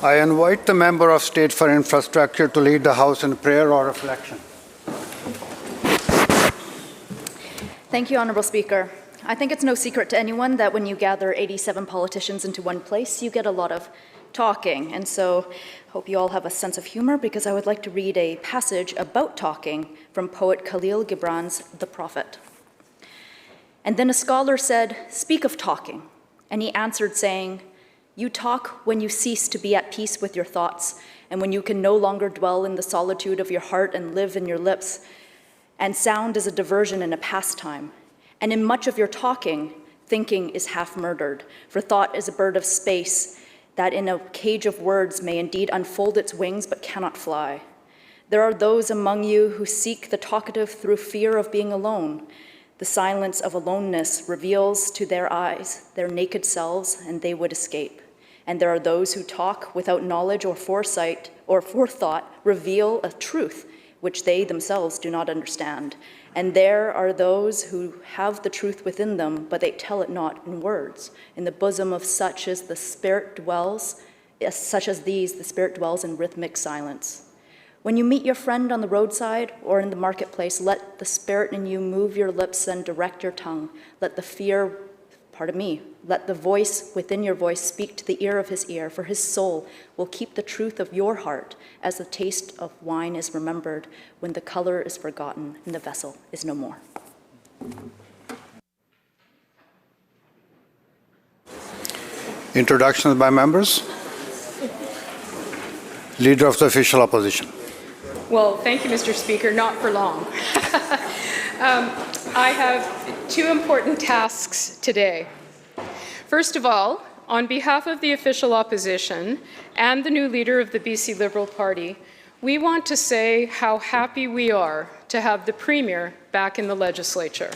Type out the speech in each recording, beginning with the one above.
I invite the member of State for Infrastructure to lead the House in prayer or reflection. Thank you, Honourable Speaker. I think it's no secret to anyone that when you gather 87 politicians into one place, you get a lot of talking. And so I hope you all have a sense of humor, because I would like to read a passage about talking from poet Khalil Gibran's The Prophet. And then a scholar said, "Speak of talking." And he answered saying, "You talk when you cease to be at peace with your thoughts, and when you can no longer dwell in the solitude of your heart and live in your lips. And sound is a diversion and a pastime. And in much of your talking, thinking is half murdered, for thought is a bird of space that in a cage of words may indeed unfold its wings but cannot fly. There are those among you who seek the talkative through fear of being alone. The silence of aloneness reveals to their eyes their naked selves, and they would escape. And there are those who talk without knowledge or foresight or forethought, reveal a truth which they themselves do not understand. And there are those who have the truth within them, but they tell it not in words. In the bosom of such as the Spirit dwells, such as these, the Spirit dwells in rhythmic silence. When you meet your friend on the roadside or in the marketplace, let the Spirit in you move your lips and direct your tongue. Let the voice within your voice speak to the ear of his ear, for his soul will keep the truth of your heart as the taste of wine is remembered when the color is forgotten and the vessel is no more. Introductions by members. Leader of the Official Opposition. Well, thank you, Mr. Speaker. Not for long. I have two important tasks today. First of all, on behalf of the official opposition and the new leader of the BC Liberal Party, we want to say how happy we are to have the Premier back in the Legislature.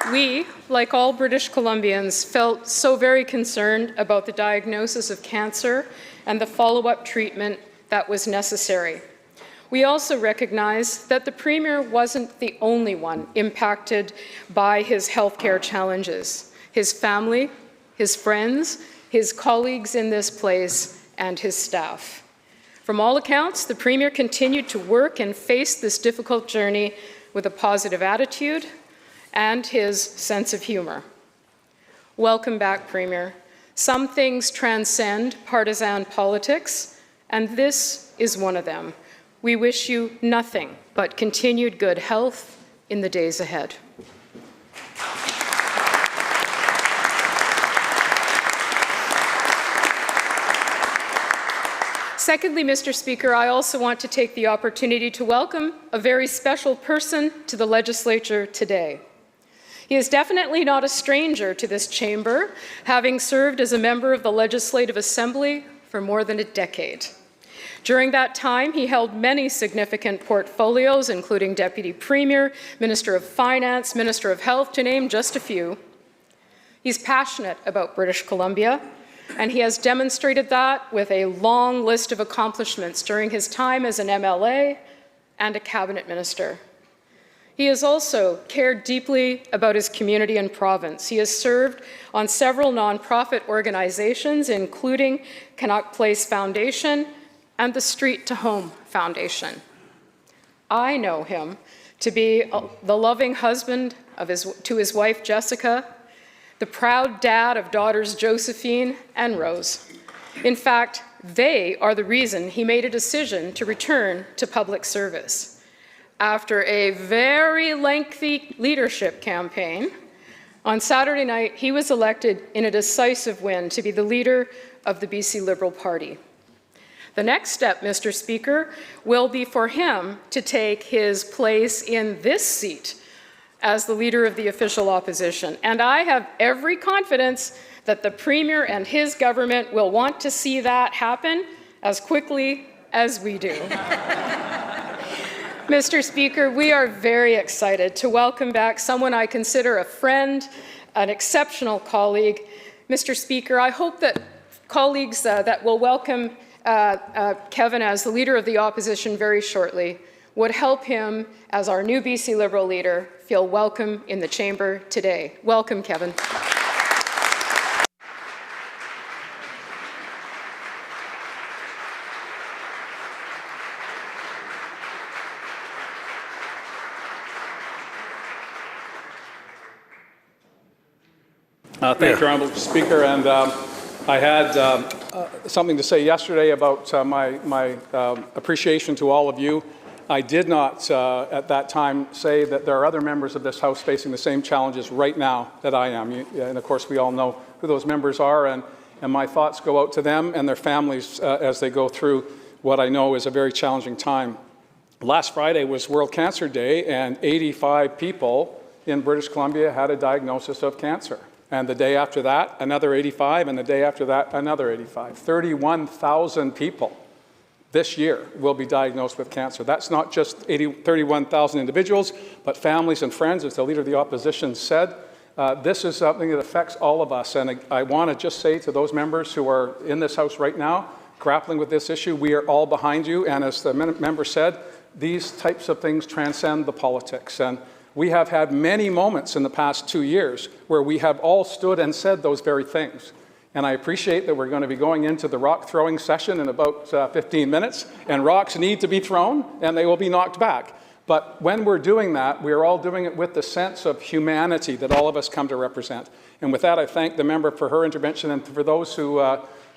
We, like all British Columbians, felt so very concerned about the diagnosis of cancer and the follow-up treatment that was necessary. We also recognize that the Premier wasn't the only one impacted by his healthcare challenges. His family, his friends, his colleagues in this place, and his staff. From all accounts, the Premier continued to work and face this difficult journey with a positive attitude and his sense of humor. Welcome back, Premier. Some things transcend partisan politics, and this is one of them. We wish you nothing but continued good health in the days ahead. Secondly, Mr. Speaker, I also want to take the opportunity to welcome a very special person to the Legislature today. He is definitely not a stranger to this chamber, having served as a member of the Legislative Assembly for more than a decade. During that time, he held many significant portfolios, including Deputy Premier, Minister of Finance, Minister of Health, to name just a few. He's passionate about British Columbia, and he has demonstrated that with a long list of accomplishments during his time as an MLA and a cabinet minister. He has also cared deeply about his community and province. He has served on several nonprofit organizations, including Canuck Place Foundation and the Street to Home Foundation. I know him to be the loving husband to his wife, Jessica, the proud dad of daughters Josephine and Rose. In fact, they are the reason he made a decision to return to public service. After a very lengthy leadership campaign, on Saturday night, he was elected in a decisive win to be the leader of the BC Liberal Party. The next step, Mr. Speaker, will be for him to take his place in this seat as the leader of the official opposition. And I have every confidence that the Premier and his government will want to see that happen as quickly as we do. Mr. Speaker, we are very excited to welcome back someone I consider a friend, an exceptional colleague. Mr. Speaker, I hope that colleagues that will welcome Kevin as the leader of the opposition very shortly would help him, as our new BC Liberal leader, feel welcome in the chamber today. Welcome, Kevin. Thank you, Honourable Speaker. And I had something to say yesterday about my appreciation to all of you. I did not, at that time, say that there are other members of this House facing the same challenges right now that I am. And of course, we all know who those members are, and my thoughts go out to them and their families as they go through what I know is a very challenging time. Last Friday was World Cancer Day, and 85 people in British Columbia had a diagnosis of cancer. And the day after that, another 85, and the day after that, another 85. 31,000 people this year will be diagnosed with cancer. That's not just 31,000 individuals, but families and friends, as the Leader of the Opposition said. This is something that affects all of us, and I want to just say to those members who are in this House right now, grappling with this issue, we are all behind you, and as the member said, these types of things transcend the politics. And we have had many moments in the past 2 years where we have all stood and said those very things. And I appreciate that we're going to be going into the rock throwing session in about 15 minutes, and rocks need to be thrown, and they will be knocked back. But when we're doing that, we are all doing it with the sense of humanity that all of us come to represent. And with that, I thank the member for her intervention, and for those who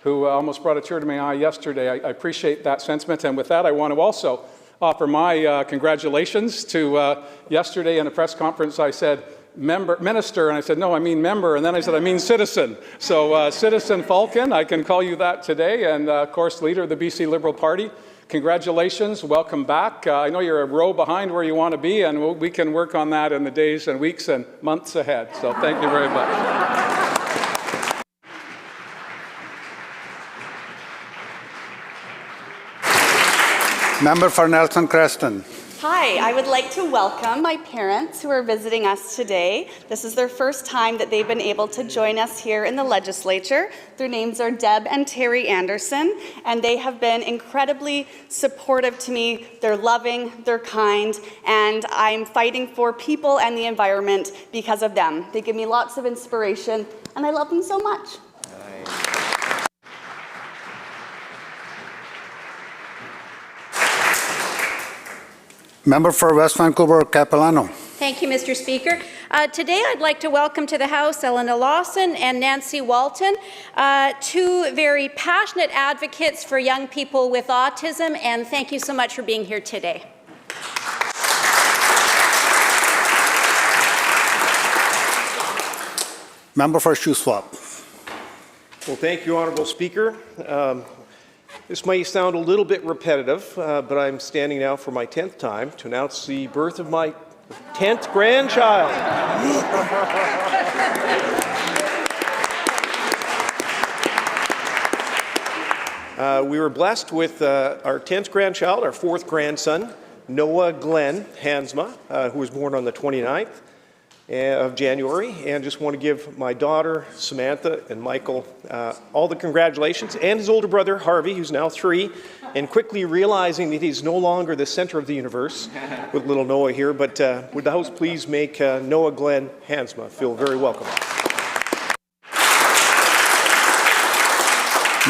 almost brought a tear to my eye yesterday, I appreciate that sentiment. And with that, I want to also offer my congratulations to yesterday in a press conference. I said, minister, and I said, no, I mean member, and then I said, I mean citizen. So Citizen Falcon, I can call you that today, and of course, leader of the BC Liberal Party. Congratulations, welcome back. I know you're a row behind where you want to be, and we can work on that in the days and weeks and months ahead. So thank you very much. Member for Nelson Creston. Hi, I would like to welcome my parents who are visiting us today. This is their first time that they've been able to join us here in the Legislature. Their names are Deb and Terry Anderson, and they have been incredibly supportive to me. They're loving, they're kind, and I'm fighting for people and the environment because of them. They give me lots of inspiration, and I love them so much. Member for West Vancouver, Capilano. Thank you, Mr. Speaker. Today I'd like to welcome to the House Elena Lawson and Nancy Walton, two very passionate advocates for young people with autism, and thank you so much for being here today. Member for Shuswap. Well, thank you, Honourable Speaker. This might sound a little bit repetitive, but I'm standing now for my 10th time to announce the birth of my 10th grandchild. We were blessed with our 10th grandchild, our 4th grandson, Noah Glenn Hansma, who was born on the 29th of January, and just want to give my daughter Samantha and Michael all the congratulations, and his older brother Harvey, who's now 3, and quickly realizing that he's no longer the center of the universe with little Noah here. But would the House please make Noah Glenn Hansma feel very welcome?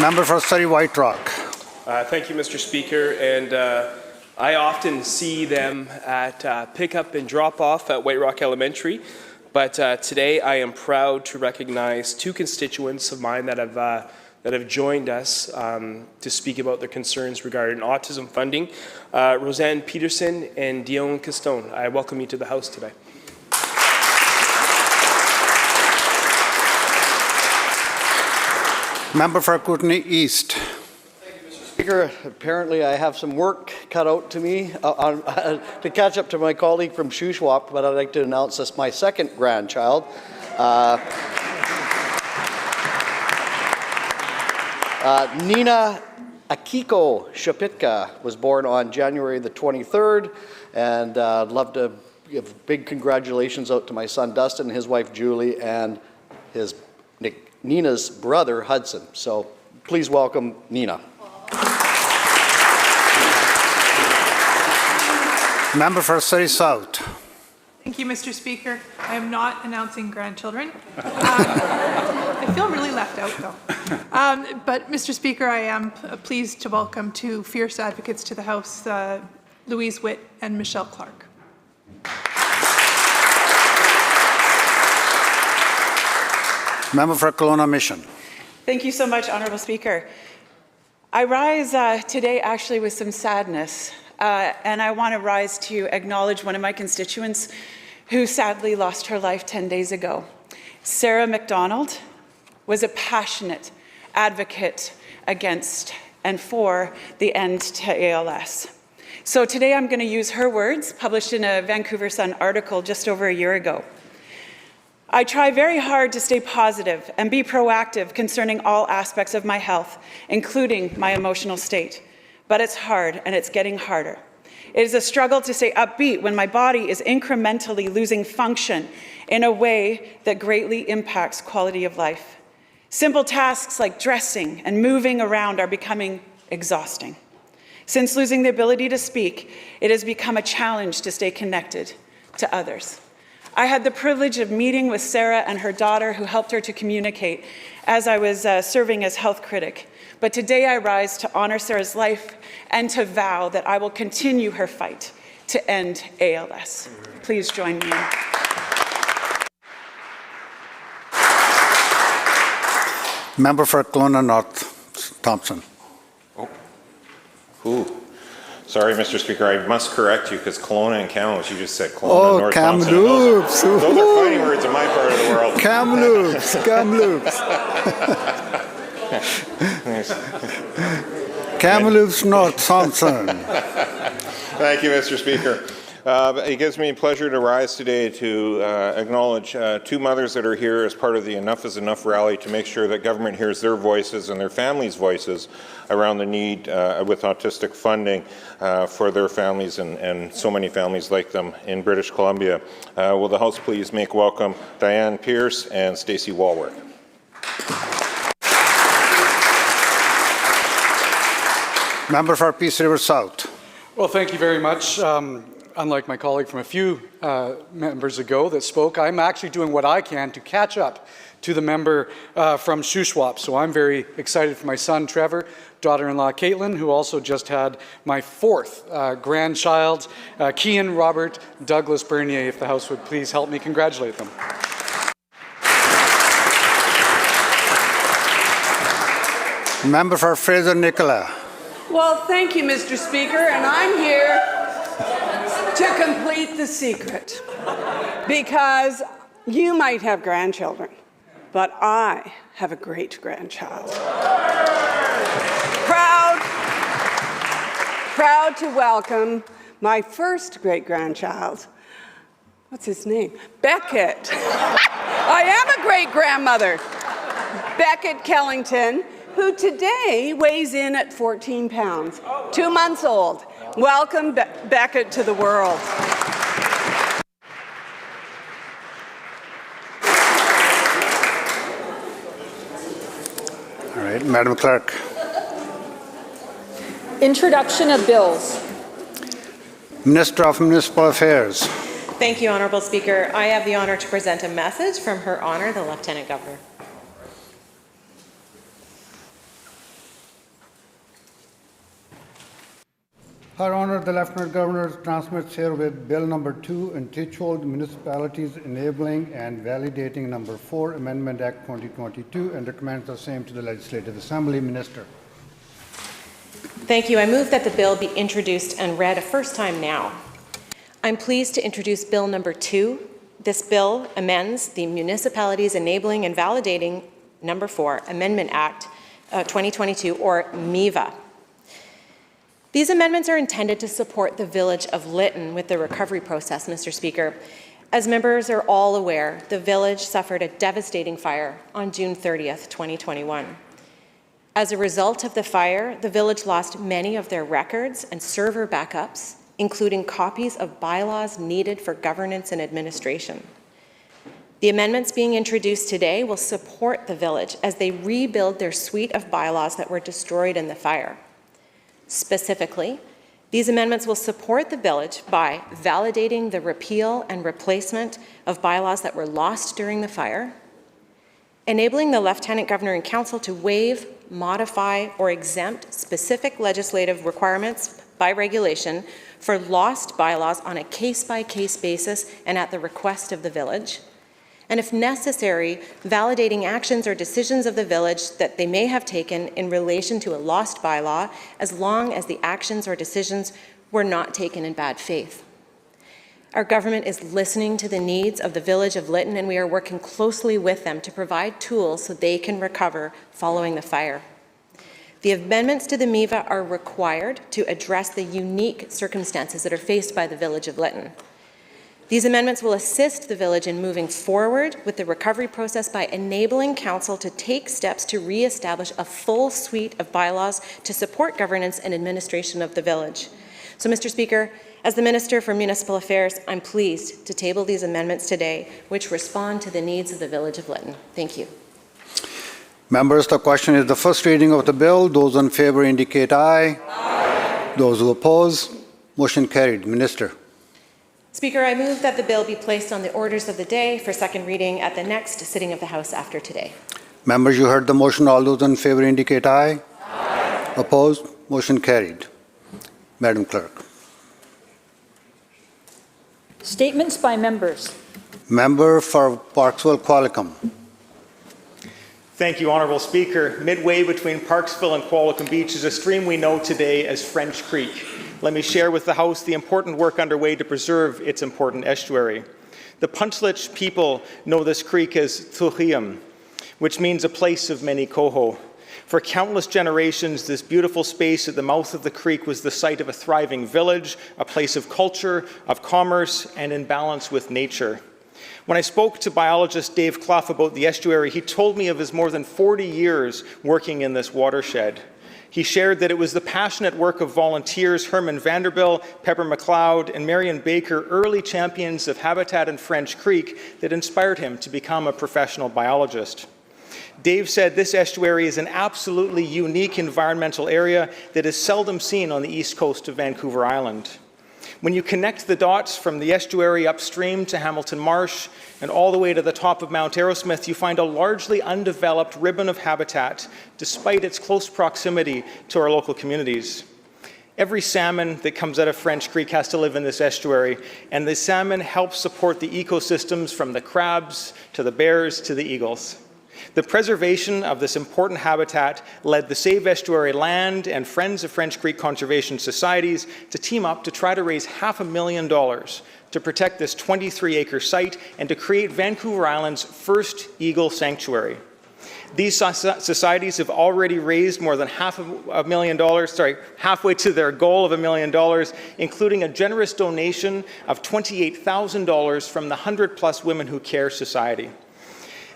Member for Surrey White Rock. Thank you, Mr. Speaker, and I often see them at pickup and drop-off at White Rock Elementary, but today I am proud to recognize two constituents of mine that have joined us to speak about their concerns regarding autism funding, Roseanne Peterson and Dion Castone. I welcome you to the House today. Member for Kootenay East. Speaker, apparently I have some work cut out to me to catch up to my colleague from Shuswap, but I'd like to announce this my 2nd grandchild. Nina Akiko Shapitka was born on January the 23rd, and I'd love to give big congratulations out to my son Dustin, his wife Julie, and Nina's brother Hudson. So please welcome Nina. Member for Surrey South. Thank you, Mr. Speaker. I am not announcing grandchildren. I feel really left out, though. But, Mr. Speaker, I am pleased to welcome two fierce advocates to the House, Louise Witt and Michelle Clark. Member for Kelowna Mission. Thank you so much, Honourable Speaker. I rise today actually with some sadness, and I want to rise to acknowledge one of my constituents who sadly lost her life 10 days ago. Sarah Mcdonald was a passionate advocate against and for the end to ALS. So today I'm going to use her words, published in a Vancouver Sun article just over a year ago. I try very hard to stay positive and be proactive concerning all aspects of my health, including my emotional state. But it's hard, and it's getting harder. It is a struggle to stay upbeat when my body is incrementally losing function in a way that greatly impacts quality of life. Simple tasks like dressing and moving around are becoming exhausting. Since losing the ability to speak, it has become a challenge to stay connected to others. I had the privilege of meeting with Sarah and her daughter, who helped her to communicate as I was serving as health critic. But today I rise to honor Sarah's life and to vow that I will continue her fight to end ALS. Please join me in. Member for Kelowna North, Thompson. Sorry, Mr. Speaker, I must correct you because Kelowna and Kamloops, you just said Kelowna and North Thompson. Kamloops. Those are fighting words in my part of the world. Kamloops, Kamloops. Kamloops North Thompson. Thank you, Mr. Speaker. It gives me pleasure to rise today to acknowledge two mothers that are here as part of the Enough is Enough rally to make sure that government hears their voices and their families' voices around the need with autistic funding for their families and so many families like them in British Columbia. Will the House please make welcome Diane Pierce and Stacey Walworth. Member for Peace River South. Well, thank you very much. Unlike my colleague from a few members ago that spoke, I'm actually doing what I can to catch up to the member from Shuswap. So I'm very excited for my son, Trevor, daughter-in-law, Caitlin, who also just had my 4th grandchild, Kian Robert Douglas Bernier. If the House would please help me congratulate them. Member for Fraser-Nicola. Well, thank you, Mr. Speaker, and I'm here to complete the secret. Because you might have grandchildren, but I have a great-grandchild. Proud to welcome my first great-grandchild. What's his name? Beckett. I am a great-grandmother. Beckett Kellington, who today weighs in at 14 pounds, 2 months old. Welcome, Beckett, to the world. All right, Madam Clerk. Introduction of bills. Minister of Municipal Affairs. Thank you, Honourable Speaker. I have the honour to present a message from Her Honour, the Lieutenant Governor. Her Honour, the Lieutenant Governor transmits herewith Bill number 2, Entitled Municipalities Enabling and Validating number 4, Amendment Act 2022, and recommends the same to the Legislative Assembly. Minister. Thank you. I move that the bill be introduced and read a first time now. I'm pleased to introduce Bill number 2. This bill amends the Municipalities Enabling and Validating number 4, Amendment Act 2022, or MIVA. These amendments are intended to support the Village of Lytton with the recovery process, Mr. Speaker. As members are all aware, the village suffered a devastating fire on June 30th, 2021. As a result of the fire, the village lost many of their records and server backups, including copies of bylaws needed for governance and administration. The amendments being introduced today will support the village as they rebuild their suite of bylaws that were destroyed in the fire. Specifically, these amendments will support the village by validating the repeal and replacement of bylaws that were lost during the fire, enabling the Lieutenant Governor and Council to waive, modify, or exempt specific legislative requirements by regulation for lost bylaws on a case-by-case basis and at the request of the village, and if necessary, validating actions or decisions of the village that they may have taken in relation to a lost bylaw, as long as the actions or decisions were not taken in bad faith. Our government is listening to the needs of the Village of Lytton, and we are working closely with them to provide tools so they can recover following the fire. The amendments to the MIVA are required to address the unique circumstances that are faced by the Village of Lytton. These amendments will assist the village in moving forward with the recovery process by enabling council to take steps to re-establish a full suite of bylaws to support governance and administration of the village. So, Mr. Speaker, as the Minister for Municipal Affairs, I'm pleased to table these amendments today, which respond to the needs of the Village of Lytton. Thank you. Members, the question is the first reading of the bill. Those in favour indicate aye. Aye. Those who oppose, motion carried. Minister. Speaker, I move that the bill be placed on the orders of the day for second reading at the next sitting of the House after today. Members, you heard the motion. All those in favour indicate aye. Aye. Opposed? Motion carried. Madam Clerk. Statements by members. Member for Parksville-Qualicum. Thank you, Honourable Speaker. Midway between Parksville and Qualicum Beach is a stream we know today as French Creek. Let me share with the House the important work underway to preserve its important estuary. The Punchlich people know this creek as Thuchiam, which means a place of many coho. For countless generations, this beautiful space at the mouth of the creek was the site of a thriving village, a place of culture, of commerce, and in balance with nature. When I spoke to biologist Dave Clough about the estuary, he told me of his more than 40 years working in this watershed. He shared that it was the passionate work of volunteers Herman Vanderbilt, Pepper McLeod, and Marion Baker, early champions of habitat in French Creek, that inspired him to become a professional biologist. Dave said this estuary is an absolutely unique environmental area that is seldom seen on the east coast of Vancouver Island. When you connect the dots from the estuary upstream to Hamilton Marsh and all the way to the top of Mount Arrowsmith, you find a largely undeveloped ribbon of habitat despite its close proximity to our local communities. Every salmon that comes out of French Creek has to live in this estuary, and the salmon help support the ecosystems from the crabs to the bears to the eagles. The preservation of this important habitat led the Save Estuary Land and Friends of French Creek Conservation Societies to team up to try to raise $500,000 to protect this 23-acre site and to create Vancouver Island's first eagle sanctuary. These societies have already raised more than halfway to their goal of $1 million, including a generous donation of $28,000 from the 100+ Women Who Care Society.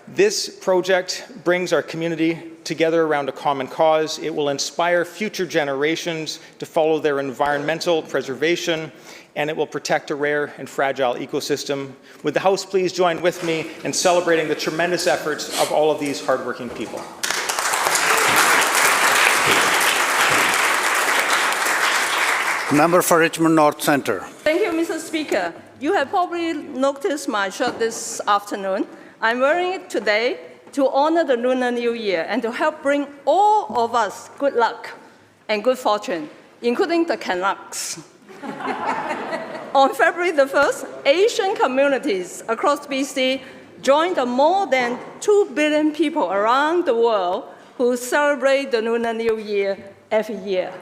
This project brings our community together around a common cause. It will inspire future generations to follow their environmental preservation, and it will protect a rare and fragile ecosystem. Would the House please join with me in celebrating the tremendous efforts of all of these hardworking people? Member for Richmond North Centre. Thank you, Mr. Speaker. You have probably noticed my shirt this afternoon. I'm wearing it today to honor the Lunar New Year and to help bring all of us good luck and good fortune, including the Canucks. On February the 1st, Asian communities across BC joined the more than 2 billion people around the world who celebrate the Lunar New Year every year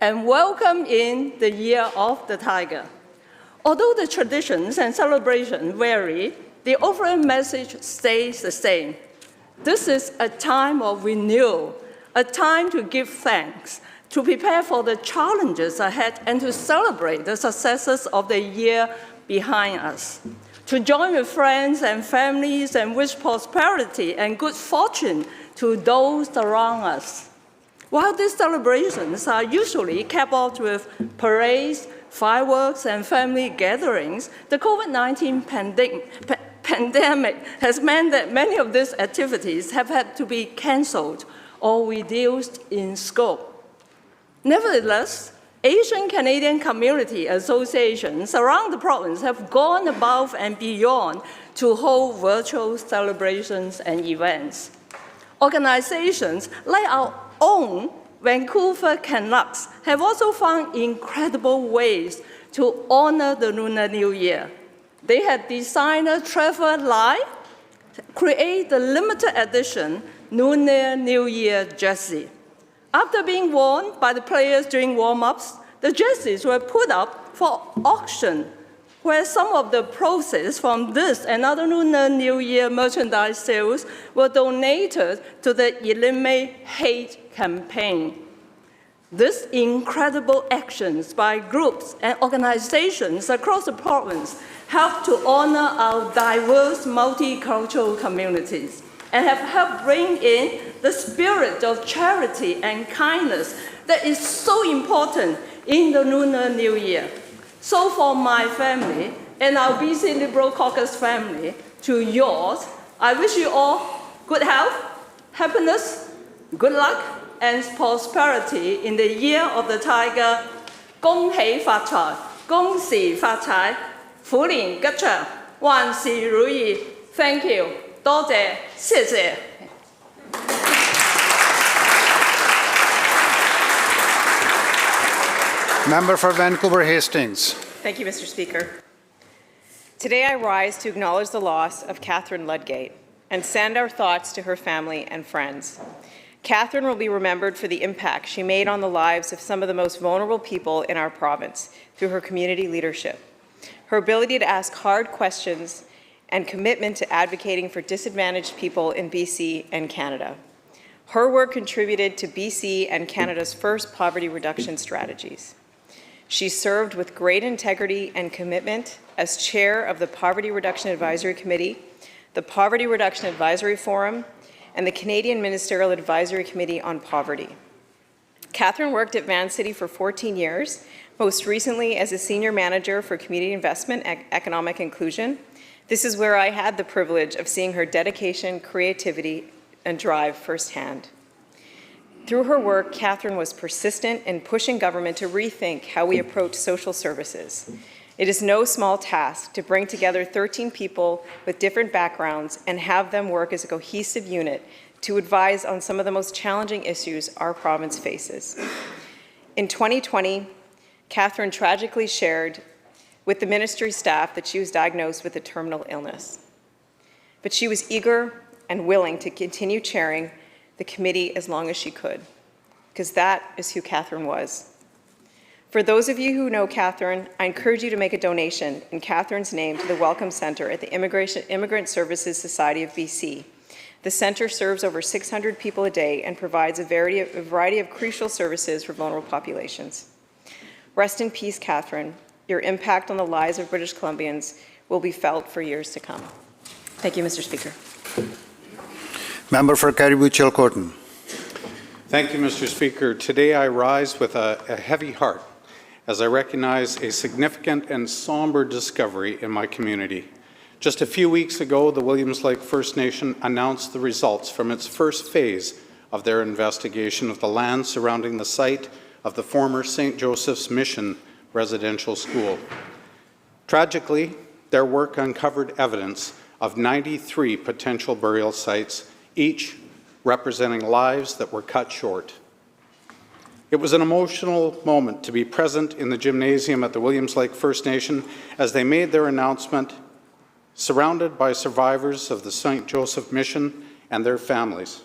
and welcome in the Year of the Tiger. Although the traditions and celebrations vary, the overall message stays the same. This is a time of renewal, a time to give thanks, to prepare for the challenges ahead, and to celebrate the successes of the year behind us. To join with friends and families and wish prosperity and good fortune to those around us. While these celebrations are usually capped off with parades, fireworks, and family gatherings, the COVID-19 pandemic has meant that many of these activities have had to be cancelled or reduced in scope. Nevertheless, Asian Canadian community associations around the province have gone above and beyond to hold virtual celebrations and events. Organizations like our own Vancouver Canucks have also found incredible ways to honor the Lunar New Year. They had designer Trevor Lai create the limited edition Lunar New Year jersey. After being worn by the players during warm-ups, the jerseys were put up for auction, where some of the proceeds from this and other Lunar New Year merchandise sales were donated to the Eliminate Hate campaign. These incredible actions by groups and organizations across the province help to honor our diverse multicultural communities and have helped bring in the spirit of charity and kindness that is so important in the Lunar New Year. So for my family and our BC Liberal Caucus family to yours, I wish you all good health, happiness, good luck, and prosperity in the Year of the Tiger. 恭喜發財，恭喜發財，虎年吉祥，萬事如意。Thank you，多謝，謝謝。Member for Vancouver Hastings. Thank you, Mr. Speaker. Today I rise to acknowledge the loss of Catherine Ludgate and send our thoughts to her family and friends. Catherine will be remembered for the impact she made on the lives of some of the most vulnerable people in our province through her community leadership. Her ability to ask hard questions and commitment to advocating for disadvantaged people in BC and Canada. Her work contributed to BC and Canada's first poverty reduction strategies. She served with great integrity and commitment as chair of the Poverty Reduction Advisory Committee, the Poverty Reduction Advisory Forum, and the Canadian Ministerial Advisory Committee on Poverty. Catherine worked at Vancity for 14 years, most recently as a senior manager for community investment and economic inclusion. This is where I had the privilege of seeing her dedication, creativity, and drive firsthand. Through her work, Catherine was persistent in pushing government to rethink how we approach social services. It is no small task to bring together 13 people with different backgrounds and have them work as a cohesive unit to advise on some of the most challenging issues our province faces. In 2020, Catherine tragically shared with the ministry staff that she was diagnosed with a terminal illness. But she was eager and willing to continue chairing the committee as long as she could, because that is who Catherine was. For those of you who know Catherine, I encourage you to make a donation in Catherine's name to the Welcome Centre at the Immigrant Services Society of BC. The centre serves over 600 people a day and provides a variety of crucial services for vulnerable populations. Rest in peace, Catherine. Your impact on the lives of British Columbians will be felt for years to come. Thank you, Mr. Speaker. Member for Caribou-Chilcotin. Thank you, Mr. Speaker. Today I rise with a heavy heart as I recognize a significant and somber discovery in my community. Just a few weeks ago, the Williams Lake First Nation announced the results from its first phase of their investigation of the land surrounding the site of the former St. Joseph's Mission residential school. Tragically, their work uncovered evidence of 93 potential burial sites, each representing lives that were cut short. It was an emotional moment to be present in the gymnasium at the Williams Lake First Nation as they made their announcement, surrounded by survivors of the St. Joseph Mission and their families.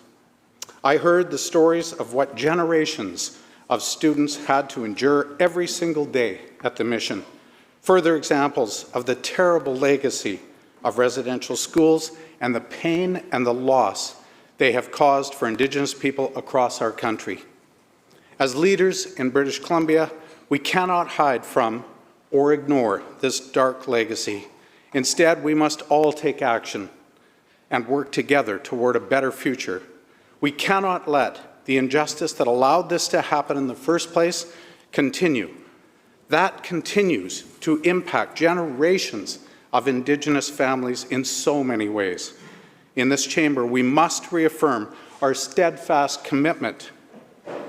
I heard the stories of what generations of students had to endure every single day at the mission, further examples of the terrible legacy of residential schools and the pain and the loss they have caused for Indigenous people across our country. As leaders in British Columbia, we cannot hide from or ignore this dark legacy. Instead, we must all take action and work together toward a better future. We cannot let the injustice that allowed this to happen in the first place continue. That continues to impact generations of Indigenous families in so many ways. In this chamber, we must reaffirm our steadfast commitment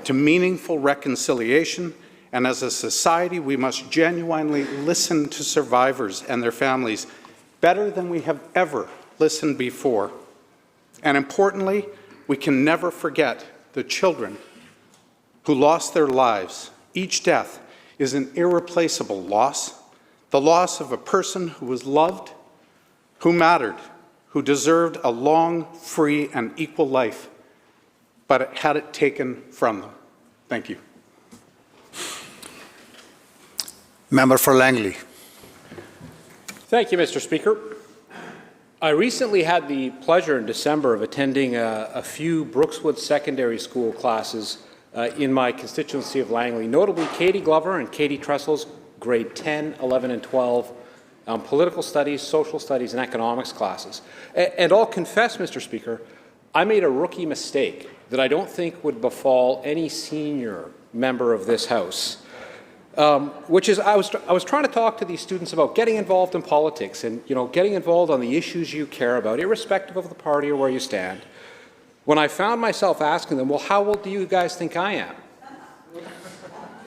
to meaningful reconciliation, and as a society, we must genuinely listen to survivors and their families better than we have ever listened before. And importantly, we can never forget the children who lost their lives. Each death is an irreplaceable loss, the loss of a person who was loved, who mattered, who deserved a long, free, and equal life, but had it taken from them. Thank you. Member for Langley. Thank you, Mr. Speaker. I recently had the pleasure in December of attending a few Brookswood Secondary School classes in my constituency of Langley, notably Katie Glover and Katie Tressel's grade 10, 11, and 12 political studies, social studies, and economics classes. And I'll confess, Mr. Speaker, I made a rookie mistake that I don't think would befall any senior member of this House, which is I was trying to talk to these students about getting involved in politics and, getting involved on the issues you care about, irrespective of the party or where you stand, when I found myself asking them, well, how old do you guys think I am?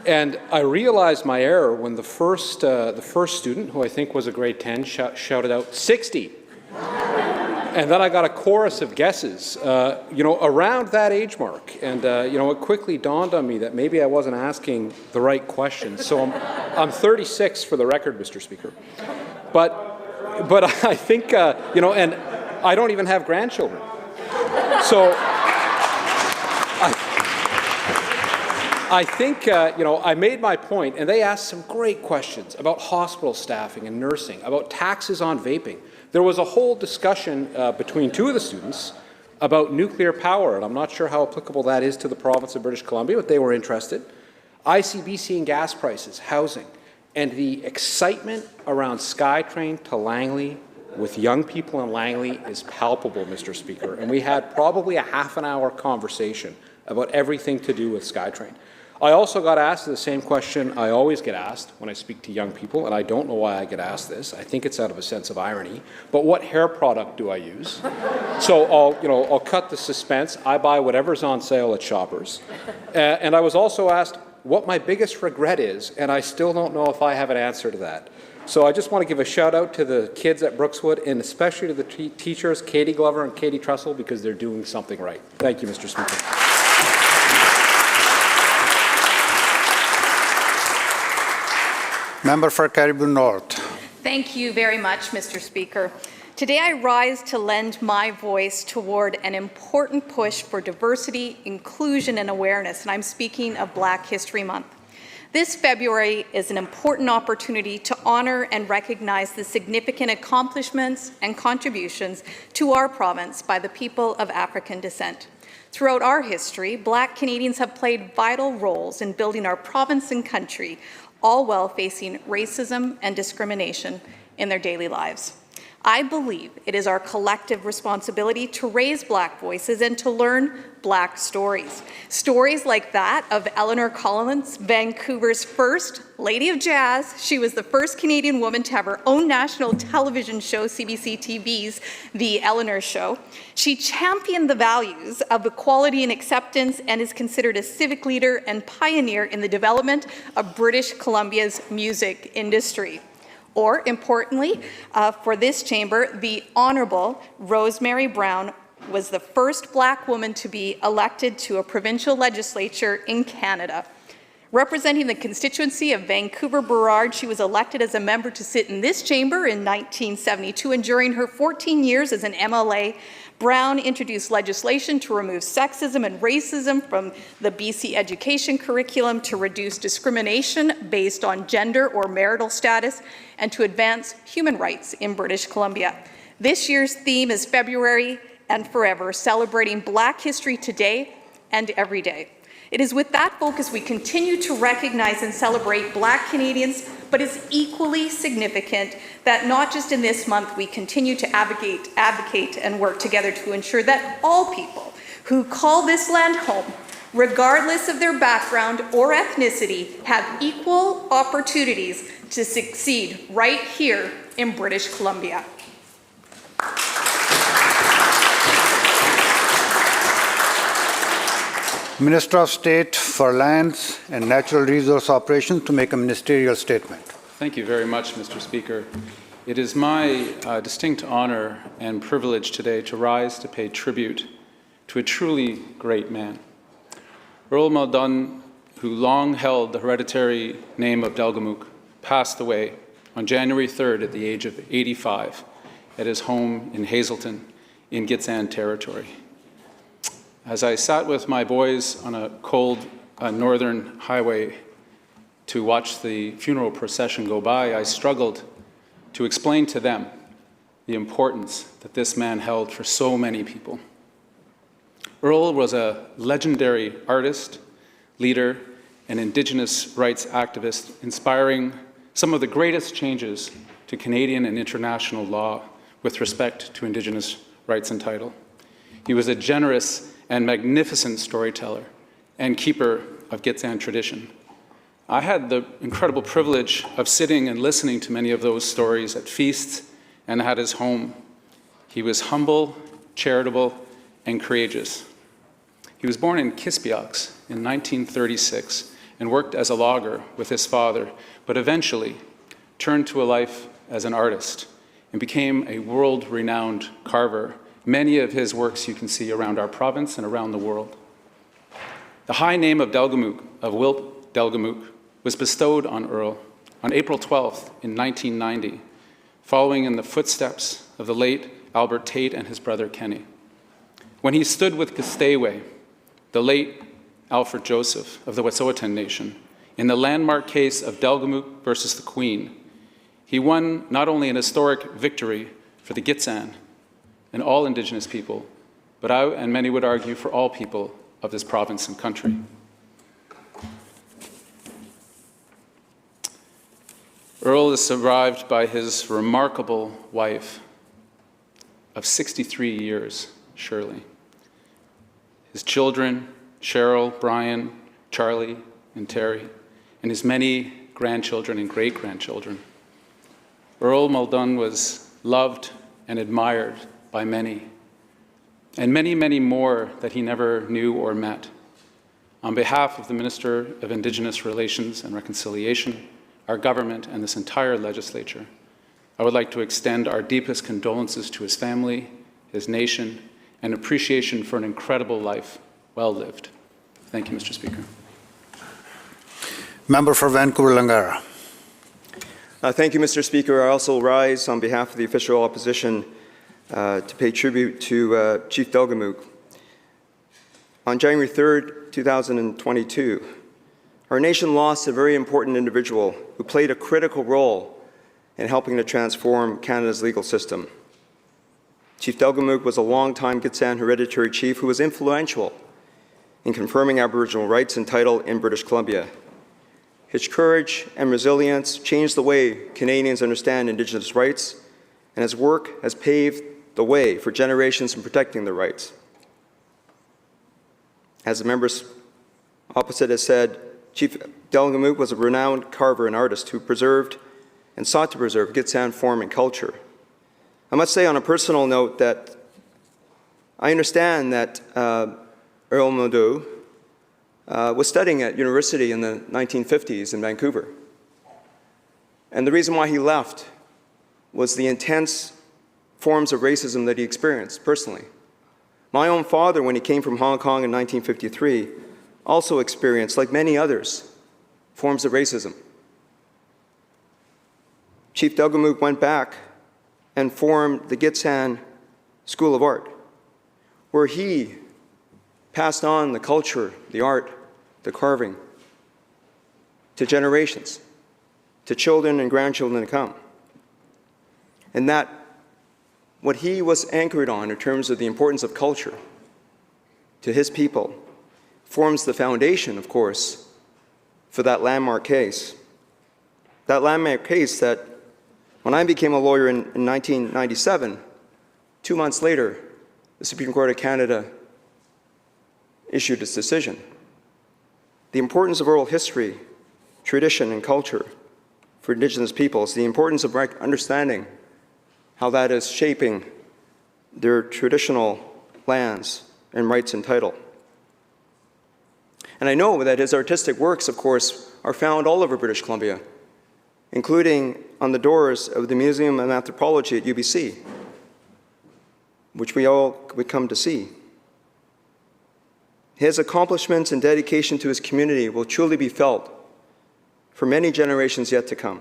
And I realized my error when the first student, who I think was a grade 10, shouted out 60. And then I got a chorus of guesses, around that age mark. And, it quickly dawned on me that maybe I wasn't asking the right questions. So I'm 36 for the record, Mr. Speaker. But I think, and I don't even have grandchildren. So I think, I made my point, and they asked some great questions about hospital staffing and nursing, about taxes on vaping. There was a whole discussion between two of the students about nuclear power, and I'm not sure how applicable that is to the province of British Columbia, but they were interested. ICBC and gas prices, housing, and the excitement around SkyTrain to Langley with young people in Langley is palpable, Mr. Speaker. And we had probably a half-an-hour conversation about everything to do with SkyTrain. I also got asked the same question I always get asked when I speak to young people, and I don't know why I get asked this. I think it's out of a sense of irony. But what hair product do I use? So I'll cut the suspense. I buy whatever's on sale at Shoppers. And I was also asked what my biggest regret is, and I still don't know if I have an answer to that. So I just want to give a shout out to the kids at Brookswood, and especially to the teachers, Katie Glover and Katie Trussell, because they're doing something right. Thank you, Mr. Speaker. Member for Cariboo North. Thank you very much, Mr. Speaker. Today I rise to lend my voice toward an important push for diversity, inclusion, and awareness, and I'm speaking of Black History Month. This February is an important opportunity to honor and recognize the significant accomplishments and contributions to our province by the people of African descent. Throughout our history, Black Canadians have played vital roles in building our province and country, all while facing racism and discrimination in their daily lives. I believe it is our collective responsibility to raise Black voices and to learn Black stories. Stories like that of Eleanor Collins, Vancouver's first Lady of Jazz. She was the first Canadian woman to have her own national television show, CBC TV's The Eleanor Show. She championed the values of equality and acceptance and is considered a civic leader and pioneer in the development of British Columbia's music industry. Or, importantly, for this chamber, the Honourable Rosemary Brown was the first Black woman to be elected to a provincial legislature in Canada. Representing the constituency of Vancouver-Burrard, she was elected as a member to sit in this chamber in 1972, and during her 14 years as an MLA, Brown introduced legislation to remove sexism and racism from the BC education curriculum, to reduce discrimination based on gender or marital status, and to advance human rights in British Columbia. This year's theme is February and Forever, celebrating Black history today and every day. It is with that focus we continue to recognize and celebrate Black Canadians, but it's equally significant that not just in this month we continue to advocate and work together to ensure that all people who call this land home, regardless of their background or ethnicity, have equal opportunities to succeed right here in British Columbia. Minister of State for Lands and Natural Resource Operations to make a ministerial statement. Thank you very much, Mr. Speaker. It is my distinct honor and privilege today to rise to pay tribute to a truly great man. Earl Mcdonald, who long held the hereditary name of Delgamuukw, passed away on January 3rd at the age of 85 at his home in Hazelton in Gitxsan Territory. As I sat with my boys on a cold northern highway to watch the funeral procession go by, I struggled to explain to them the importance that this man held for so many people. Earl was a legendary artist, leader, and Indigenous rights activist, inspiring some of the greatest changes to Canadian and international law with respect to Indigenous rights and title. He was a generous and magnificent storyteller and keeper of Gitxsan tradition. I had the incredible privilege of sitting and listening to many of those stories at feasts and at his home. He was humble, charitable, and courageous. He was born in Kispiaks in 1936 and worked as a logger with his father, but eventually turned to a life as an artist and became a world-renowned carver. Many of his works you can see around our province and around the world. The high name of Delgamuukw, of Wilp Delgamuukw, was bestowed on Earl on April 12th in 1990, following in the footsteps of the late Albert Tate and his brother Kenny. When he stood with Gisteway, the late Alfred Joseph of the Wet'suwet'en Nation, in the landmark case of Delgamuukw versus the Queen, he won not only an historic victory for the Gitxsan and all Indigenous people, but I and many would argue for all people of this province and country. Earl is survived by his remarkable wife of 63 years, Shirley. His children, Cheryl, Brian, Charlie, and Terry, and his many grandchildren and great-grandchildren. Earl Muldoon was loved and admired by many, and many, many more that he never knew or met. On behalf of the Minister of Indigenous Relations and Reconciliation, our government, and this entire legislature, I would like to extend our deepest condolences to his family, his nation, and appreciation for an incredible life well lived. Thank you, Mr. Speaker. Member for Vancouver-Langara. Thank you, Mr. Speaker. I also rise on behalf of the official opposition to pay tribute to Chief Delgamuukw. On January 3rd, 2022, our nation lost a very important individual who played a critical role in helping to transform Canada's legal system. Chief Delgamuukw was a long-time Gitxsan hereditary chief who was influential in confirming Aboriginal rights and title in British Columbia. His courage and resilience changed the way Canadians understand Indigenous rights, and his work has paved the way for generations in protecting their rights. As the members opposite has said, Chief Delgamuukw was a renowned carver and artist who preserved and sought to preserve Gitxsan form and culture. I must say on a personal note that I understand that Earl Muldoon was studying at university in the 1950s in Vancouver. And the reason why he left was the intense forms of racism that he experienced personally. My own father, when he came from Hong Kong in 1953, also experienced, like many others, forms of racism. Chief Delgamuukw went back and formed the Gitxsan School of Art, where he passed on the culture, the art, the carving to generations, to children and grandchildren to come. And that what he was anchored on in terms of the importance of culture to his people forms the foundation, of course, for that landmark case. That landmark case that when I became a lawyer in 1997, 2 months later, the Supreme Court of Canada issued its decision. The importance of oral history, tradition, and culture for Indigenous peoples, the importance of understanding how that is shaping their traditional lands and rights and title. And I know that his artistic works, of course, are found all over British Columbia, including on the doors of the Museum of Anthropology at UBC, which we all would come to see. His accomplishments and dedication to his community will truly be felt for many generations yet to come.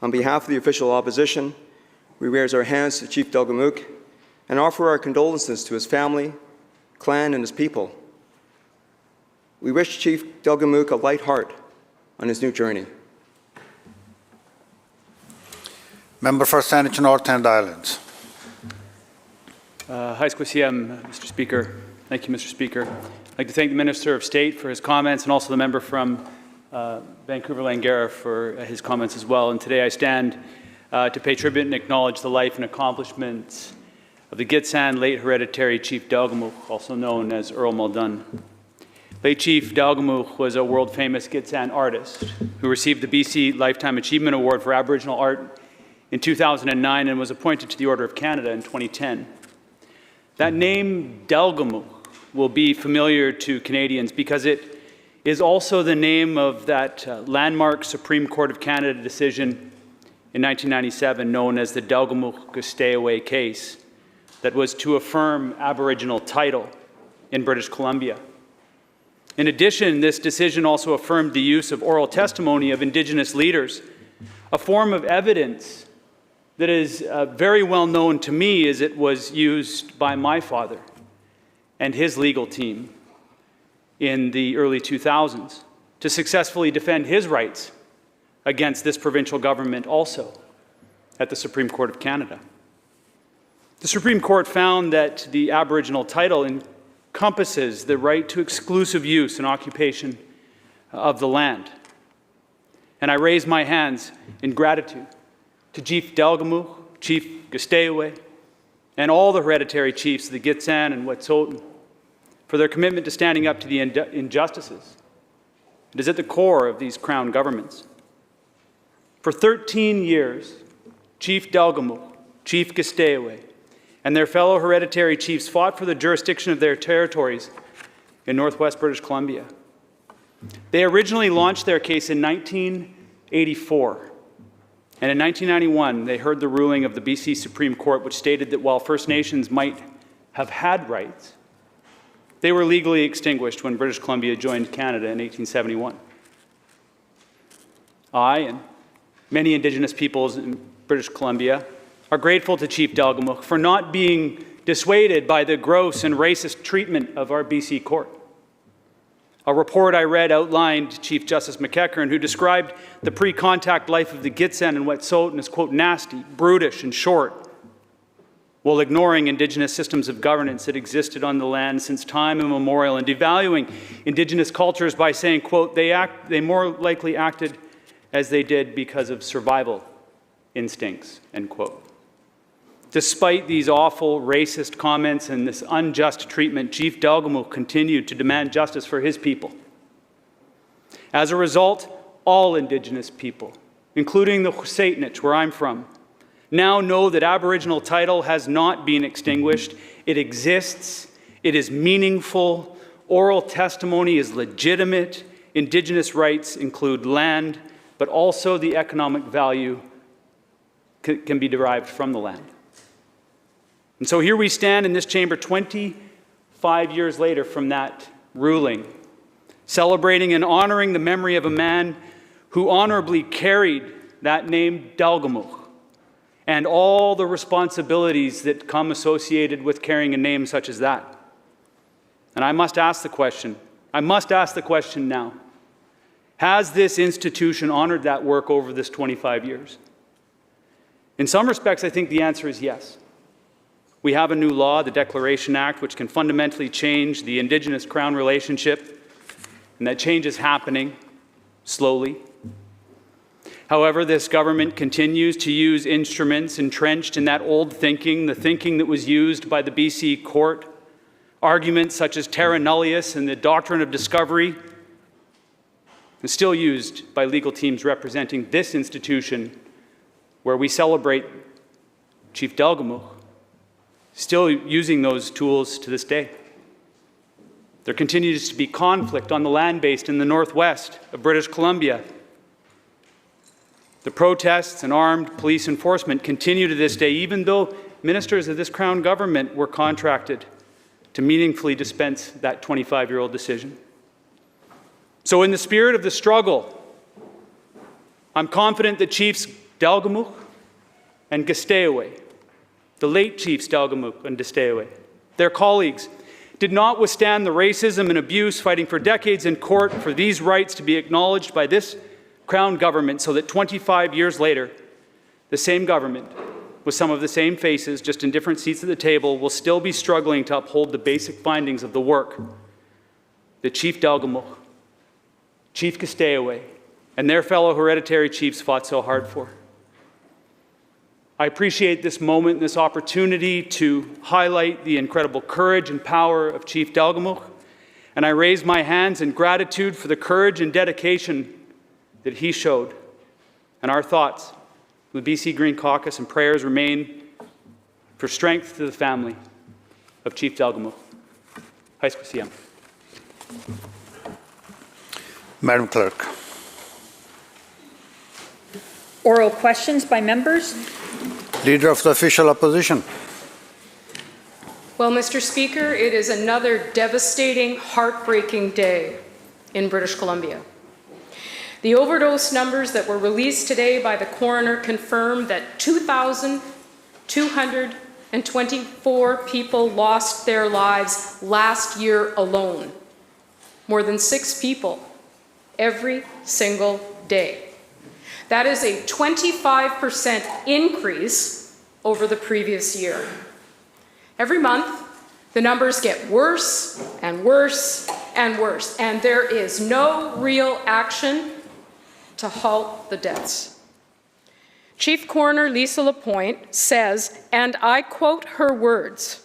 On behalf of the official opposition, we raise our hands to Chief Delgamuukw and offer our condolences to his family, clan, and his people. We wish Chief Delgamuukw a light heart on his new journey. Member for Saanich North and Islands. Mr. Speaker. Thank you, Mr. Speaker. I'd like to thank the Minister of State for his comments and also the member from Vancouver-Langara for his comments as well. And today I stand to pay tribute and acknowledge the life and accomplishments of the Gitxsan late hereditary Chief Delgamuukw, also known as Earl Muldoon. Late Chief Delgamuukw was a world-famous Gitxsan artist who received the BC Lifetime Achievement Award for Aboriginal Art in 2009 and was appointed to the Order of Canada in 2010. That name, Delgamuukw, will be familiar to Canadians because it is also the name of that landmark Supreme Court of Canada decision in 1997 known as the Delgamuukw-Gustayaway case that was to affirm Aboriginal title in British Columbia. In addition, this decision also affirmed the use of oral testimony of Indigenous leaders, a form of evidence that is very well known to me as it was used by my father and his legal team in the early 2000s to successfully defend his rights against this provincial government also at the Supreme Court of Canada. The Supreme Court found that the Aboriginal title encompasses the right to exclusive use and occupation of the land. And I raise my hands in gratitude to Chief Delgamuukw, Chief Gustayaway, and all the hereditary chiefs of the Gitxsan and Wet'suwet'en for their commitment to standing up to the injustices It is at the core of these Crown governments. For 13 years, Chief Delgamuukw, Chief Gisteawe, and their fellow hereditary chiefs fought for the jurisdiction of their territories in northwest British Columbia. They originally launched their case in 1984, and in 1991 they heard the ruling of the BC Supreme Court, which stated that while First Nations might have had rights, they were legally extinguished when British Columbia joined Canada in 1871. I and many Indigenous peoples in British Columbia are grateful to Chief Delgamuukw for not being dissuaded by the gross and racist treatment of our BC court. A report I read outlined Chief Justice McEachern, who described the pre-contact life of the Gitxsan and Wet'suwet'en as, quote, nasty, brutish, and short, while ignoring Indigenous systems of governance that existed on the land since time immemorial and devaluing Indigenous cultures by saying, quote, they more likely acted as they did because of survival instincts, end quote. Despite these awful racist comments and this unjust treatment, Chief Delgamuukw continued to demand justice for his people. As a result, all Indigenous people, including the Husaitnich, where I'm from, now know that Aboriginal title has not been extinguished. It exists. It is meaningful. Oral testimony is legitimate. Indigenous rights include land, but also the economic value can be derived from the land. And so here we stand in this chamber 25 years later from that ruling, celebrating and honoring the memory of a man who honorably carried that name, Delgamuukw, and all the responsibilities that come associated with carrying a name such as that. And I must ask the question now, has this institution honored that work over this 25 years? In some respects, I think the answer is yes. We have a new law, the Declaration Act, which can fundamentally change the Indigenous-Crown relationship, and that change is happening slowly. However, this government continues to use instruments entrenched in that old thinking, the thinking that was used by the BC court, arguments such as terra nullius and the doctrine of discovery, and still used by legal teams representing this institution where we celebrate Chief Delgamuukw, still using those tools to this day. There continues to be conflict on the land based in the northwest of British Columbia. The protests and armed police enforcement continue to this day, even though ministers of this Crown government were contracted to meaningfully dispense that 25-year-old decision. So in the spirit of the struggle, I'm confident that Chiefs Delgamuukw and Gisteawe, the late Chiefs Delgamuukw and Gisteawe, their colleagues, did not withstand the racism and abuse fighting for decades in court for these rights to be acknowledged by this Crown government, so that 25 years later, the same government, with some of the same faces, just in different seats at the table, will still be struggling to uphold the basic findings of the work that Chief Delgamuukw, Chief Gisteawe, and their fellow hereditary chiefs fought so hard for. I appreciate this moment and this opportunity to highlight the incredible courage and power of Chief Delgamuukw, and I raise my hands in gratitude for the courage and dedication that he showed. And our thoughts, the BC Green Caucus, and prayers remain for strength to the family of Chief Delgamuukw. High School CM. Madam Clerk. Oral questions by members. Leader of the Official Opposition. Well, Mr. Speaker, it is another devastating, heartbreaking day in British Columbia. The overdose numbers that were released today by the coroner confirm that 2,224 people lost their lives last year alone. More than 6 people every single day. That is a 25% increase over the previous year. Every month, the numbers get worse and worse and worse, and there is no real action to halt the deaths. Chief Coroner Lisa Lapointe says, and I quote her words,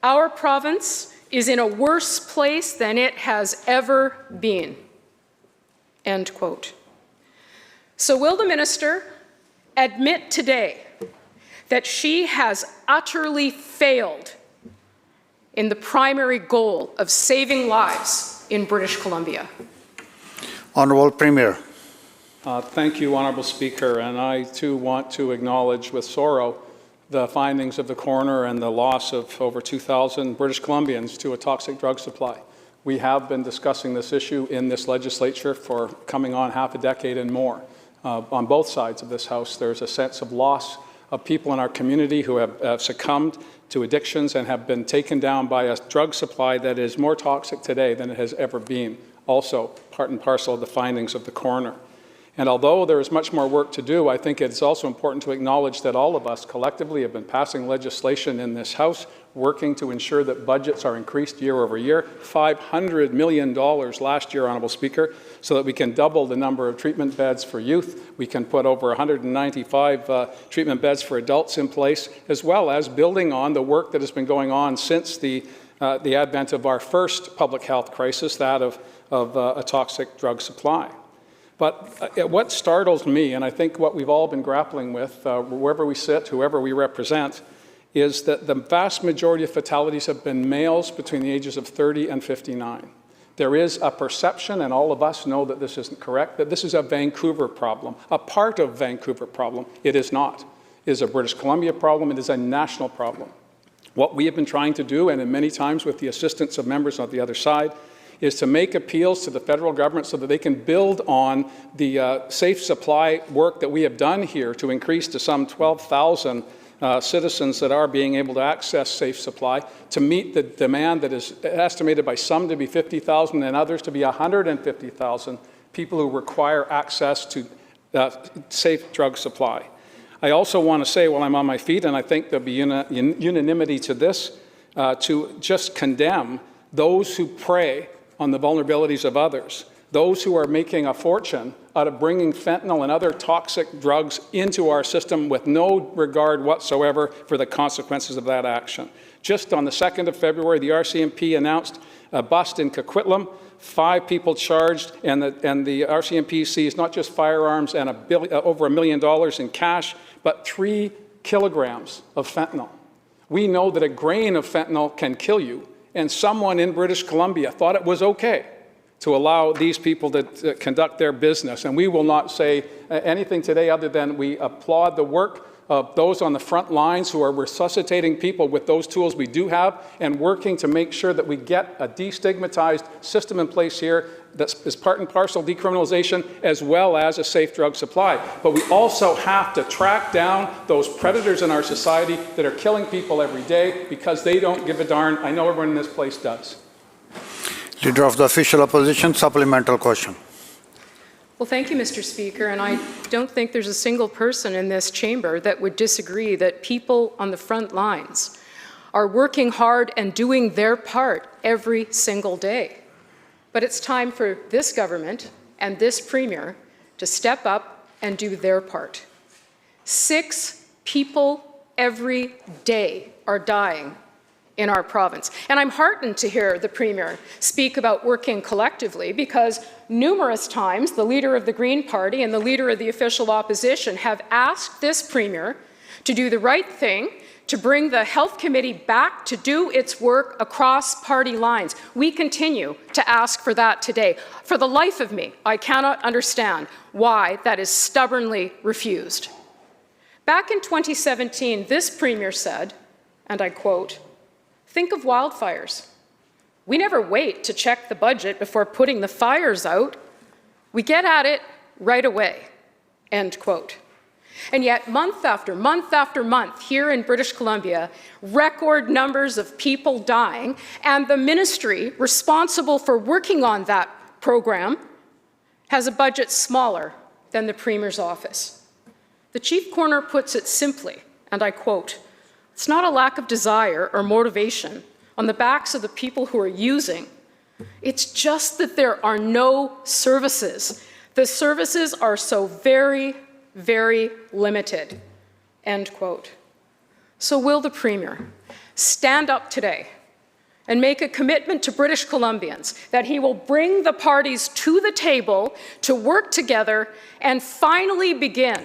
"Our province is in a worse place than it has ever been." End quote. So will the minister admit today that she has utterly failed in the primary goal of saving lives in British Columbia? Honourable Premier. Thank you, Honourable Speaker, and I too want to acknowledge with sorrow the findings of the coroner and the loss of over 2,000 British Columbians to a toxic drug supply. We have been discussing this issue in this legislature for coming on half a decade and more. On both sides of this House, there's a sense of loss of people in our community who have succumbed to addictions and have been taken down by a drug supply that is more toxic today than it has ever been. Also, part and parcel of the findings of the coroner. And although there is much more work to do, I think it's also important to acknowledge that all of us collectively have been passing legislation in this House, working to ensure that budgets are increased year over year, $500 million last year, Honourable Speaker, so that we can double the number of treatment beds for youth. We can put over 195 treatment beds for adults in place, as well as building on the work that has been going on since the advent of our first public health crisis, that of a toxic drug supply. But what startles me, and I think what we've all been grappling with, wherever we sit, whoever we represent, is that the vast majority of fatalities have been males between the ages of 30 and 59. There is a perception, and all of us know that this isn't correct, that this is a Vancouver problem, a part of Vancouver problem. It is not. It is a British Columbia problem. It is a national problem. What we have been trying to do, and in many times with the assistance of members on the other side, is to make appeals to the federal government so that they can build on the safe supply work that we have done here to increase to some 12,000 citizens that are being able to access safe supply, to meet the demand that is estimated by some to be 50,000 and others to be 150,000 people who require access to safe drug supply. I also want to say, while I'm on my feet, and I think there'll be unanimity to this, to just condemn those who prey on the vulnerabilities of others, those who are making a fortune out of bringing fentanyl and other toxic drugs into our system with no regard whatsoever for the consequences of that action. Just on the 2nd of February, the RCMP announced a bust in Coquitlam, 5 people charged, and the RCMP seized not just firearms and over $1 million in cash, but 3 kilograms of fentanyl. We know that a grain of fentanyl can kill you, and someone in British Columbia thought it was okay to allow these people to conduct their business. And we will not say anything today other than we applaud the work of those on the front lines who are resuscitating people with those tools we do have and working to make sure that we get a destigmatized system in place here that is part and parcel decriminalization as well as a safe drug supply. But we also have to track down those predators in our society that are killing people every day because they don't give a darn. I know everyone in this place does. Leader of the Official Opposition, supplemental question. Well, thank you, Mr. Speaker, and I don't think there's a single person in this chamber that would disagree that people on the front lines are working hard and doing their part every single day. But it's time for this government and this Premier to step up and do their part. 6 people every day are dying in our province. And I'm heartened to hear the Premier speak about working collectively because numerous times the leader of the Green Party and the leader of the official opposition have asked this Premier to do the right thing, to bring the Health Committee back to do its work across party lines. We continue to ask for that today. For the life of me, I cannot understand why that is stubbornly refused. Back in 2017, this Premier said, and I quote, "Think of wildfires. We never wait to check the budget before putting the fires out. We get at it right away." End quote. And yet, month after month after month, here in British Columbia, record numbers of people dying, and the ministry responsible for working on that program has a budget smaller than the Premier's office. The Chief Coroner puts it simply, and I quote, "It's not a lack of desire or motivation on the backs of the people who are using. It's just that there are no services. The services are so very, very limited." End quote. So will the Premier stand up today and make a commitment to British Columbians that he will bring the parties to the table to work together and finally begin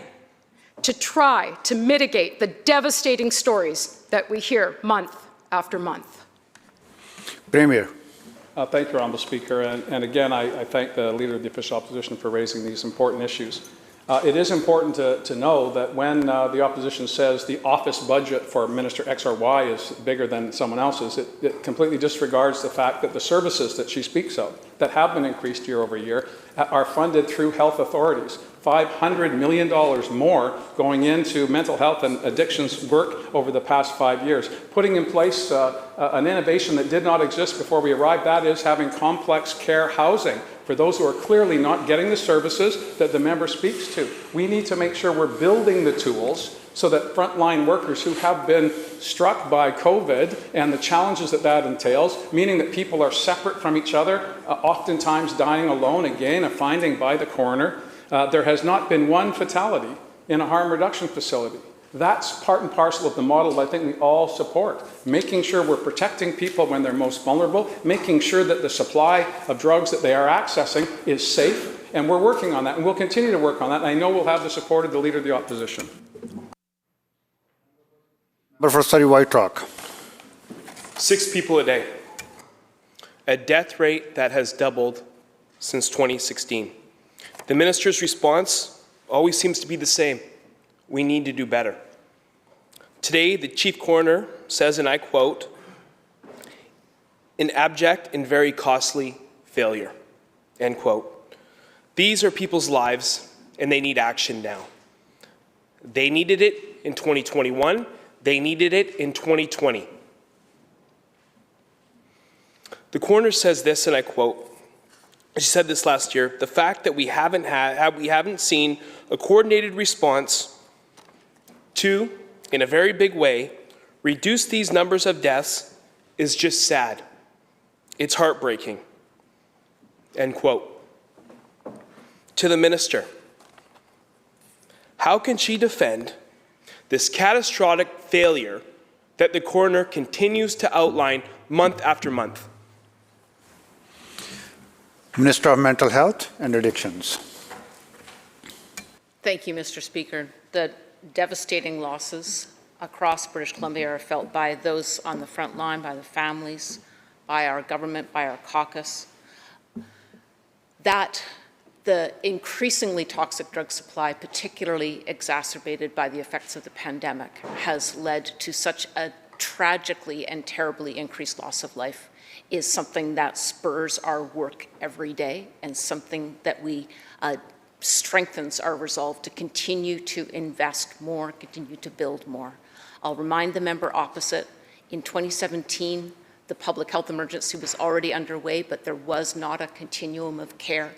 to try to mitigate the devastating stories that we hear month after month. Premier. Thank you, Honourable Speaker. And again, I thank the Leader of the Official Opposition for raising these important issues. It is important to know that when the opposition says the office budget for Minister X or Y is bigger than someone else's, it completely disregards the fact that the services that she speaks of that have been increased year over year are funded through health authorities. $500 million more going into mental health and addictions work over the past 5 years. Putting in place an innovation that did not exist before we arrived, that is having complex care housing for those who are clearly not getting the services that the member speaks to. We need to make sure we're building the tools so that frontline workers who have been struck by COVID and the challenges that that entails, meaning that people are separate from each other, oftentimes dying alone, again, a finding by the coroner. There has not been one fatality in a harm reduction facility. That's part and parcel of the model I think we all support. Making sure we're protecting people when they're most vulnerable, making sure that the supply of drugs that they are accessing is safe, and we're working on that, and we'll continue to work on that, and I know we'll have the support of the Leader of the Opposition. Member for Surrey White Rock. 6 people a day. A death rate that has doubled since 2016. The minister's response always seems to be the same. We need to do better. Today, the chief coroner says, and I quote, "an abject and very costly failure," end quote. These are people's lives, and they need action now. They needed it in 2021. They needed it in 2020. The coroner says this, and I quote, she said this last year, "The fact that we haven't seen a coordinated response to, in a very big way, reduce these numbers of deaths is just sad. It's heartbreaking," end quote. To the minister, how can she defend this catastrophic failure that the coroner continues to outline month after month? Minister of Mental Health and Addictions. Thank you, Mr. Speaker. The devastating losses across British Columbia are felt by those on the front line, by the families, by our government, by our caucus. That the increasingly toxic drug supply, particularly exacerbated by the effects of the pandemic, has led to such a tragically and terribly increased loss of life is something that spurs our work every day and something that we strengthens our resolve to continue to invest more, continue to build more. I'll remind the member opposite, in 2017, the public health emergency was already underway, but there was not a continuum of care.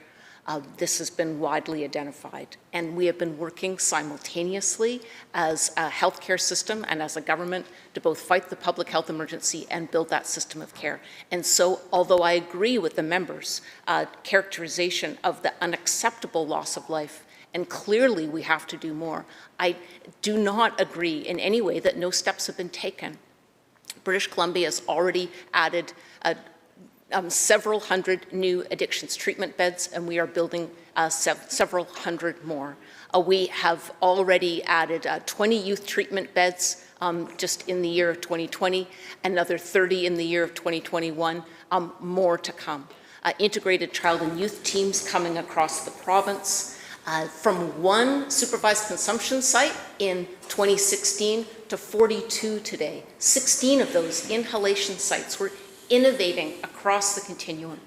This has been widely identified, and we have been working simultaneously as a healthcare system and as a government to both fight the public health emergency and build that system of care. And so, although I agree with the members' characterization of the unacceptable loss of life, and clearly we have to do more, I do not agree in any way that no steps have been taken. British Columbia has already added several hundred new addictions treatment beds, and we are building several hundred more. We have already added 20 youth treatment beds just in the year of 2020, another 30 in the year of 2021, more to come. Integrated child and youth teams coming across the province, from one supervised consumption site in 2016 to 42 today. 16 of those inhalation sites were innovating across the continuum.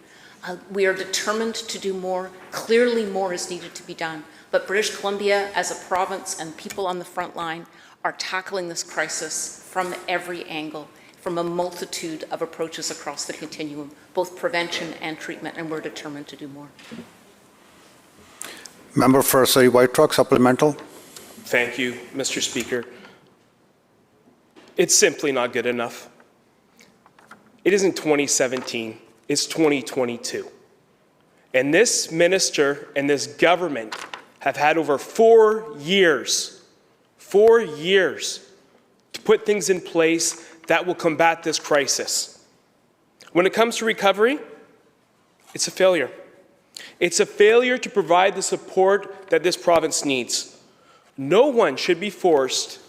We are determined to do more. Clearly more is needed to be done. But British Columbia as a province and people on the front line are tackling this crisis from every angle, from a multitude of approaches across the continuum, both prevention and treatment, and we're determined to do more. Member for Surrey White Rock, supplemental. Thank you, Mr. Speaker. It's simply not good enough. It isn't 2017, it's 2022. And this minister and this government have had over 4 years to put things in place that will combat this crisis. When it comes to recovery, it's a failure. It's a failure to provide the support that this province needs. No one should be forced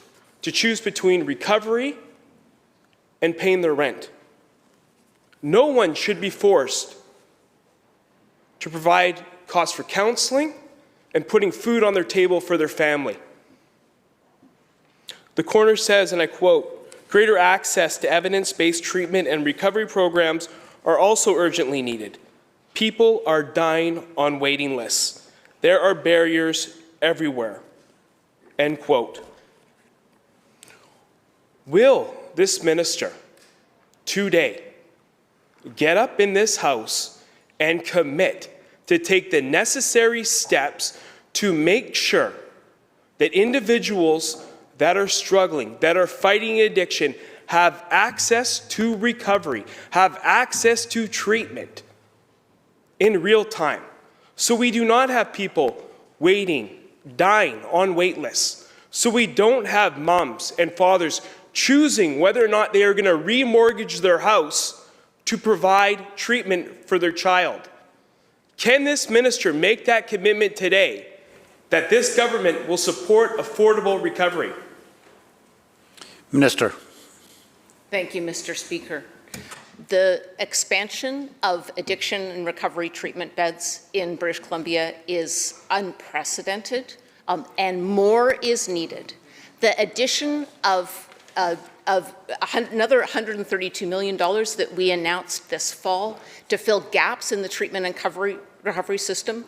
to choose between recovery and paying their rent. No one should be forced to provide costs for counseling and putting food on their table for their family. The coroner says, and I quote, "Greater access to evidence-based treatment and recovery programs are also urgently needed. People are dying on waiting lists. There are barriers everywhere." End quote. Will this minister today get up in this House and commit to take the necessary steps to make sure that individuals that are struggling, that are fighting addiction, have access to recovery, have access to treatment in real time, so we do not have people waiting, dying on wait lists, so we don't have moms and fathers choosing whether or not they are going to remortgage their house to provide treatment for their child? Can this minister make that commitment today that this government will support affordable recovery? Minister. Thank you, Mr. Speaker. The expansion of addiction and recovery treatment beds in British Columbia is unprecedented, and more is needed. The addition of another $132 million that we announced this fall to fill gaps in the treatment and recovery system,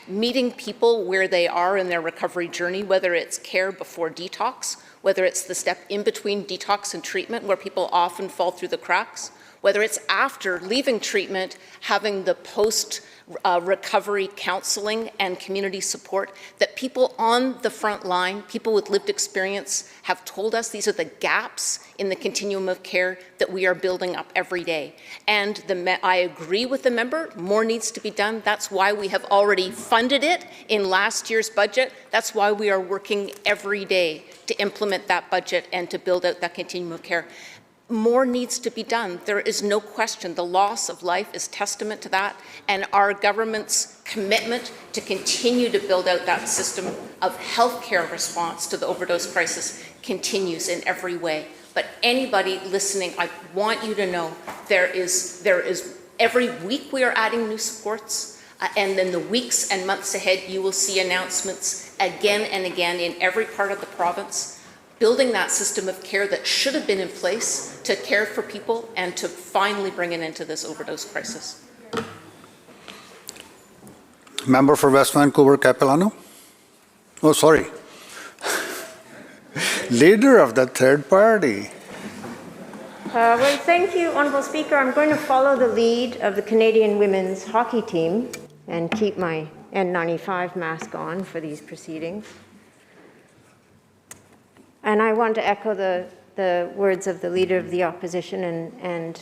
meeting people where they are in their recovery journey, whether it's care before detox, whether it's the step in between detox and treatment where people often fall through the cracks, whether it's after leaving treatment, having the post-recovery counseling and community support, that people on the front line, people with lived experience, have told us these are the gaps in the continuum of care that we are building up every day. And I agree with the member, more needs to be done. That's why we have already funded it in last year's budget. That's why we are working every day to implement that budget and to build out that continuum of care. More needs to be done. There is no question. The loss of life is testament to that, and our government's commitment to continue to build out that system of healthcare response to the overdose crisis continues in every way. But anybody listening, I want you to know there is every week we are adding new supports, and then the weeks and months ahead you will see announcements again and again in every part of the province, building that system of care that should have been in place to care for people and to finally bring an end to this overdose crisis. Member for West Vancouver, Capilano. Oh, sorry. Leader of the third party. Well, thank you, Honourable Speaker. I'm going to follow the lead of the Canadian women's hockey team and keep my N95 mask on for these proceedings. And I want to echo the words of the Leader of the Opposition, and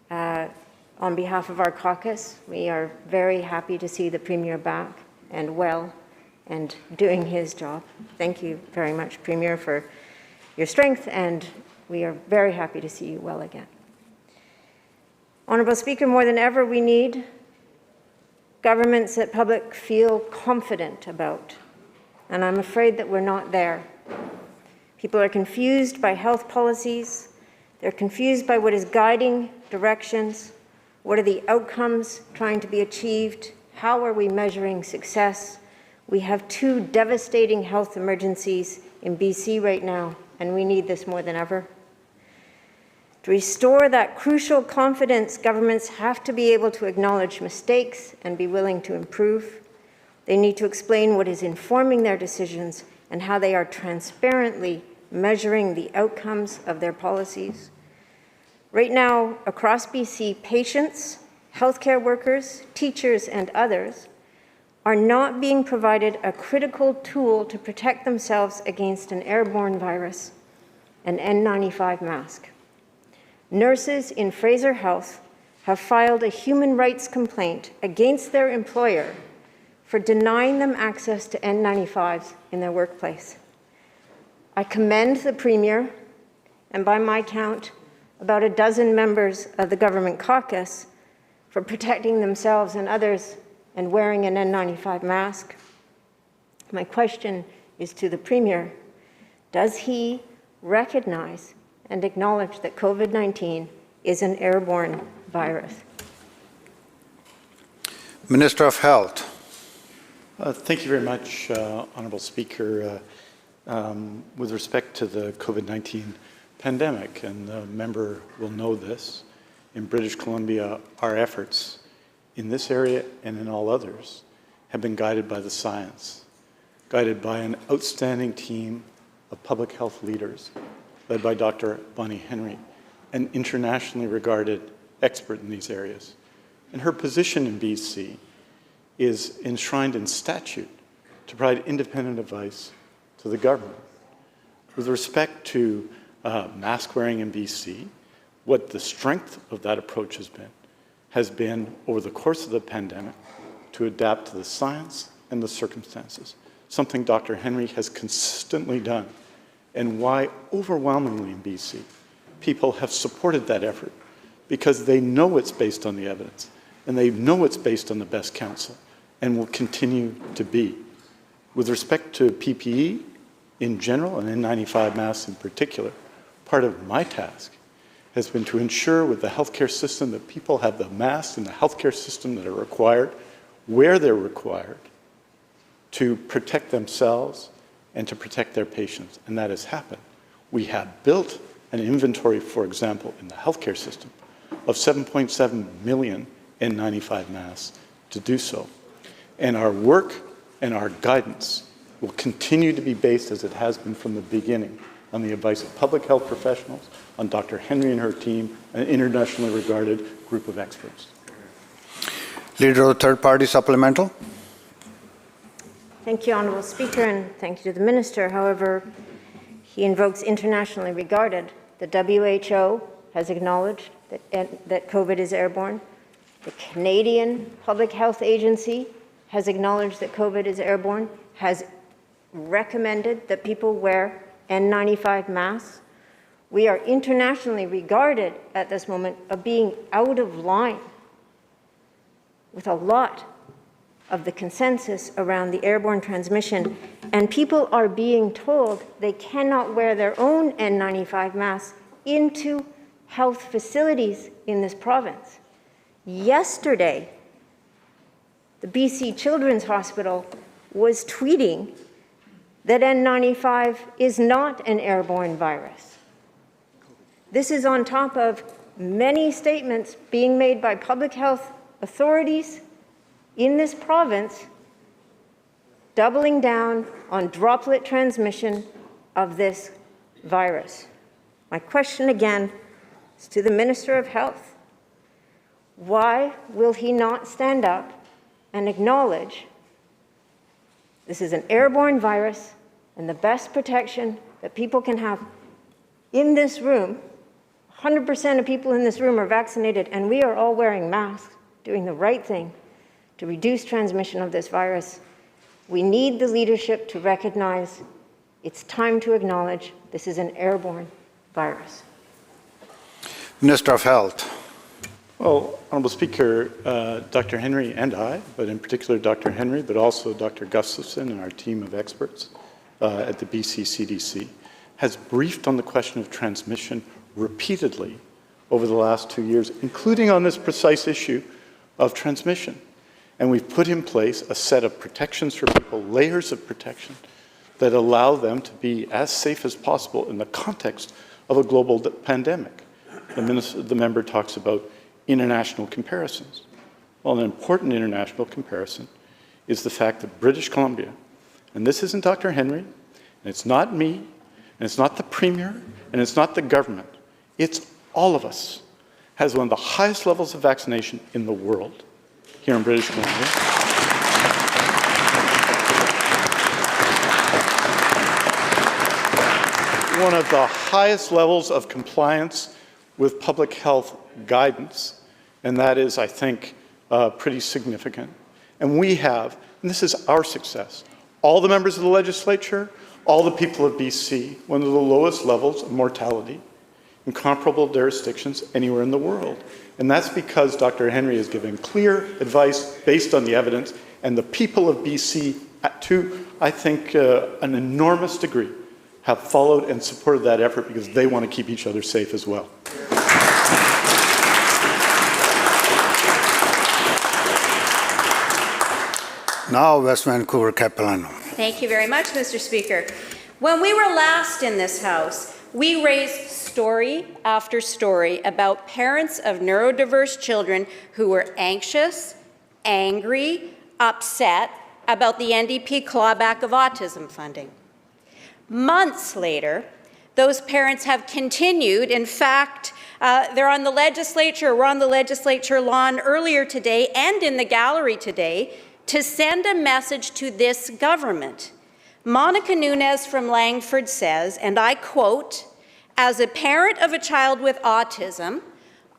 on behalf of our caucus, we are very happy to see the Premier back and well and doing his job. Thank you very much, Premier, for your strength, and we are very happy to see you well again. Honourable Speaker, more than ever, we need governments that public feel confident about, and I'm afraid that we're not there. People are confused by health policies. They're confused by what is guiding directions. What are the outcomes trying to be achieved? How are we measuring success? We have 2 devastating health emergencies in BC right now, and we need this more than ever. To restore that crucial confidence, governments have to be able to acknowledge mistakes and be willing to improve. They need to explain what is informing their decisions and how they are transparently measuring the outcomes of their policies. Right now, across BC, patients, healthcare workers, teachers, and others are not being provided a critical tool to protect themselves against an airborne virus, an N95 mask. Nurses in Fraser Health have filed a human rights complaint against their employer for denying them access to N95s in their workplace. I commend the Premier, and by my count, about a dozen members of the government caucus for protecting themselves and others and wearing an N95 mask. My question is to the Premier. Does he recognize and acknowledge that COVID-19 is an airborne virus? Minister of Health. Thank you very much, Honourable Speaker. With respect to the COVID-19 pandemic, and the member will know this, in British Columbia, our efforts in this area and in all others have been guided by the science, guided by an outstanding team of public health leaders led by Dr. Bonnie Henry, an internationally regarded expert in these areas. And her position in BC is enshrined in statute to provide independent advice to the government. With respect to mask wearing in BC, what the strength of that approach has been over the course of the pandemic to adapt to the science and the circumstances, something Dr. Henry has consistently done, and why overwhelmingly in BC, people have supported that effort because they know it's based on the evidence and they know it's based on the best counsel and will continue to be. With respect to PPE in general and N95 masks in particular, part of my task has been to ensure with the healthcare system that people have the masks in the healthcare system that are required, where they're required, to protect themselves and to protect their patients, and that has happened. We have built an inventory, for example, in the healthcare system of 7.7 million N95 masks to do so. And our work and our guidance will continue to be based, as it has been from the beginning, on the advice of public health professionals, on Dr. Henry and her team, an internationally regarded group of experts. Leader of the Third Party Supplemental. Thank you, Honourable Speaker, and thank you to the Minister. However, he invokes internationally regarded. The WHO has acknowledged that COVID is airborne. The Canadian Public Health Agency has acknowledged that COVID is airborne, has recommended that people wear N95 masks. We are internationally regarded at this moment of being out of line with a lot of the consensus around the airborne transmission, and people are being told they cannot wear their own N95 masks into health facilities in this province. Yesterday, the BC Children's Hospital was tweeting that N95 is not an airborne virus. This is on top of many statements being made by public health authorities in this province doubling down on droplet transmission of this virus. My question again is to the Minister of Health. Why will he not stand up and acknowledge this is an airborne virus and the best protection that people can have in this room? 100% of people in this room are vaccinated, and we are all wearing masks, doing the right thing to reduce transmission of this virus. We need the leadership to recognize it's time to acknowledge this is an airborne virus. Minister of Health. Well, Honourable Speaker, Dr. Henry and I, but in particular Dr. Henry, but also Dr. Gustafson and our team of experts at the BC CDC, has briefed on the question of transmission repeatedly over the last 2 years, including on this precise issue of transmission. And we've put in place a set of protections for people, layers of protection, that allow them to be as safe as possible in the context of a global pandemic. The member talks about international comparisons. Well, an important international comparison is the fact that British Columbia, and this isn't Dr. Henry, and it's not me, and it's not the Premier, and it's not the government, it's all of us, has one of the highest levels of vaccination in the world here in British Columbia. One of the highest levels of compliance with public health guidance, and that is, I think, pretty significant. And we have, and this is our success, all the members of the Legislature, all the people of BC, one of the lowest levels of mortality in comparable jurisdictions anywhere in the world. And that's because Dr. Henry has given clear advice based on the evidence, and the people of BC, to, I think, an enormous degree, have followed and supported that effort because they want to keep each other safe as well. Now, West Vancouver Capilano. Thank you very much, Mr. Speaker. When we were last in this House, we raised story after story about parents of neurodiverse children who were anxious, angry, upset about the NDP clawback of autism funding. Months later, those parents have continued. In fact, they're on the legislature, were on the legislature lawn earlier today and in the gallery today to send a message to this government. Monica Nunez from Langford says, and I quote, "As a parent of a child with autism,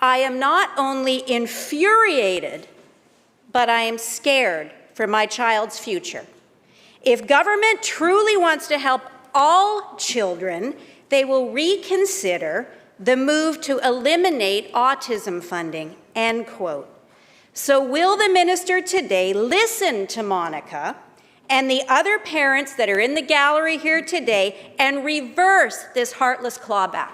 I am not only infuriated, but I am scared for my child's future. If government truly wants to help all children, they will reconsider the move to eliminate autism funding," end quote. So will the minister today listen to Monica and the other parents that are in the gallery here today and reverse this heartless clawback?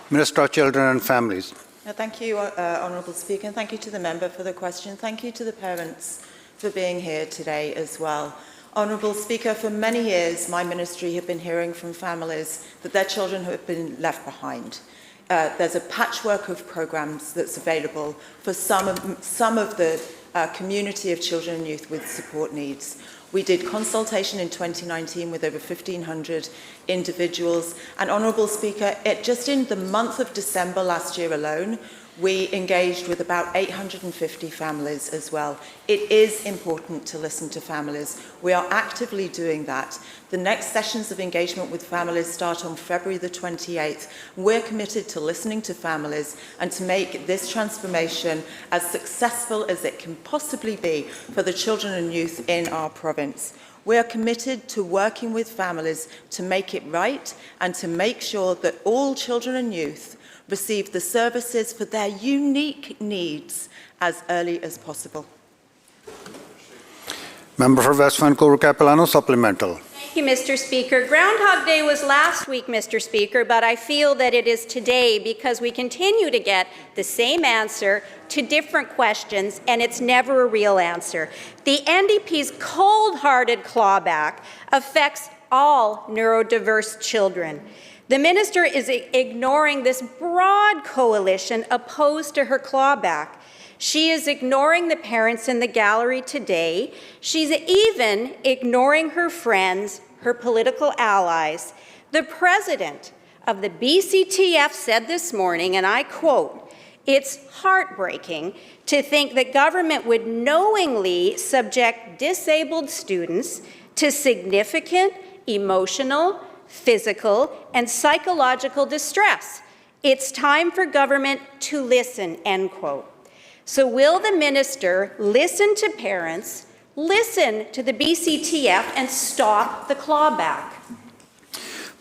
Minister of Children and Families. Thank you, Honourable Speaker, and thank you to the member for the question. Thank you to the parents for being here today as well. Honourable Speaker, for many years my ministry have been hearing from families that their children have been left behind. There's a patchwork of programmes that's available for some of the community of children and youth with support needs. We did consultation in 2019 with over 1,500 individuals, and Honourable Speaker, just in the month of December last year alone, we engaged with about 850 families as well. It is important to listen to families. We are actively doing that. The next sessions of engagement with families start on February the 28th. We're committed to listening to families and to make this transformation as successful as it can possibly be for the children and youth in our province. We are committed to working with families to make it right and to make sure that all children and youth receive the services for their unique needs as early as possible. Member for West Vancouver Capilano, supplemental. Thank you, Mr. Speaker. Groundhog Day was last week, Mr. Speaker, but I feel that it is today because we continue to get the same answer to different questions, and it's never a real answer. The NDP's cold-hearted clawback affects all neurodiverse children. The minister is ignoring this broad coalition opposed to her clawback. She is ignoring the parents in the gallery today. She's even ignoring her friends, her political allies. The president of the BCTF said this morning, and I quote, "It's heartbreaking to think that government would knowingly subject disabled students to significant emotional, physical, and psychological distress. It's time for government to listen," end quote. So will the minister listen to parents, listen to the BCTF, and stop the clawback?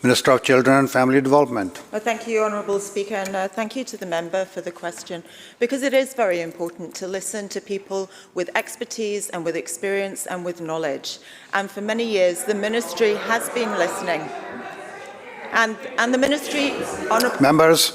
Minister of Children and Family Development. Well, thank you, Honourable Speaker, and thank you to the member for the question, because it is very important to listen to people with expertise and with experience and with knowledge. And for many years, the ministry has been listening. And the ministry, Members.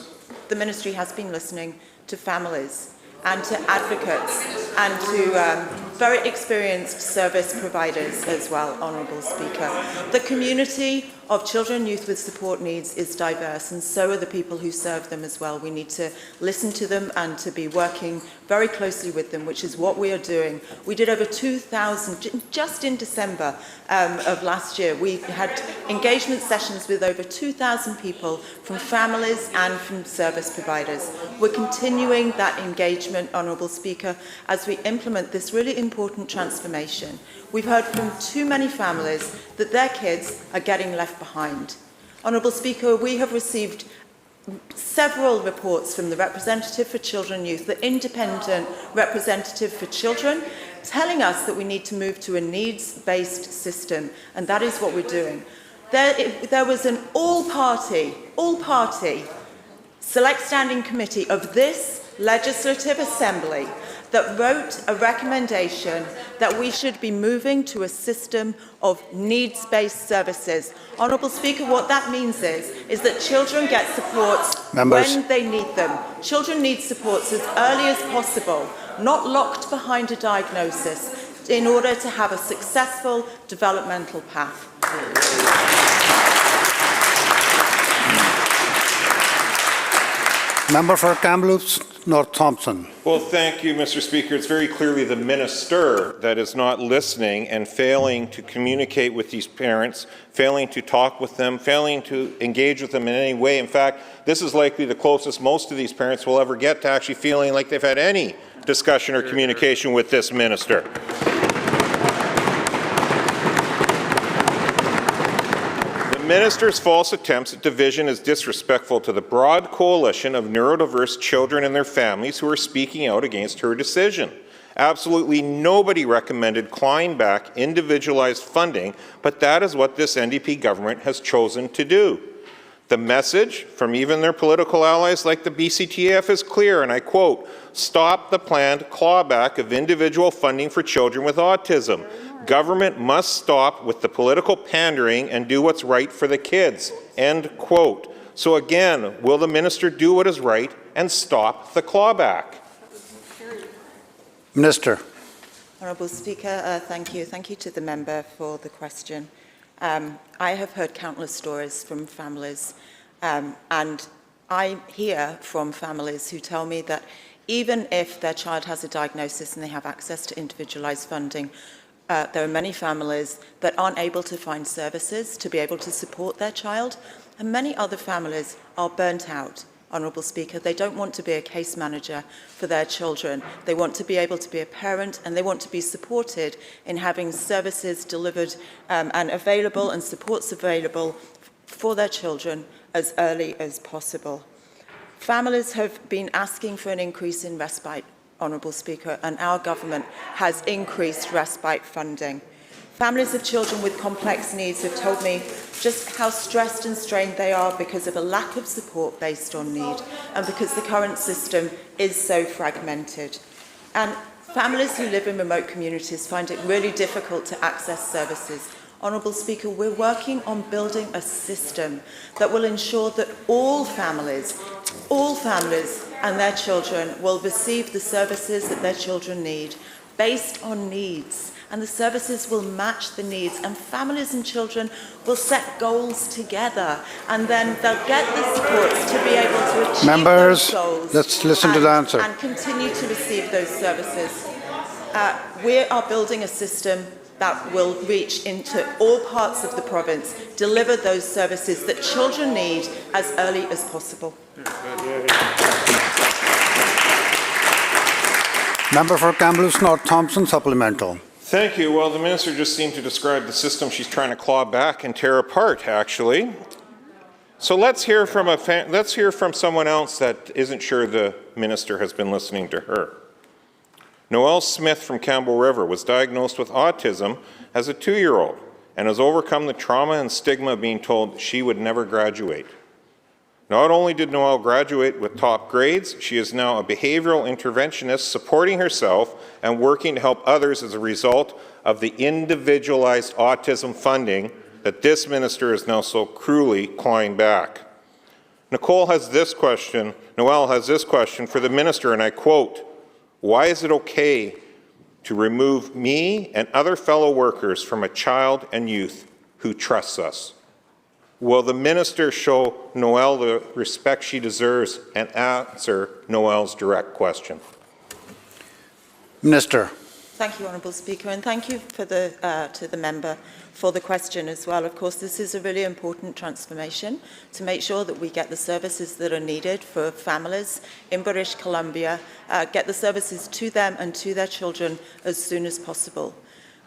The ministry has been listening to families and to advocates and to very experienced service providers as well, Honourable Speaker. The community of children and youth with support needs is diverse, and so are the people who serve them as well. We need to listen to them and to be working very closely with them, which is what we are doing. We did over 2,000, just in December of last year, we had engagement sessions with over 2,000 people from families and from service providers. We're continuing that engagement, Honourable Speaker, as we implement this really important transformation. We've heard from too many families that their kids are getting left behind. Honourable Speaker, we have received several reports from the Representative for Children and Youth, the independent representative for children, telling us that we need to move to a needs-based system, and that is what we're doing. There was an all-party select standing committee of this Legislative Assembly that wrote a recommendation that we should be moving to a system of needs-based services. Honourable Speaker, what that means is that children get supports when they need them. Children need supports as early as possible, not locked behind a diagnosis, in order to have a successful developmental path. Member for Kamloops North Thompson. Well, thank you, Mr. Speaker. It's very clearly the minister that is not listening and failing to communicate with these parents, failing to talk with them, failing to engage with them in any way. In fact, this is likely the closest most of these parents will ever get to actually feeling like they've had any discussion or communication with this minister. The minister's false attempts at division is disrespectful to the broad coalition of neurodiverse children and their families who are speaking out against her decision. Absolutely nobody recommended clawing back individualized funding, but that is what this NDP government has chosen to do. The message from even their political allies like the BCTF is clear, and I quote, "Stop the planned clawback of individual funding for children with autism. Government must stop with the political pandering and do what's right for the kids," end quote. So again, will the minister do what is right and stop the clawback? Minister. Honourable Speaker, thank you. Thank you to the member for the question. I have heard countless stories from families, and I hear from families who tell me that even if their child has a diagnosis and they have access to individualised funding, there are many families that aren't able to find services to be able to support their child, and many other families are burnt out. Honourable Speaker, they don't want to be a case manager for their children. They want to be able to be a parent, and they want to be supported in having services delivered and available and supports available for their children as early as possible. Families have been asking for an increase in respite, Honourable Speaker, and our government has increased respite funding. Families of children with complex needs have told me just how stressed and strained they are because of a lack of support based on need and because the current system is so fragmented. And families who live in remote communities find it really difficult to access services. Honourable Speaker, we're working on building a system that will ensure that all families and their children will receive the services that their children need based on needs. And the services will match the needs, and families and children will set goals together, and then they'll get the supports to be able to achieve those goals. Let's listen to the answer. And continue to receive those services. We are building a system that will reach into all parts of the province, deliver those services that children need as early as possible. Member for Kamloops North Thompson, supplemental. Thank you. Well, the minister just seemed to describe the system she's trying to claw back and tear apart, actually. So let's hear from someone else that isn't sure the minister has been listening to her. Noelle Smith from Campbell River was diagnosed with autism as a 2-year-old and has overcome the trauma and stigma of being told she would never graduate. Not only did Noelle graduate with top grades, she is now a behavioral interventionist supporting herself and working to help others as a result of the individualized autism funding that this minister is now so cruelly clawing back. Noelle has this question for the minister, and I quote, "Why is it okay to remove me and other fellow workers from a child and youth who trusts us?" Will the minister show Noelle the respect she deserves and answer Noelle's direct question? Minister. Thank you, Honourable Speaker, and thank you for to the member for the question as well. Of course, this is a really important transformation to make sure that we get the services that are needed for families in British Columbia, get the services to them and to their children as soon as possible.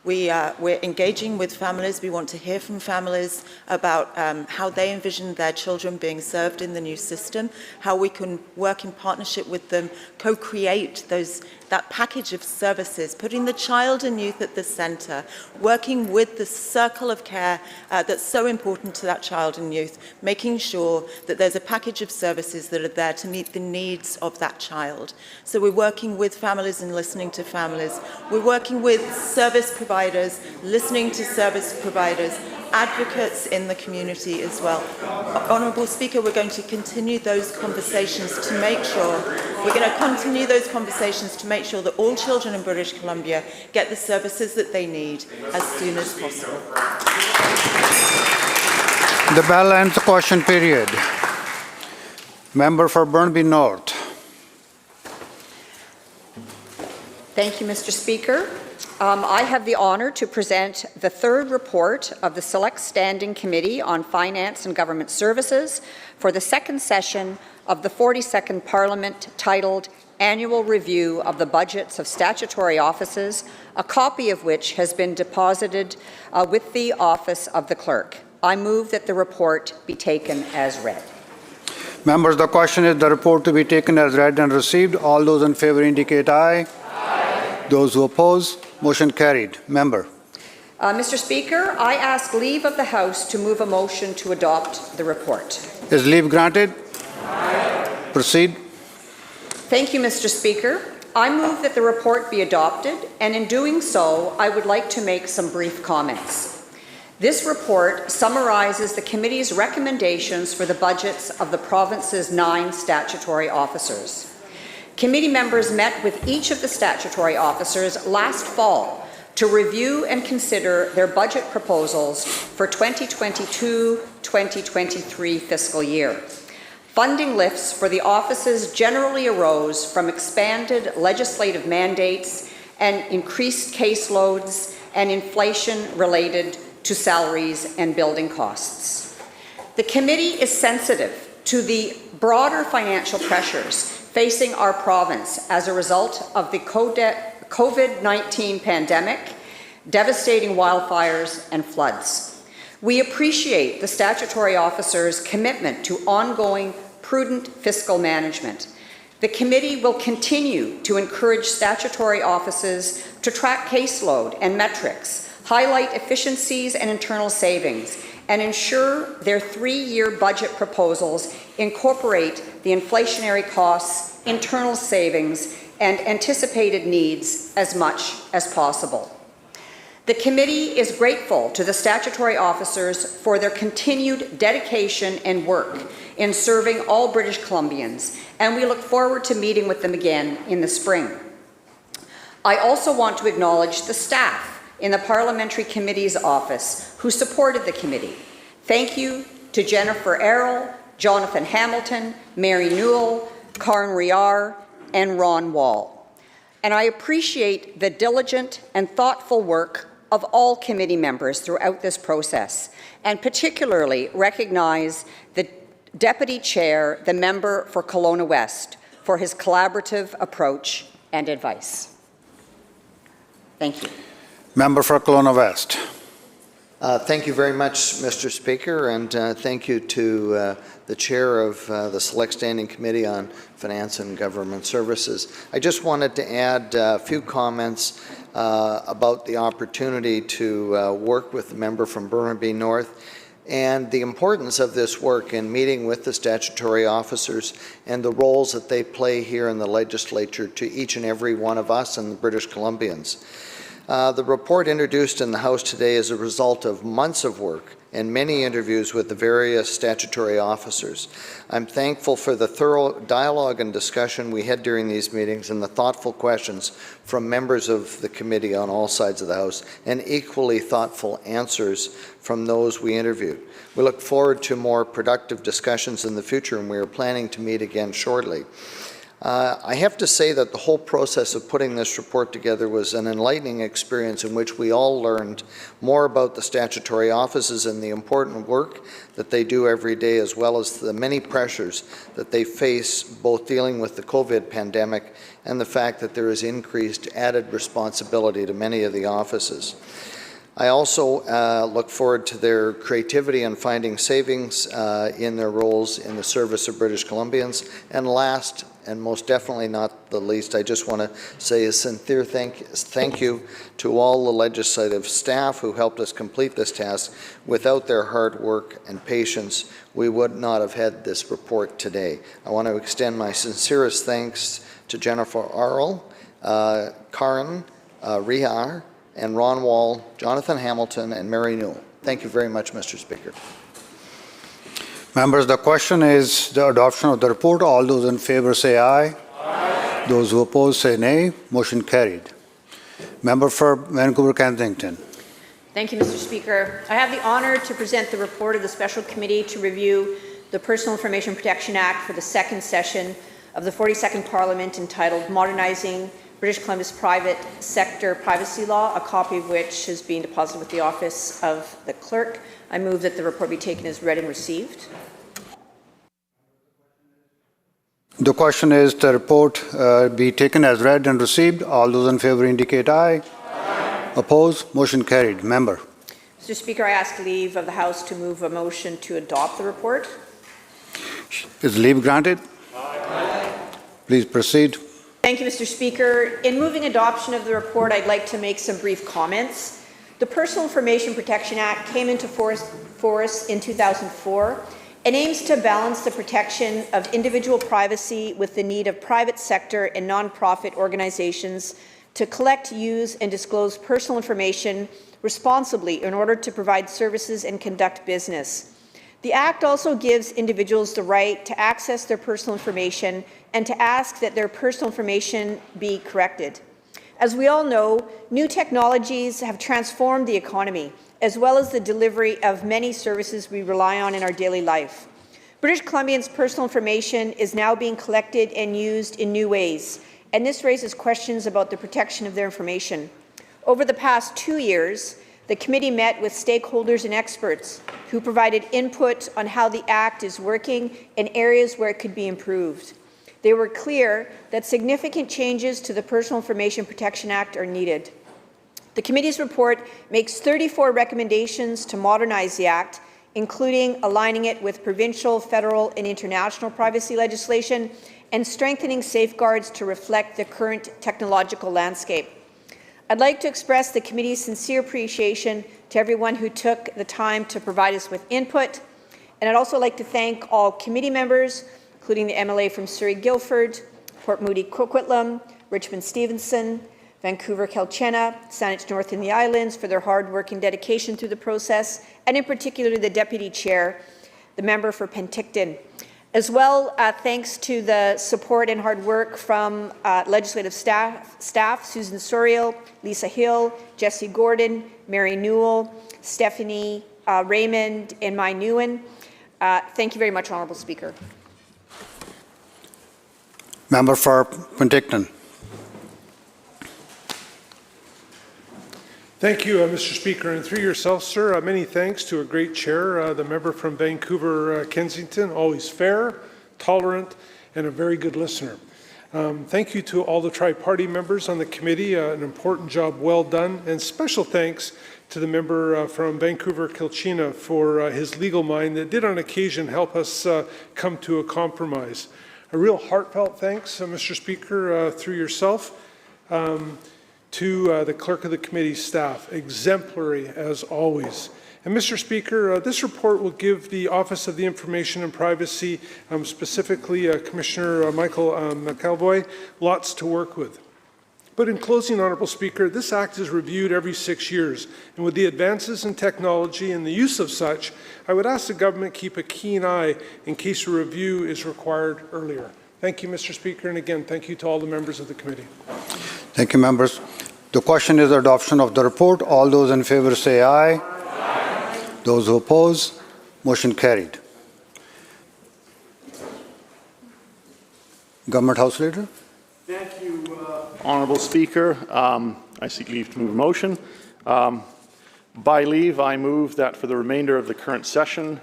We're engaging with families. We want to hear from families about how they envision their children being served in the new system, how we can work in partnership with them, co-create that package of services, putting the child and youth at the centre, working with the circle of care that's so important to that child and youth, making sure that there's a package of services that are there to meet the needs of that child. So we're working with families and listening to families. We're working with service providers, listening to service providers, advocates in the community as well. Honourable Speaker, we're going to continue those conversations to make sure that all children in British Columbia get the services that they need as soon as possible. The bell ends the question period. Member for Burnaby North. Thank you, Mr. Speaker. I have the honour to present the third report of the Select Standing Committee on Finance and Government Services for the second session of the 42nd Parliament, titled Annual Review of the Budgets of Statutory Offices, a copy of which has been deposited with the Office of the Clerk. I move that the report be taken as read. Members, the question is the report to be taken as read and received. All those in favour indicate aye. Aye. Those who oppose, motion carried. Member. Mr. Speaker, I ask leave of the House to move a motion to adopt the report. Is leave granted? Aye. Proceed. Thank you, Mr. Speaker. I move that the report be adopted, and in doing so, I would like to make some brief comments. This report summarizes the committee's recommendations for the budgets of the province's 9 statutory officers. Committee members met with each of the statutory officers last fall to review and consider their budget proposals for 2022-2023 fiscal year. Funding lifts for the offices generally arose from expanded legislative mandates and increased caseloads and inflation related to salaries and building costs. The committee is sensitive to the broader financial pressures facing our province as a result of the COVID-19 pandemic, devastating wildfires and floods. We appreciate the statutory officers' commitment to ongoing prudent fiscal management. The committee will continue to encourage statutory offices to track caseload and metrics, highlight efficiencies and internal savings, and ensure their 3-year budget proposals incorporate the inflationary costs, internal savings, and anticipated needs as much as possible. The committee is grateful to the statutory officers for their continued dedication and work in serving all British Columbians, and we look forward to meeting with them again in the spring. I also want to acknowledge the staff in the Parliamentary Committee's office who supported the committee. Thank you to Jennifer Errol, Jonathan Hamilton, Mary Newell, Karen Riar, and Ron Wall. And I appreciate the diligent and thoughtful work of all committee members throughout this process, and particularly recognize the Deputy Chair, the member for Kelowna West, for his collaborative approach and advice. Thank you. Member for Kelowna West. Thank you very much, Mr. Speaker, and thank you to the Chair of the Select Standing Committee on Finance and Government Services. I just wanted to add a few comments about the opportunity to work with the member from Burnaby North and the importance of this work in meeting with the statutory officers and the roles that they play here in the Legislature to each and every one of us and the British Columbians. The report introduced in the House today is a result of months of work and many interviews with the various statutory officers. I'm thankful for the thorough dialogue and discussion we had during these meetings and the thoughtful questions from members of the committee on all sides of the House, and equally thoughtful answers from those we interviewed. We look forward to more productive discussions in the future, and we are planning to meet again shortly. I have to say that the whole process of putting this report together was an enlightening experience in which we all learned more about the statutory offices and the important work that they do every day, as well as the many pressures that they face, both dealing with the COVID pandemic and the fact that there is increased added responsibility to many of the offices. I also look forward to their creativity in finding savings in their roles in the service of British Columbians. And last, and most definitely not the least, I just want to say a sincere thank you to all the legislative staff who helped us complete this task. Without their hard work and patience, we would not have had this report today. I want to extend my sincerest thanks to Jennifer Arl, Karen Rihar, and Ron Wall, Jonathan Hamilton, and Mary Newell. Thank you very much, Mr. Speaker. Members, the question is the adoption of the report. All those in favor say aye. Aye. Those who oppose say nay. Motion carried. Member for Vancouver Kensington. Thank you, Mr. Speaker. I have the honor to present the report of the Special Committee to review the Personal Information Protection Act for the second session of the 42nd Parliament, entitled Modernizing British Columbia's Private Sector Privacy Law, a copy of which has been deposited with the Office of the Clerk. I move that the report be taken as read and received. The question is the report be taken as read and received. All those in favor indicate aye. Aye. Opposed? Motion carried. Member. Mr. Speaker, I ask leave of the House to move a motion to adopt the report. Is leave granted? Aye. Please proceed. Thank you, Mr. Speaker. In moving adoption of the report, I'd like to make some brief comments. The Personal Information Protection Act came into force in 2004 and aims to balance the protection of individual privacy with the need of private sector and non-profit organizations to collect, use, and disclose personal information responsibly in order to provide services and conduct business. The Act also gives individuals the right to access their personal information and to ask that their personal information be corrected. As we all know, new technologies have transformed the economy, as well as the delivery of many services we rely on in our daily life. British Columbians' personal information is now being collected and used in new ways, and this raises questions about the protection of their information. Over the past 2 years, the committee met with stakeholders and experts who provided input on how the Act is working and areas where it could be improved. They were clear that significant changes to the Personal Information Protection Act are needed. The committee's report makes 34 recommendations to modernize the Act, including aligning it with provincial, federal, and international privacy legislation and strengthening safeguards to reflect the current technological landscape. I'd like to express the committee's sincere appreciation to everyone who took the time to provide us with input, and I'd also like to thank all committee members, including the MLA from Surrey-Guildford, Port Moody-Coquitlam, Richmond-Stevenson, Vancouver-Kelowna, Saanich North and the Islands for their hard work and dedication through the process, and in particular the Deputy Chair, the member for Penticton. As well, thanks to the support and hard work from legislative staff, Susan Soriel, Lisa Hill, Jesse Gordon, Mary Newell, Stephanie Raymond, and Mai Nguyen. Thank you very much, Honourable Speaker. Member for Penticton. Thank you, Mr. Speaker, and through yourself, sir, many thanks to a great chair, the member from Vancouver, Kensington, always fair, tolerant, and a very good listener. Thank you to all the tri-party members on the committee, an important job well done, and special thanks to the member from Vancouver-Kelowna for his legal mind that did on occasion help us come to a compromise. A real heartfelt thanks, Mr. Speaker, through yourself, to the clerk of the committee staff, exemplary as always. And Mr. Speaker, this report will give the Office of the Information and Privacy, specifically Commissioner Michael McAlvoy, lots to work with. But in closing, Honourable Speaker, this Act is reviewed every 6 years, and with the advances in technology and the use of such, I would ask the government keep a keen eye in case a review is required earlier. Thank you, Mr. Speaker, and again, thank you to all the members of the committee. Thank you, members. The question is adoption of the report. All those in favor say aye. Aye. Those who oppose, motion carried. Government House Leader. Thank you, Honourable Speaker. I seek leave to move a motion. By leave, I move that for the remainder of the current session,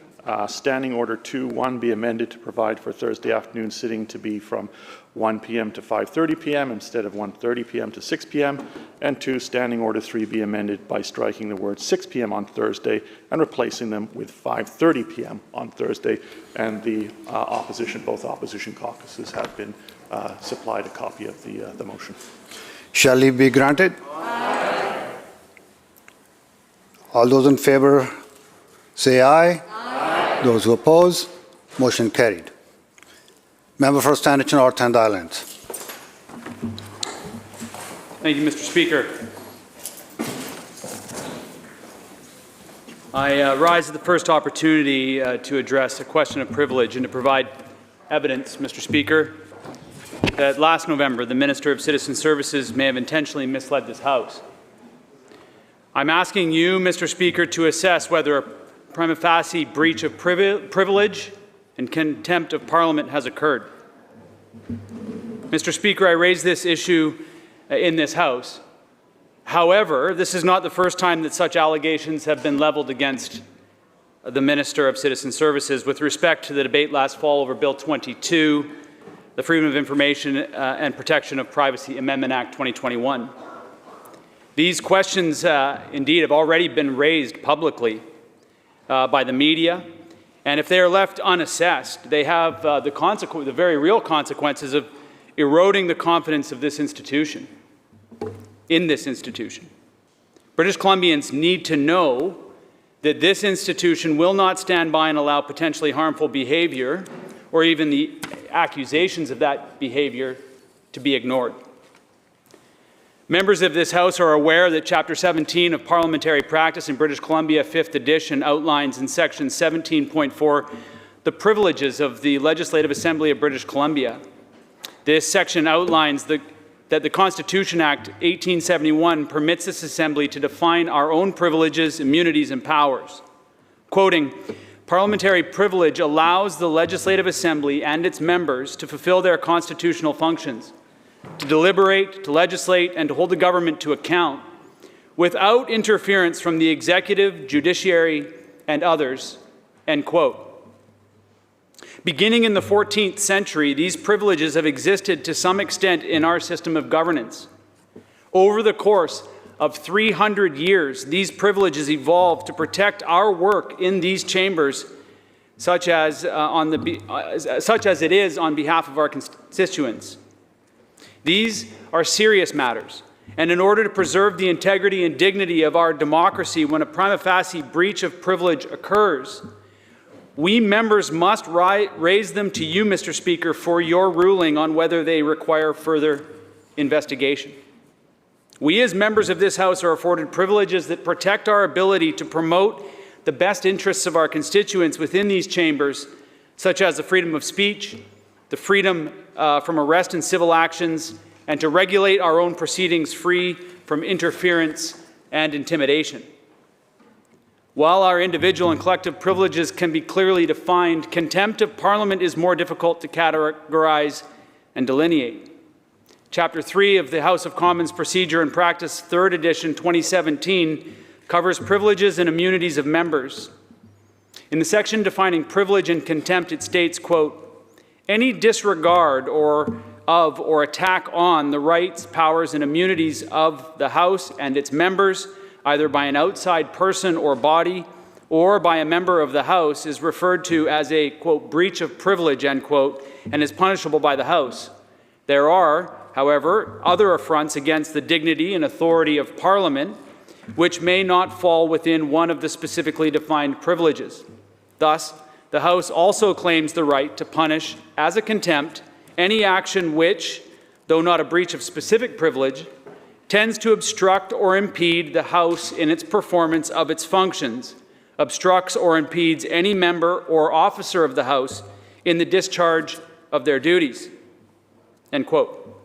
Standing Order 2.1 be amended to provide for Thursday afternoon sitting to be from 1 p.m. to 5:30 p.m. instead of 1:30 p.m. to 6 p.m. And 2, Standing Order 3 be amended by striking the words 6 p.m. on Thursday and replacing them with 5:30 p.m. on Thursday. And the both opposition caucuses have been supplied a copy of the motion. Shall leave be granted? Aye. All those in favor say aye. Aye. Those who oppose, motion carried. Member for Stanwich North and Islands. Thank you, Mr. Speaker. I rise at the first opportunity to address a question of privilege and to provide evidence, Mr. Speaker, that last November the Minister of Citizen Services may have intentionally misled this House. I'm asking you, Mr. Speaker, to assess whether a prima facie breach of privilege and contempt of Parliament has occurred. Mr. Speaker, I raise this issue in this House. However, this is not the first time that such allegations have been leveled against the Minister of Citizen Services with respect to the debate last fall over Bill 22, the Freedom of Information and Protection of Privacy Amendment Act 2021. These questions, indeed, have already been raised publicly by the media, and if they are left unassessed, they have the very real consequences of eroding the confidence of this institution, in this institution. British Columbians need to know that this institution will not stand by and allow potentially harmful behavior or even the accusations of that behavior to be ignored. Members of this House are aware that Chapter 17 of Parliamentary Practice in British Columbia, 5th edition, outlines in Section 17.4 the privileges of the Legislative Assembly of British Columbia. This section outlines that the Constitution Act 1871 permits this Assembly to define our own privileges, immunities, and powers. Quoting, "Parliamentary privilege allows the Legislative Assembly and its members to fulfill their constitutional functions, to deliberate, to legislate, and to hold the government to account without interference from the executive, judiciary, and others," end quote. Beginning in the 14th century, these privileges have existed to some extent in our system of governance. Over the course of 300 years, these privileges evolved to protect our work in these chambers, such as it is on behalf of our constituents. These are serious matters, and in order to preserve the integrity and dignity of our democracy when a prima facie breach of privilege occurs, we members must raise them to you, Mr. Speaker, for your ruling on whether they require further investigation. We as members of this House are afforded privileges that protect our ability to promote the best interests of our constituents within these chambers, such as the freedom of speech, the freedom from arrest and civil actions, and to regulate our own proceedings free from interference and intimidation. While our individual and collective privileges can be clearly defined, contempt of Parliament is more difficult to categorize and delineate. Chapter 3 of the House of Commons Procedure and Practice, 3rd edition, 2017, covers privileges and immunities of members. In the section defining privilege and contempt, it states, quote, "Any disregard or attack on the rights, powers, and immunities of the House and its members, either by an outside person or body, or by a member of the House, is referred to as a, quote, breach of privilege, end quote, and is punishable by the House. There are, however, other affronts against the dignity and authority of Parliament, which may not fall within one of the specifically defined privileges. Thus, the House also claims the right to punish, as a contempt, any action which, though not a breach of specific privilege, tends to obstruct or impede the House in its performance of its functions, obstructs or impedes any member or officer of the House in the discharge of their duties." End quote.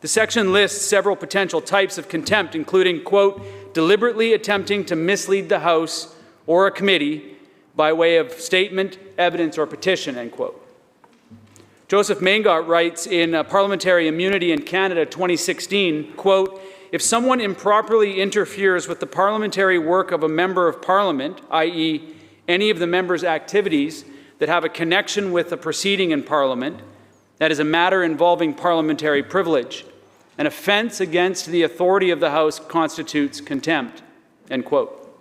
The section lists several potential types of contempt, including, quote, "deliberately attempting to mislead the House or a committee by way of statement, evidence, or petition," end quote. Joseph Maingott writes in Parliamentary Immunity in Canada 2016, quote, "If someone improperly interferes with the parliamentary work of a member of Parliament, i.e. any of the member's activities that have a connection with a proceeding in Parliament, that is a matter involving parliamentary privilege. An offence against the authority of the House constitutes contempt," end quote.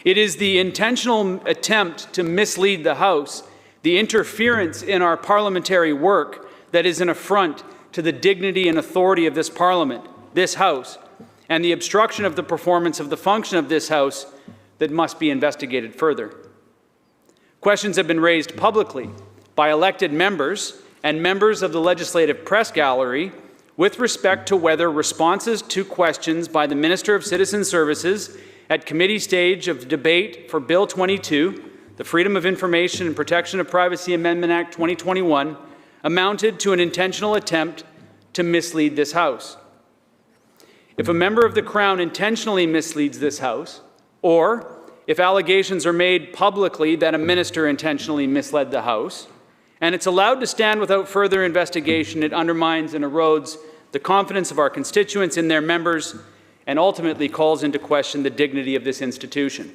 It is the intentional attempt to mislead the House, the interference in our parliamentary work, that is an affront to the dignity and authority of this Parliament, this House, and the obstruction of the performance of the function of this House that must be investigated further. Questions have been raised publicly by elected members and members of the legislative press gallery with respect to whether responses to questions by the Minister of Citizen Services at committee stage of debate for Bill 22, the Freedom of Information and Protection of Privacy Amendment Act 2021, amounted to an intentional attempt to mislead this House. If a member of the Crown intentionally misleads this House, or if allegations are made publicly that a minister intentionally misled the House, and it's allowed to stand without further investigation, it undermines and erodes the confidence of our constituents in their members and ultimately calls into question the dignity of this institution.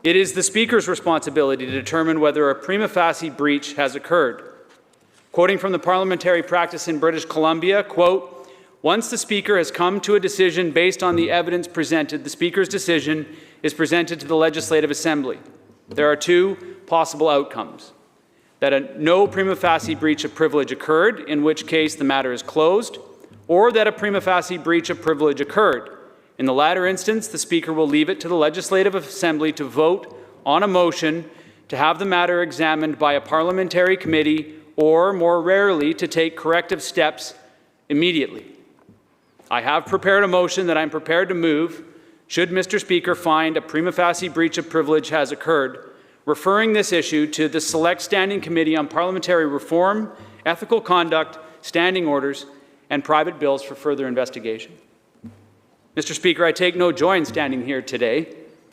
It is the Speaker's responsibility to determine whether a prima facie breach has occurred. Quoting from the parliamentary practice in British Columbia, quote, "Once the Speaker has come to a decision based on the evidence presented, the Speaker's decision is presented to the Legislative Assembly. There are two possible outcomes: that no prima facie breach of privilege occurred, in which case the matter is closed, or that a prima facie breach of privilege occurred. In the latter instance, the Speaker will leave it to the Legislative Assembly to vote on a motion to have the matter examined by a parliamentary committee, or, more rarely, to take corrective steps immediately. I have prepared a motion that I'm prepared to move should Mr. Speaker find a prima facie breach of privilege has occurred, referring this issue to the Select Standing Committee on Parliamentary Reform, Ethical Conduct, Standing Orders, and Private Bills for further investigation." Mr. Speaker, I take no joy in standing here today,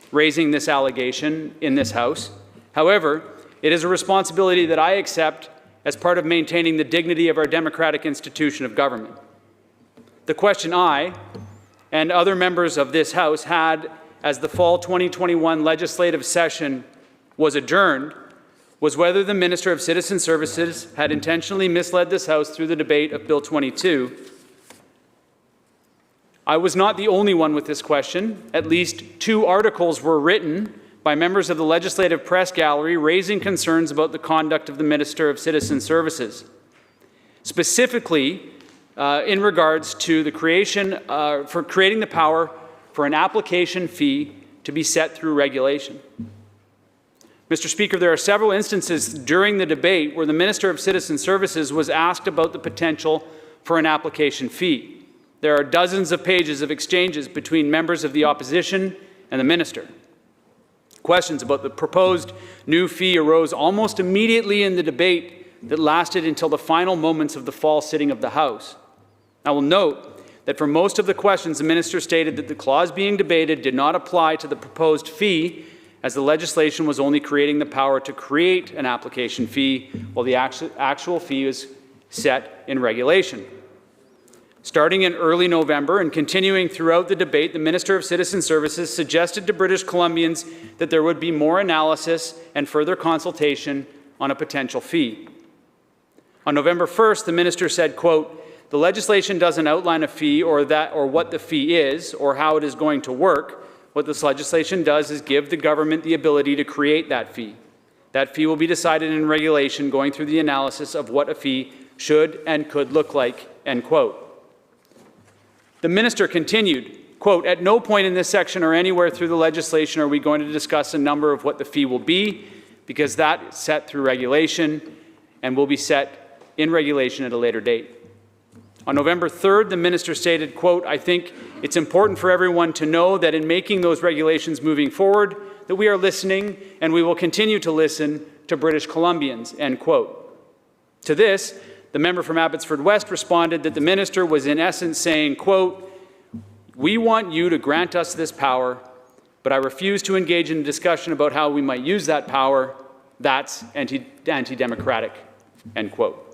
raising this allegation in this House. However, it is a responsibility that I accept as part of maintaining the dignity of our democratic institution of government. The question I and other members of this House had as the fall 2021 legislative session was adjourned was whether the Minister of Citizen Services had intentionally misled this House through the debate of Bill 22. I was not the only one with this question. At least 2 articles were written by members of the legislative press gallery raising concerns about the conduct of the Minister of Citizen Services, specifically in regards to the creating the power for an application fee to be set through regulation. Mr. Speaker, there are several instances during the debate where the Minister of Citizen Services was asked about the potential for an application fee. There are dozens of pages of exchanges between members of the opposition and the minister. Questions about the proposed new fee arose almost immediately in the debate that lasted until the final moments of the fall sitting of the House. I will note that for most of the questions, the minister stated that the clause being debated did not apply to the proposed fee, as the legislation was only creating the power to create an application fee, while the actual fee is set in regulation. Starting in early November and continuing throughout the debate, the Minister of Citizen Services suggested to British Columbians that there would be more analysis and further consultation on a potential fee. On November 1st, the minister said, quote, "The legislation doesn't outline a fee or what the fee is or how it is going to work. What this legislation does is give the government the ability to create that fee. That fee will be decided in regulation, going through the analysis of what a fee should and could look like," end quote. The minister continued, quote, "At no point in this section or anywhere through the legislation are we going to discuss a number of what the fee will be, because that is set through regulation and will be set in regulation at a later date." On November 3rd, the minister stated, quote, "I think it's important for everyone to know that in making those regulations moving forward, that we are listening and we will continue to listen to British Columbians," end quote. To this, the member from Abbotsford West responded that the minister was in essence saying, quote, "We want you to grant us this power, but I refuse to engage in a discussion about how we might use that power. That's anti-democratic, end quote.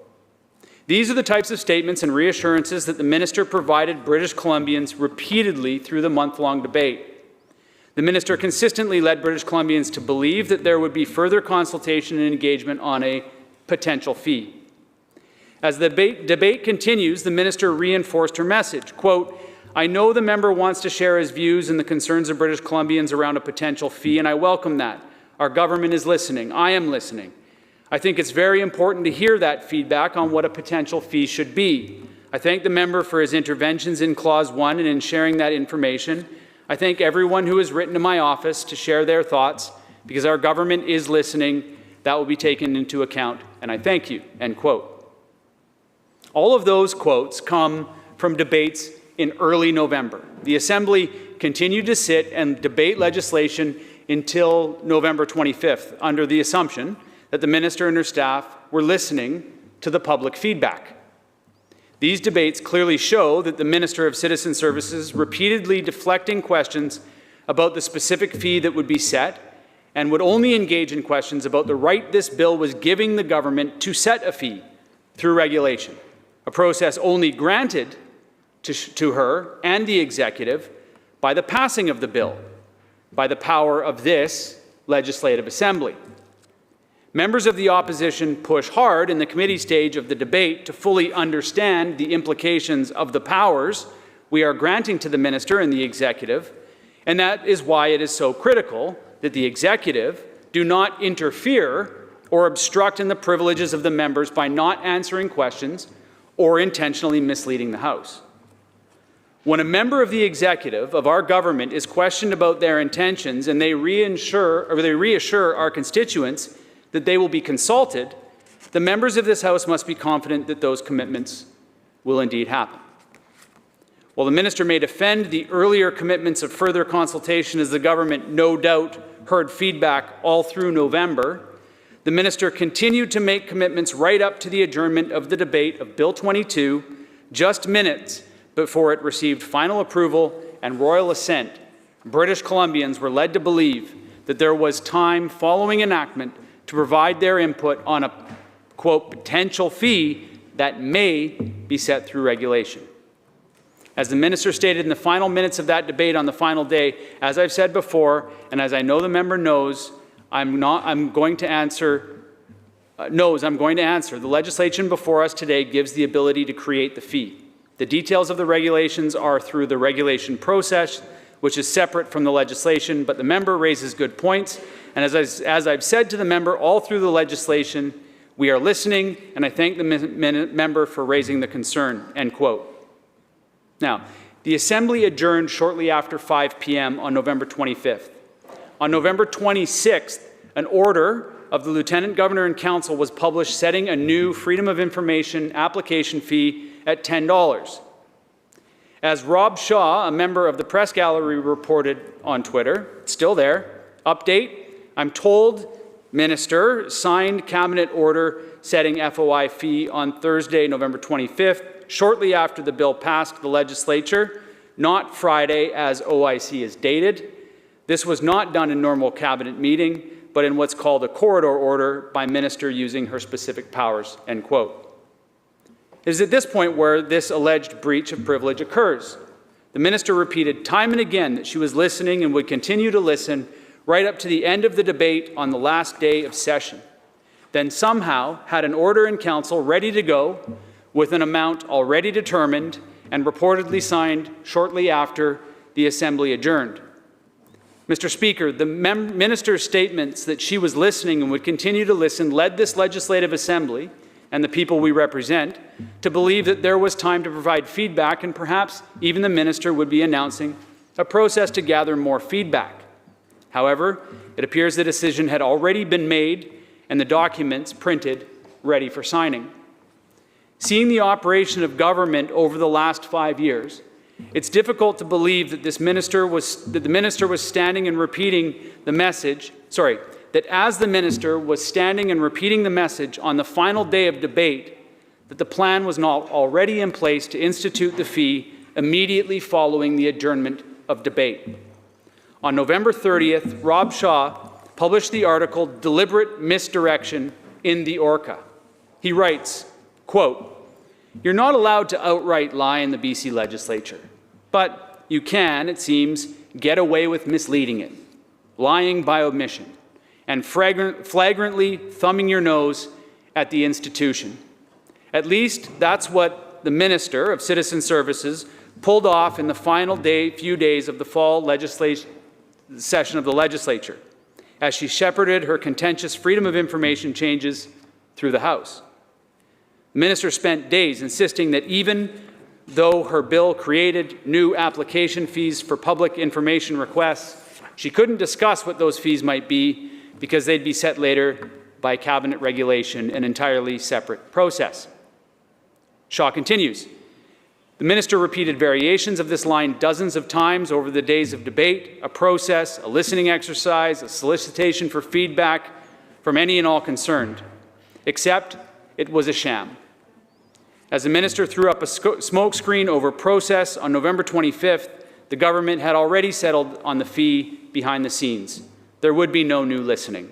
These are the types of statements and reassurances that the minister provided British Columbians repeatedly through the month-long debate. The minister consistently led British Columbians to believe that there would be further consultation and engagement on a potential fee. As the debate continues, the minister reinforced her message, quote, "I know the member wants to share his views and the concerns of British Columbians around a potential fee, and I welcome that. Our government is listening. I am listening. I think it's very important to hear that feedback on what a potential fee should be. I thank the member for his interventions in Clause 1 and in sharing that information. I thank everyone who has written to my office to share their thoughts, because our government is listening. That will be taken into account, and I thank you," end quote. All of those quotes come from debates in early November. The Assembly continued to sit and debate legislation until November 25th, under the assumption that the minister and her staff were listening to the public feedback. These debates clearly show that the Minister of Citizen Services repeatedly deflecting questions about the specific fee that would be set, and would only engage in questions about the right this bill was giving the government to set a fee through regulation, a process only granted to her and the executive by the passing of the bill, by the power of this legislative assembly. Members of the opposition push hard in the committee stage of the debate to fully understand the implications of the powers we are granting to the minister and the executive, and that is why it is so critical that the executive do not interfere or obstruct in the privileges of the members by not answering questions or intentionally misleading the House. When a member of the executive of our government is questioned about their intentions and they reassure our constituents that they will be consulted, the members of this House must be confident that those commitments will indeed happen. While the minister may defend the earlier commitments of further consultation, as the government no doubt heard feedback all through November, the minister continued to make commitments right up to the adjournment of the debate of Bill 22, just minutes before it received final approval and royal assent. British Columbians were led to believe that there was time following enactment to provide their input on a, quote, potential fee that may be set through regulation. As the minister stated in the final minutes of that debate on the final day, as I've said before, and as I know the member knows, I'm going to answer. The legislation before us today gives the ability to create the fee. The details of the regulations are through the regulation process, which is separate from the legislation, but the member raises good points. And as I've said to the member all through the legislation, we are listening, and I thank the member for raising the concern, end quote. Now, the Assembly adjourned shortly after 5 p.m. on November 25th. On November 26th, an order of the Lieutenant Governor and Council was published setting a new Freedom of Information application fee at $10. As Rob Shaw, a member of the press gallery, reported on Twitter, still there, update, I'm told Minister signed Cabinet order setting FOI fee on Thursday, November 25th, shortly after the bill passed the Legislature, not Friday as OIC is dated. This was not done in normal Cabinet meeting, but in what's called a corridor order by Minister using her specific powers, end quote. It is at this point where this alleged breach of privilege occurs. The minister repeated time and again that she was listening and would continue to listen right up to the end of the debate on the last day of session, then somehow had an order in council ready to go with an amount already determined and reportedly signed shortly after the Assembly adjourned. Mr. Speaker, the minister's statements that she was listening and would continue to listen led this Legislative Assembly and the people we represent to believe that there was time to provide feedback, and perhaps even the minister would be announcing a process to gather more feedback. However, it appears the decision had already been made and the documents printed, ready for signing. Seeing the operation of government over the last 5 years, it's difficult to believe that the minister was standing and repeating the message, that as the minister was standing and repeating the message on the final day of debate, that the plan was not already in place to institute the fee immediately following the adjournment of debate. On November 30th, Rob Shaw published the article Deliberate Misdirection in the Orca. He writes, quote, "You're not allowed to outright lie in the BC Legislature, but you can, it seems, get away with misleading it, lying by omission, and flagrantly thumbing your nose at the institution. At least that's what the Minister of Citizen Services pulled off in the final few days of the fall session of the Legislature, as she shepherded her contentious Freedom of Information changes through the House. The Minister spent days insisting that even though her bill created new application fees for public information requests, she couldn't discuss what those fees might be because they'd be set later by cabinet regulation, an entirely separate process." Shaw continues, "The Minister repeated variations of this line dozens of times over the days of debate, a process, a listening exercise, a solicitation for feedback from any and all concerned, except it was a sham. As the Minister threw up a smokescreen over process on November 25th, the government had already settled on the fee behind the scenes. There would be no new listening.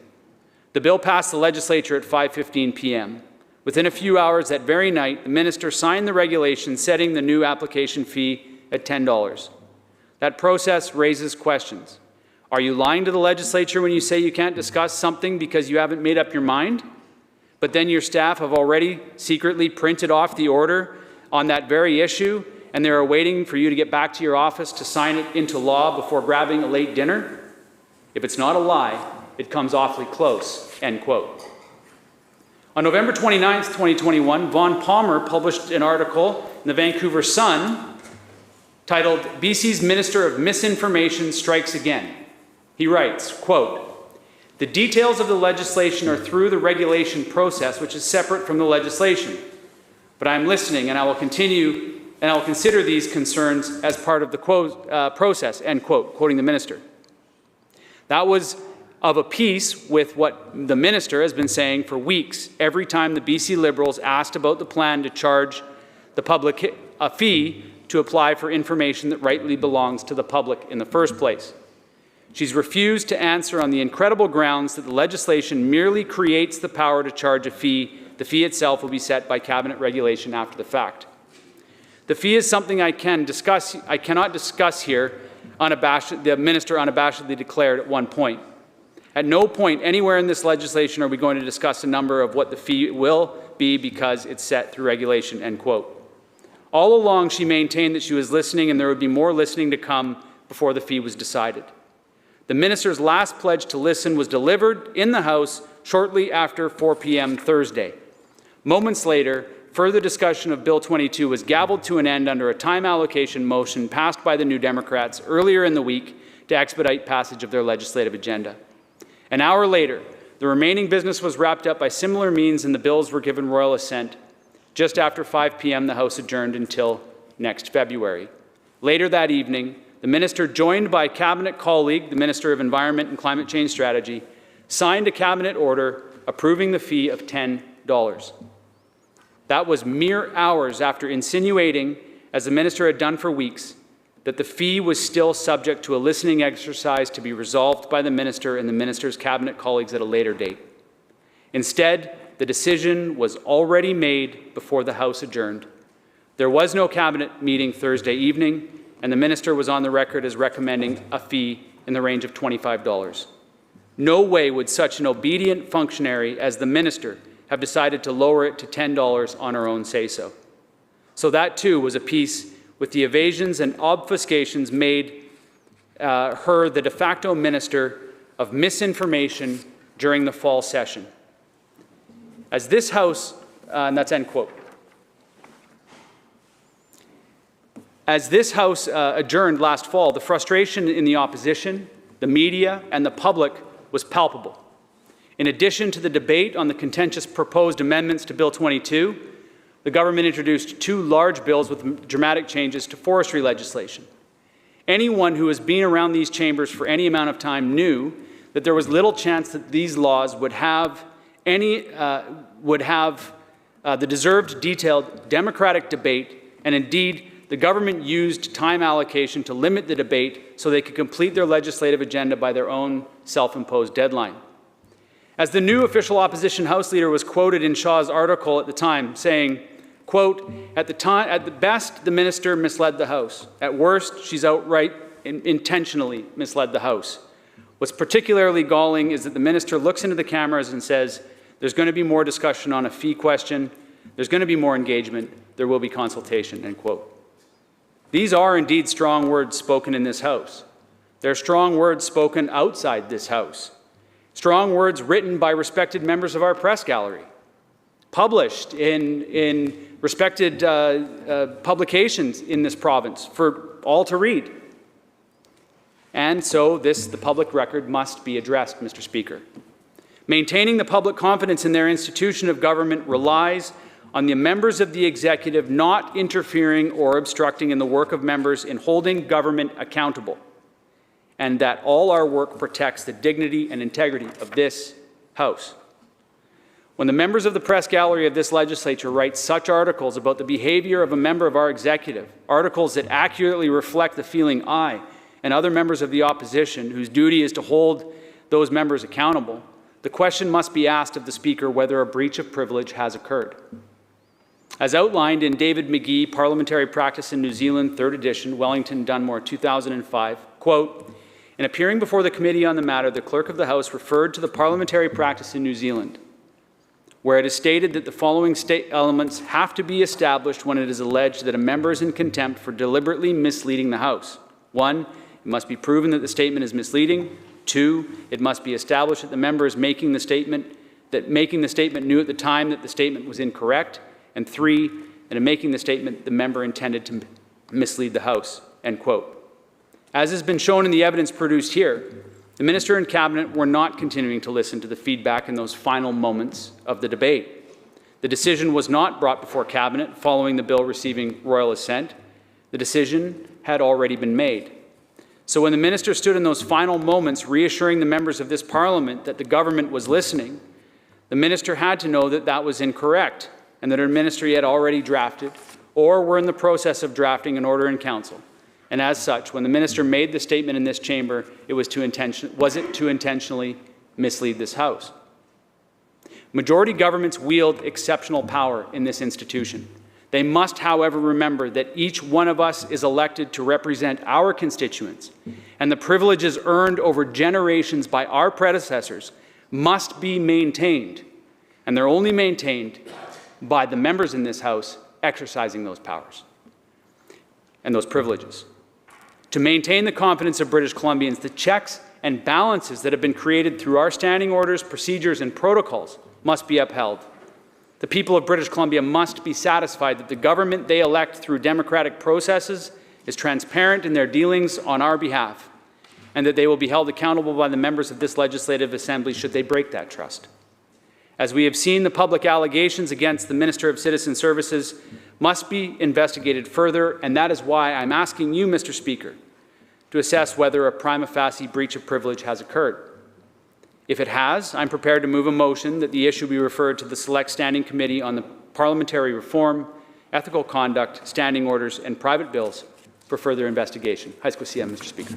The bill passed the Legislature at 5:15 p.m. Within a few hours that very night, the Minister signed the regulation setting the new application fee at $10. That process raises questions. Are you lying to the Legislature when you say you can't discuss something because you haven't made up your mind? But then your staff have already secretly printed off the order on that very issue, and they're waiting for you to get back to your office to sign it into law before grabbing a late dinner? If it's not a lie, it comes awfully close," end quote. On November 29th, 2021, Vaughn Palmer published an article in the Vancouver Sun titled, "BC's Minister of Misinformation Strikes Again." He writes, quote, "The details of the legislation are through the regulation process, which is separate from the legislation. But I'm listening, and I will consider these concerns as part of the process," end quote, quoting the Minister. That was of a piece with what the Minister has been saying for weeks every time the BC Liberals asked about the plan to charge the public a fee to apply for information that rightly belongs to the public in the first place. She's refused to answer on the incredible grounds that the legislation merely creates the power to charge a fee. The fee itself will be set by cabinet regulation after the fact. The fee is something I cannot discuss here, the Minister unabashedly declared at one point. At no point anywhere in this legislation are we going to discuss a number of what the fee will be because it's set through regulation, end quote. All along, she maintained that she was listening and there would be more listening to come before the fee was decided. The Minister's last pledge to listen was delivered in the House shortly after 4 p.m. Thursday. Moments later, further discussion of Bill 22 was gavelled to an end under a time allocation motion passed by the New Democrats earlier in the week to expedite passage of their legislative agenda. An hour later, the remaining business was wrapped up by similar means and the bills were given royal assent. Just after 5 p.m., the House adjourned until next February. Later that evening, the Minister, joined by Cabinet colleague, the Minister of Environment and Climate Change Strategy, signed a Cabinet order approving the fee of $10. That was mere hours after insinuating, as the Minister had done for weeks, that the fee was still subject to a listening exercise to be resolved by the Minister and the Minister's Cabinet colleagues at a later date. Instead, the decision was already made before the House adjourned. There was no Cabinet meeting Thursday evening, and the Minister was on the record as recommending a fee in the range of $25. No way would such an obedient functionary as the Minister have decided to lower it to $10 on her own say-so. So that too was a piece with the evasions and obfuscations made her the de facto Minister of Misinformation during the fall session. As this House, and that's end quote. As this House adjourned last fall, the frustration in the opposition, the media, and the public was palpable. In addition to the debate on the contentious proposed amendments to Bill 22, the government introduced two large bills with dramatic changes to forestry legislation. Anyone who has been around these chambers for any amount of time knew that there was little chance that these laws would have the deserved detailed democratic debate and indeed the government used time allocation to limit the debate so they could complete their legislative agenda by their own self-imposed deadline. As the new official opposition House Leader was quoted in Shaw's article at the time, saying, quote, at the best, the minister misled the House. At worst, she's outright intentionally misled the House. What's particularly galling is that the minister looks into the cameras and says, there's going to be more discussion on a fee question, there's going to be more engagement, there will be consultation, end quote. These are indeed strong words spoken in this House. They're strong words spoken outside this House. Strong words written by respected members of our press gallery, published in respected publications in this province for all to read. And so the public record must be addressed, Mr. Speaker. Maintaining the public confidence in their institution of government relies on the members of the executive not interfering or obstructing in the work of members in holding government accountable, and that all our work protects the dignity and integrity of this House. When the members of the press gallery of this legislature write such articles about the behavior of a member of our executive, articles that accurately reflect the feeling I and other members of the opposition, whose duty is to hold those members accountable, the question must be asked of the Speaker whether a breach of privilege has occurred. As outlined in David McGee, Parliamentary Practice in New Zealand, 3rd edition, Wellington Dunmore, 2005, quote, in appearing before the committee on the matter, the Clerk of the House referred to the Parliamentary Practice in New Zealand, where it is stated that the following elements have to be established when it is alleged that a member is in contempt for deliberately misleading the House. 1, it must be proven that the statement is misleading. 2, it must be established that the member is making the statement knew at the time that the statement was incorrect. And 3, and in making the statement, the member intended to mislead the House, end quote. As has been shown in the evidence produced here, the Minister and Cabinet were not continuing to listen to the feedback in those final moments of the debate. The decision was not brought before Cabinet following the bill receiving royal assent. The decision had already been made. So when the Minister stood in those final moments reassuring the members of this Parliament that the government was listening, the Minister had to know that that was incorrect, and that her ministry had already drafted or were in the process of drafting an order in council. And as such, when the minister made the statement in this chamber, was it to intentionally mislead this House? Majority governments wield exceptional power in this institution. They must, however, remember that each one of us is elected to represent our constituents, and the privileges earned over generations by our predecessors must be maintained, and they're only maintained by the members in this House exercising those powers and those privileges. To maintain the confidence of British Columbians, the checks and balances that have been created through our standing orders, procedures, and protocols must be upheld. The people of British Columbia must be satisfied that the government they elect through democratic processes is transparent in their dealings on our behalf, and that they will be held accountable by the members of this Legislative Assembly should they break that trust. As we have seen, the public allegations against the Minister of Citizen Services must be investigated further, and that is why I'm asking you, Mr. Speaker, to assess whether a prima facie breach of privilege has occurred. If it has, I'm prepared to move a motion that the issue be referred to the Select Standing Committee on the Parliamentary Reform, Ethical Conduct, Standing Orders, and Private Bills for further investigation. Mr. Speaker.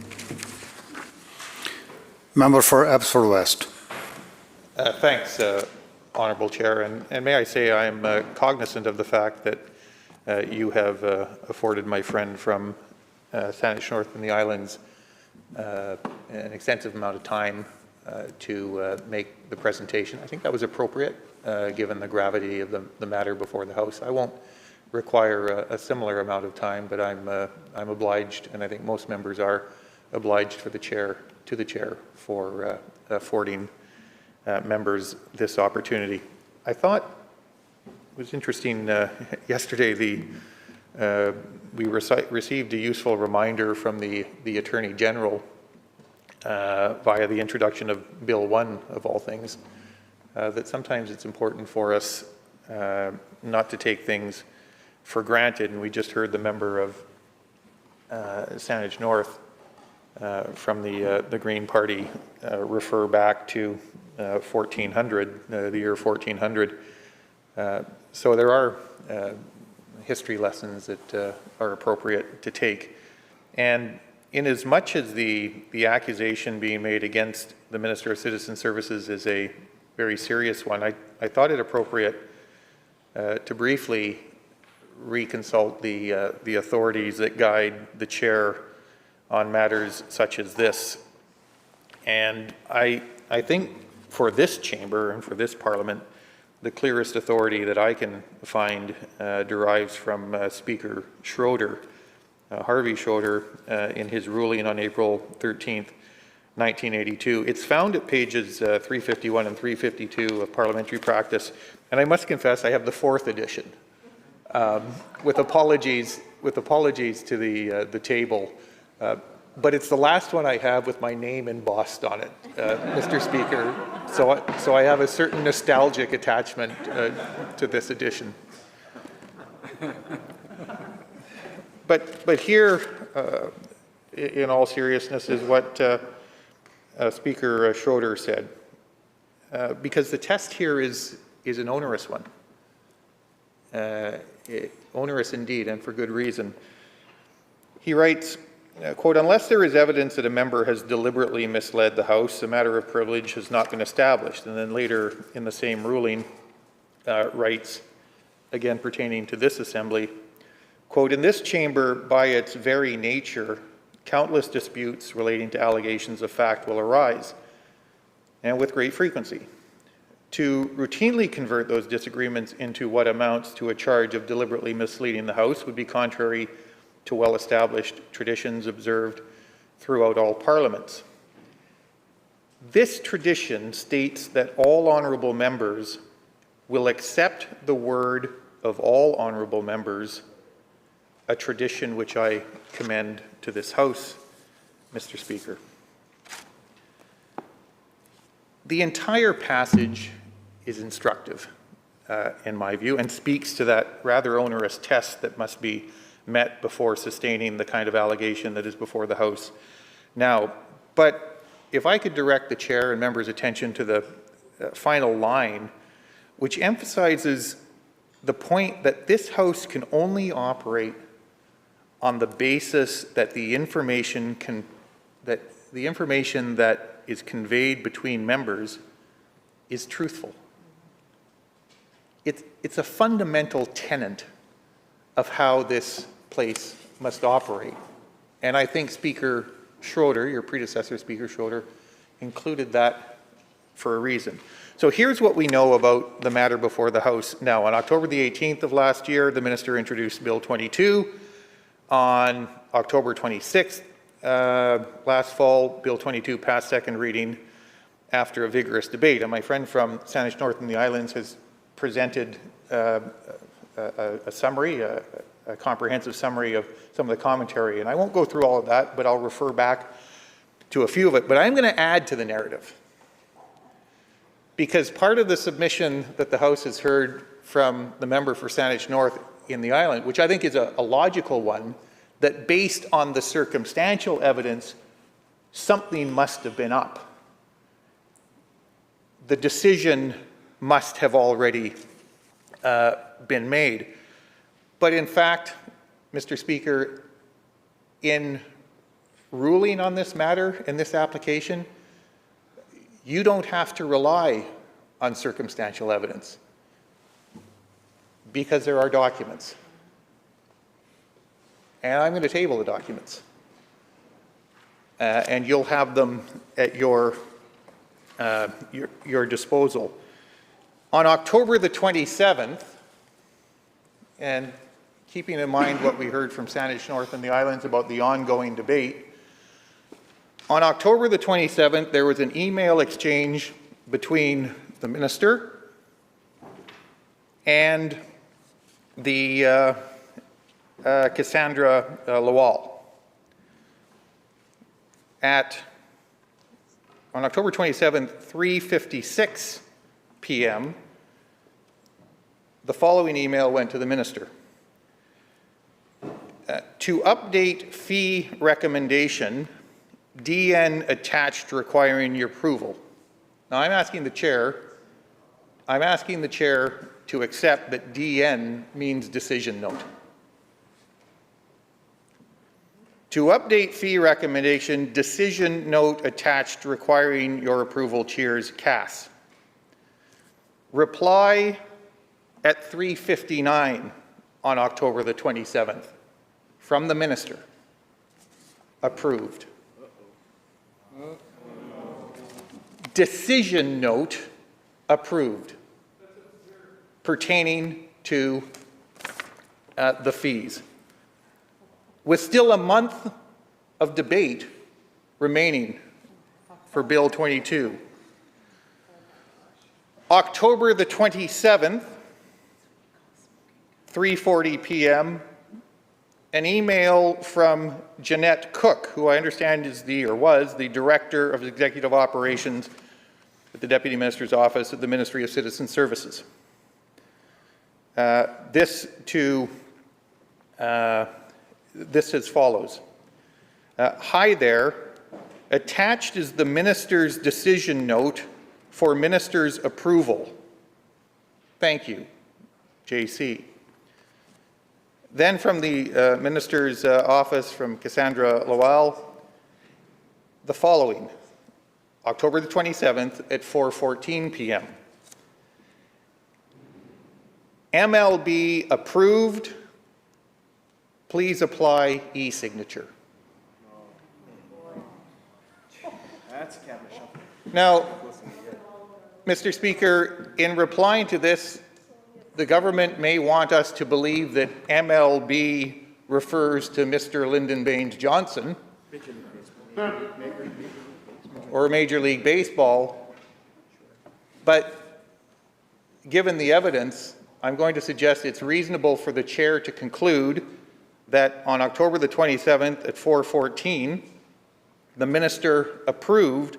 Member for Abbotsford West. Thanks, Honourable Chair, and may I say I am cognizant of the fact that you have afforded my friend from Saanich North and the Islands an extensive amount of time to make the presentation. I think that was appropriate given the gravity of the matter before the House. I won't require a similar amount of time, but I'm obliged, and I think most members are obliged to the chair for affording members this opportunity. I thought it was interesting yesterday we received a useful reminder from the Attorney General via the introduction of Bill 1 of all things that sometimes it's important for us not to take things for granted, and we just heard the member of Saanich North from the Green Party refer back to 1400, the year 1400. So there are history lessons that are appropriate to take. And in as much as the accusation being made against the Minister of Citizen Services is a very serious one, I thought it appropriate to briefly reconsult the authorities that guide the chair on matters such as this. And I think for this chamber and for this parliament, the clearest authority that I can find derives from Speaker Schroeder, Harvey Schroeder, in his ruling on April 13th, 1982. It's found at pages 351 and 352 of Parliamentary Practice, and I must confess I have the 4th edition. With apologies to the table, but it's the last one I have with my name embossed on it, Mr. Speaker. So I have a certain nostalgic attachment to this edition. But here, in all seriousness, is what Speaker Schroeder said, because the test here is an onerous one. Onerous indeed, and for good reason. He writes, quote, unless there is evidence that a member has deliberately misled the House, a matter of privilege has not been established. And then later in the same ruling writes, again pertaining to this assembly, quote, in this chamber, by its very nature, countless disputes relating to allegations of fact will arise, and with great frequency. To routinely convert those disagreements into what amounts to a charge of deliberately misleading the House would be contrary to well-established traditions observed throughout all parliaments. This tradition states that all honourable members will accept the word of all honourable members, a tradition which I commend to this House, Mr. Speaker. The entire passage is instructive, in my view, and speaks to that rather onerous test that must be met before sustaining the kind of allegation that is before the House now. But if I could direct the Chair and members' attention to the final line, which emphasizes the point that this House can only operate on the basis that the information that is conveyed between members is truthful. It's a fundamental tenet of how this place must operate. And I think Speaker Schroeder, your predecessor, Speaker Schroeder, included that for a reason. So here's what we know about the matter before the House now. On October the 18th of last year, the Minister introduced Bill 22. On October 26th, last fall, Bill 22 passed second reading after a vigorous debate. And my friend from Saanich North and the Islands has presented a summary, a comprehensive summary of some of the commentary. And I won't go through all of that, but I'll refer back to a few of it. But I'm going to add to the narrative, because part of the submission that the House has heard from the member for Saanich North in the island, which I think is a logical one, that based on the circumstantial evidence, something must have been up. The decision must have already been made. But in fact, Mr. Speaker, in ruling on this matter, in this application, you don't have to rely on circumstantial evidence, because there are documents. And I'm going to table the documents. And you'll have them at your disposal. On October the 27th, and keeping in mind what we heard from Saanich North and the Islands about the ongoing debate, on October the 27th, there was an email exchange between the Minister and the Cassandra Lawal. On October 27th, 3:56 p.m., the following email went to the Minister. To update fee recommendation, DN attached requiring your approval. Now I'm asking the Chair to accept that DN means decision note. To update fee recommendation, decision note attached requiring your approval. Cheers, Cass. Reply at 3:59 on October the 27th from the minister. Approved. Decision note approved pertaining to the fees. With still a month of debate remaining for Bill 22. October the 27th, 3:40 p.m., an email from Jeanette Cook, who I understand is was the Director of Executive Operations at the Deputy Minister's Office at the Ministry of Citizen Services. This as follows. Hi there. Attached is the Minister's decision note for Minister's approval. Thank you, JC. Then from the Minister's office, from Cassandra Lowell, the following. October the 27th at 4:14 p.m. MLB approved. Please apply e-signature. That's a cabinet shuffle. Now, Mr. Speaker, in replying to this, the government may want us to believe that MLB refers to Mr. Lyndon Baines Johnson or Major League Baseball, but given the evidence, I'm going to suggest it's reasonable for the chair to conclude that on October the 27th at 4:14, the minister approved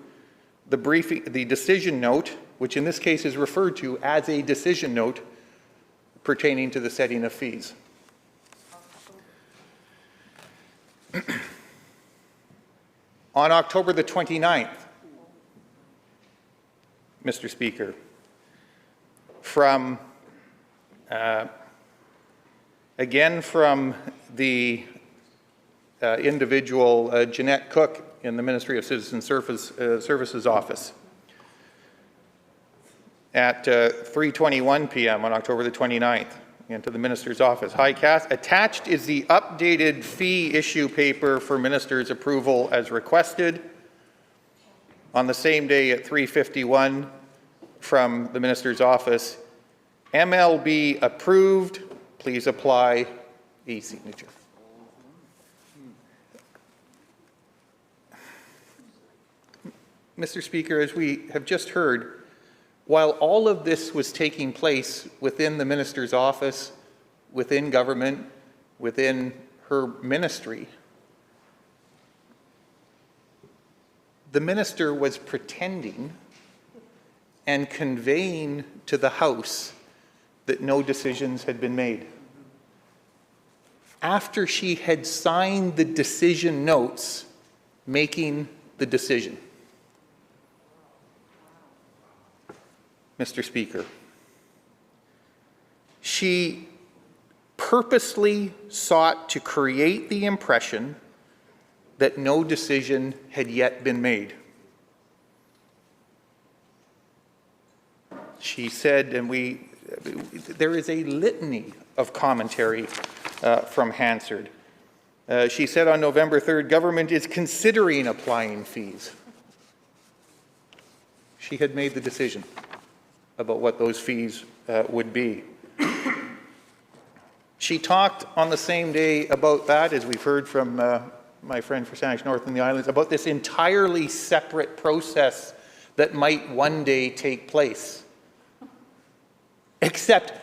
the decision note, which in this case is referred to as a decision note pertaining to the setting of fees. On October the 29th, Mr. Speaker, again from the individual Jeanette Cook in the Ministry of Citizen Services office at 3:21 p.m. on October the 29th, and to the Minister's office. Hi, Cass. Attached is the updated fee issue paper for Minister's approval as requested. On the same day at 3:51 from the Minister's office, MLB approved. Please apply e-signature. Mr. Speaker, as we have just heard, while all of this was taking place within the minister's office, within government, within her ministry, the minister was pretending and conveying to the House that no decisions had been made. After she had signed the decision notes making the decision. Mr. Speaker, she purposely sought to create the impression that no decision had yet been made. She said, and there is a litany of commentary from Hansard. She said on November 3rd, government is considering applying fees. She had made the decision about what those fees would be. She talked on the same day about that, as we've heard from my friend for Saanich North and the Islands, about this entirely separate process that might one day take place. Except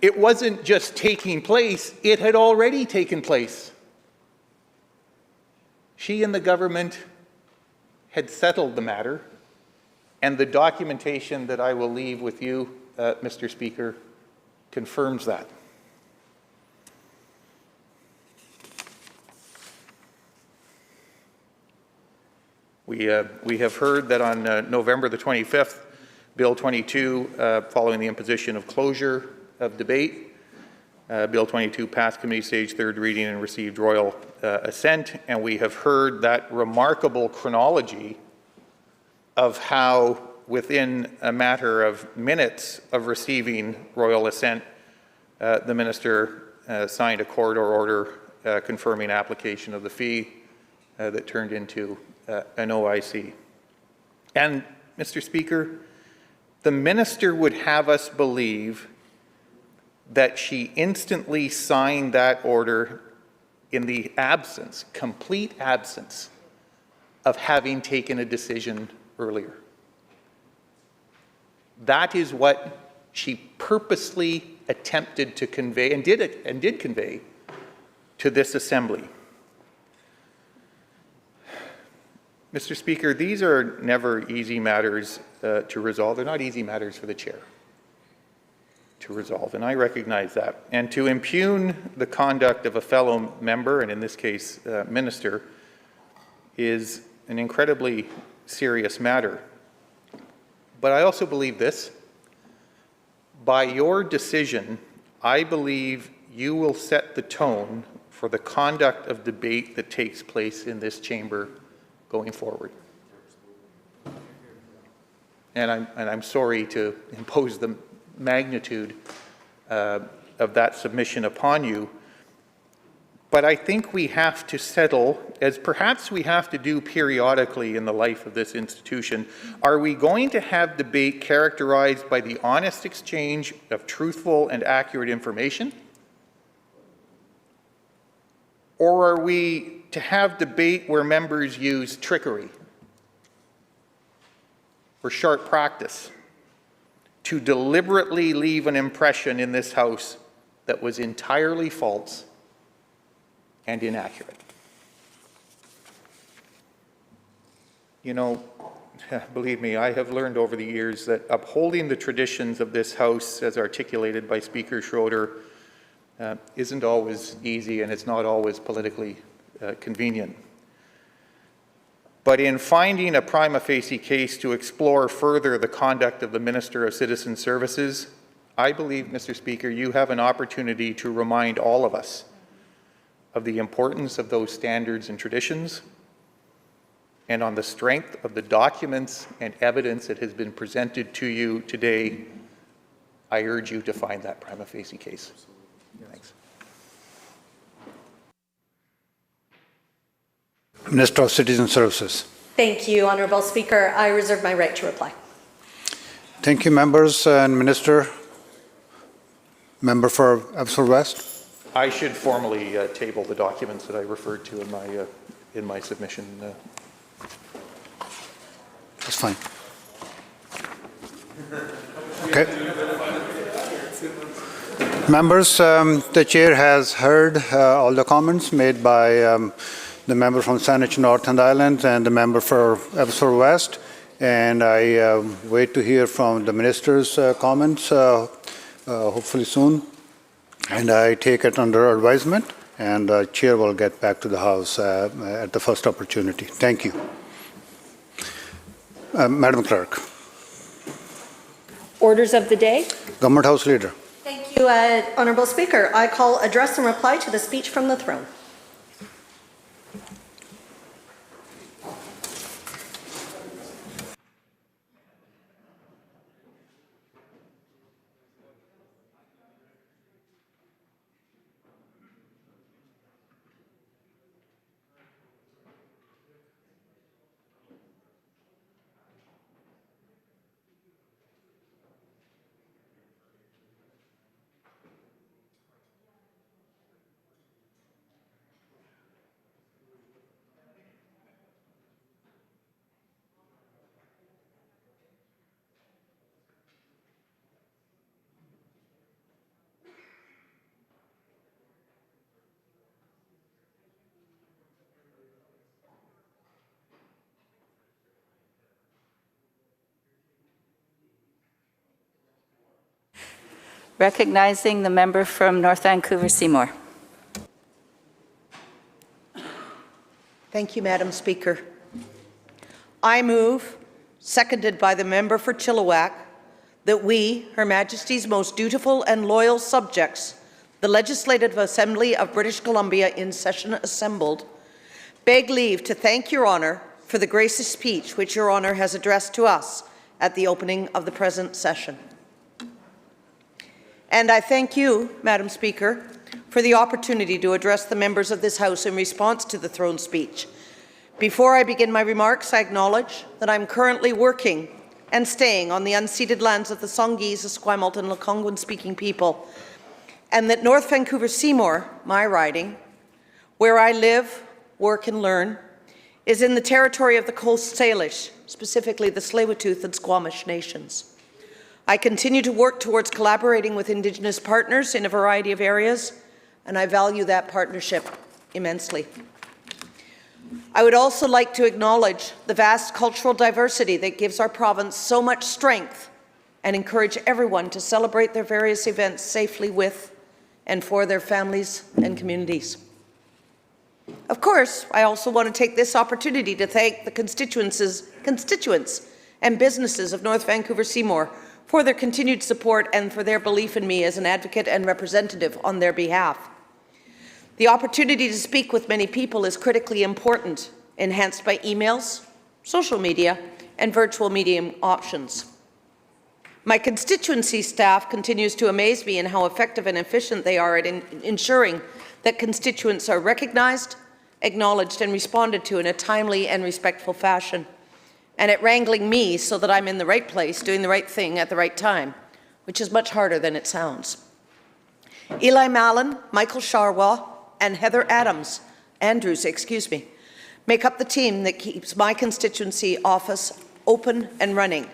it wasn't just taking place, it had already taken place. She and the government had settled the matter, and the documentation that I will leave with you, Mr. Speaker, confirms that. We have heard that on November the 25th, Bill 22, following the imposition of closure of debate. Bill 22 passed committee stage, third reading, and received royal assent, and we have heard that remarkable chronology of how within a matter of minutes of receiving royal assent, the minister signed a corridor order confirming application of the fee that turned into an OIC. And, Mr. Speaker, the minister would have us believe that she instantly signed that order in the absence, complete absence, of having taken a decision earlier. That is what she purposely attempted to convey and did convey to this assembly. Mr. Speaker, these are never easy matters to resolve. They're not easy matters for the chair to resolve, and I recognize that. And to impugn the conduct of a fellow member, and in this case, minister, is an incredibly serious matter. But I also believe this. By your decision, I believe you will set the tone for the conduct of debate that takes place in this chamber going forward. And I'm sorry to impose the magnitude of that submission upon you, but I think we have to settle, as perhaps we have to do periodically in the life of this institution, are we going to have debate characterized by the honest exchange of truthful and accurate information? Or are we to have debate where members use trickery or sharp practice to deliberately leave an impression in this House that was entirely false and inaccurate? You know, believe me, I have learned over the years that upholding the traditions of this House as articulated by Speaker Schroeder isn't always easy, and it's not always politically convenient. But in finding a prima facie case to explore further the conduct of the Minister of Citizen Services, I believe, Mr. Speaker, you have an opportunity to remind all of us of the importance of those standards and traditions, and on the strength of the documents and evidence that has been presented to you today, I urge you to find that prima facie case. Thanks. Minister of Citizen Services. Thank you, Honourable Speaker. I reserve my right to reply. Thank you, members and Minister. Member for Abbotsford West. I should formally table the documents that I referred to in my submission. That's fine. Okay. Members, the chair has heard all the comments made by the member from Saanich North and Islands and the member for Abbotsford West, and I wait to hear from the minister's comments hopefully soon, and I take it under advisement, and the chair will get back to the House at the first opportunity. Thank you. Madam Clerk. Orders of the day. Government House Leader. Thank you, Honourable Speaker. I call address and reply to the speech from the throne. Recognizing the member from North Vancouver, Seymour. Thank you, Madam Speaker. I move, seconded by the member for Chilliwack, that we, Her Majesty's most dutiful and loyal subjects, the Legislative Assembly of British Columbia in session assembled, beg leave to thank Your Honour for the gracious speech which Your Honour has addressed to us at the opening of the present session. And I thank you, Madam Speaker, for the opportunity to address the members of this House in response to the throne speech. Before I begin my remarks, I acknowledge that I'm currently working and staying on the unceded lands of the Songhees, Esquimalt and Lekwungen-speaking people, and that North Vancouver-Seymour, my riding, where I live, work and learn, is in the territory of the Coast Salish, specifically the Tsleil-Waututh and Squamish nations. I continue to work towards collaborating with Indigenous partners in a variety of areas, and I value that partnership immensely. I would also like to acknowledge the vast cultural diversity that gives our province so much strength and encourage everyone to celebrate their various events safely with and for their families and communities. Of course, I also want to take this opportunity to thank the constituents and businesses of North Vancouver-Seymour for their continued support and for their belief in me as an advocate and representative on their behalf. The opportunity to speak with many people is critically important, enhanced by emails, social media, and virtual medium options. My constituency staff continues to amaze me in how effective and efficient they are at ensuring that constituents are recognized, acknowledged, and responded to in a timely and respectful fashion, and at wrangling me so that I'm in the right place, doing the right thing at the right time, which is much harder than it sounds. Eli Mallon, Michael Sharwa, and Heather Andrews, make up the team that keeps my constituency office open and running.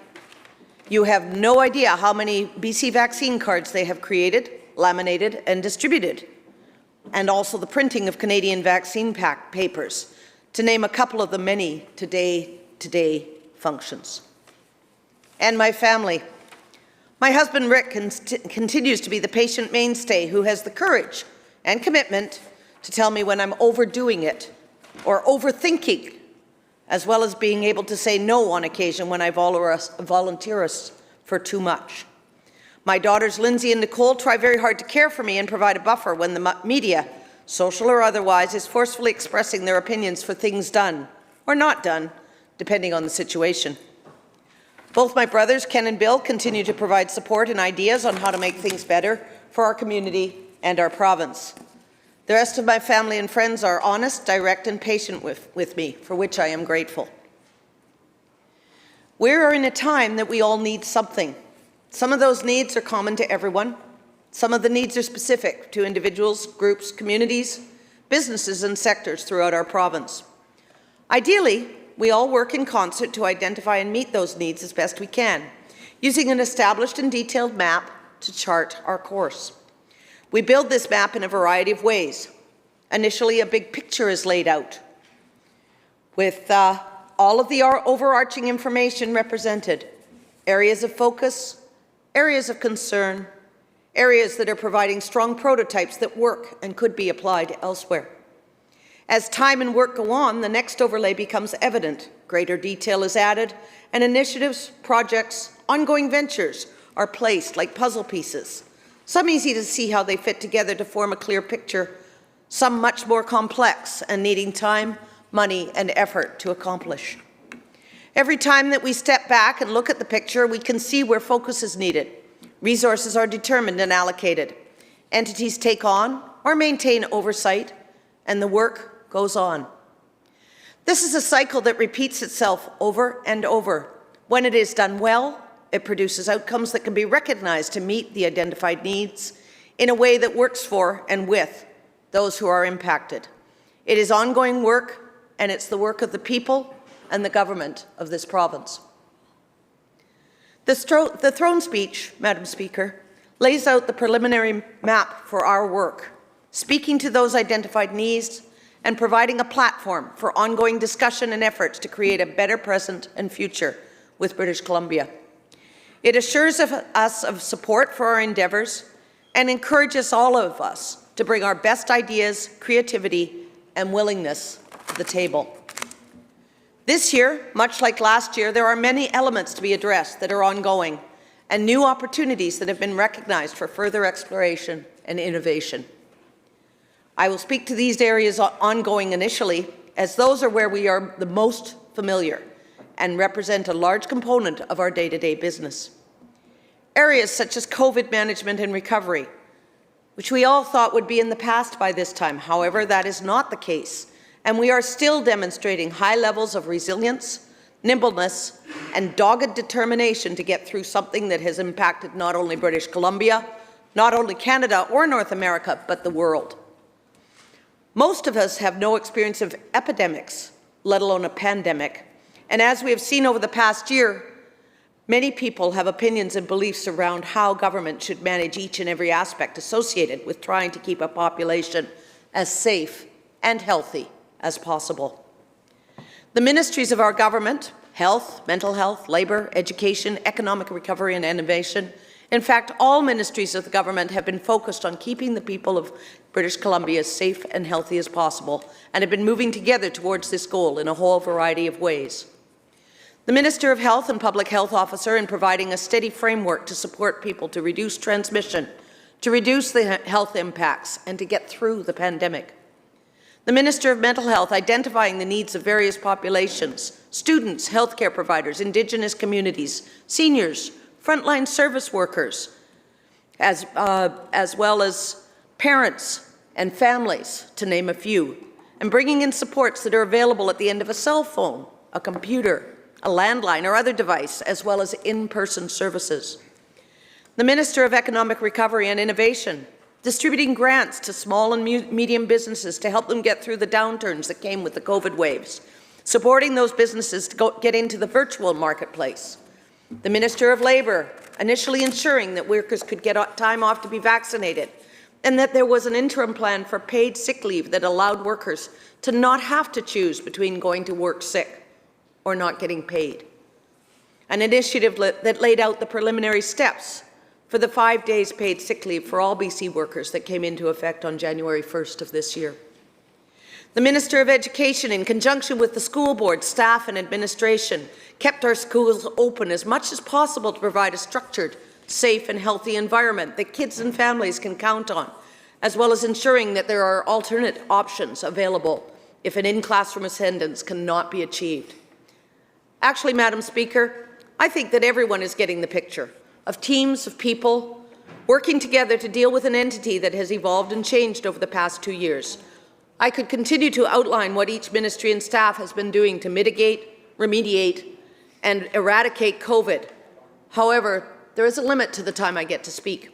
You have no idea how many BC vaccine cards they have created, laminated, and distributed, and also the printing of Canadian vaccine papers, to name a couple of the many today functions. And my family. My husband Rick continues to be the patient mainstay who has the courage and commitment to tell me when I'm overdoing it or overthinking, as well as being able to say no on occasion when I volunteer for too much. My daughters Lindsay and Nicole try very hard to care for me and provide a buffer when the media, social or otherwise, is forcefully expressing their opinions for things done or not done, depending on the situation. Both my brothers, Ken and Bill, continue to provide support and ideas on how to make things better for our community and our province. The rest of my family and friends are honest, direct, and patient with me, for which I am grateful. We are in a time that we all need something. Some of those needs are common to everyone. Some of the needs are specific to individuals, groups, communities, businesses, and sectors throughout our province. Ideally, we all work in concert to identify and meet those needs as best we can, using an established and detailed map to chart our course. We build this map in a variety of ways. Initially, a big picture is laid out with all of the overarching information represented, areas of focus, areas of concern, areas that are providing strong prototypes that work and could be applied elsewhere. As time and work go on, the next overlay becomes evident. Greater detail is added, and initiatives, projects, ongoing ventures are placed like puzzle pieces. Some easy to see how they fit together to form a clear picture, some much more complex and needing time, money, and effort to accomplish. Every time that we step back and look at the picture, we can see where focus is needed. Resources are determined and allocated. Entities take on or maintain oversight, and the work goes on. This is a cycle that repeats itself over and over. When it is done well, it produces outcomes that can be recognized to meet the identified needs in a way that works for and with those who are impacted. It is ongoing work, and it's the work of the people and the government of this province. The throne speech, Madam Speaker, lays out the preliminary map for our work, speaking to those identified needs and providing a platform for ongoing discussion and efforts to create a better present and future with British Columbia. It assures us of support for our endeavours and encourages all of us to bring our best ideas, creativity, and willingness to the table. This year, much like last year, there are many elements to be addressed that are ongoing and new opportunities that have been recognized for further exploration and innovation. I will speak to these areas ongoing initially, as those are where we are the most familiar and represent a large component of our day-to-day business. Areas such as COVID management and recovery, which we all thought would be in the past by this time. However, that is not the case, and we are still demonstrating high levels of resilience, nimbleness, and dogged determination to get through something that has impacted not only British Columbia, not only Canada or North America, but the world. Most of us have no experience of epidemics, let alone a pandemic, and as we have seen over the past year, many people have opinions and beliefs around how government should manage each and every aspect associated with trying to keep a population as safe and healthy as possible. The ministries of our government, health, mental health, labour, education, economic recovery and innovation, in fact, all ministries of the government have been focused on keeping the people of British Columbia as safe and healthy as possible and have been moving together towards this goal in a whole variety of ways. The Minister of Health and Public Health Officer in providing a steady framework to support people to reduce transmission, to reduce the health impacts, and to get through the pandemic. The Minister of Mental Health identifying the needs of various populations, students, healthcare providers, Indigenous communities, seniors, frontline service workers, as well as parents and families, to name a few, and bringing in supports that are available at the end of a cell phone, a computer, a landline or other device, as well as in-person services. The Minister of Economic Recovery and Innovation, distributing grants to small and medium businesses to help them get through the downturns that came with the COVID waves, supporting those businesses to get into the virtual marketplace. The Minister of Labour, initially ensuring that workers could get time off to be vaccinated, and that there was an interim plan for paid sick leave that allowed workers to not have to choose between going to work sick or not getting paid. An initiative that laid out the preliminary steps for the 5 days paid sick leave for all BC workers that came into effect on January 1st of this year. The Minister of Education, in conjunction with the school board, staff and administration, kept our schools open as much as possible to provide a structured, safe and healthy environment that kids and families can count on, as well as ensuring that there are alternate options available if an in-classroom attendance cannot be achieved. Actually, Madam Speaker, I think that everyone is getting the picture of teams of people working together to deal with an entity that has evolved and changed over the past 2 years. I could continue to outline what each ministry and staff has been doing to mitigate, remediate, and eradicate COVID. However, there is a limit to the time I get to speak.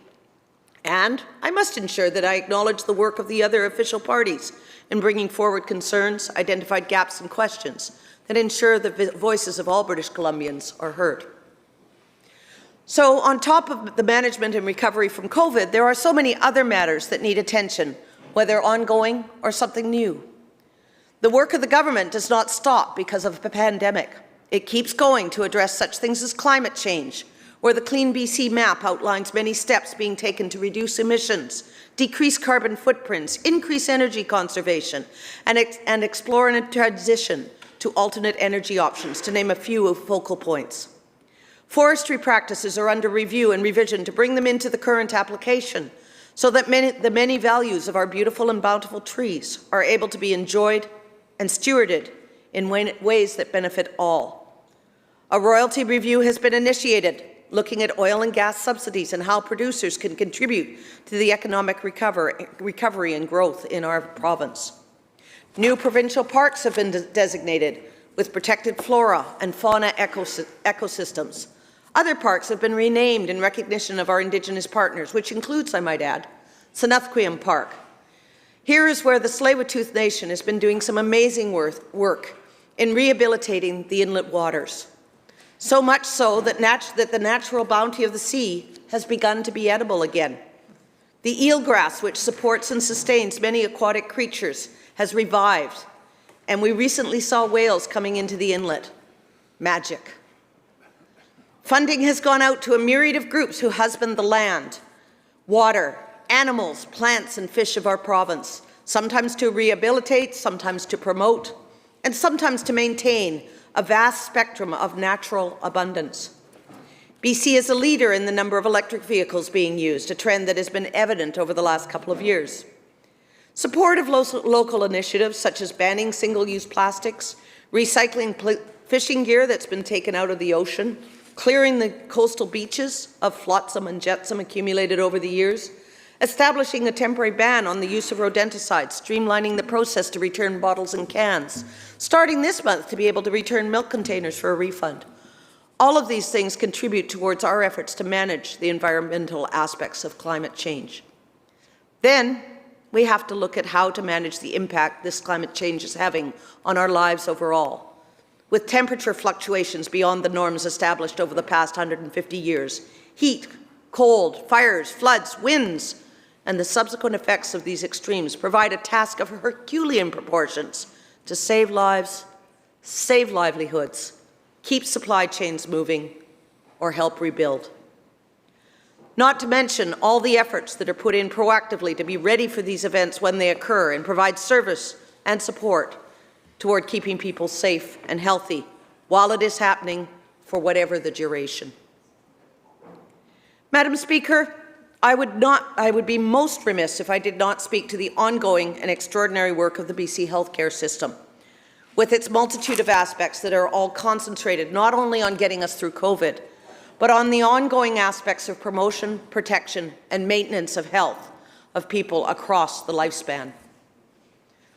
And I must ensure that I acknowledge the work of the other official parties in bringing forward concerns, identified gaps and questions that ensure the voices of all British Columbians are heard. So on top of the management and recovery from COVID, there are so many other matters that need attention, whether ongoing or something new. The work of the government does not stop because of the pandemic. It keeps going to address such things as climate change, where the Clean BC map outlines many steps being taken to reduce emissions, decrease carbon footprints, increase energy conservation, and explore a transition to alternate energy options, to name a few of focal points. Forestry practices are under review and revision to bring them into the current application, so that the many values of our beautiful and bountiful trees are able to be enjoyed and stewarded in ways that benefit all. A royalty review has been initiated, looking at oil and gas subsidies and how producers can contribute to the economic recovery and growth in our province. New provincial parks have been designated with protected flora and fauna ecosystems. Other parks have been renamed in recognition of our Indigenous partners, which includes, I might add, Tsawwassen Park. Here is where the Tsleil-Waututh Nation has been doing some amazing work in rehabilitating the inlet waters. So much so that the natural bounty of the sea has begun to be edible again. The eelgrass, which supports and sustains many aquatic creatures, has revived, and we recently saw whales coming into the inlet. Magic. Funding has gone out to a myriad of groups who husband the land, water, animals, plants, and fish of our province, sometimes to rehabilitate, sometimes to promote, and sometimes to maintain a vast spectrum of natural abundance. BC is a leader in the number of electric vehicles being used, a trend that has been evident over the last couple of years. Support of local initiatives such as banning single-use plastics, recycling fishing gear that's been taken out of the ocean, clearing the coastal beaches of flotsam and jetsam accumulated over the years, establishing a temporary ban on the use of rodenticides, streamlining the process to return bottles and cans, starting this month to be able to return milk containers for a refund. All of these things contribute towards our efforts to manage the environmental aspects of climate change. Then, we have to look at how to manage the impact this climate change is having on our lives overall. With temperature fluctuations beyond the norms established over the past 150 years, heat, cold, fires, floods, winds, and the subsequent effects of these extremes provide a task of Herculean proportions to save lives, save livelihoods, keep supply chains moving, or help rebuild. Not to mention all the efforts that are put in proactively to be ready for these events when they occur and provide service and support toward keeping people safe and healthy while it is happening for whatever the duration. Madam Speaker, I would be most remiss if I did not speak to the ongoing and extraordinary work of the BC healthcare system, with its multitude of aspects that are all concentrated not only on getting us through COVID, but on the ongoing aspects of promotion, protection, and maintenance of health of people across the lifespan.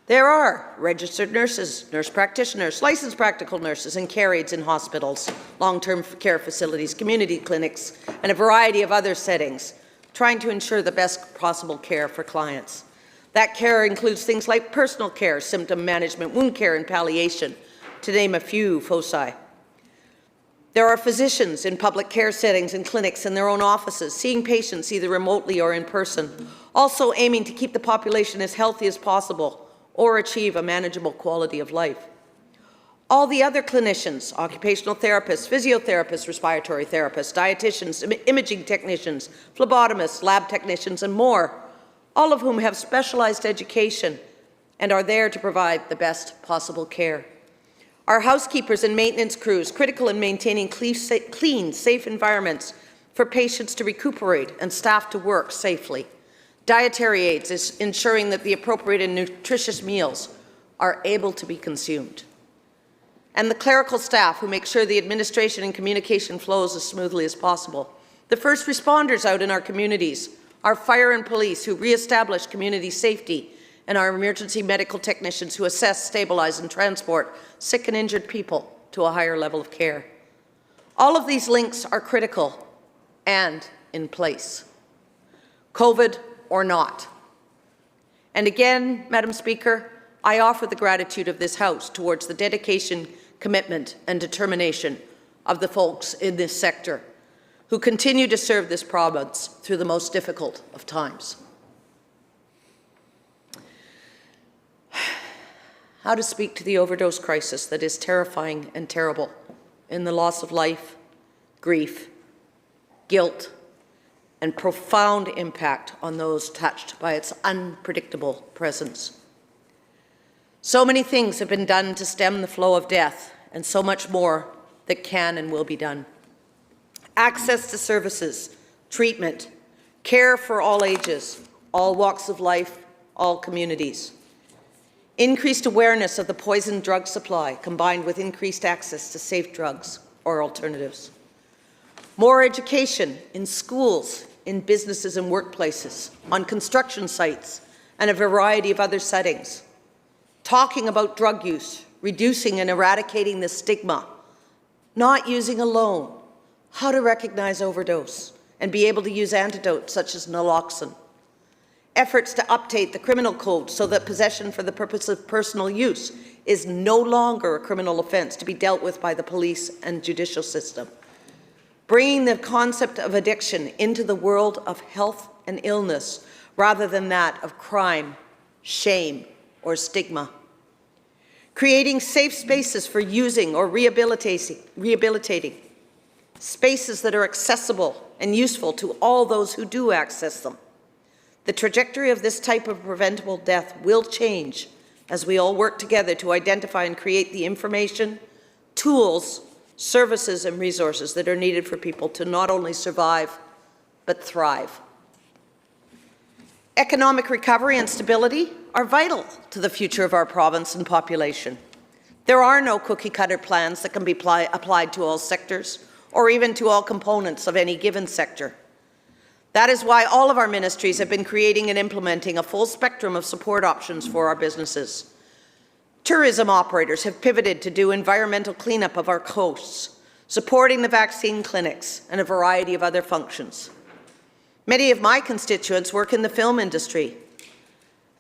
There are registered nurses, nurse practitioners, licensed practical nurses, and care aides in hospitals, long-term care facilities, community clinics, and a variety of other settings, trying to ensure the best possible care for clients. That care includes things like personal care, symptom management, wound care, and palliation, to name a few foci. There are physicians in public care settings and clinics in their own offices, seeing patients either remotely or in person, also aiming to keep the population as healthy as possible or achieve a manageable quality of life. All the other clinicians, occupational therapists, physiotherapists, respiratory therapists, dietitians, imaging technicians, phlebotomists, lab technicians, and more, all of whom have specialized education and are there to provide the best possible care. Our housekeepers and maintenance crews, critical in maintaining clean, safe environments for patients to recuperate and staff to work safely. Dietary aids is ensuring that the appropriate and nutritious meals are able to be consumed. And the clerical staff who make sure the administration and communication flows as smoothly as possible. The first responders out in our communities, our fire and police who re-establish community safety, and our emergency medical technicians who assess, stabilize, and transport sick and injured people to a higher level of care. All of these links are critical and in place, COVID or not. And again, Madam Speaker, I offer the gratitude of this House towards the dedication, commitment, and determination of the folks in this sector who continue to serve this province through the most difficult of times. How to speak to the overdose crisis that is terrifying and terrible in the loss of life, grief, guilt, and profound impact on those touched by its unpredictable presence. So many things have been done to stem the flow of death, and so much more that can and will be done. Access to services, treatment, care for all ages, all walks of life, all communities. Increased awareness of the poison drug supply combined with increased access to safe drugs or alternatives. More education in schools, in businesses and workplaces, on construction sites, and a variety of other settings. Talking about drug use, reducing and eradicating the stigma, not using alone, how to recognize overdose, and be able to use antidotes such as naloxone. Efforts to update the criminal code so that possession for the purpose of personal use is no longer a criminal offense to be dealt with by the police and judicial system. Bringing the concept of addiction into the world of health and illness rather than that of crime, shame, or stigma. Creating safe spaces for using or rehabilitating. Spaces that are accessible and useful to all those who do access them. The trajectory of this type of preventable death will change as we all work together to identify and create the information, tools, services and resources that are needed for people to not only survive, but thrive. Economic recovery and stability are vital to the future of our province and population. There are no cookie-cutter plans that can be applied to all sectors or even to all components of any given sector. That is why all of our ministries have been creating and implementing a full spectrum of support options for our businesses. Tourism operators have pivoted to do environmental cleanup of our coasts, supporting the vaccine clinics and a variety of other functions. Many of my constituents work in the film industry.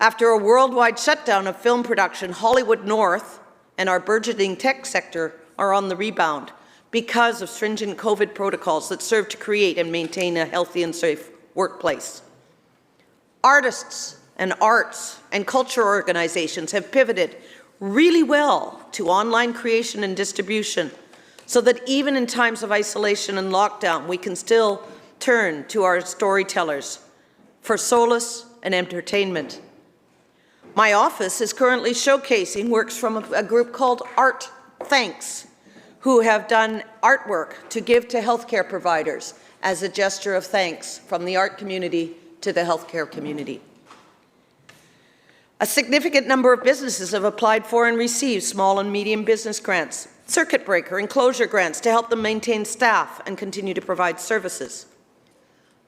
After a worldwide shutdown of film production, Hollywood North and our burgeoning tech sector are on the rebound because of stringent COVID protocols that serve to create and maintain a healthy and safe workplace. Artists and arts and culture organizations have pivoted really well to online creation and distribution so that even in times of isolation and lockdown, we can still turn to our storytellers for solace and entertainment. My office is currently showcasing works from a group called Art Thanks, who have done artwork to give to healthcare providers as a gesture of thanks from the art community to the healthcare community. A significant number of businesses have applied for and received small and medium business grants, circuit breaker and closure grants to help them maintain staff and continue to provide services.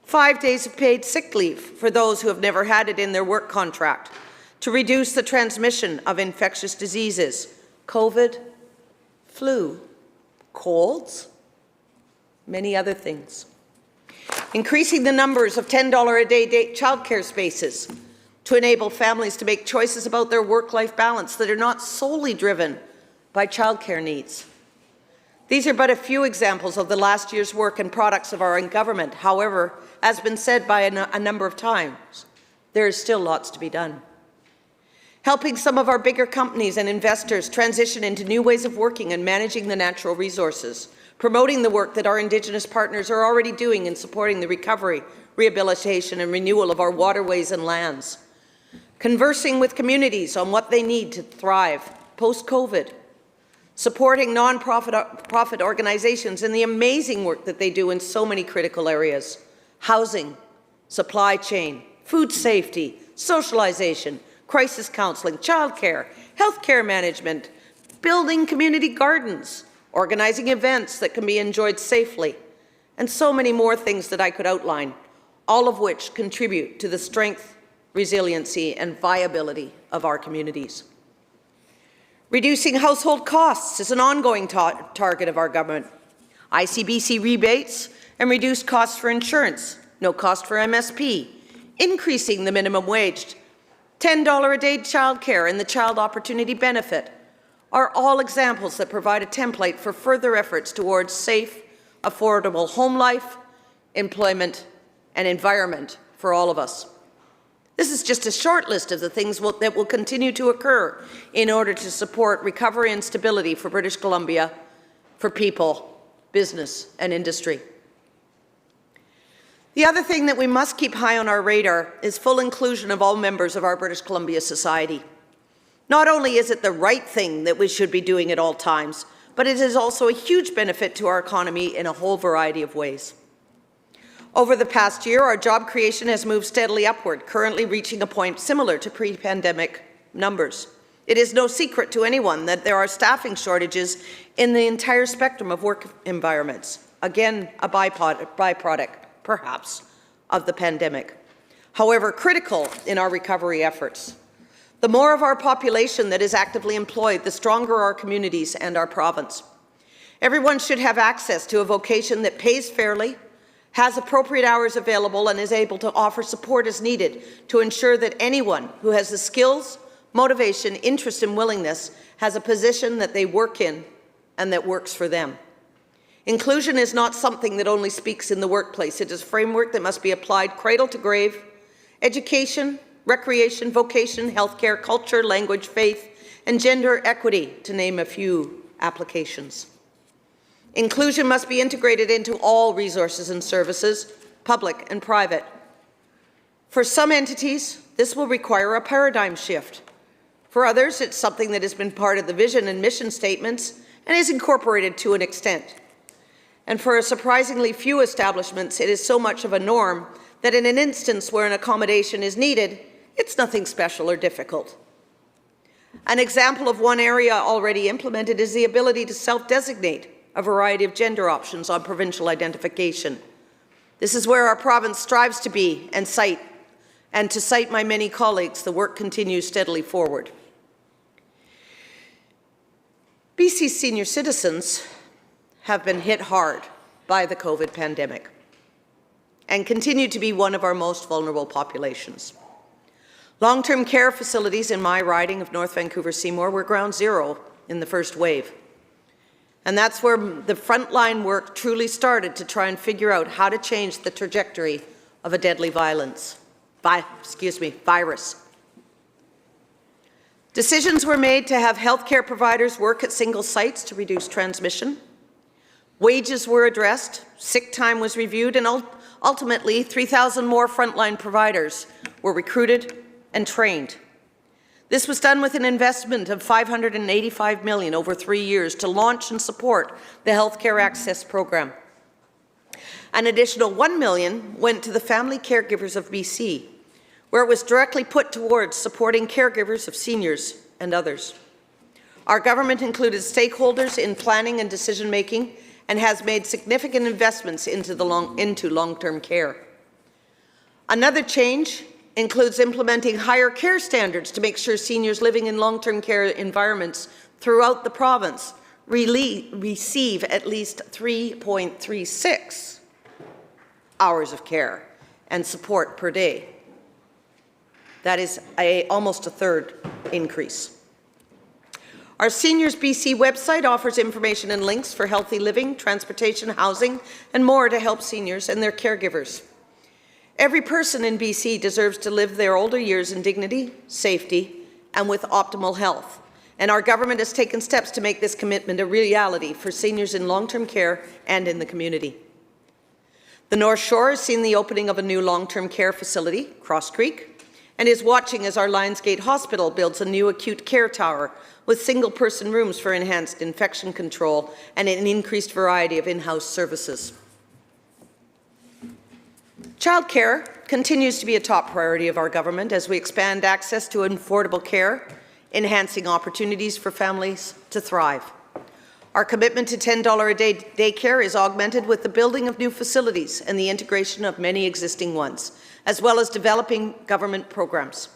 5 days of paid sick leave for those who have never had it in their work contract to reduce the transmission of infectious diseases, COVID, flu, colds, many other things. Increasing the numbers of $10 a day childcare spaces to enable families to make choices about their work-life balance that are not solely driven by childcare needs. These are but a few examples of the last year's work and products of our own government. However, as been said by a number of times, there is still lots to be done. Helping some of our bigger companies and investors transition into new ways of working and managing the natural resources, promoting the work that our Indigenous partners are already doing in supporting the recovery, rehabilitation and renewal of our waterways and lands. Conversing with communities on what they need to thrive post-COVID, supporting non-profit organizations in the amazing work that they do in so many critical areas: housing, supply chain, food safety, socialization, crisis counseling, childcare, healthcare management, building community gardens, organizing events that can be enjoyed safely, and so many more things that I could outline, all of which contribute to the strength, resiliency, and viability of our communities. Reducing household costs is an ongoing target of our government. ICBC rebates and reduced costs for insurance, no cost for MSP, increasing the minimum wage, $10 a day childcare and the Child Opportunity Benefit are all examples that provide a template for further efforts towards safe, affordable home life, employment, and environment for all of us. This is just a short list of the things that will continue to occur in order to support recovery and stability for British Columbia, for people, business, and industry. The other thing that we must keep high on our radar is full inclusion of all members of our British Columbia society. Not only is it the right thing that we should be doing at all times, but it is also a huge benefit to our economy in a whole variety of ways. Over the past year, our job creation has moved steadily upward, currently reaching a point similar to pre-pandemic numbers. It is no secret to anyone that there are staffing shortages in the entire spectrum of work environments. Again, a byproduct, perhaps, of the pandemic. However, critical in our recovery efforts. The more of our population that is actively employed, the stronger our communities and our province. Everyone should have access to a vocation that pays fairly, has appropriate hours available, and is able to offer support as needed to ensure that anyone who has the skills, motivation, interest, and willingness has a position that they work in and that works for them. Inclusion is not something that only speaks in the workplace. It is a framework that must be applied cradle to grave. Education, recreation, vocation, healthcare, culture, language, faith, and gender equity, to name a few applications. Inclusion must be integrated into all resources and services, public and private. For some entities, this will require a paradigm shift. For others, it's something that has been part of the vision and mission statements and is incorporated to an extent. And for surprisingly few establishments, it is so much of a norm that in an instance where an accommodation is needed, it's nothing special or difficult. An example of one area already implemented is the ability to self-designate a variety of gender options on provincial identification. This is where our province strives to be, and to cite my many colleagues, the work continues steadily forward. BC's senior citizens have been hit hard by the COVID pandemic and continue to be one of our most vulnerable populations. Long-term care facilities in my riding of North Vancouver-Seymour were ground zero in the first wave. And that's where the frontline work truly started to try and figure out how to change the trajectory of a deadly virus. Decisions were made to have healthcare providers work at single sites to reduce transmission. Wages were addressed, sick time was reviewed, and ultimately 3,000 more frontline providers were recruited and trained. This was done with an investment of $585 million over 3 years to launch and support the Healthcare Access Program. An additional $1 million went to the family caregivers of BC, where it was directly put towards supporting caregivers of seniors and others. Our government included stakeholders in planning and decision-making and has made significant investments into long-term care. Another change includes implementing higher care standards to make sure seniors living in long-term care environments throughout the province receive at least 3.36 hours of care and support per day. That is almost a third increase. Our Seniors BC website offers information and links for healthy living, transportation, housing, and more to help seniors and their caregivers. Every person in BC deserves to live their older years in dignity, safety, and with optimal health. And our government has taken steps to make this commitment a reality for seniors in long-term care and in the community. The North Shore has seen the opening of a new long-term care facility, Cross Creek, and is watching as our Lionsgate Hospital builds a new acute care tower with single-person rooms for enhanced infection control and an increased variety of in-house services. Childcare continues to be a top priority of our government as we expand access to affordable care, enhancing opportunities for families to thrive. Our commitment to $10 a day daycare is augmented with the building of new facilities and the integration of many existing ones, as well as developing government programs.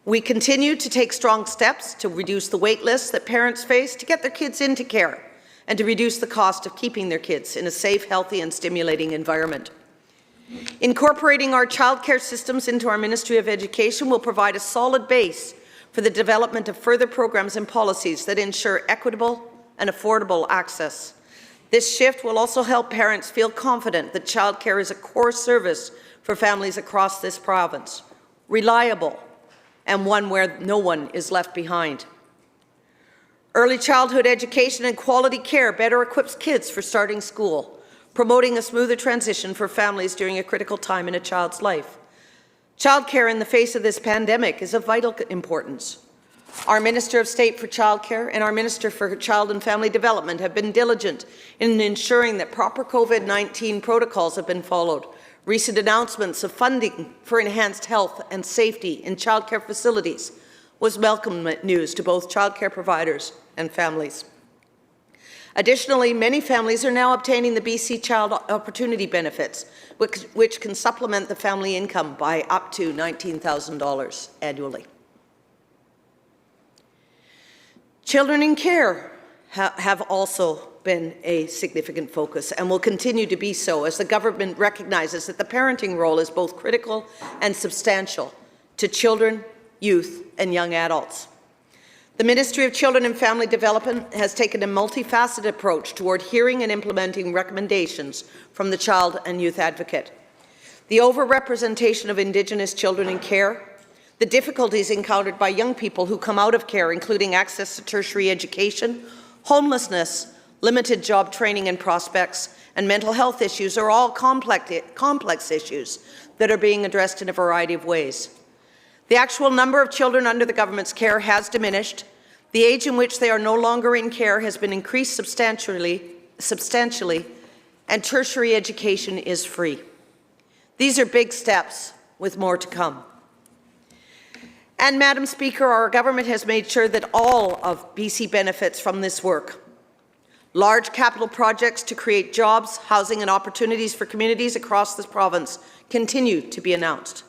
We continue to take strong steps to reduce the wait lists that parents face to get their kids into care and to reduce the cost of keeping their kids in a safe, healthy, and stimulating environment. Incorporating our childcare systems into our Ministry of Education will provide a solid base for the development of further programs and policies that ensure equitable and affordable access. This shift will also help parents feel confident that childcare is a core service for families across this province, reliable, and one where no one is left behind. Early childhood education and quality care better equips kids for starting school, promoting a smoother transition for families during a critical time in a child's life. Childcare in the face of this pandemic is of vital importance. Our Minister of State for Childcare and our Minister for Child and Family Development have been diligent in ensuring that proper COVID-19 protocols have been followed. Recent announcements of funding for enhanced health and safety in childcare facilities was welcome news to both childcare providers and families. Additionally, many families are now obtaining the BC Child Opportunity Benefits, which can supplement the family income by up to $19,000 annually. Children in care have also been a significant focus and will continue to be so as the government recognizes that the parenting role is both critical and substantial to children, youth, and young adults. The Ministry of Children and Family Development has taken a multifaceted approach toward hearing and implementing recommendations from the Child and Youth Advocate. The overrepresentation of Indigenous children in care, the difficulties encountered by young people who come out of care, including access to tertiary education, homelessness, limited job training and prospects, and mental health issues are all complex issues that are being addressed in a variety of ways. The actual number of children under the government's care has diminished. The age in which they are no longer in care has been increased substantially, and tertiary education is free. These are big steps with more to come. And Madam Speaker, our government has made sure that all of BC benefits from this work. Large capital projects to create jobs, housing and opportunities for communities across this province continue to be announced.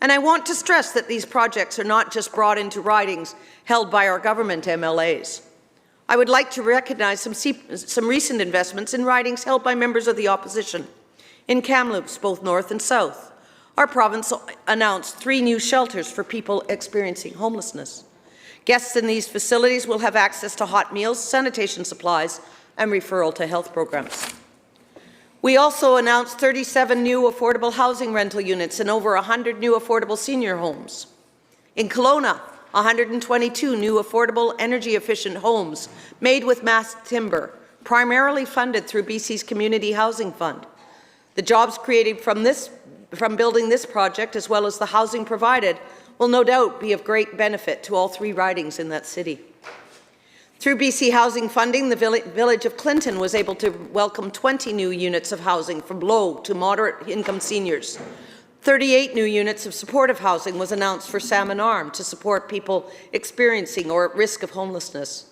And I want to stress that these projects are not just brought into ridings held by our government MLAs. I would like to recognize some recent investments in ridings held by members of the opposition. In Kamloops, both north and south, our province announced 3 new shelters for people experiencing homelessness. Guests in these facilities will have access to hot meals, sanitation supplies, and referral to health programs. We also announced 37 new affordable housing rental units and over 100 new affordable senior homes. In Kelowna, 122 new affordable energy-efficient homes made with mass timber, primarily funded through BC's Community Housing Fund. The jobs created from building this project, as well as the housing provided, will no doubt be of great benefit to all 3 ridings in that city. Through BC Housing Funding, the village of Clinton was able to welcome 20 new units of housing from low to moderate income seniors. 38 new units of supportive housing was announced for Salmon Arm to support people experiencing or at risk of homelessness.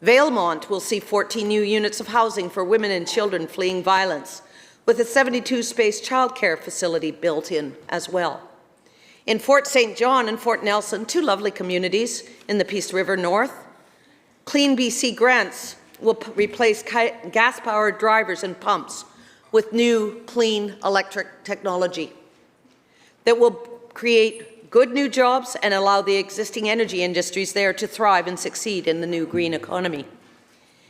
Valemont will see 14 new units of housing for women and children fleeing violence, with a 72-space childcare facility built in as well. In Fort St. John and Fort Nelson, 2 lovely communities in the Peace River North, Clean BC grants will replace gas-powered drivers and pumps with new, clean electric technology that will create good new jobs and allow the existing energy industries there to thrive and succeed in the new green economy.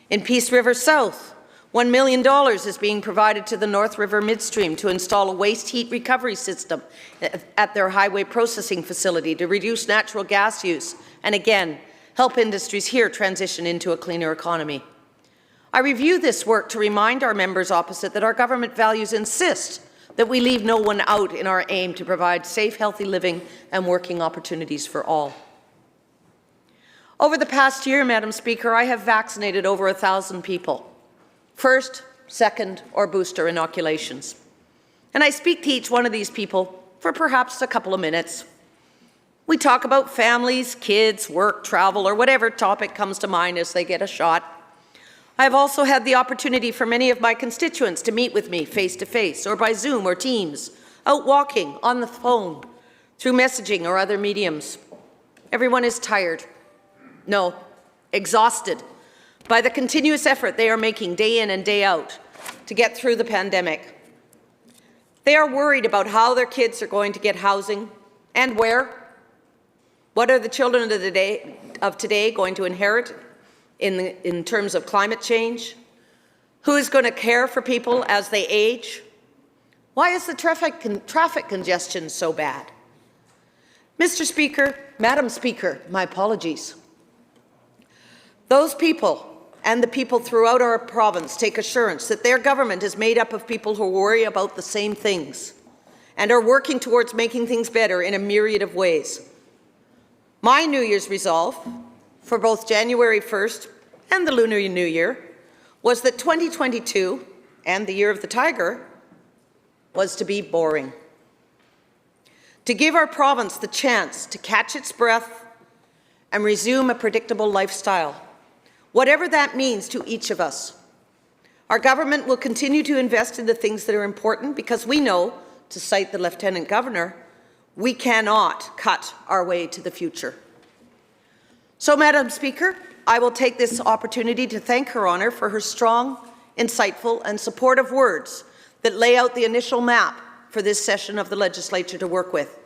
In Peace River South, $1 million is being provided to the North River Midstream to install a waste heat recovery system at their highway processing facility to reduce natural gas use and, again, help industries here transition into a cleaner economy. I review this work to remind our members opposite that our government values insist that we leave no one out in our aim to provide safe, healthy living and working opportunities for all. Over the past year, Madam Speaker, I have vaccinated over 1,000 people. First, second, or booster inoculations. And I speak to each one of these people for perhaps a couple of minutes. We talk about families, kids, work, travel, or whatever topic comes to mind as they get a shot. I have also had the opportunity for many of my constituents to meet with me face-to-face or by Zoom or Teams, out walking, on the phone, through messaging or other mediums. Everyone is tired. No, exhausted by the continuous effort they are making day in and day out to get through the pandemic. They are worried about how their kids are going to get housing and where. What are the children of today going to inherit in terms of climate change? Who is going to care for people as they age? Why is the traffic congestion so bad? Mr. Speaker, Madam Speaker, my apologies. Those people and the people throughout our province take assurance that their government is made up of people who worry about the same things and are working towards making things better in a myriad of ways. My New Year's resolve for both January 1st and the Lunar New Year was that 2022 and the Year of the Tiger was to be boring. To give our province the chance to catch its breath and resume a predictable lifestyle, whatever that means to each of us. Our government will continue to invest in the things that are important because we know, to cite the Lieutenant Governor, we cannot cut our way to the future. So, Madam Speaker, I will take this opportunity to thank Her Honour for her strong, insightful and supportive words that lay out the initial map for this session of the Legislature to work with.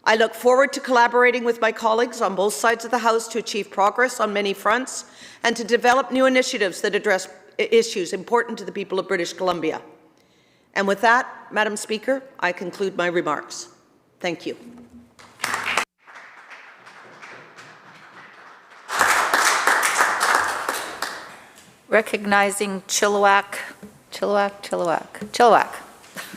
I look forward to collaborating with my colleagues on both sides of the House to achieve progress on many fronts and to develop new initiatives that address issues important to the people of British Columbia. And with that, Madam Speaker, I conclude my remarks. Thank you. Recognizing Chilliwack.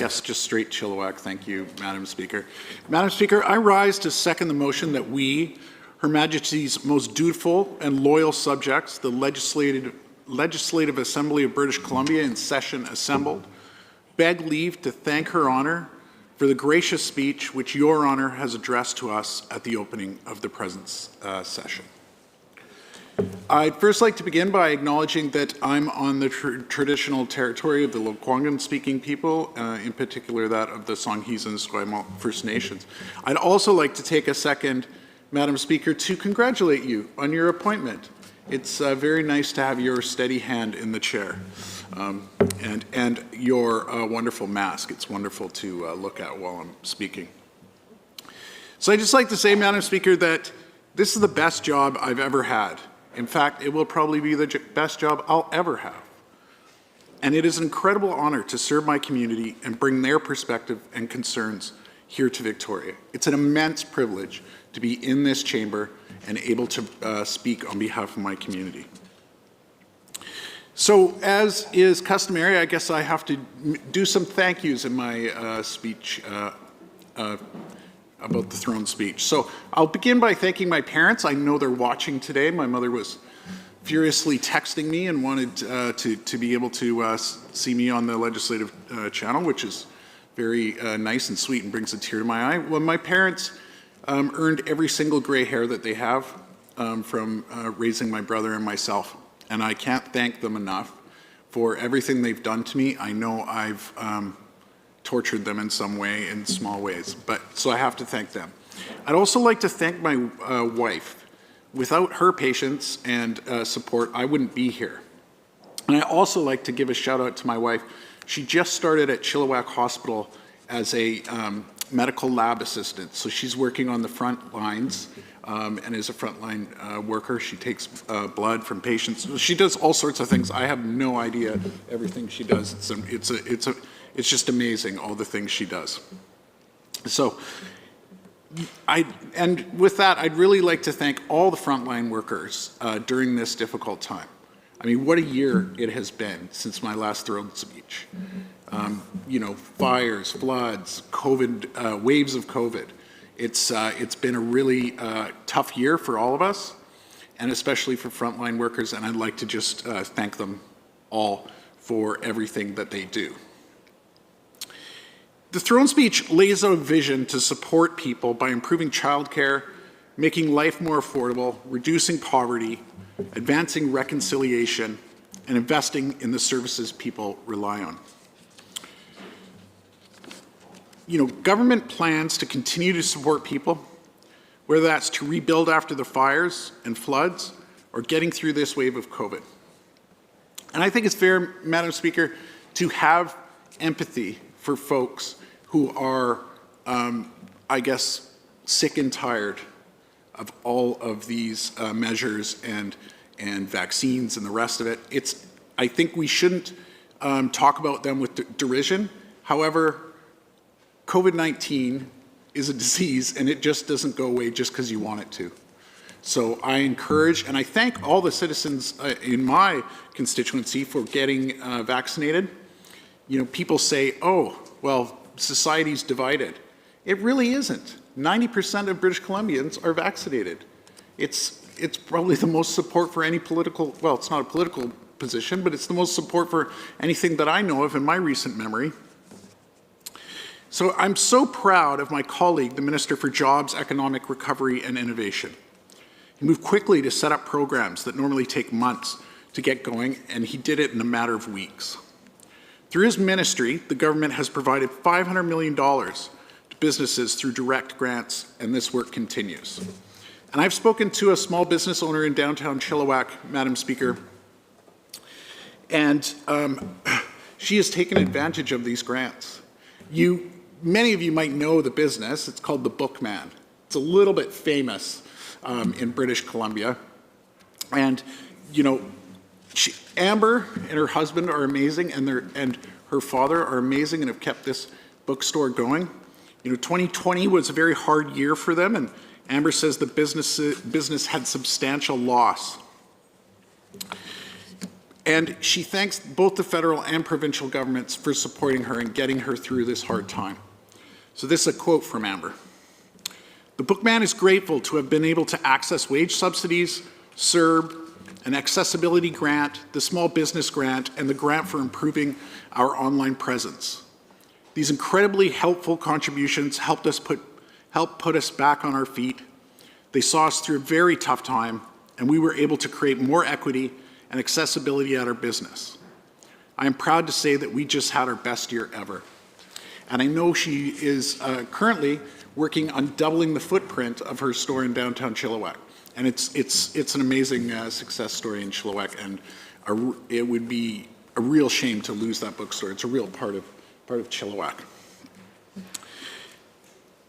Yes, just straight Chilliwack. Thank you, Madam Speaker. Madam Speaker, I rise to second the motion that we, Her Majesty's most dutiful and loyal subjects, the Legislative Assembly of British Columbia in session assembled, beg leave to thank Her Honour for the gracious speech which Your Honour has addressed to us at the opening of the present session. I'd first like to begin by acknowledging that I'm on the traditional territory of the Lekwungen-speaking people, in particular that of the Songhees and Esquimalt First Nations. I'd also like to take a second, Madam Speaker, to congratulate you on your appointment. It's very nice to have your steady hand in the chair and your wonderful mask. It's wonderful to look at while I'm speaking. So I'd just like to say, Madam Speaker, that this is the best job I've ever had. In fact, it will probably be the best job I'll ever have. And it is an incredible honor to serve my community and bring their perspective and concerns here to Victoria. It's an immense privilege to be in this chamber and able to speak on behalf of my community. So, as is customary, I guess I have to do some thank yous in my speech about the throne speech. So I'll begin by thanking my parents. I know they're watching today. My mother was furiously texting me and wanted to be able to see me on the legislative channel, which is very nice and sweet and brings a tear to my eye. Well, my parents earned every single gray hair that they have from raising my brother and myself. And I can't thank them enough for everything they've done to me. I know I've tortured them in some way, in small ways, so I have to thank them. I'd also like to thank my wife. Without her patience and support, I wouldn't be here. And I also like to give a shout out to my wife. She just started at Chilliwack Hospital as a medical lab assistant, so she's working on the front lines and is a frontline worker. She takes blood from patients. She does all sorts of things. I have no idea everything she does. It's just amazing, all the things she does. So, and with that, I'd really like to thank all the frontline workers during this difficult time. I mean, what a year it has been since my last throne speech. You know, fires, floods, COVID, waves of COVID. It's been a really tough year for all of us, and especially for frontline workers, and I'd like to just thank them all for everything that they do. The throne speech lays out a vision to support people by improving childcare, making life more affordable, reducing poverty, advancing reconciliation, and investing in the services people rely on. You know, government plans to continue to support people, whether that's to rebuild after the fires and floods or getting through this wave of COVID. And I think it's fair, Madam Speaker, to have empathy for folks who are, I guess, sick and tired of all of these measures and vaccines and the rest of it. I think we shouldn't talk about them with derision. However, COVID-19 is a disease and it just doesn't go away just because you want it to. So I encourage and I thank all the citizens in my constituency for getting vaccinated. You know, people say, oh, well, society's divided. It really isn't. 90% of British Columbians are vaccinated. It's probably the most support for any political, well, it's not a political position, but it's the most support for anything that I know of in my recent memory. So I'm so proud of my colleague, the Minister for Jobs, Economic Recovery and Innovation. He moved quickly to set up programs that normally take months to get going, and he did it in a matter of weeks. Through his ministry, the government has provided $500 million to businesses through direct grants, and this work continues. And I've spoken to a small business owner in downtown Chilliwack, Madam Speaker, and she has taken advantage of these grants. Many of you might know the business. It's called the Bookman. It's a little bit famous in British Columbia. And, you know, Amber and her husband are amazing, and her father are amazing and have kept this bookstore going. You know, 2020 was a very hard year for them, and Amber says the business had substantial loss. And she thanks both the federal and provincial governments for supporting her and getting her through this hard time. So this is a quote from Amber. The bookman is grateful to have been able to access wage subsidies, CERB, an accessibility grant, the small business grant, and the grant for improving our online presence. These incredibly helpful contributions helped put us back on our feet. They saw us through a very tough time, and we were able to create more equity and accessibility at our business. I am proud to say that we just had our best year ever. And I know she is currently working on doubling the footprint of her store in downtown Chilliwack. And it's an amazing success story in Chilliwack, and it would be a real shame to lose that bookstore. It's a real part of Chilliwack.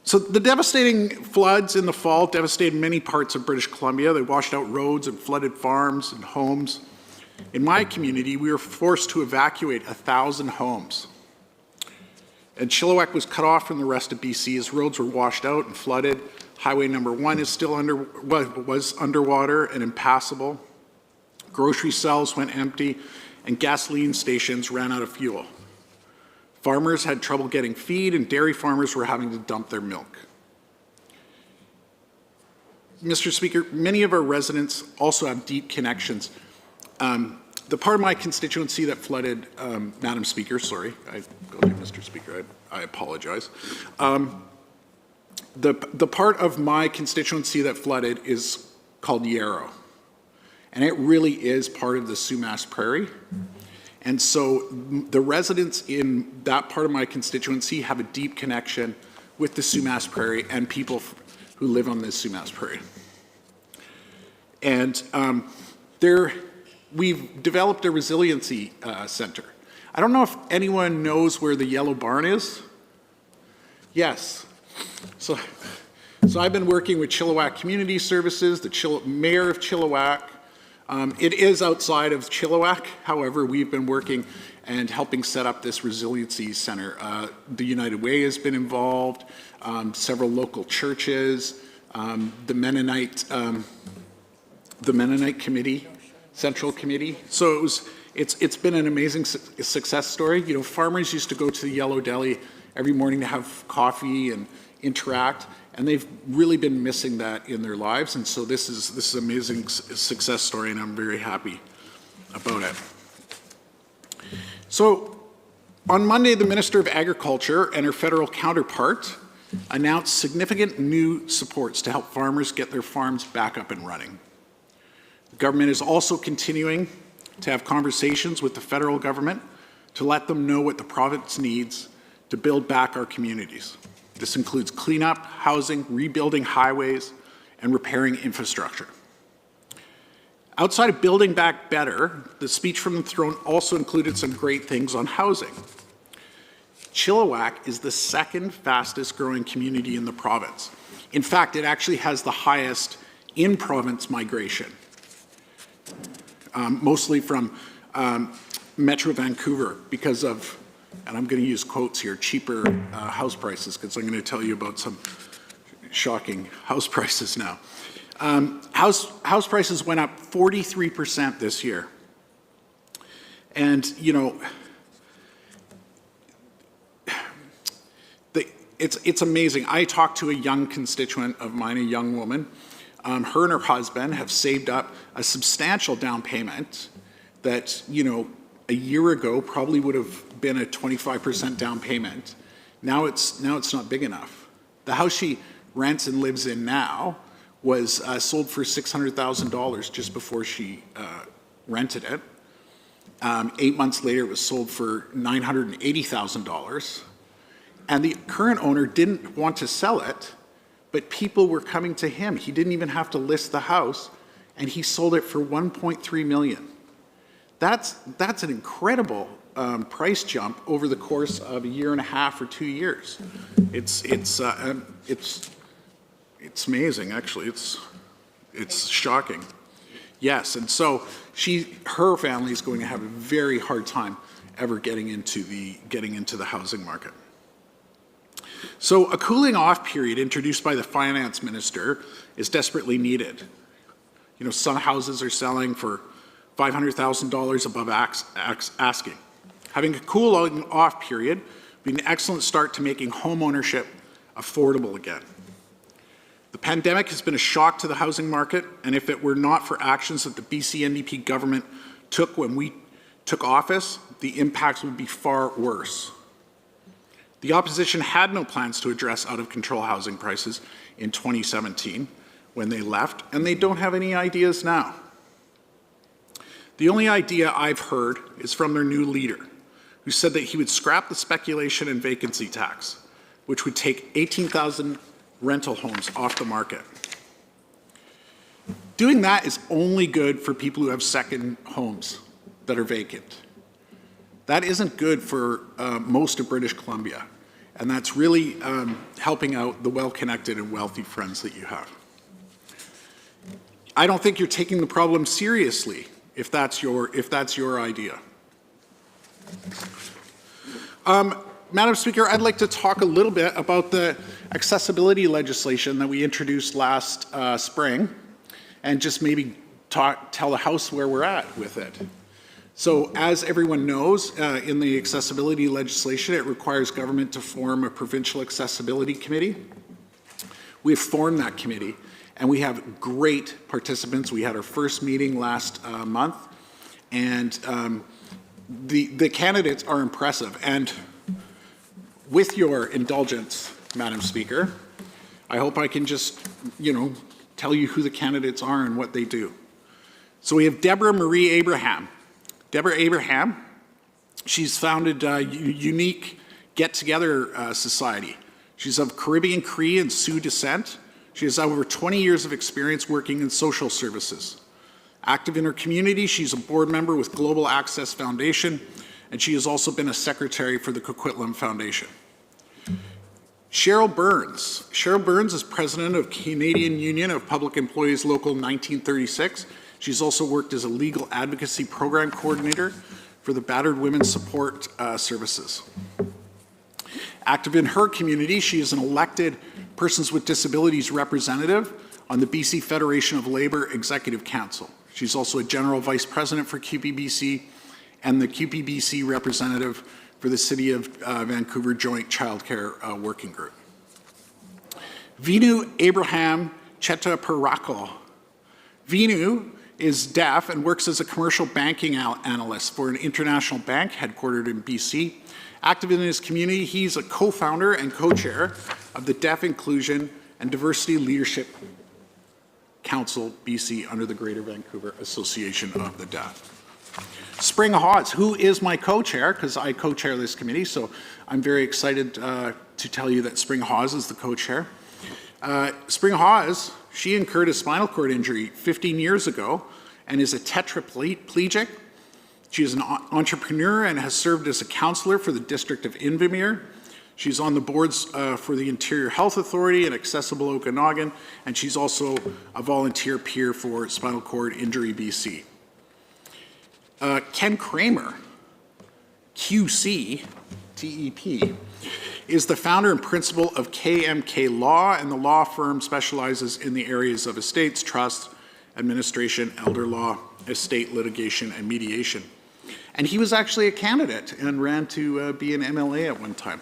So the devastating floods in the fall devastated many parts of British Columbia. They washed out roads and flooded farms and homes. In my community, we were forced to evacuate 1,000 homes. And Chilliwack was cut off from the rest of BC as roads were washed out and flooded. Highway number 1 is still was underwater and impassable. Grocery shelves went empty, and gasoline stations ran out of fuel. Farmers had trouble getting feed, and dairy farmers were having to dump their milk. Mr. Speaker, many of our residents also have deep connections. The part of my constituency that flooded, Madam Speaker, sorry, I go to Mr. Speaker, I apologize. The part of my constituency that flooded is called Yarrow, and it really is part of the Sumas Prairie. And so the residents in that part of my constituency have a deep connection with the Sumas Prairie and people who live on the Sumas Prairie. And we've developed a resiliency center. I don't know if anyone knows where the Yellow Barn is. Yes. So I've been working with Chilliwack Community Services, the Mayor of Chilliwack. It is outside of Chilliwack. However, we've been working and helping set up this resiliency center. The United Way has been involved, several local churches, the Mennonite Committee, Central Committee. So it's been an amazing success story. You know, farmers used to go to the Yellow Deli every morning to have coffee and interact, and they've really been missing that in their lives. And so this is an amazing success story, and I'm very happy about it. So on Monday, the Minister of Agriculture and her federal counterpart announced significant new supports to help farmers get their farms back up and running. The government is also continuing to have conversations with the federal government to let them know what the province needs to build back our communities. This includes cleanup, housing, rebuilding highways, and repairing infrastructure. Outside of building back better, the speech from the throne also included some great things on housing. Chilliwack is the second fastest growing community in the province. In fact, it actually has the highest in-province migration, mostly from Metro Vancouver because of, and I'm going to use quotes here, cheaper house prices, because I'm going to tell you about some shocking house prices now. House prices went up 43% this year. And, you know, it's amazing. I talked to a young constituent of mine, a young woman. Her and her husband have saved up a substantial down payment that, you know, a year ago probably would have been a 25% down payment. Now it's not big enough. The house she rents and lives in now was sold for $600,000 just before she rented it. 8 months later, it was sold for $980,000. And the current owner didn't want to sell it, but people were coming to him. He didn't even have to list the house, and he sold it for $1.3 million. That's an incredible price jump over the course of a year and a half or 2 years. It's amazing, actually. It's shocking. Yes, and so her family is going to have a very hard time ever getting into the housing market. So a cooling off period introduced by the finance minister is desperately needed. You know, some houses are selling for $500,000 above asking. Having a cooling off period would be an excellent start to making home ownership affordable again. The pandemic has been a shock to the housing market, and if it were not for actions that the BC NDP government took when we took office, the impacts would be far worse. The opposition had no plans to address out-of-control housing prices in 2017 when they left, and they don't have any ideas now. The only idea I've heard is from their new leader, who said that he would scrap the speculation and vacancy tax, which would take 18,000 rental homes off the market. Doing that is only good for people who have second homes that are vacant. That isn't good for most of British Columbia, and that's really helping out the well-connected and wealthy friends that you have. I don't think you're taking the problem seriously if that's your idea. Madam Speaker, I'd like to talk a little bit about the accessibility legislation that we introduced last spring, and just maybe tell the House where we're at with it. So as everyone knows, in the accessibility legislation, it requires government to form a provincial accessibility committee. We've formed that committee, and we have great participants. We had our first meeting last month, and the candidates are impressive. And with your indulgence, Madam Speaker, I hope I can just, tell you who the candidates are and what they do. So we have Deborah Marie Abraham. Deborah Abraham, she's founded Unique Get-Together Society. She's of Caribbean Cree and Sioux descent. She has over 20 years of experience working in social services. Active in her community, she's a board member with Global Access Foundation, and she has also been a secretary for the Coquitlam Foundation. Cheryl Burns. Cheryl Burns is president of Canadian Union of Public Employees Local 1936. She's also worked as a legal advocacy program coordinator for the Battered Women's Support Services. Active in her community, she is an elected Persons with Disabilities representative on the BC Federation of Labour Executive Council. She's also a general vice president for QPBC and the QPBC representative for the City of Vancouver Joint Childcare Working Group. Vinu Abraham Chetaparakal. Vinu is deaf and works as a commercial banking analyst for an international bank headquartered in BC. Active in his community, he's a co-founder and co-chair of the Deaf Inclusion and Diversity Leadership Council BC under the Greater Vancouver Association of the Deaf. Spring Hawes, who is my co-chair, because I co-chair this committee, so I'm very excited to tell you that Spring Hawes is the co-chair. Spring Hawes, she incurred a spinal cord injury 15 years ago and is a tetraplegic. She is an entrepreneur and has served as a counselor for the District of Invermere. She's on the boards for the Interior Health Authority and Accessible Okanagan, and she's also a volunteer peer for Spinal Cord Injury BC. Ken Kramer, QC, TEP, is the founder and principal of KMK Law, and the law firm specializes in the areas of estates, trust, administration, elder law, estate litigation, and mediation. And he was actually a candidate and ran to be an MLA at one time.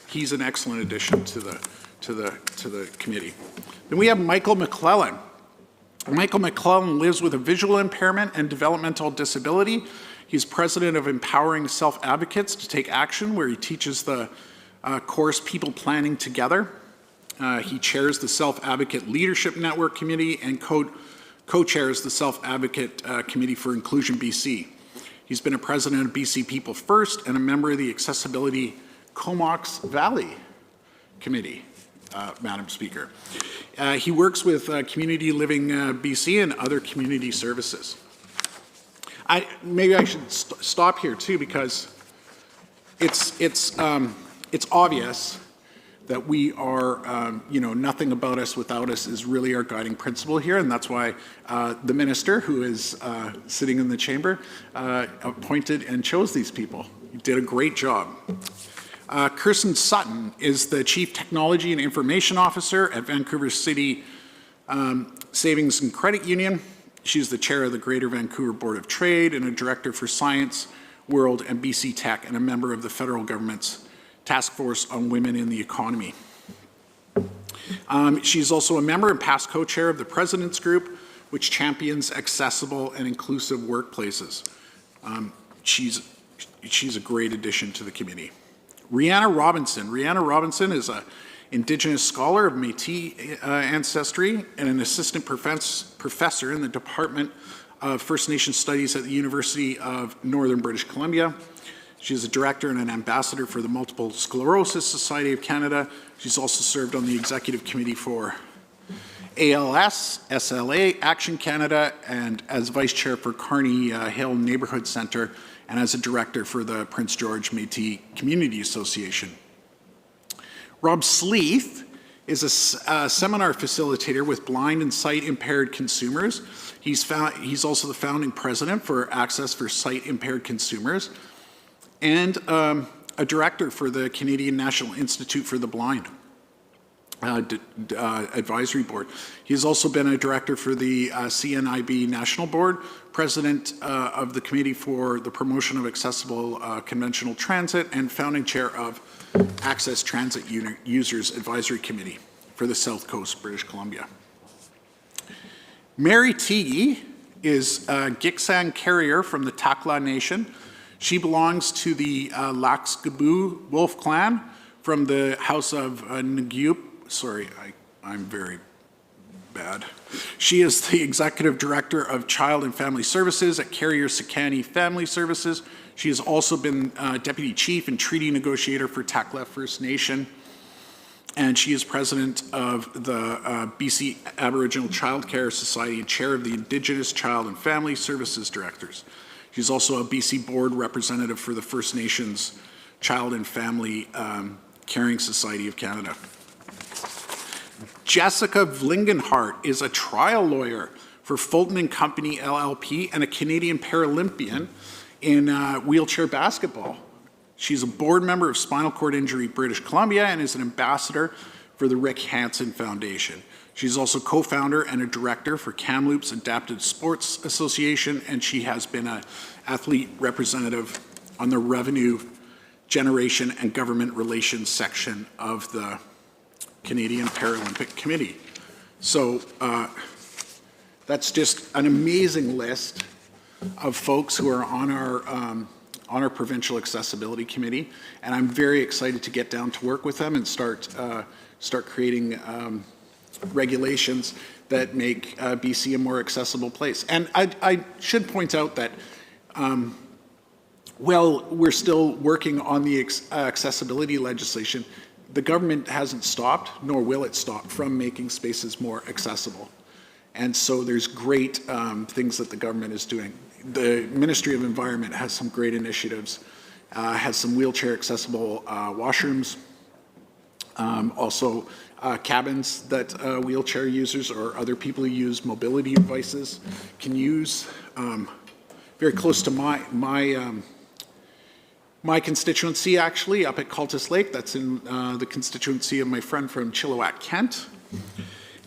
He's an excellent addition to the committee. Then we have Michael McClellan. Michael McClellan lives with a visual impairment and developmental disability. He's president of Empowering Self-Advocates to Take Action, where he teaches the course People Planning Together. He chairs the Self-Advocate Leadership Network Committee and co-chairs the Self-Advocate Committee for Inclusion BC. He's been a president of BC People First and a member of the Accessibility Comox Valley Committee, Madam Speaker. He works with Community Living BC and other community services. Maybe I should stop here too, because it's obvious that we are, nothing about us without us is really our guiding principle here, and that's why the minister, who is sitting in the chamber, appointed and chose these people. He did a great job. Kirsten Sutton is the Chief Technology and Information Officer at Vancouver City Savings and Credit Union. She's the chair of the Greater Vancouver Board of Trade and a director for Science, World, and BC Tech, and a member of the federal government's Task Force on Women in the Economy. She's also a member and past co-chair of the President's Group, which champions accessible and inclusive workplaces. She's a great addition to the committee. Rihanna Robinson. Rihanna Robinson is an Indigenous scholar of Métis ancestry and an assistant professor in the Department of First Nation Studies at the University of Northern British Columbia. She is a director and an ambassador for the Multiple Sclerosis Society of Canada. She's also served on the executive committee for ALS, SLA, Action Canada, and as vice chair for Carney Hill Neighborhood Centre, and as a director for the Prince George Métis Community Association. Rob Sleeth is a seminar facilitator with blind and sight-impaired consumers. He's also the founding president for Access for Sight-Impaired Consumers and a director for the Canadian National Institute for the Blind Advisory Board. He has also been a director for the CNIB National Board, president of the Committee for the Promotion of Accessible Conventional Transit, and founding chair of Access Transit Users Advisory Committee for the South Coast, British Columbia. Mary Teague is a Gitxsan carrier from the Takla Nation. She belongs to the Laxgabu Wolf Clan from the House of Ngup. Sorry, I'm very bad. She is the Executive Director of Child and Family Services at Carrier Sekani Family Services. She has also been Deputy Chief and Treaty Negotiator for Takla First Nation. And she is President of the BC Aboriginal Child Care Society and Chair of the Indigenous Child and Family Services Directors. She's also a BC Board Representative for the First Nations Child and Family Caring Society of Canada. Jessica Vlingenhart is a trial lawyer for Fulton and Company LLP and a Canadian Paralympian in wheelchair basketball. She's a board member of Spinal Cord Injury British Columbia and is an ambassador for the Rick Hansen Foundation. She's also co-founder and a director for Kamloops Adapted Sports Association, and she has been an athlete representative on the Revenue Generation and Government Relations section of the Canadian Paralympic Committee. So that's just an amazing list of folks who are on our Provincial Accessibility Committee, and I'm very excited to get down to work with them and start creating regulations that make BC a more accessible place. And I should point out that while we're still working on the accessibility legislation, the government hasn't stopped, nor will it stop, from making spaces more accessible. And so there's great things that the government is doing. The Ministry of Environment has some great initiatives, has some wheelchair accessible washrooms, also cabins that wheelchair users or other people who use mobility devices can use. Very close to my constituency, actually, up at Cultus Lake. That's in the constituency of my friend from Chilliwack, Kent.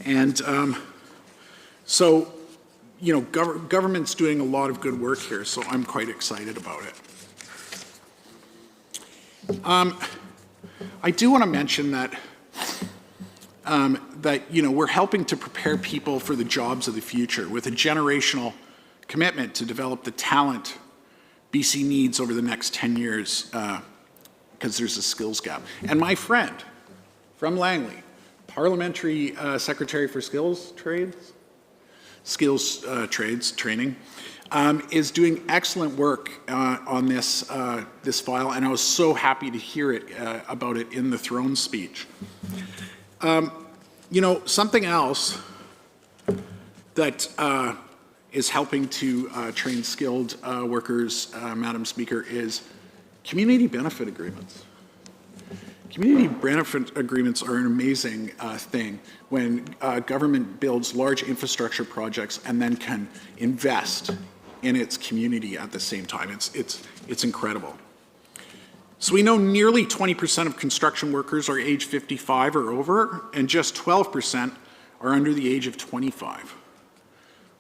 And so, you know, government's doing a lot of good work here, so I'm quite excited about it. I do want to mention that you know, we're helping to prepare people for the jobs of the future with a generational commitment to develop the talent BC needs over the next 10 years because there's a skills gap. And my friend from Langley, Parliamentary Secretary for Skills Trades Training, is doing excellent work on this file, and I was so happy to hear about it in the throne speech. You know, something else that is helping to train skilled workers, Madam Speaker, is community benefit agreements. Community benefit agreements are an amazing thing when government builds large infrastructure projects and then can invest in its community at the same time. It's incredible. So we know nearly 20% of construction workers are age 55 or over, and just 12% are under the age of 25.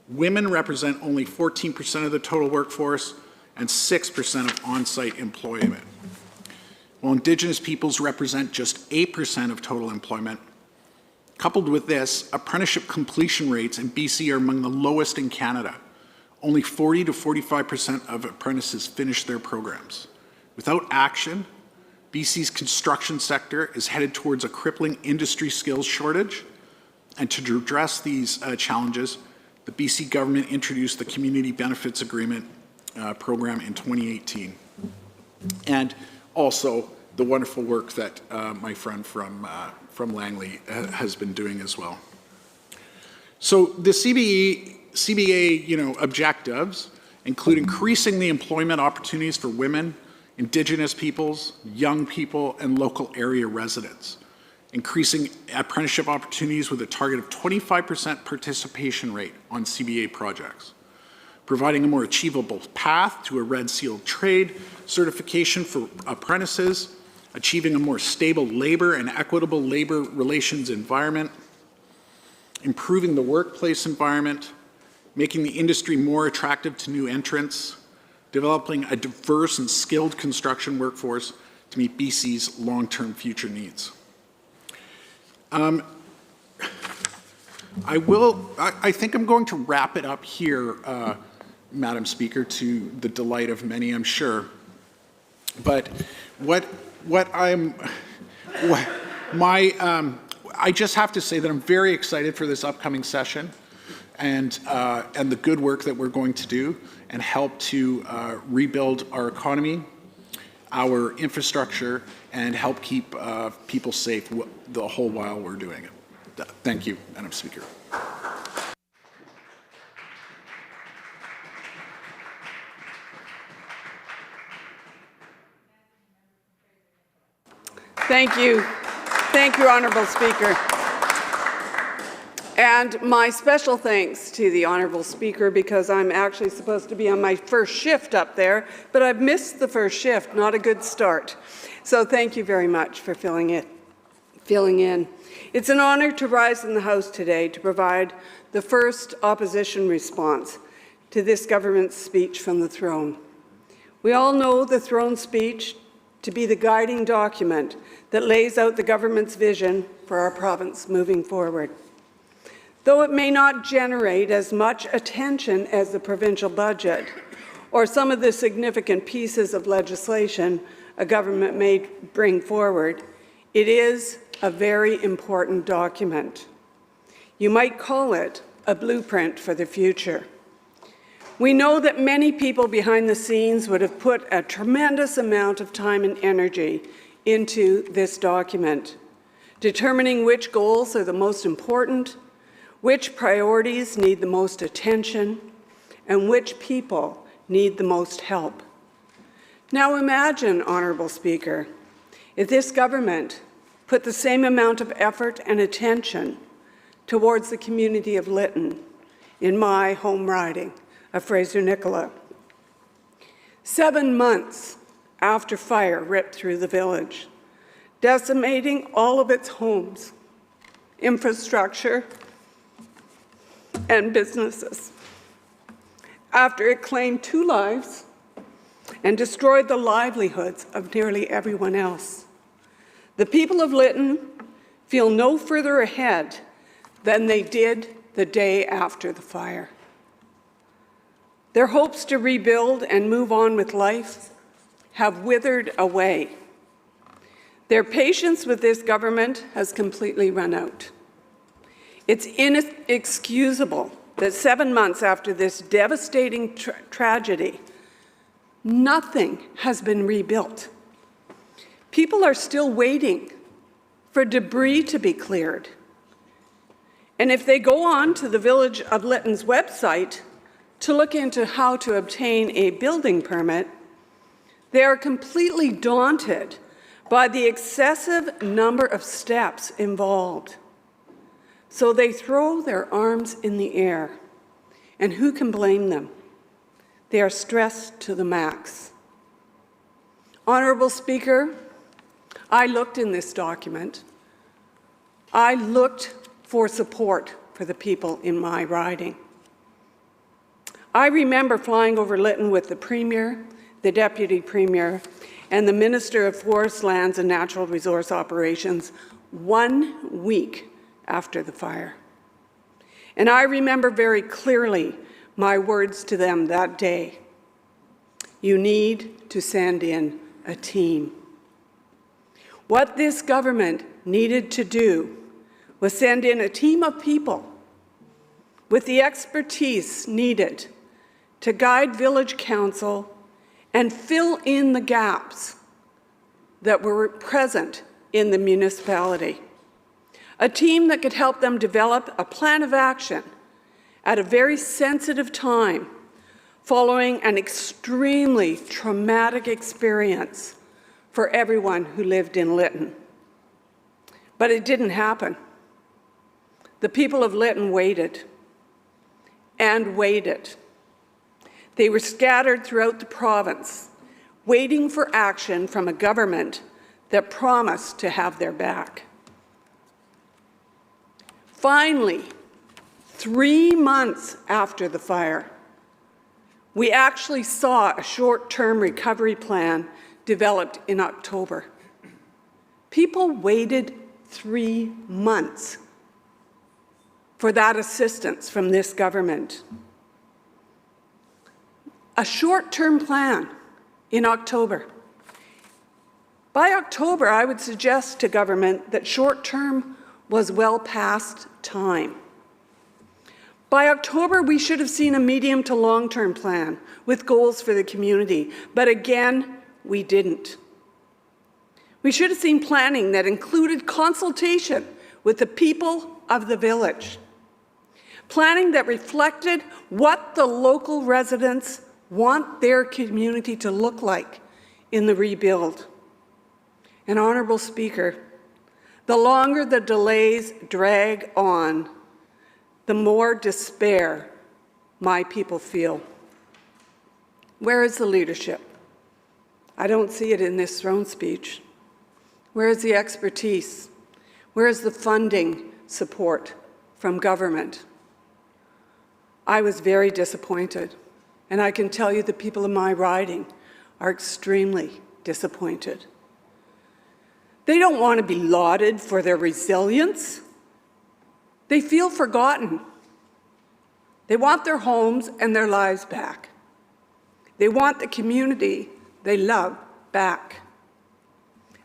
Women represent only 14% of the total workforce and 6% of on-site employment. While Indigenous peoples represent just 8% of total employment, Coupled with this, apprenticeship completion rates in BC are among the lowest in Canada. Only 40 to 45% of apprentices finish their programs. Without action, BC's construction sector is headed towards a crippling industry skills shortage. And to address these challenges, the BC government introduced the Community Benefits Agreement program in 2018. And also the wonderful work that my friend from Langley has been doing as well. So the CBA objectives include increasing the employment opportunities for women, Indigenous peoples, young people, and local area residents. Increasing apprenticeship opportunities with a target of 25% participation rate on CBA projects. Providing a more achievable path to a Red Seal trade certification for apprentices. Achieving a more stable labor and equitable labor relations environment. Improving the workplace environment. Making the industry more attractive to new entrants. Developing a diverse and skilled construction workforce to meet BC's long-term future needs. I think I'm going to wrap it up here, Madam Speaker, to the delight of many, I'm sure. But I just have to say that I'm very excited for this upcoming session and the good work that we're going to do and help to rebuild our economy, our infrastructure, and help keep people safe the whole while we're doing it. Thank you, Madam Speaker. Thank you. Thank you, Honourable Speaker. And my special thanks to the Honourable Speaker, because I'm actually supposed to be on my first shift up there, but I've missed the first shift, not a good start. So thank you very much for filling in. It's an honour to rise in the House today to provide the first opposition response to this government's speech from the throne. We all know the throne speech to be the guiding document that lays out the government's vision for our province moving forward. Though it may not generate as much attention as the provincial budget or some of the significant pieces of legislation a government may bring forward, it is a very important document. You might call it a blueprint for the future. We know that many people behind the scenes would have put a tremendous amount of time and energy into this document, determining which goals are the most important, which priorities need the most attention, and which people need the most help. Now imagine, Honourable Speaker, if this government put the same amount of effort and attention towards the community of Lytton in my home riding of Fraser-Nicola. 7 months after fire ripped through the village, decimating all of its homes, infrastructure, and businesses. After it claimed 2 lives and destroyed the livelihoods of nearly everyone else. The people of Lytton feel no further ahead than they did the day after the fire. Their hopes to rebuild and move on with life have withered away. Their patience with this government has completely run out. It's inexcusable that 7 months after this devastating tragedy, nothing has been rebuilt. People are still waiting for debris to be cleared. And if they go on to the Village of Lytton's website to look into how to obtain a building permit, they are completely daunted by the excessive number of steps involved. So they throw their arms in the air. And who can blame them? They are stressed to the max. Honourable Speaker, I looked in this document. I looked for support for the people in my riding. I remember flying over Lytton with the Premier, the Deputy Premier, and the Minister of Forest, Lands and Natural Resource Operations 1 week after the fire. And I remember very clearly my words to them that day. You need to send in a team. What this government needed to do was send in a team of people with the expertise needed to guide village council and fill in the gaps that were present in the municipality. A team that could help them develop a plan of action at a very sensitive time following an extremely traumatic experience for everyone who lived in Lytton. But it didn't happen. The people of Lytton waited and waited. They were scattered throughout the province, waiting for action from a government that promised to have their back. Finally, 3 months after the fire, we actually saw a short-term recovery plan developed in October. People waited 3 months for that assistance from this government. A short-term plan in October. By October, I would suggest to government that short-term was well past time. By October, we should have seen a medium to long-term plan with goals for the community, but again, we didn't. We should have seen planning that included consultation with the people of the village. Planning that reflected what the local residents want their community to look like in the rebuild. And Honourable Speaker, the longer the delays drag on, the more despair my people feel. Where is the leadership? I don't see it in this throne speech. Where is the expertise? Where is the funding support from government? I was very disappointed, and I can tell you the people in my riding are extremely disappointed. They don't want to be lauded for their resilience. They feel forgotten. They want their homes and their lives back. They want the community they love back.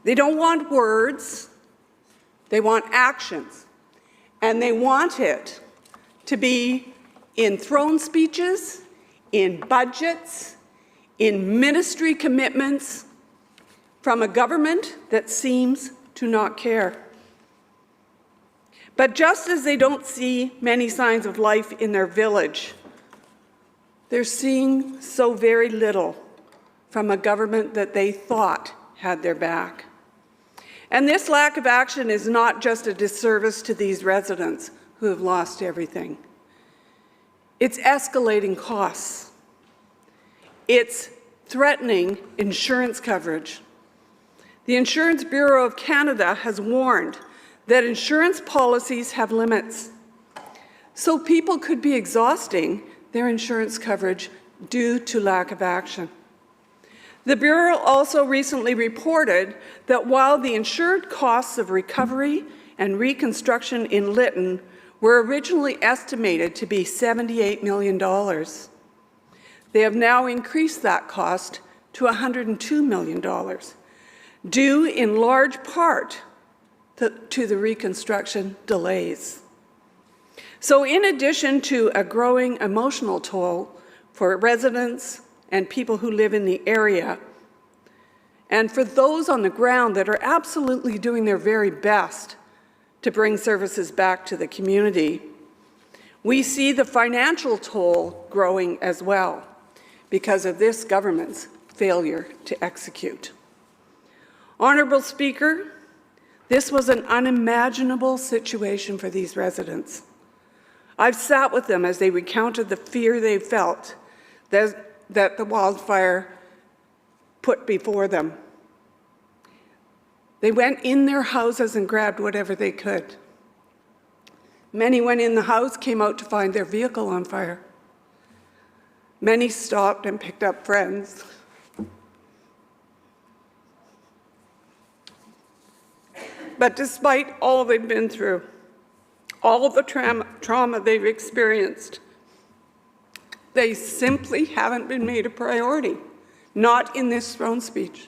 They don't want words, they want actions. And they want it to be in throne speeches, in budgets, in ministry commitments from a government that seems to not care. But just as they don't see many signs of life in their village, they're seeing so very little from a government that they thought had their back. And this lack of action is not just a disservice to these residents who have lost everything. It's escalating costs. It's threatening insurance coverage. The Insurance Bureau of Canada has warned that insurance policies have limits, so people could be exhausting their insurance coverage due to lack of action. The Bureau also recently reported that while the insured costs of recovery and reconstruction in Lytton were originally estimated to be $78 million, they have now increased that cost to $102 million, due in large part to the reconstruction delays. So in addition to a growing emotional toll for residents and people who live in the area, and for those on the ground that are absolutely doing their very best to bring services back to the community, we see the financial toll growing as well because of this government's failure to execute. Honourable Speaker, this was an unimaginable situation for these residents. I've sat with them as they recounted the fear they felt that the wildfire put before them. They went in their houses and grabbed whatever they could. Many went in the house, came out to find their vehicle on fire. Many stopped and picked up friends. But despite all they've been through, all the trauma they've experienced. They simply haven't been made a priority, not in this throne speech.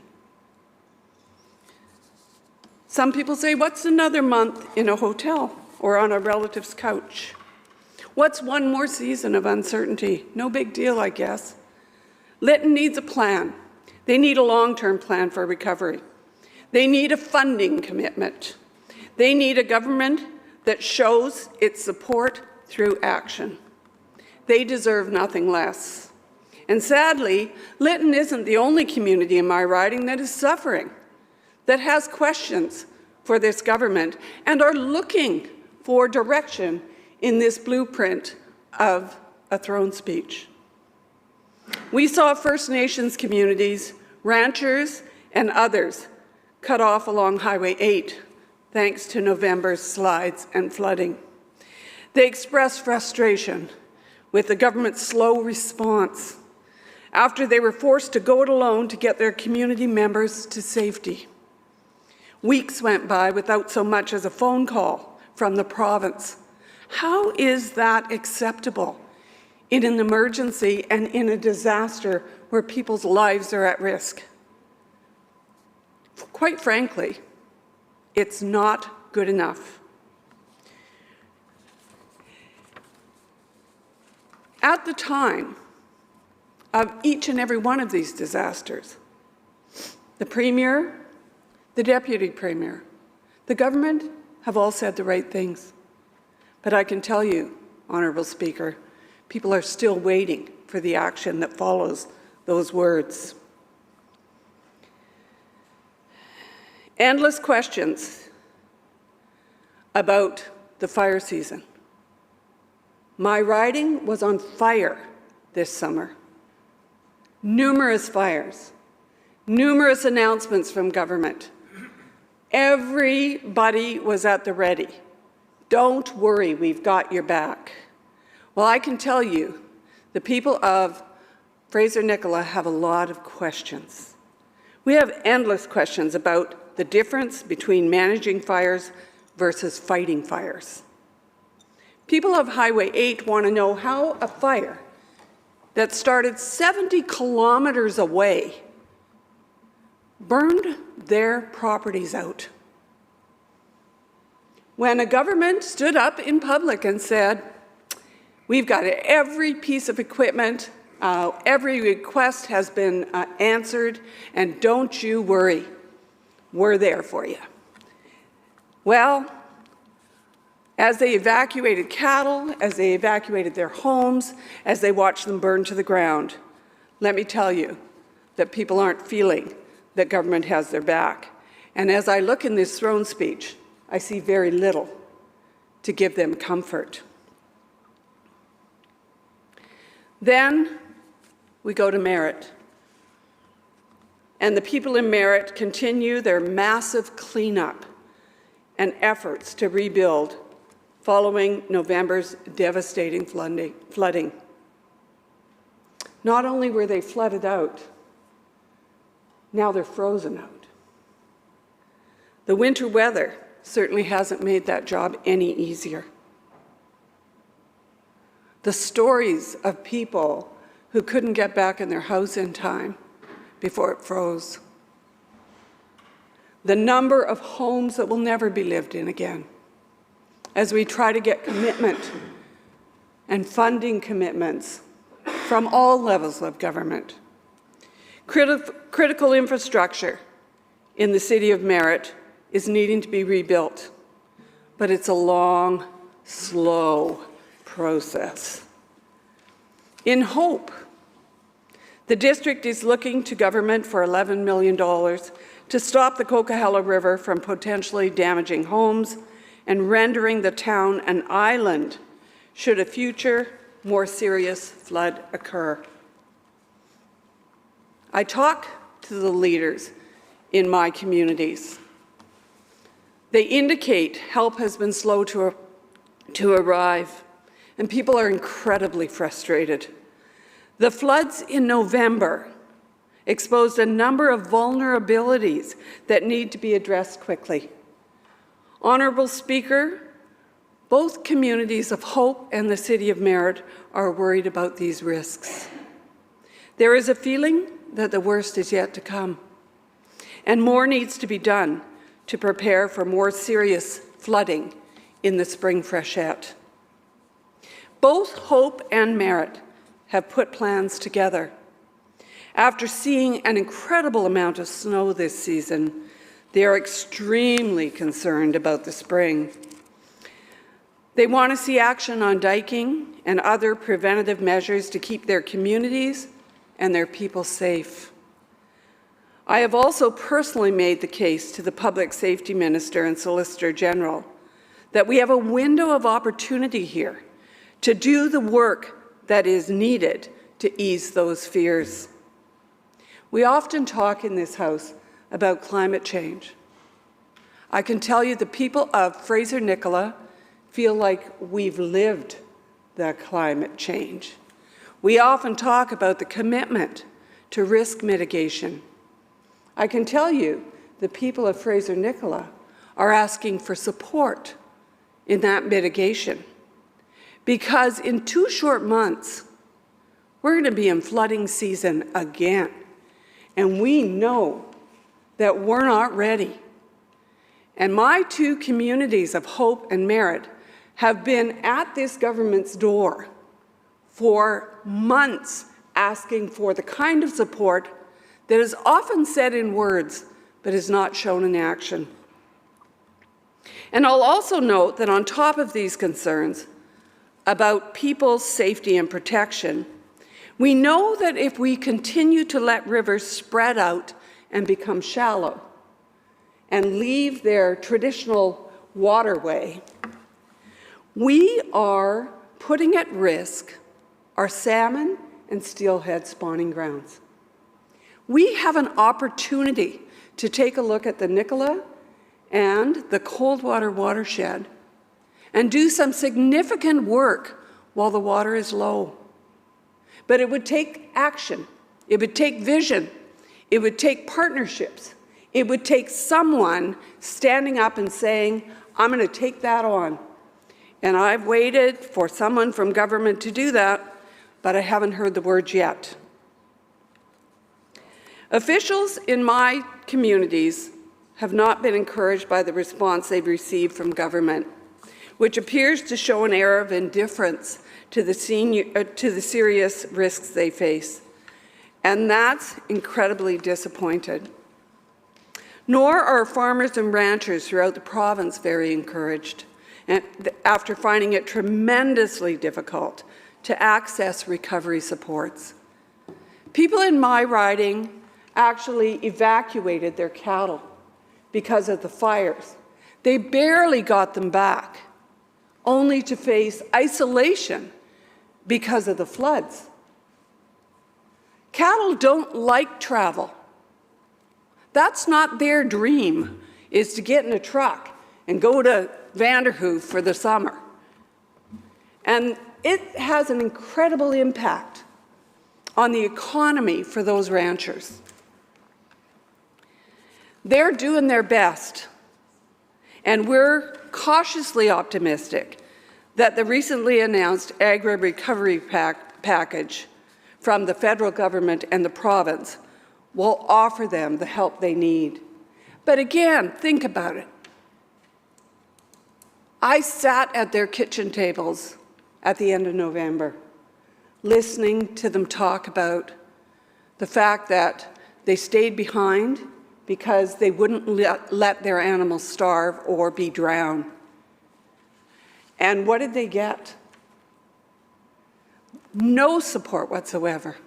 Some people say, what's another month in a hotel or on a relative's couch? What's one more season of uncertainty? No big deal, I guess. Lytton needs a plan. They need a long-term plan for recovery. They need a funding commitment. They need a government that shows its support through action. They deserve nothing less. And sadly, Lytton isn't the only community in my riding that is suffering, that has questions for this government and are looking for direction in this blueprint of a throne speech. We saw First Nations communities, ranchers, and others cut off along Highway 8 thanks to November's slides and flooding. They expressed frustration with the government's slow response after they were forced to go it alone to get their community members to safety. Weeks went by without so much as a phone call from the province. How is that acceptable in an emergency and in a disaster where people's lives are at risk? Quite frankly, it's not good enough. At the time of each and every one of these disasters, the Premier, the Deputy Premier, the government have all said the right things. But I can tell you, Honourable Speaker, people are still waiting for the action that follows those words. Endless questions about the fire season. My riding was on fire this summer. Numerous fires, numerous announcements from government. Everybody was at the ready. Don't worry, we've got your back. Well, I can tell you, the people of Fraser-Nicola have a lot of questions. We have endless questions about the difference between managing fires versus fighting fires. People of Highway 8 want to know how a fire that started 70 kilometers away burned their properties out. When a government stood up in public and said, we've got every piece of equipment, every request has been answered, and don't you worry, we're there for you. Well, as they evacuated cattle, as they evacuated their homes, as they watched them burn to the ground, let me tell you that people aren't feeling that government has their back. And as I look in this throne speech, I see very little to give them comfort. Then we go to Merritt. And the people in Merritt continue their massive cleanup and efforts to rebuild following November's devastating flooding. Not only were they flooded out, now they're frozen out. The winter weather certainly hasn't made that job any easier. The stories of people who couldn't get back in their house in time before it froze. The number of homes that will never be lived in again as we try to get commitment and funding commitments from all levels of government. Critical infrastructure in the city of Merritt is needing to be rebuilt, but it's a long, slow process. In Hope, the district is looking to government for $11 million to stop the Coquihalla River from potentially damaging homes and rendering the town an island should a future, more serious flood occur. I talk to the leaders in my communities. They indicate help has been slow to arrive, and people are incredibly frustrated. The floods in November exposed a number of vulnerabilities that need to be addressed quickly. Honourable Speaker, Both communities of Hope and the City of Merritt are worried about these risks. There is a feeling that the worst is yet to come, and more needs to be done to prepare for more serious flooding in the spring freshet. Both Hope and Merritt have put plans together. After seeing an incredible amount of snow this season, they are extremely concerned about the spring. They want to see action on diking and other preventative measures to keep their communities and their people safe. I have also personally made the case to the Public Safety Minister and Solicitor General that we have a window of opportunity here to do the work that is needed to ease those fears. We often talk in this House about climate change. I can tell you the people of Fraser-Nicola feel like we've lived the climate change. We often talk about the commitment to risk mitigation. I can tell you the people of Fraser-Nicola are asking for support in that mitigation, because in 2 short months, we're going to be in flooding season again, and we know that we're not ready. And my 2 communities of Hope and Merritt have been at this government's door for months asking for the kind of support that is often said in words but is not shown in action. And I'll also note that on top of these concerns about people's safety and protection, we know that if we continue to let rivers spread out and become shallow and leave their traditional waterway, we are putting at risk our salmon and steelhead spawning grounds. We have an opportunity to take a look at the Nicola and the Coldwater watershed and do some significant work while the water is low. But it would take action, it would take vision, it would take partnerships, it would take someone standing up and saying, I'm going to take that on. And I've waited for someone from government to do that, but I haven't heard the words yet. Officials in my communities have not been encouraged by the response they've received from government, which appears to show an air of indifference to the serious risks they face. And that's incredibly disappointing. Nor are farmers and ranchers throughout the province very encouraged, and after finding it tremendously difficult to access recovery supports. People in my riding actually evacuated their cattle because of the fires. They barely got them back, only to face isolation because of the floods. Cattle don't like travel. That's not their dream, is to get in a truck and go to Vanderhoof for the summer. And it has an incredible impact on the economy for those ranchers. They're doing their best, and we're cautiously optimistic that the recently announced agri-recovery package from the federal government and the province will offer them the help they need. But again, think about it. I sat at their kitchen tables at the end of November, listening to them talk about the fact that they stayed behind because they wouldn't let their animals starve or be drowned. And what did they get? No support whatsoever.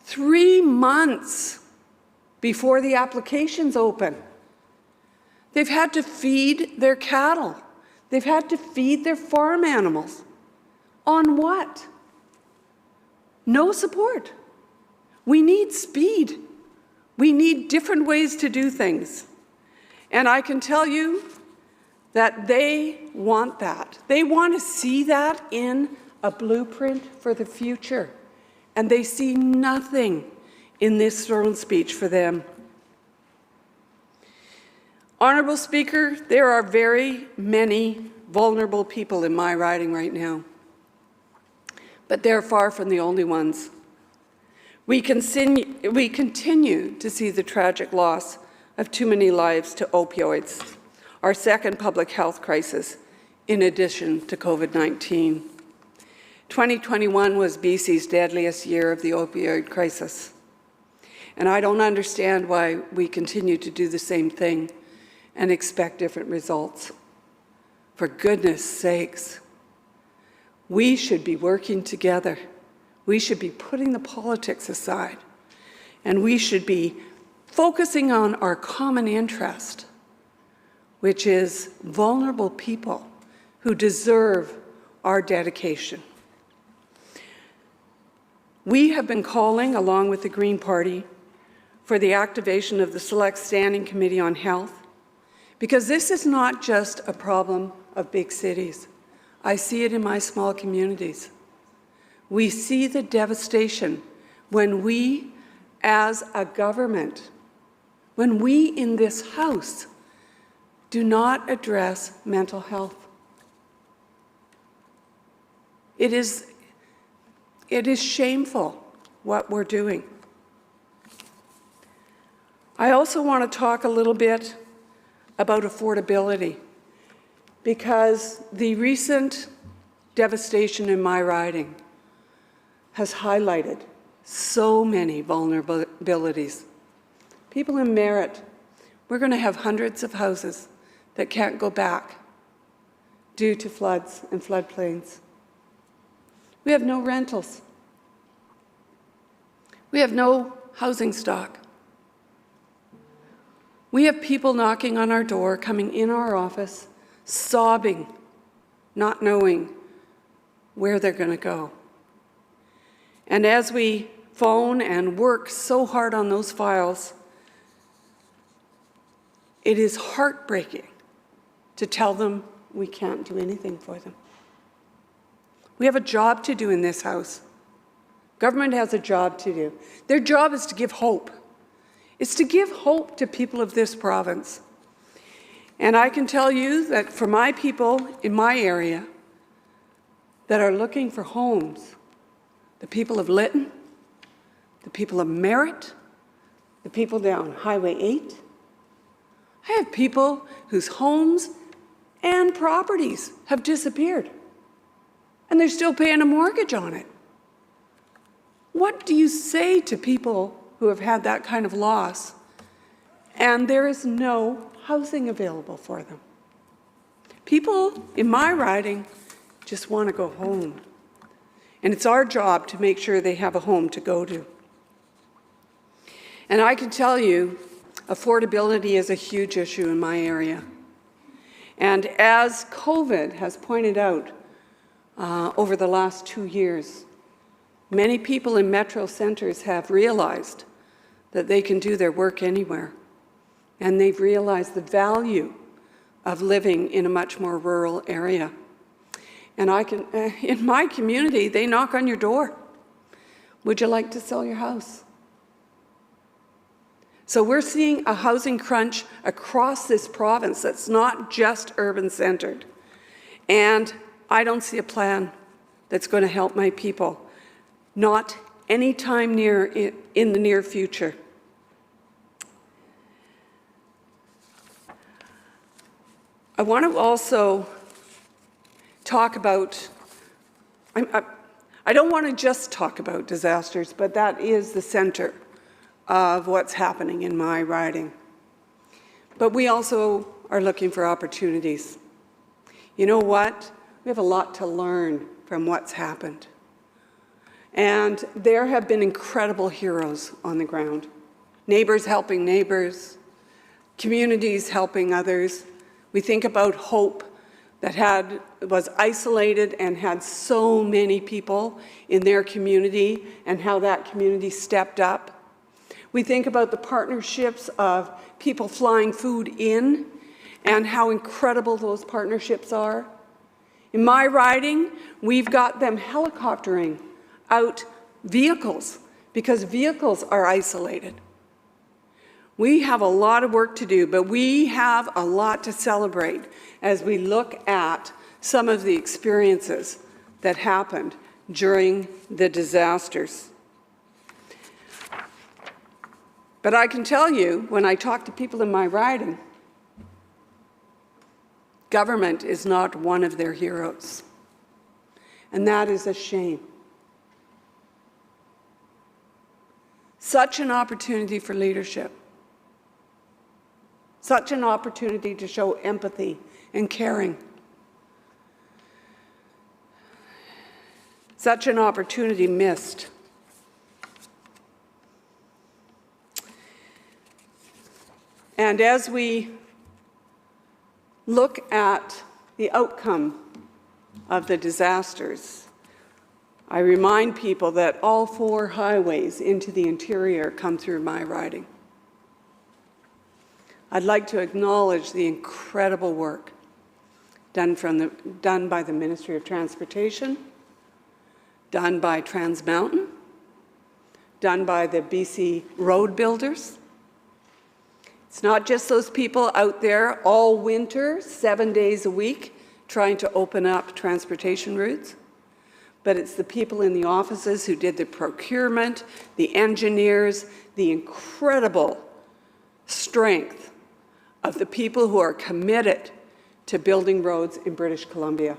3 months before the applications open, they've had to feed their cattle. They've had to feed their farm animals. On what? No support. We need speed. We need different ways to do things. And I can tell you that they want that. They want to see that in a blueprint for the future. And they see nothing in this throne speech for them. Honourable Speaker, there are very many vulnerable people in my riding right now, but they're far from the only ones. We continue to see the tragic loss of too many lives to opioids, our second public health crisis, in addition to COVID-19. 2021 was BC's deadliest year of the opioid crisis. And I don't understand why we continue to do the same thing and expect different results. For goodness sakes, we should be working together. We should be putting the politics aside, and we should be focusing on our common interest, which is vulnerable people who deserve our dedication. We have been calling, along with the Green Party, for the activation of the Select Standing Committee on Health, because this is not just a problem of big cities. I see it in my small communities. We see the devastation when we, as a government, when we in this House do not address mental health. It is shameful what we're doing. I also want to talk a little bit about affordability, because the recent devastation in my riding has highlighted so many vulnerabilities. People in Merritt, we're going to have hundreds of houses that can't go back due to floods and floodplains. We have no rentals. We have no housing stock. We have people knocking on our door, coming in our office, sobbing, not knowing where they're going to go. And as we phone and work so hard on those files, it is heartbreaking to tell them we can't do anything for them. We have a job to do in this House. Government has a job to do. Their job is to give hope. It's to give hope to people of this province. And I can tell you that for my people in my area that are looking for homes, the people of Lytton, the people of Merritt, the people down Highway 8, I have people whose homes and properties have disappeared, and they're still paying a mortgage on it. What do you say to people who have had that kind of loss, and there is no housing available for them? People in my riding just want to go home, and it's our job to make sure they have a home to go to. And I can tell you, affordability is a huge issue in my area. And as COVID has pointed out over the last 2 years, many people in metro centres have realized that they can do their work anywhere. And they've realized the value of living in a much more rural area. And in my community, they knock on your door. Would you like to sell your house? So we're seeing a housing crunch across this province that's not just urban-centred. And I don't see a plan that's going to help my people, not anytime in the near future. I want to also talk about, I don't want to just talk about disasters, but that is the center of what's happening in my riding. But we also are looking for opportunities. You know what? We have a lot to learn from what's happened. And there have been incredible heroes on the ground. Neighbors helping neighbors, communities helping others. We think about Hope that was isolated and had so many people in their community and how that community stepped up. We think about the partnerships of people flying food in and how incredible those partnerships are. In my riding, we've got them helicoptering out vehicles because vehicles are isolated. We have a lot of work to do, but we have a lot to celebrate as we look at some of the experiences that happened during the disasters. But I can tell you, when I talk to people in my riding, government is not one of their heroes. And that is a shame. Such an opportunity for leadership. Such an opportunity to show empathy and caring. Such an opportunity missed. And as we look at the outcome of the disasters, I remind people that all 4 highways into the interior come through my riding. I'd like to acknowledge the incredible work done by the Ministry of Transportation, done by Trans Mountain, done by the BC road builders. It's not just those people out there all winter, 7 days a week, trying to open up transportation routes, but it's the people in the offices who did the procurement, the engineers, the incredible strength of the people who are committed to building roads in British Columbia.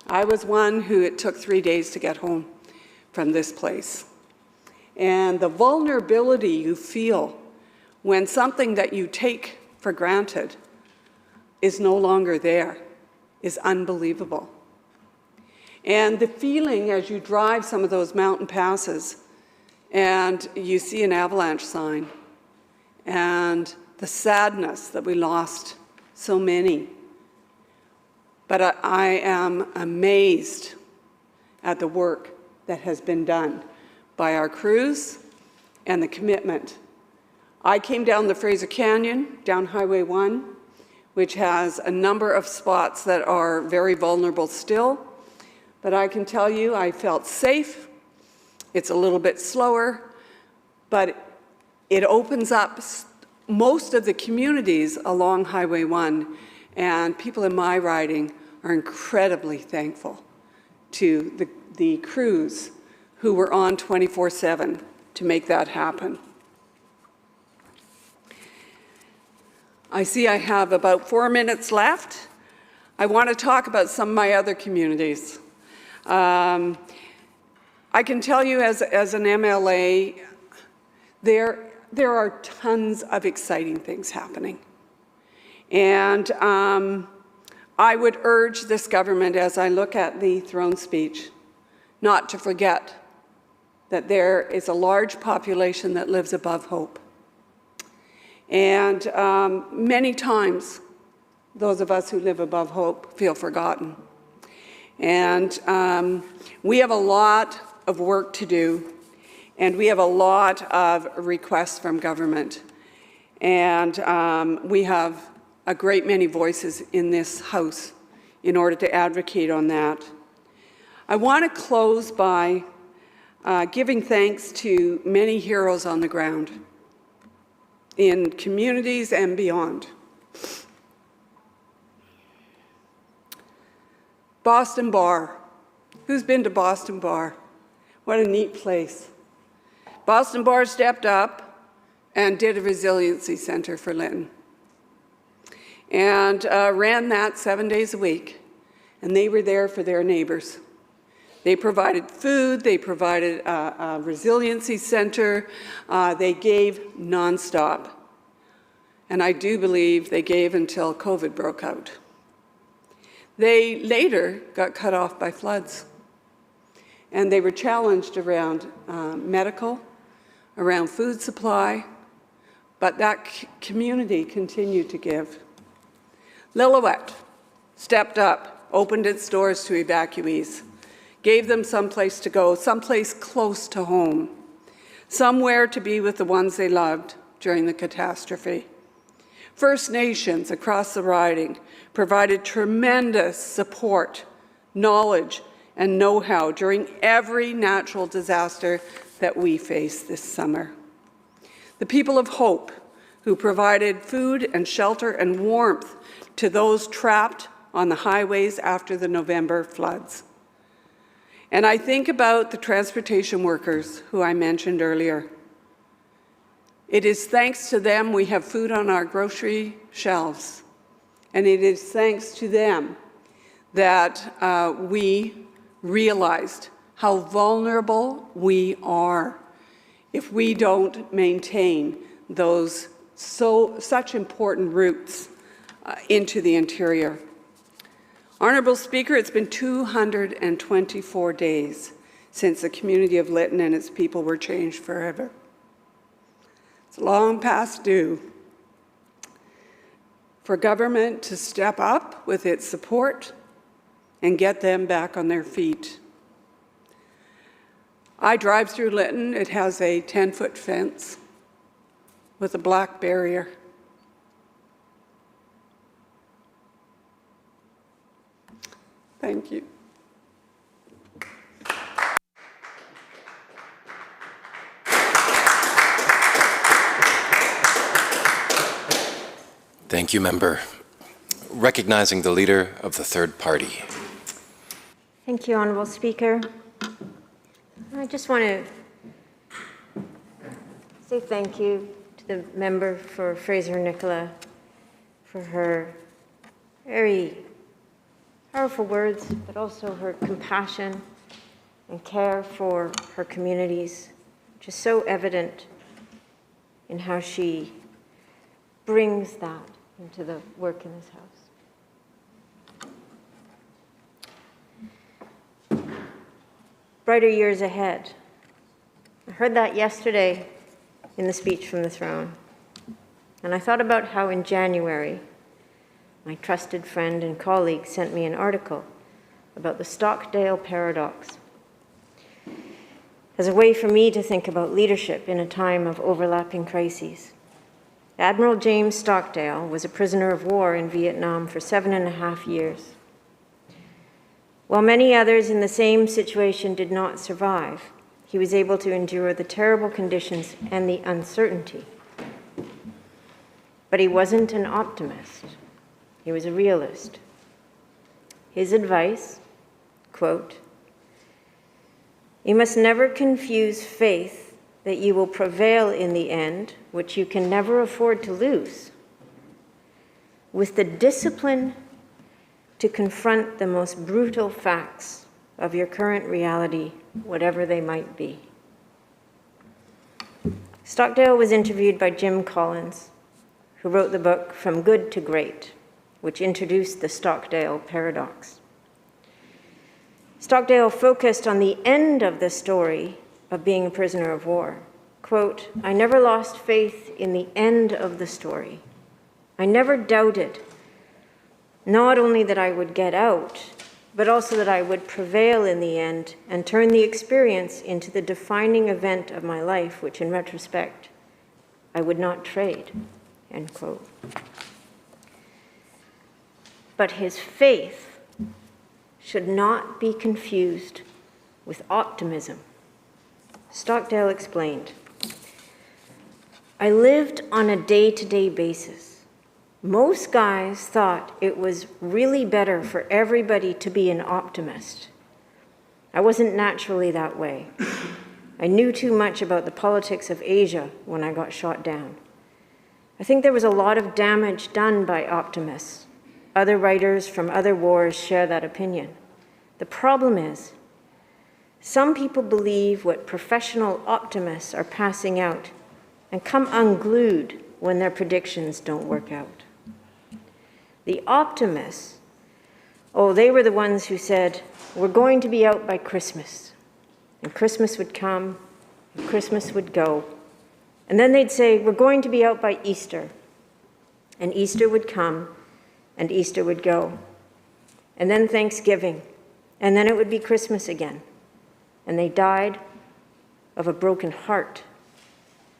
I was one who it took 3 days to get home from this place. And the vulnerability you feel when something that you take for granted is no longer there is unbelievable. And the feeling as you drive some of those mountain passes and you see an avalanche sign and the sadness that we lost so many. But I am amazed at the work that has been done by our crews and the commitment. I came down the Fraser Canyon, down Highway 1, which has a number of spots that are very vulnerable still. But I can tell you, I felt safe. It's a little bit slower, but it opens up most of the communities along Highway 1, and people in my riding are incredibly thankful to the crews who were on 24/7 to make that happen. I see I have about 4 minutes left. I want to talk about some of my other communities. I can tell you as an MLA, there are tons of exciting things happening. And I would urge this government, as I look at the throne speech, not to forget that there is a large population that lives above hope. And many times, those of us who live above hope feel forgotten. And we have a lot of work to do, and we have a lot of requests from government. And we have a great many voices in this House in order to advocate on that. I want to close by giving thanks to many heroes on the ground in communities and beyond. Boston Bar. Who's been to Boston Bar? What a neat place. Boston Bar stepped up and did a resiliency center for Lytton and ran that 7 days a week. And they were there for their neighbors. They provided food, they provided a resiliency center, they gave nonstop. And I do believe they gave until COVID broke out. They later got cut off by floods. And they were challenged around medical, around food supply, but that community continued to give. Lillooet stepped up, opened its doors to evacuees, gave them someplace to go, someplace close to home, somewhere to be with the ones they loved during the catastrophe. First Nations across the riding provided tremendous support, knowledge, and know-how during every natural disaster that we faced this summer. the people of hope who provided food and shelter and warmth to those trapped on the highways after the November floods. And I think about the transportation workers who I mentioned earlier. It is thanks to them we have food on our grocery shelves. And it is thanks to them that we realized how vulnerable we are if we don't maintain those such important routes into the interior. Honourable Speaker, it's been 224 days since the community of Lytton and its people were changed forever. It's long past due for government to step up with its support and get them back on their feet. I drive through Lytton. It has a 10-foot fence with a black barrier. Thank you. Thank you, Member. Recognizing the Leader of the Third Party. Thank you, Honourable Speaker. I just want to say thank you to the member for Fraser-Nicola for her very powerful words, but also her compassion and care for her communities, which is so evident in how she brings that into the work in this house. Brighter years ahead. I heard that yesterday in the speech from the throne. And I thought about how in January, my trusted friend and colleague sent me an article about the Stockdale paradox as a way for me to think about leadership in a time of overlapping crises. Admiral James Stockdale was a prisoner of war in Vietnam for 7.5 years. While many others in the same situation did not survive, he was able to endure the terrible conditions and the uncertainty. But he wasn't an optimist. He was a realist. His advice, quote, "You must never confuse faith that you will prevail in the end, which you can never afford to lose, with the discipline to confront the most brutal facts of your current reality, whatever they might be." Stockdale was interviewed by Jim Collins, who wrote the book From Good to Great, which introduced the Stockdale paradox. Stockdale focused on the end of the story of being a prisoner of war. Quote, "I never lost faith in the end of the story. I never doubted not only that I would get out, but also that I would prevail in the end and turn the experience into the defining event of my life, which in retrospect, I would not trade," end quote. But his faith should not be confused with optimism. Stockdale explained, "I lived on a day-to-day basis. Most guys thought it was really better for everybody to be an optimist. I wasn't naturally that way. I knew too much about the politics of Asia when I got shot down. I think there was a lot of damage done by optimists. Other writers from other wars share that opinion. The problem is, some people believe what professional optimists are passing out and come unglued when their predictions don't work out. The optimists, they were the ones who said, we're going to be out by Christmas. And Christmas would come, and Christmas would go. And then they'd say, we're going to be out by Easter. And Easter would come, and Easter would go. And then Thanksgiving, and then it would be Christmas again. And they died of a broken heart.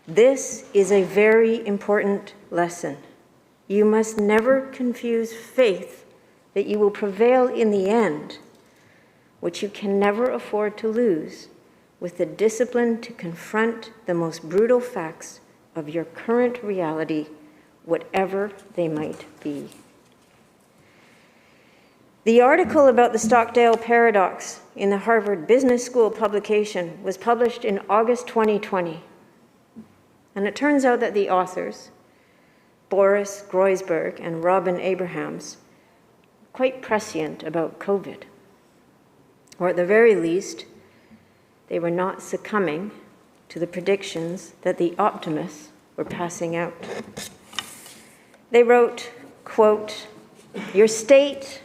This is a very important lesson. You must never confuse faith that you will prevail in the end, which you can never afford to lose, with the discipline to confront the most brutal facts of your current reality, whatever they might be. The article about the Stockdale paradox in the Harvard Business School publication was published in August 2020. And it turns out that the authors, Boris Groisberg and Robin Abrahams, quite prescient about COVID. Or at the very least, they were not succumbing to the predictions that the optimists were passing out. They wrote, quote, "Your state,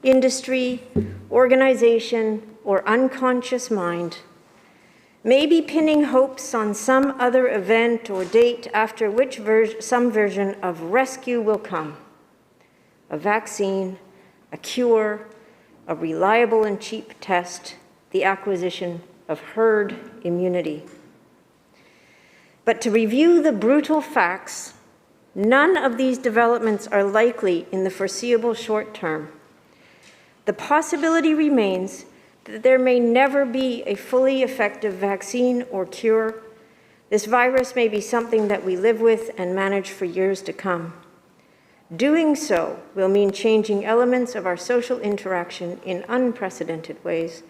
industry, organization, or unconscious mind may be pinning hopes on some other event or date after which some version of rescue will come. A vaccine, a cure, a reliable and cheap test, the acquisition of herd immunity. But to review the brutal facts, none of these developments are likely in the foreseeable short term. The possibility remains that there may never be a fully effective vaccine or cure. This virus may be something that we live with and manage for years to come. Doing so will mean changing elements of our social interaction in unprecedented ways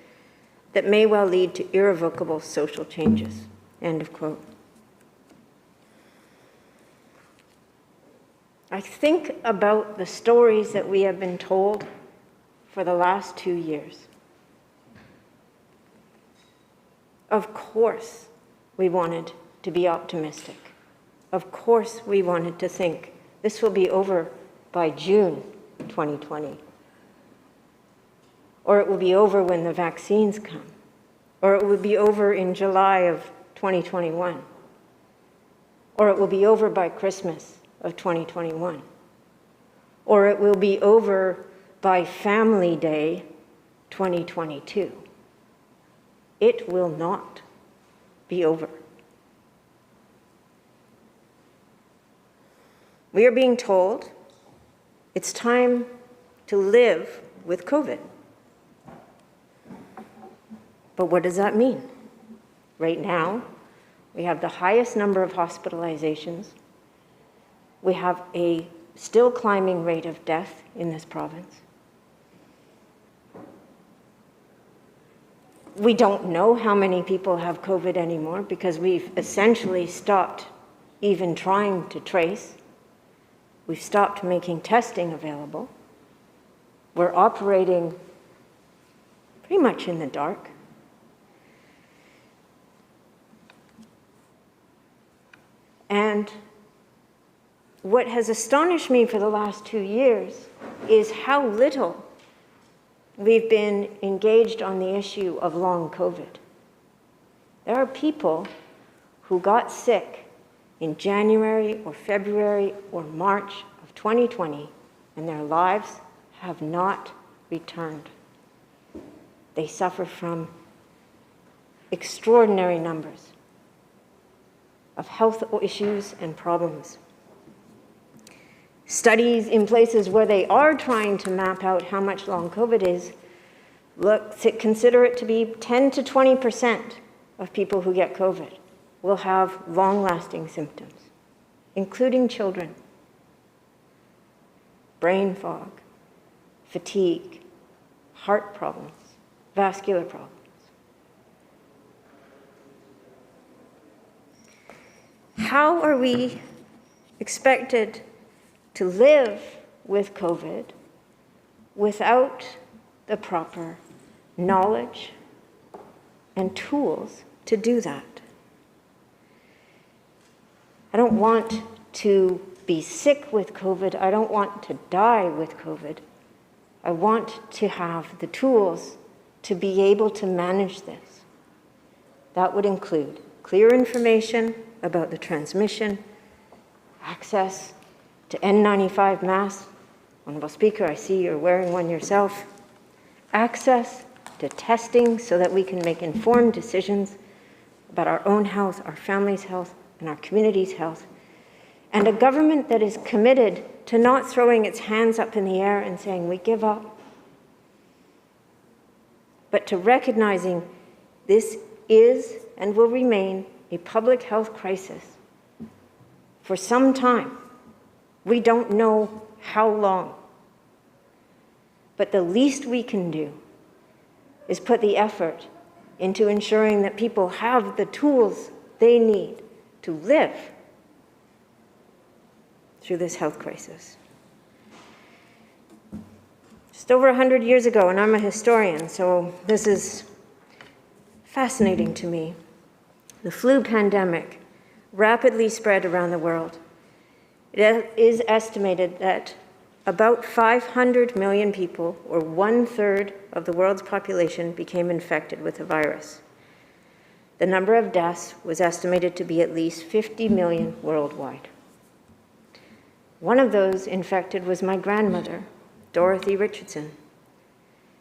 that may well lead to irrevocable social changes." End of quote. I think about the stories that we have been told for the last 2 years. Of course, we wanted to be optimistic. Of course, we wanted to think this will be over by June 2020. Or it will be over when the vaccines come. Or it will be over in July of 2021. Or it will be over by Christmas of 2021. Or it will be over by Family Day 2022. It will not be over. We are being told it's time to live with COVID. But what does that mean? Right now, we have the highest number of hospitalizations. We have a still climbing rate of death in this province. We don't know how many people have COVID anymore because we've essentially stopped even trying to trace. We've stopped making testing available. We're operating pretty much in the dark. And what has astonished me for the last 2 years is how little we've been engaged on the issue of long COVID. There are people who got sick in January or February or March of 2020, and their lives have not returned. They suffer from extraordinary numbers of health issues and problems. Studies in places where they are trying to map out how much long COVID is, consider it to be 10 to 20% of people who get COVID will have long-lasting symptoms, including children. Brain fog, fatigue, heart problems, vascular problems. How are we expected to live with COVID without the proper knowledge and tools to do that? I don't want to be sick with COVID. I don't want to die with COVID. I want to have the tools to be able to manage this. That would include clear information about the transmission, access to N95 masks. Honorable Speaker, I see you're wearing one yourself. Access to testing so that we can make informed decisions about our own health, our family's health, and our community's health. And a government that is committed to not throwing its hands up in the air and saying, we give up, but to recognizing this is and will remain a public health crisis for some time. We don't know how long. But the least we can do is put the effort into ensuring that people have the tools they need to live through this health crisis. Just over 100 years ago, and I'm a historian, so this is fascinating to me, the flu pandemic rapidly spread around the world. It is estimated that about 500 million people, or 1/3 of the world's population, became infected with the virus. The number of deaths was estimated to be at least 50 million worldwide. One of those infected was my grandmother, Dorothy Richardson.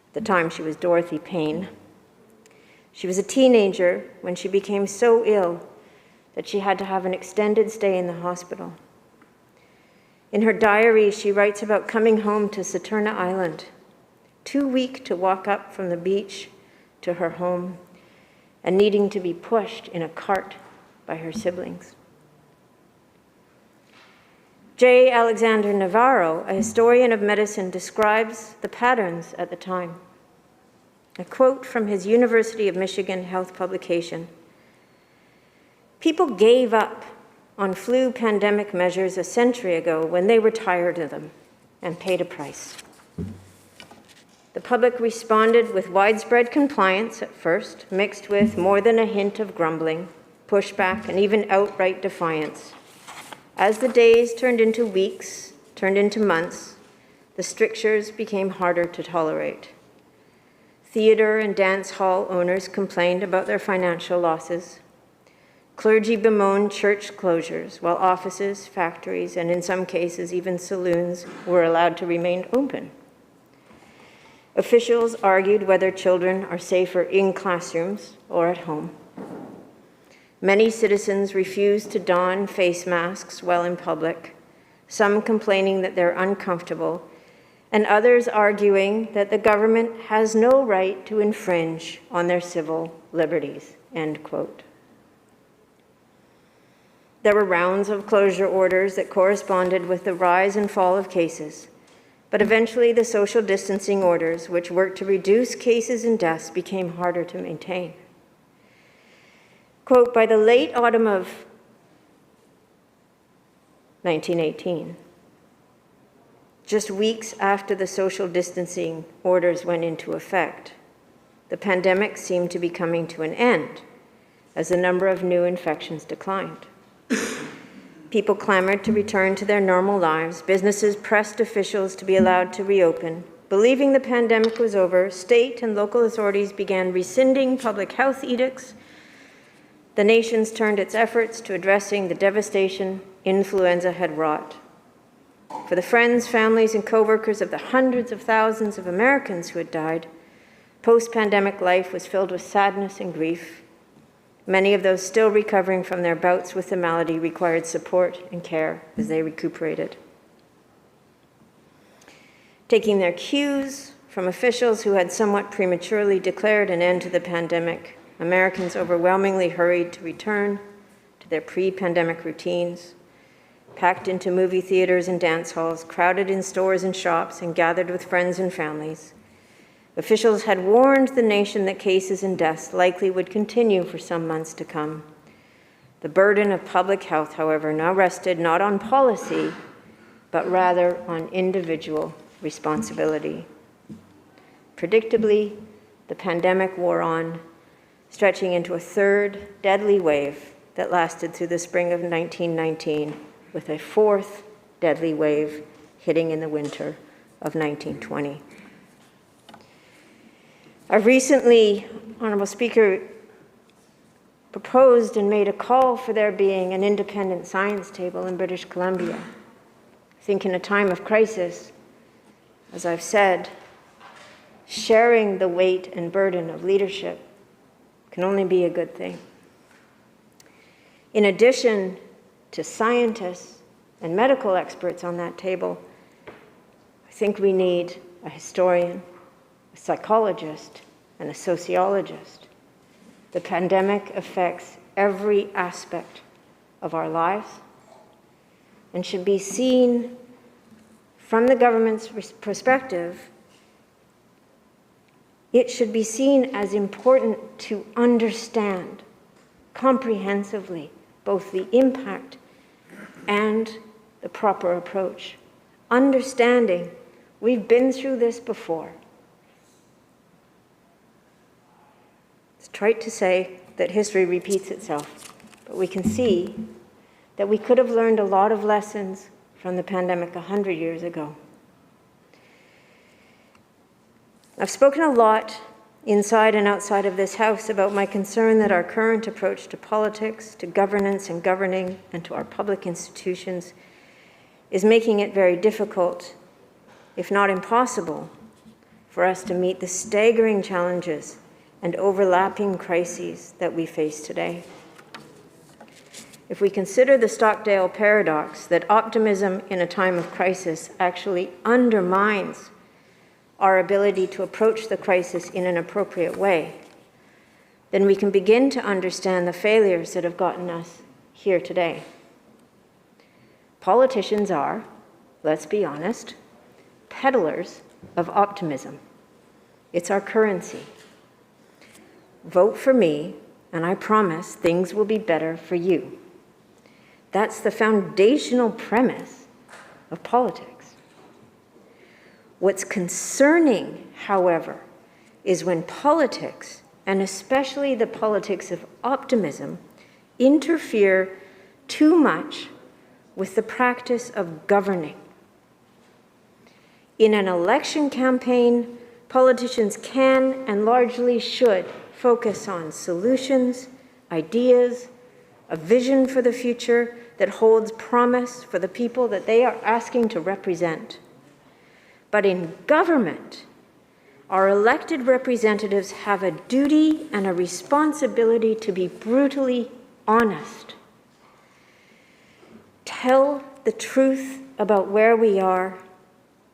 At the time, she was Dorothy Payne. She was a teenager when she became so ill that she had to have an extended stay in the hospital. In her diary, she writes about coming home to Saturna Island, too weak to walk up from the beach to her home, and needing to be pushed in a cart by her siblings. J. Alexander Navarro, a historian of medicine, describes the patterns at the time. A quote from his University of Michigan health publication: "People gave up on flu pandemic measures a century ago when they were tired of them and paid a price. The public responded with widespread compliance at first, mixed with more than a hint of grumbling, pushback, and even outright defiance. As the days turned into weeks, turned into months, the strictures became harder to tolerate. Theater and dance hall owners complained about their financial losses. Clergy bemoaned church closures, while offices, factories, and in some cases even saloons were allowed to remain open. Officials argued whether children are safer in classrooms or at home. Many citizens refused to don face masks while in public, some complaining that they're uncomfortable, and others arguing that the government has no right to infringe on their civil liberties," end quote. There were rounds of closure orders that corresponded with the rise and fall of cases, but eventually the social distancing orders, which worked to reduce cases and deaths, became harder to maintain. Quote, "By the late autumn of 1918, just weeks after the social distancing orders went into effect, the pandemic seemed to be coming to an end as the number of new infections declined. People clamored to return to their normal lives. Businesses pressed officials to be allowed to reopen. Believing the pandemic was over, state and local authorities began rescinding public health edicts. The nation turned its efforts to addressing the devastation influenza had wrought. For the friends, families, and co-workers of the hundreds of thousands of Americans who had died, post-pandemic life was filled with sadness and grief. Many of those still recovering from their bouts with the malady required support and care as they recuperated. Taking their cues from officials who had somewhat prematurely declared an end to the pandemic, Americans overwhelmingly hurried to return to their pre-pandemic routines, packed into movie theaters and dance halls, crowded in stores and shops, and gathered with friends and families. Officials had warned the nation that cases and deaths likely would continue for some months to come. The burden of public health, however, now rested not on policy, but rather on individual responsibility. Predictably, the pandemic wore on, stretching into a third deadly wave that lasted through the spring of 1919, with a fourth deadly wave hitting in the winter of 1920. I've recently, Honourable Speaker, proposed and made a call for there being an independent science table in British Columbia. I think in a time of crisis, as I've said, sharing the weight and burden of leadership can only be a good thing. In addition to scientists and medical experts on that table, I think we need a historian, a psychologist, and a sociologist. The pandemic affects every aspect of our lives, and should be seen from the government's perspective. It should be seen as important to understand comprehensively both the impact and the proper approach. Understanding, we've been through this before. It's trite to say that history repeats itself, but we can see that we could have learned a lot of lessons from the pandemic 100 years ago. I've spoken a lot inside and outside of this House about my concern that our current approach to politics, to governance and governing, and to our public institutions is making it very difficult, if not impossible, for us to meet the staggering challenges and overlapping crises that we face today. If we consider the Stockdale paradox that optimism in a time of crisis actually undermines our ability to approach the crisis in an appropriate way, then we can begin to understand the failures that have gotten us here today. Politicians are, let's be honest, peddlers of optimism. It's our currency. Vote for me, and I promise things will be better for you. That's the foundational premise of politics. What's concerning, however, is when politics, and especially the politics of optimism, interfere too much with the practice of governing. In an election campaign, politicians can and largely should focus on solutions, ideas, a vision for the future that holds promise for the people that they are asking to represent. But in government, our elected representatives have a duty and a responsibility to be brutally honest. Tell the truth about where we are,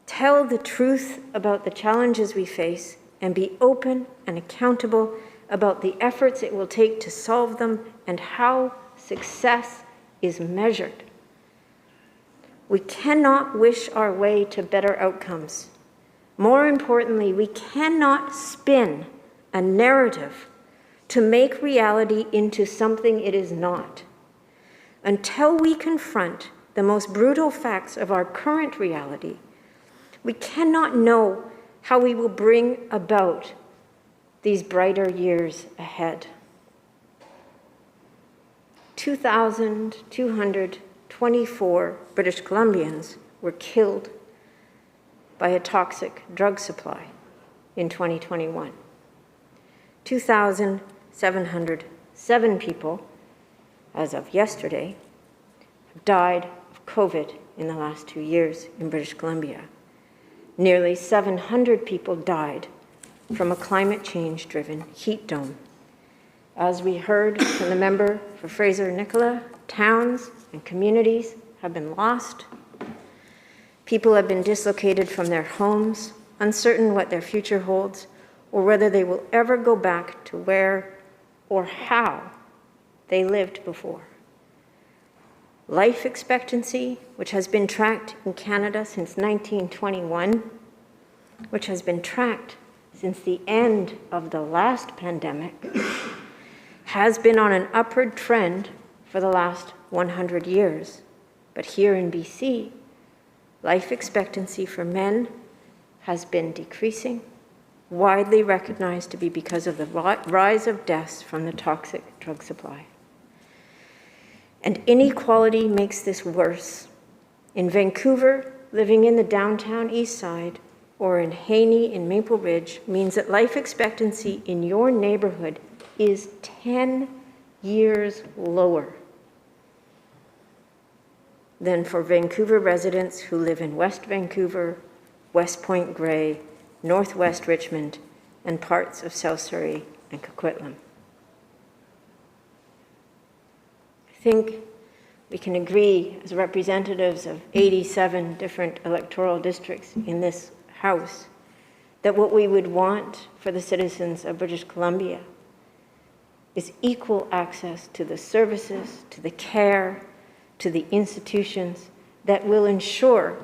tell the truth about the challenges we face, and be open and accountable about the efforts it will take to solve them and how success is measured. We cannot wish our way to better outcomes. More importantly, we cannot spin a narrative to make reality into something it is not. Until we confront the most brutal facts of our current reality, we cannot know how we will bring about these brighter years ahead. 2,224 British Columbians were killed by a toxic drug supply in 2021. 2,707 people, as of yesterday, have died of COVID in the last 2 years in British Columbia. Nearly 700 people died from a climate change-driven heat dome. As we heard from the member for Fraser-Nicola, towns and communities have been lost. People have been dislocated from their homes, uncertain what their future holds, or whether they will ever go back to where or how they lived before. Life expectancy, which has been tracked in Canada since 1921, which has been tracked since the end of the last pandemic, has been on an upward trend for the last 100 years. But here in BC, life expectancy for men has been decreasing, widely recognized to be because of the rise of deaths from the toxic drug supply. And inequality makes this worse. In Vancouver, living in the downtown east side, or in Haney in Maple Ridge, means that life expectancy in your neighborhood is 10 years lower than for Vancouver residents who live in West Vancouver, West Point Grey, Northwest Richmond, and parts of South Surrey and Coquitlam. I think we can agree, as representatives of 87 different electoral districts in this House, that what we would want for the citizens of British Columbia is equal access to the services, to the care, to the institutions, that will ensure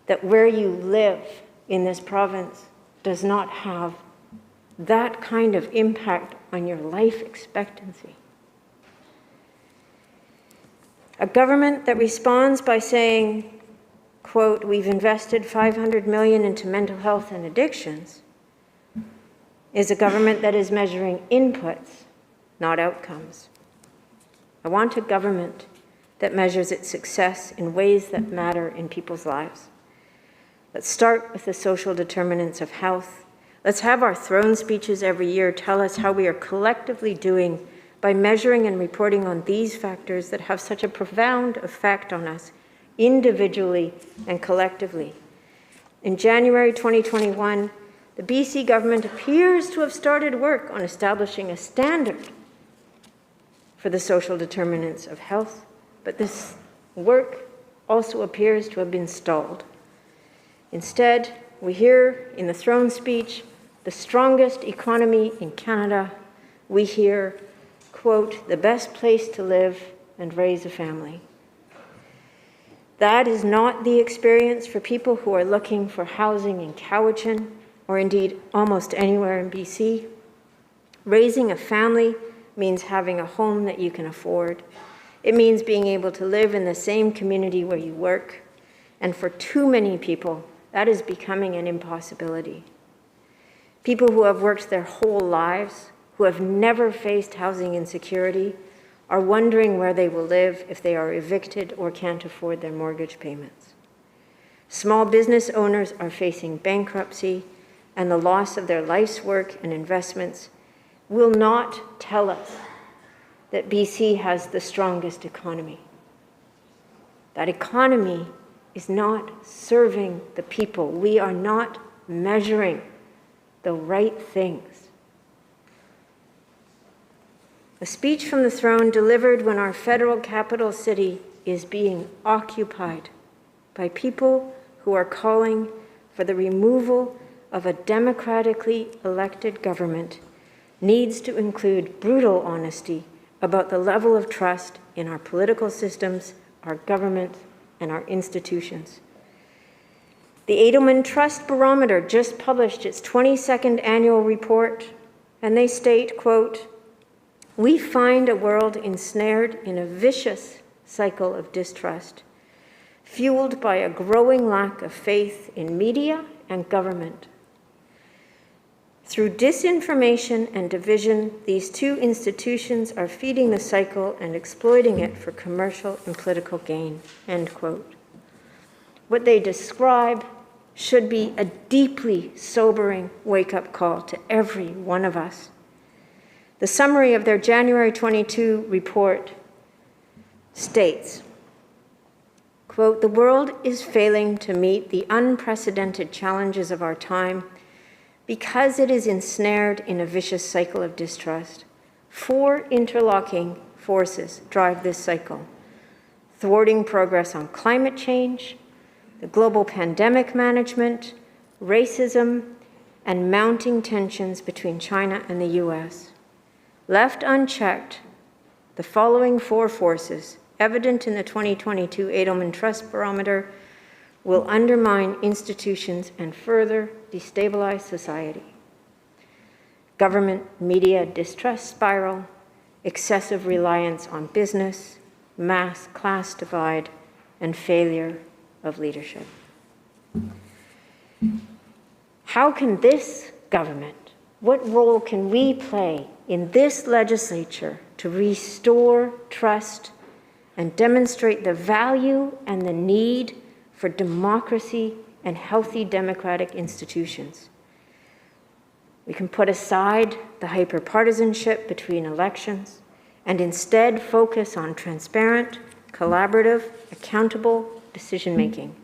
that where you live in this province does not have that kind of impact on your life expectancy. A government that responds by saying, quote, we've invested $500 million into mental health and addictions, is a government that is measuring inputs, not outcomes. I want a government that measures its success in ways that matter in people's lives. Let's start with the social determinants of health. Let's have our throne speeches every year tell us how we are collectively doing by measuring and reporting on these factors that have such a profound effect on us individually and collectively. In January 2021, the BC government appears to have started work on establishing a standard for the social determinants of health, but this work also appears to have been stalled. Instead, we hear in the throne speech, the strongest economy in Canada. We hear, quote, the best place to live and raise a family. That is not the experience for people who are looking for housing in Cowichan, or indeed almost anywhere in BC. Raising a family means having a home that you can afford. It means being able to live in the same community where you work. And for too many people, that is becoming an impossibility. People who have worked their whole lives, who have never faced housing insecurity, are wondering where they will live if they are evicted or can't afford their mortgage payments. Small business owners are facing bankruptcy, and the loss of their life's work and investments will not tell us that BC has the strongest economy. That economy is not serving the people. We are not measuring the right things. A speech from the throne delivered when our federal capital city is being occupied by people who are calling for the removal of a democratically elected government needs to include brutal honesty about the level of trust in our political systems, our government, and our institutions. The Edelman Trust Barometer just published its 22nd annual report, and they state, quote, we find a world ensnared in a vicious cycle of distrust, fueled by a growing lack of faith in media and government. Through disinformation and division, these two institutions are feeding the cycle and exploiting it for commercial and political gain, end quote. What they describe should be a deeply sobering wake-up call to every one of us. The summary of their January 22 report states, quote, the world is failing to meet the unprecedented challenges of our time because it is ensnared in a vicious cycle of distrust. 4 interlocking forces drive this cycle: thwarting progress on climate change, the global pandemic management, racism, and mounting tensions between China and the US. Left unchecked, the following 4 forces, evident in the 2022 Edelman Trust Barometer, will undermine institutions and further destabilize society. Government media distrust spiral, excessive reliance on business, mass class divide, and failure of leadership. How can this government, what role can we play in this legislature to restore trust and demonstrate the value and the need for democracy and healthy democratic institutions? We can put aside the hyper-partisanship between elections and instead focus on transparent, collaborative, accountable decision-making.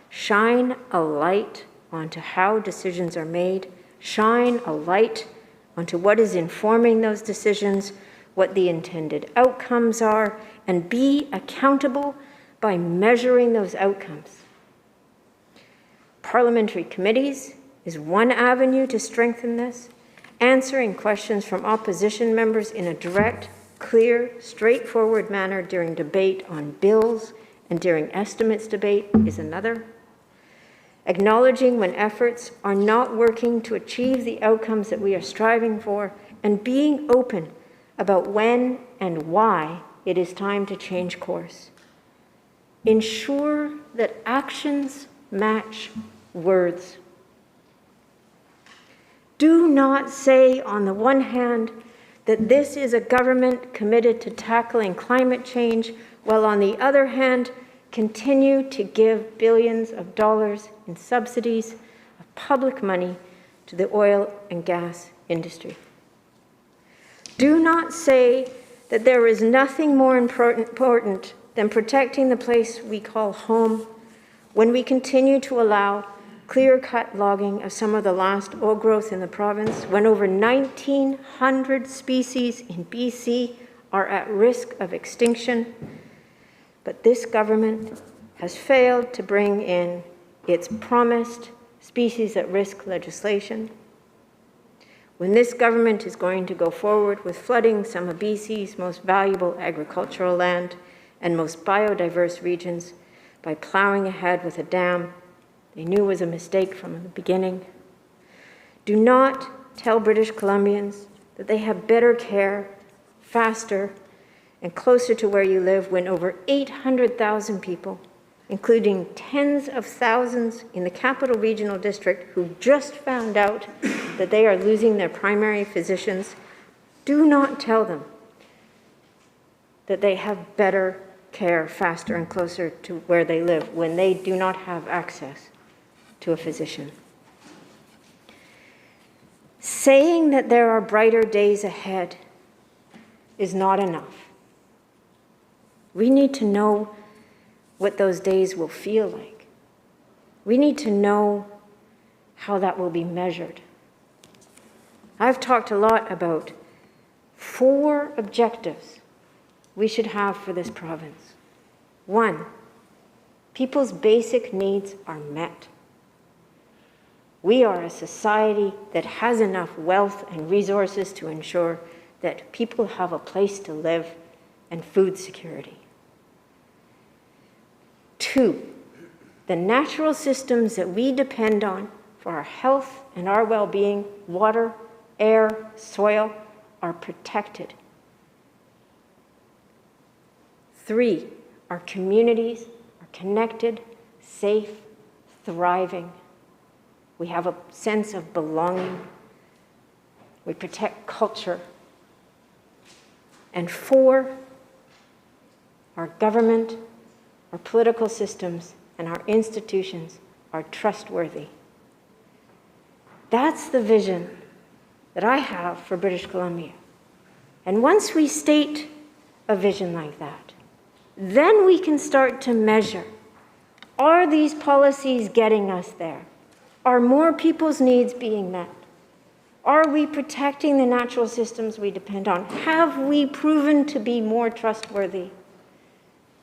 Shine a light onto how decisions are made. Shine a light onto what is informing those decisions, what the intended outcomes are, and be accountable by measuring those outcomes. Parliamentary committees is one avenue to strengthen this, answering questions from opposition members in a direct, clear, straightforward manner during debate on bills and during estimates debate is another. Acknowledging when efforts are not working to achieve the outcomes that we are striving for, and being open about when and why it is time to change course. Ensure that actions match words. Do not say, on the one hand, that this is a government committed to tackling climate change, while on the other hand, continue to give billions of dollars in subsidies of public money to the oil and gas industry. Do not say that there is nothing more important than protecting the place we call home when we continue to allow clear-cut logging of some of the last old growth in the province, when over 1,900 species in BC are at risk of extinction. But this government has failed to bring in its promised species at risk legislation. When this government is going to go forward with flooding some of BC's most valuable agricultural land and most biodiverse regions by plowing ahead with a dam they knew was a mistake from the beginning. Do not tell British Columbians that they have better care, faster, and closer to where you live when over 800,000 people, including tens of thousands in the Capital Regional District who just found out that they are losing their primary physicians, do not tell them that they have better care, faster, and closer to where they live when they do not have access to a physician. Saying that there are brighter days ahead is not enough. We need to know what those days will feel like. We need to know how that will be measured. I've talked a lot about 4 objectives we should have for this province. 1, people's basic needs are met. We are a society that has enough wealth and resources to ensure that people have a place to live and food security. 2, the natural systems that we depend on for our health and our well-being, water, air, soil, are protected. 3, our communities are connected, safe, thriving. We have a sense of belonging. We protect culture. And 4, our government, our political systems, and our institutions are trustworthy. That's the vision that I have for British Columbia. And once we state a vision like that, then we can start to measure, are these policies getting us there? Are more people's needs being met? Are we protecting the natural systems we depend on? Have we proven to be more trustworthy?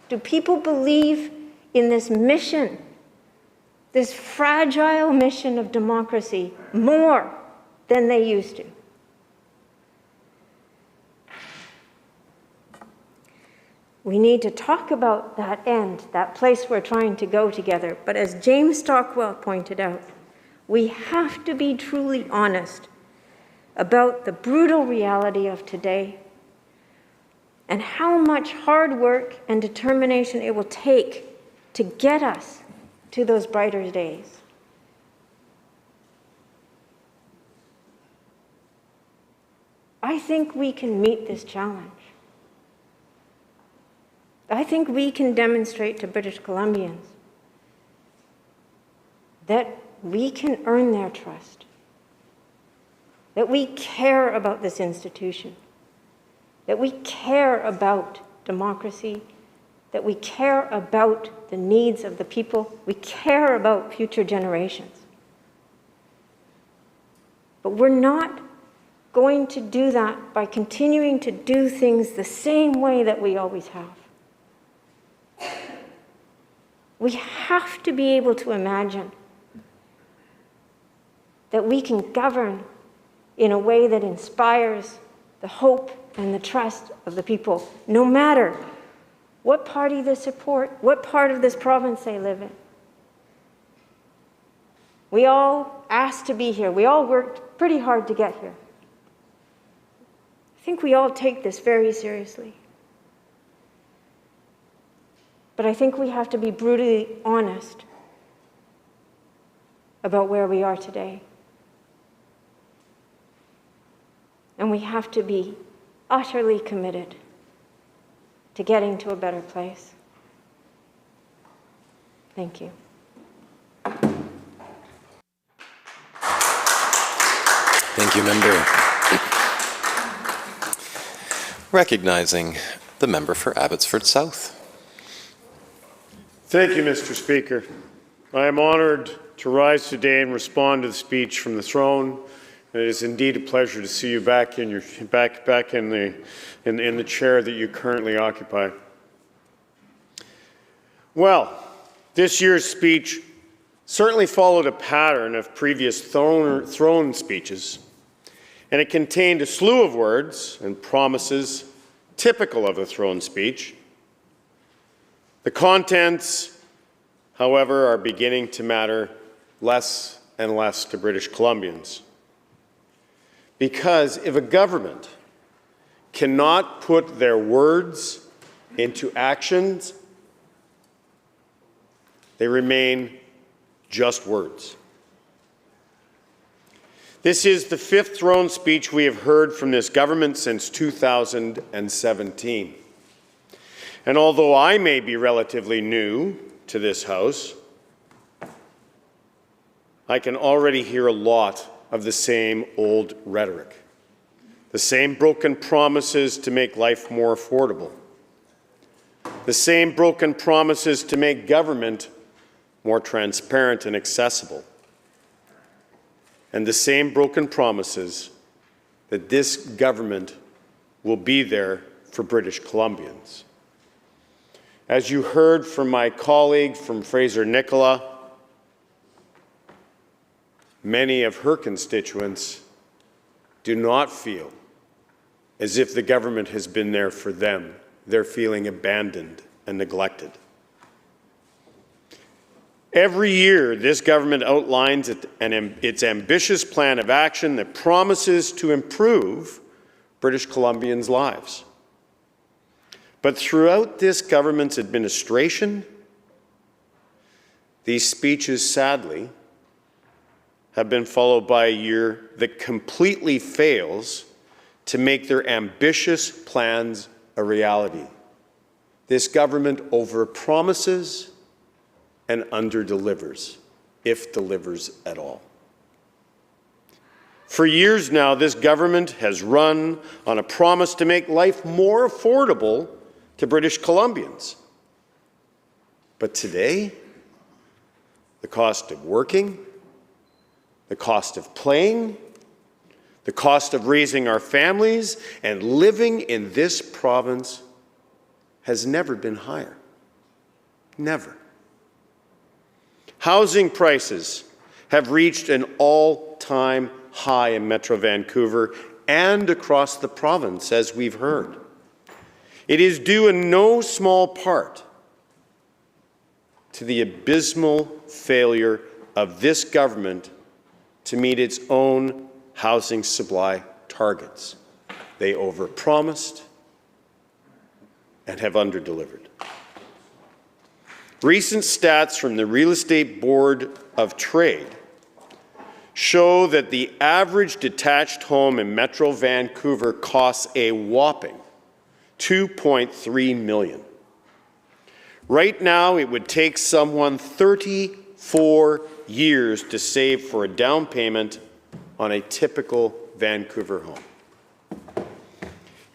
Do people believe in this mission, this fragile mission of democracy, more than they used to? We need to talk about that end, that place we're trying to go together. But as James Stockwell pointed out, we have to be truly honest about the brutal reality of today and how much hard work and determination it will take to get us to those brighter days. I think we can meet this challenge. I think we can demonstrate to British Columbians that we can earn their trust, that we care about this institution, that we care about democracy, that we care about the needs of the people, we care about future generations. But we're not going to do that by continuing to do things the same way that we always have. We have to be able to imagine that we can govern in a way that inspires the hope and the trust of the people, no matter what party they support, what part of this province they live in. We all asked to be here. We all worked pretty hard to get here. I think we all take this very seriously. But I think we have to be brutally honest about where we are today. And we have to be utterly committed to getting to a better place. Thank you. Thank you, member. Recognizing the member for Abbotsford South. Thank you, Mr. Speaker. I am honored to rise today and respond to the speech from the throne. It is indeed a pleasure to see you back in the chair that you currently occupy. Well, this year's speech certainly followed a pattern of previous throne speeches, and it contained a slew of words and promises typical of a throne speech. The contents, however, are beginning to matter less and less to British Columbians. Because if a government cannot put their words into actions, they remain just words. This is the fifth throne speech we have heard from this government since 2017. And although I may be relatively new to this House, I can already hear a lot of the same old rhetoric, the same broken promises to make life more affordable, the same broken promises to make government more transparent and accessible, and the same broken promises that this government will be there for British Columbians. As you heard from my colleague from Fraser-Nicola, many of her constituents do not feel as if the government has been there for them. They're feeling abandoned and neglected. Every year, this government outlines its ambitious plan of action that promises to improve British Columbians' lives. But throughout this government's administration, these speeches, sadly, have been followed by a year that completely fails to make their ambitious plans a reality. This government overpromises and underdelivers, if delivers at all. For years now, this government has run on a promise to make life more affordable to British Columbians. But today, the cost of working, the cost of playing, the cost of raising our families and living in this province has never been higher. Never. Housing prices have reached an all-time high in Metro Vancouver and across the province, as we've heard. It is due in no small part to the abysmal failure of this government to meet its own housing supply targets. They overpromised and have underdelivered. Recent stats from the Real Estate Board of Trade show that the average detached home in Metro Vancouver costs a whopping $2.3 million. Right now, it would take someone 34 years to save for a down payment on a typical Vancouver home.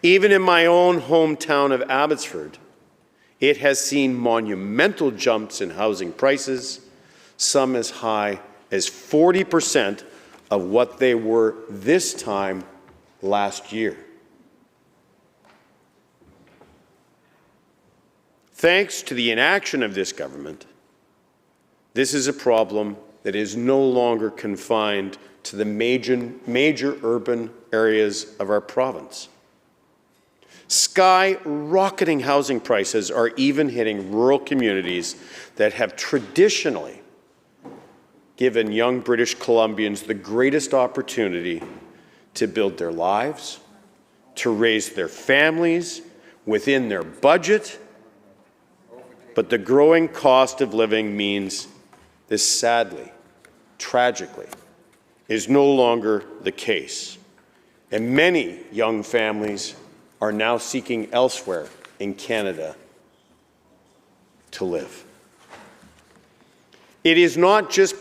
Even in my own hometown of Abbotsford, it has seen monumental jumps in housing prices, some as high as 40% of what they were this time last year. Thanks to the inaction of this government, this is a problem that is no longer confined to the major urban areas of our province. Skyrocketing housing prices are even hitting rural communities that have traditionally given young British Columbians the greatest opportunity to build their lives, to raise their families within their budget. But the growing cost of living means this sadly, tragically, is no longer the case. And many young families are now seeking elsewhere in Canada to live. It is not just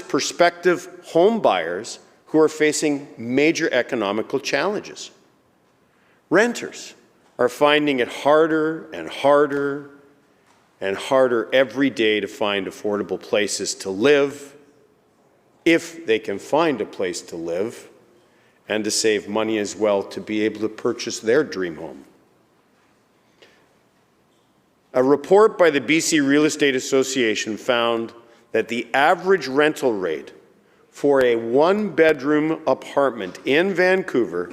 prospective home buyers who are facing major economical challenges. Renters are finding it harder and harder and harder every day to find affordable places to live, if they can find a place to live, and to save money as well to be able to purchase their dream home. A report by the BC Real Estate Association found that the average rental rate for a one-bedroom apartment in Vancouver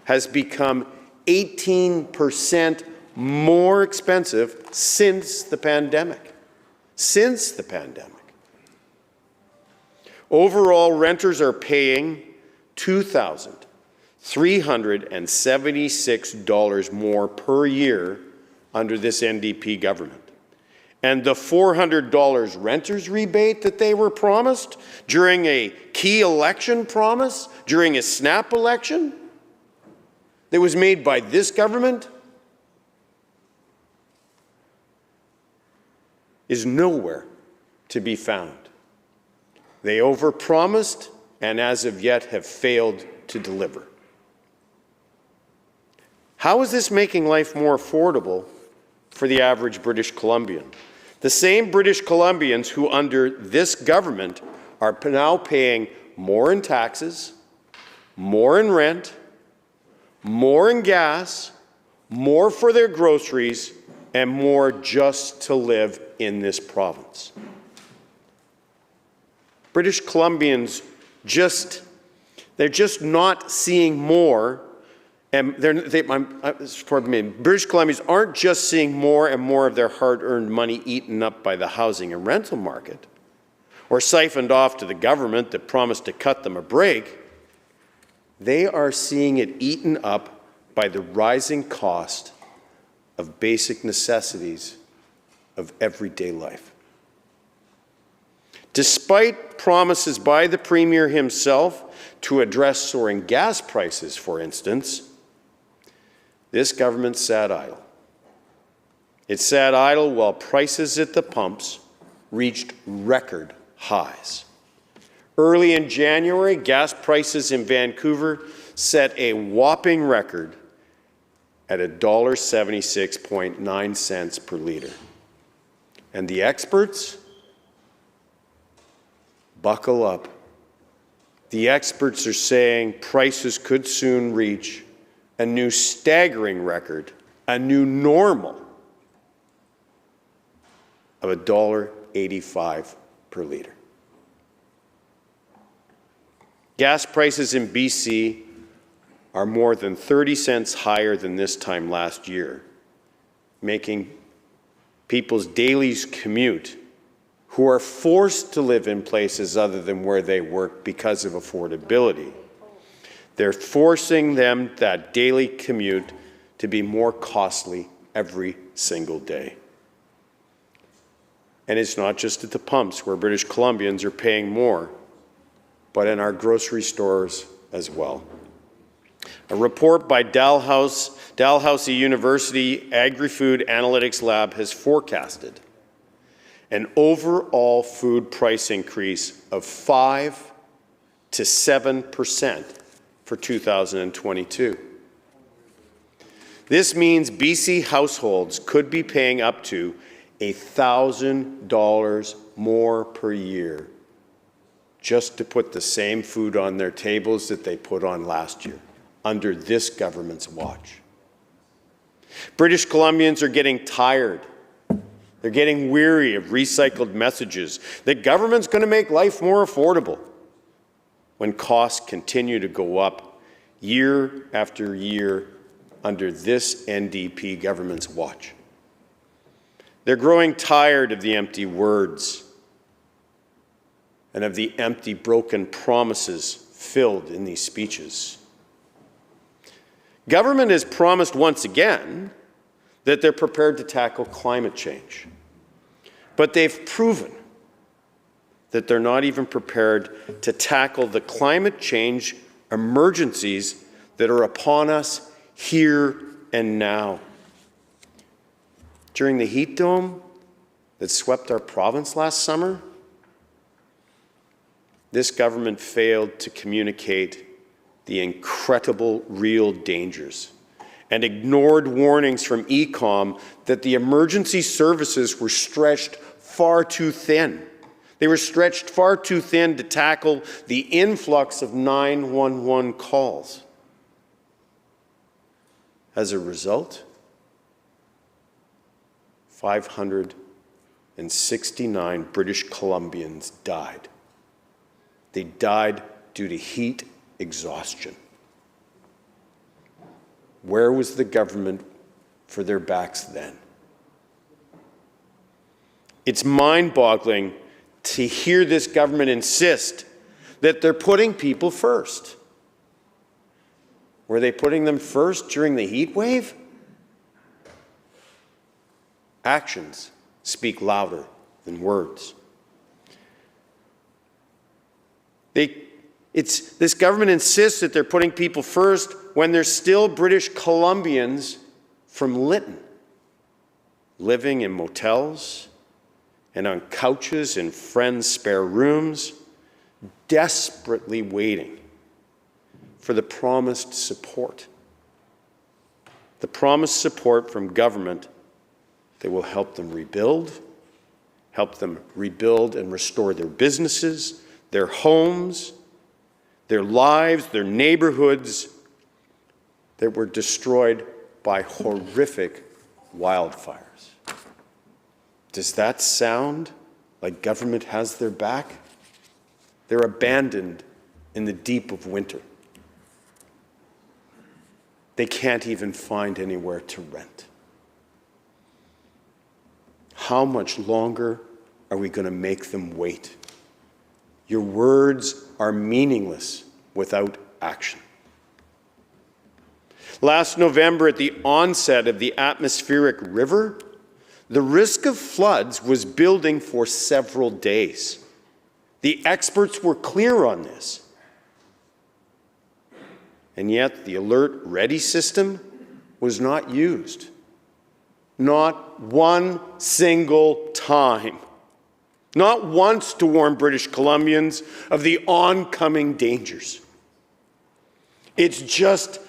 has become 18% more expensive since the pandemic. Since the pandemic. Overall, renters are paying $2,376 more per year under this NDP government. And the $400 renters rebate that they were promised during a key election promise, during a snap election, that was made by this government, is nowhere to be found. They overpromised and as of yet have failed to deliver. How is this making life more affordable for the average British Columbian? The same British Columbians who under this government are now paying more in taxes, more in rent, more in gas, more for their groceries, and more just to live in this province. British Columbians they're just not seeing more, and British Columbians aren't just seeing more and more of their hard-earned money eaten up by the housing and rental market, or siphoned off to the government that promised to cut them a break. They are seeing it eaten up by the rising cost of basic necessities of everyday life. Despite promises by the Premier himself to address soaring gas prices, for instance, this government sat idle. It sat idle while prices at the pumps reached record highs. Early in January, gas prices in Vancouver set a whopping record at $1.76.9 per litre. And the experts? Buckle up. The experts are saying prices could soon reach a new staggering record, a new normal of $1.85 per litre. Gas prices in BC are more than 30 cents higher than this time last year, making people's daily commute, who are forced to live in places other than where they work because of affordability, they're forcing them, that daily commute, to be more costly every single day. And it's not just at the pumps where British Columbians are paying more, but in our grocery stores as well. A report by Dalhousie University Agri-Food Analytics Lab has forecasted an overall food price increase of 5 to 7% for 2022. This means BC households could be paying up to $1,000 more per year just to put the same food on their tables that they put on last year under this government's watch. British Columbians are getting tired. They're getting weary of recycled messages that government's going to make life more affordable when costs continue to go up year after year under this NDP government's watch. They're growing tired of the empty words and of the empty, broken promises filled in these speeches. Government has promised once again that they're prepared to tackle climate change, but they've proven that they're not even prepared to tackle the climate change emergencies that are upon us here and now. During the heat dome that swept our province last summer, this government failed to communicate the incredible real dangers and ignored warnings from ECOM that the emergency services were stretched far too thin. They were stretched far too thin to tackle the influx of 911 calls. As a result, 569 British Columbians died. They died due to heat exhaustion. Where was the government for their backs then? It's mind-boggling to hear this government insist that they're putting people first. Were they putting them first during the heat wave? Actions speak louder than words. This government insists that they're putting people first when there's still British Columbians from Lytton living in motels and on couches in friends' spare rooms, desperately waiting for the promised support. The promised support from government that will help them rebuild and restore their businesses, their homes, their lives, their neighborhoods that were destroyed by horrific wildfires. Does that sound like government has their back? They're abandoned in the deep of winter. They can't even find anywhere to rent. How much longer are we going to make them wait? Your words are meaningless without action. Last November, at the onset of the atmospheric river, the risk of floods was building for several days. The experts were clear on this. And yet the Alert Ready system was not used. Not one single time. Not once to warn British Columbians of the oncoming dangers. It's just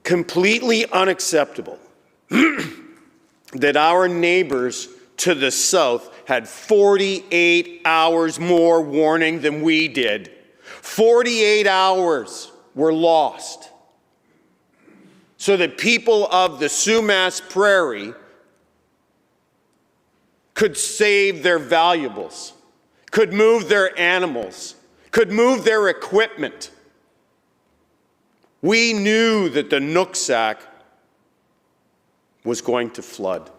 completely unacceptable that our neighbors to the south had 48 hours more warning than we did. 48 hours were lost so that people of the Sumas Prairie could save their valuables, could move their animals, could move their equipment. We knew that the Nooksack was going to flood.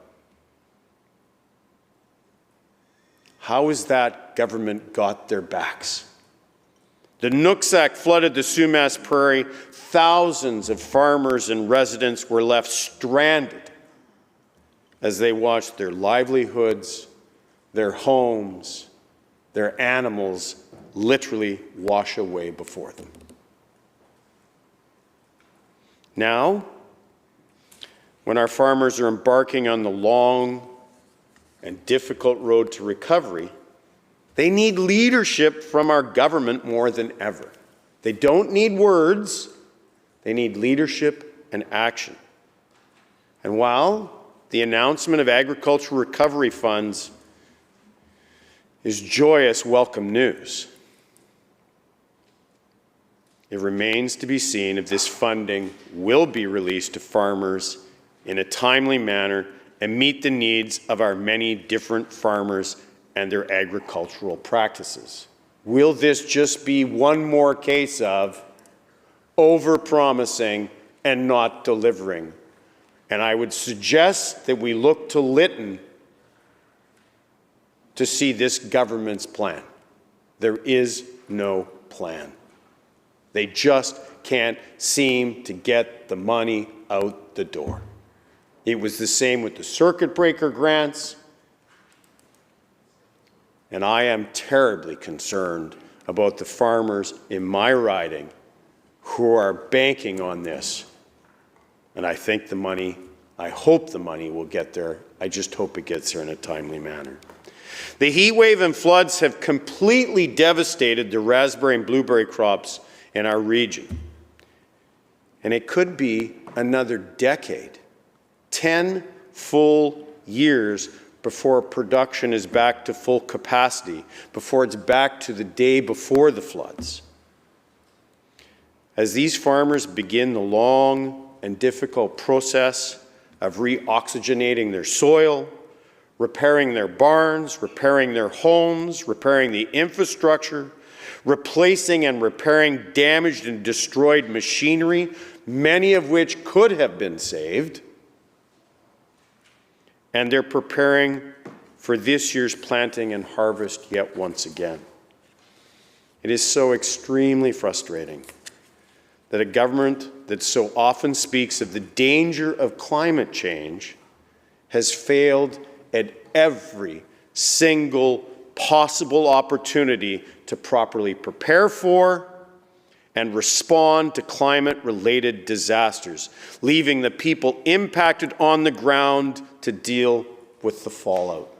How has that government got their backs? The Nooksack flooded the Sumas Prairie. Thousands of farmers and residents were left stranded as they watched their livelihoods, their homes, their animals literally wash away before them. Now, when our farmers are embarking on the long and difficult road to recovery, they need leadership from our government more than ever. They don't need words, they need leadership and action. And while the announcement of agricultural recovery funds is joyous, welcome news, it remains to be seen if this funding will be released to farmers in a timely manner and meet the needs of our many different farmers and their agricultural practices. Will this just be one more case of over-promising and not delivering. And I would suggest that we look to Lytton to see this government's plan. There is no plan. They just can't seem to get the money out the door. It was the same with the circuit breaker grants. And I am terribly concerned about the farmers in my riding who are banking on this. And I think the money, I hope the money will get there. I just hope it gets there in a timely manner. The heat wave and floods have completely devastated the raspberry and blueberry crops in our region. And it could be another decade, 10 full years before production is back to full capacity, before it's back to the day before the floods. As these farmers begin the long and difficult process of re-oxygenating their soil, repairing their barns, repairing their homes, repairing the infrastructure, replacing and repairing damaged and destroyed machinery, many of which could have been saved, and they're preparing for this year's planting and harvest yet once again. It is so extremely frustrating that a government that so often speaks of the danger of climate change has failed at every single possible opportunity to properly prepare for and respond to climate-related disasters, leaving the people impacted on the ground to deal with the fallout.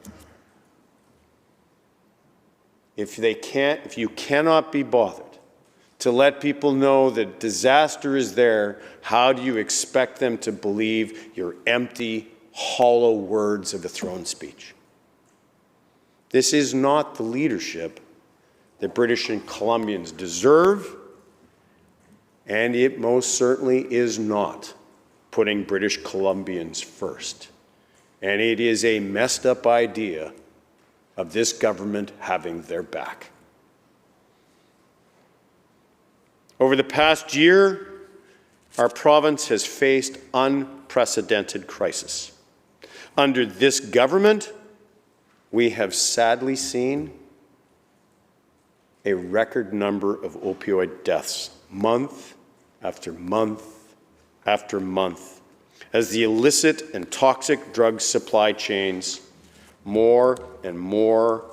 If you cannot be bothered to let people know that disaster is there, how do you expect them to believe your empty, hollow words of a throne speech? This is not the leadership that British and Columbians deserve, and it most certainly is not putting British Columbians first. And it is a messed up idea of this government having their back. Over the past year, our province has faced unprecedented crisis. Under this government, we have sadly seen a record number of opioid deaths, month after month after month, as the illicit and toxic drug supply chains more and more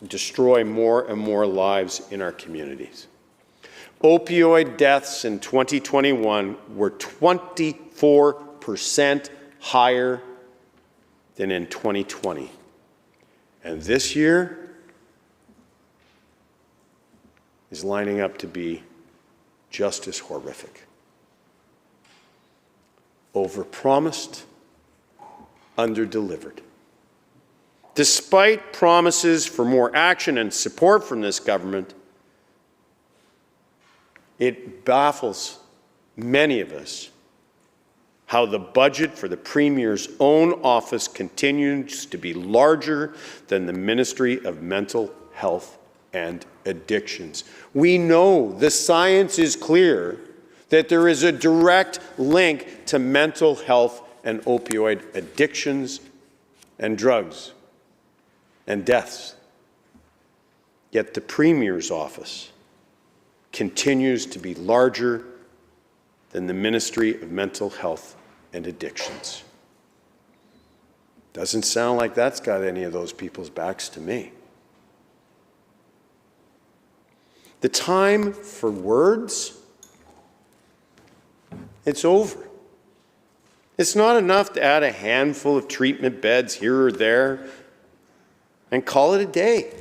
destroy more and more lives in our communities. Opioid deaths in 2021 were 24% higher than in 2020. And this year is lining up to be just as horrific. Overpromised, underdelivered. Despite promises for more action and support from this government, it baffles many of us how the budget for the Premier's own office continues to be larger than the Ministry of Mental Health and Addictions. We know the science is clear that there is a direct link to mental health and opioid addictions and drugs and deaths. Yet the Premier's office continues to be larger than the Ministry of Mental Health and Addictions. Doesn't sound like that's got any of those people's backs to me. The time for words, it's over. It's not enough to add a handful of treatment beds here or there and call it a day.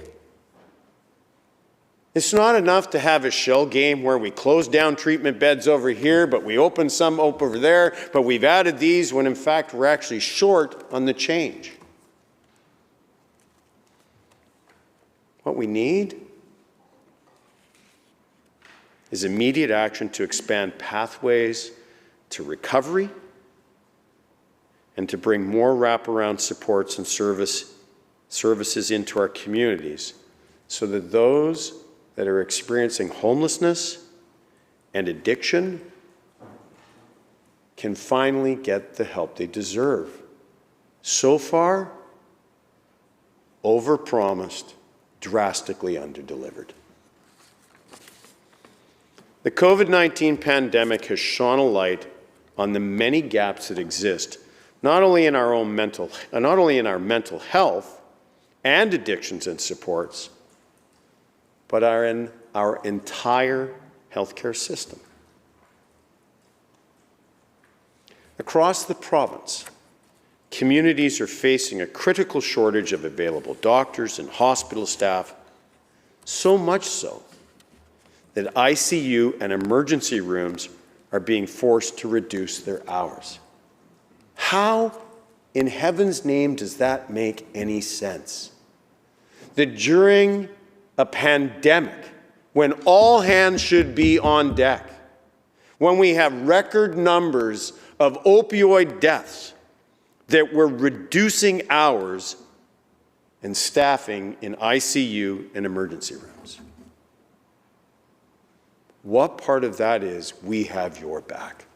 It's not enough to have a shell game where we close down treatment beds over here, but we open some up over there, but we've added these when in fact we're actually short on the change. What we need is immediate action to expand pathways to recovery and to bring more wraparound supports and services into our communities so that those that are experiencing homelessness and addiction can finally get the help they deserve. So far, overpromised, drastically underdelivered. The COVID-19 pandemic has shone a light on the many gaps that exist, not only in our mental health and addictions and supports, but are in our entire healthcare system. Across the province, communities are facing a critical shortage of available doctors and hospital staff, so much so that ICU and emergency rooms are being forced to reduce their hours. How in heaven's name does that make any sense? That during a pandemic, when all hands should be on deck, when we have record numbers of opioid deaths, that we're reducing hours and staffing in ICU and emergency rooms. What part of that is we have your back?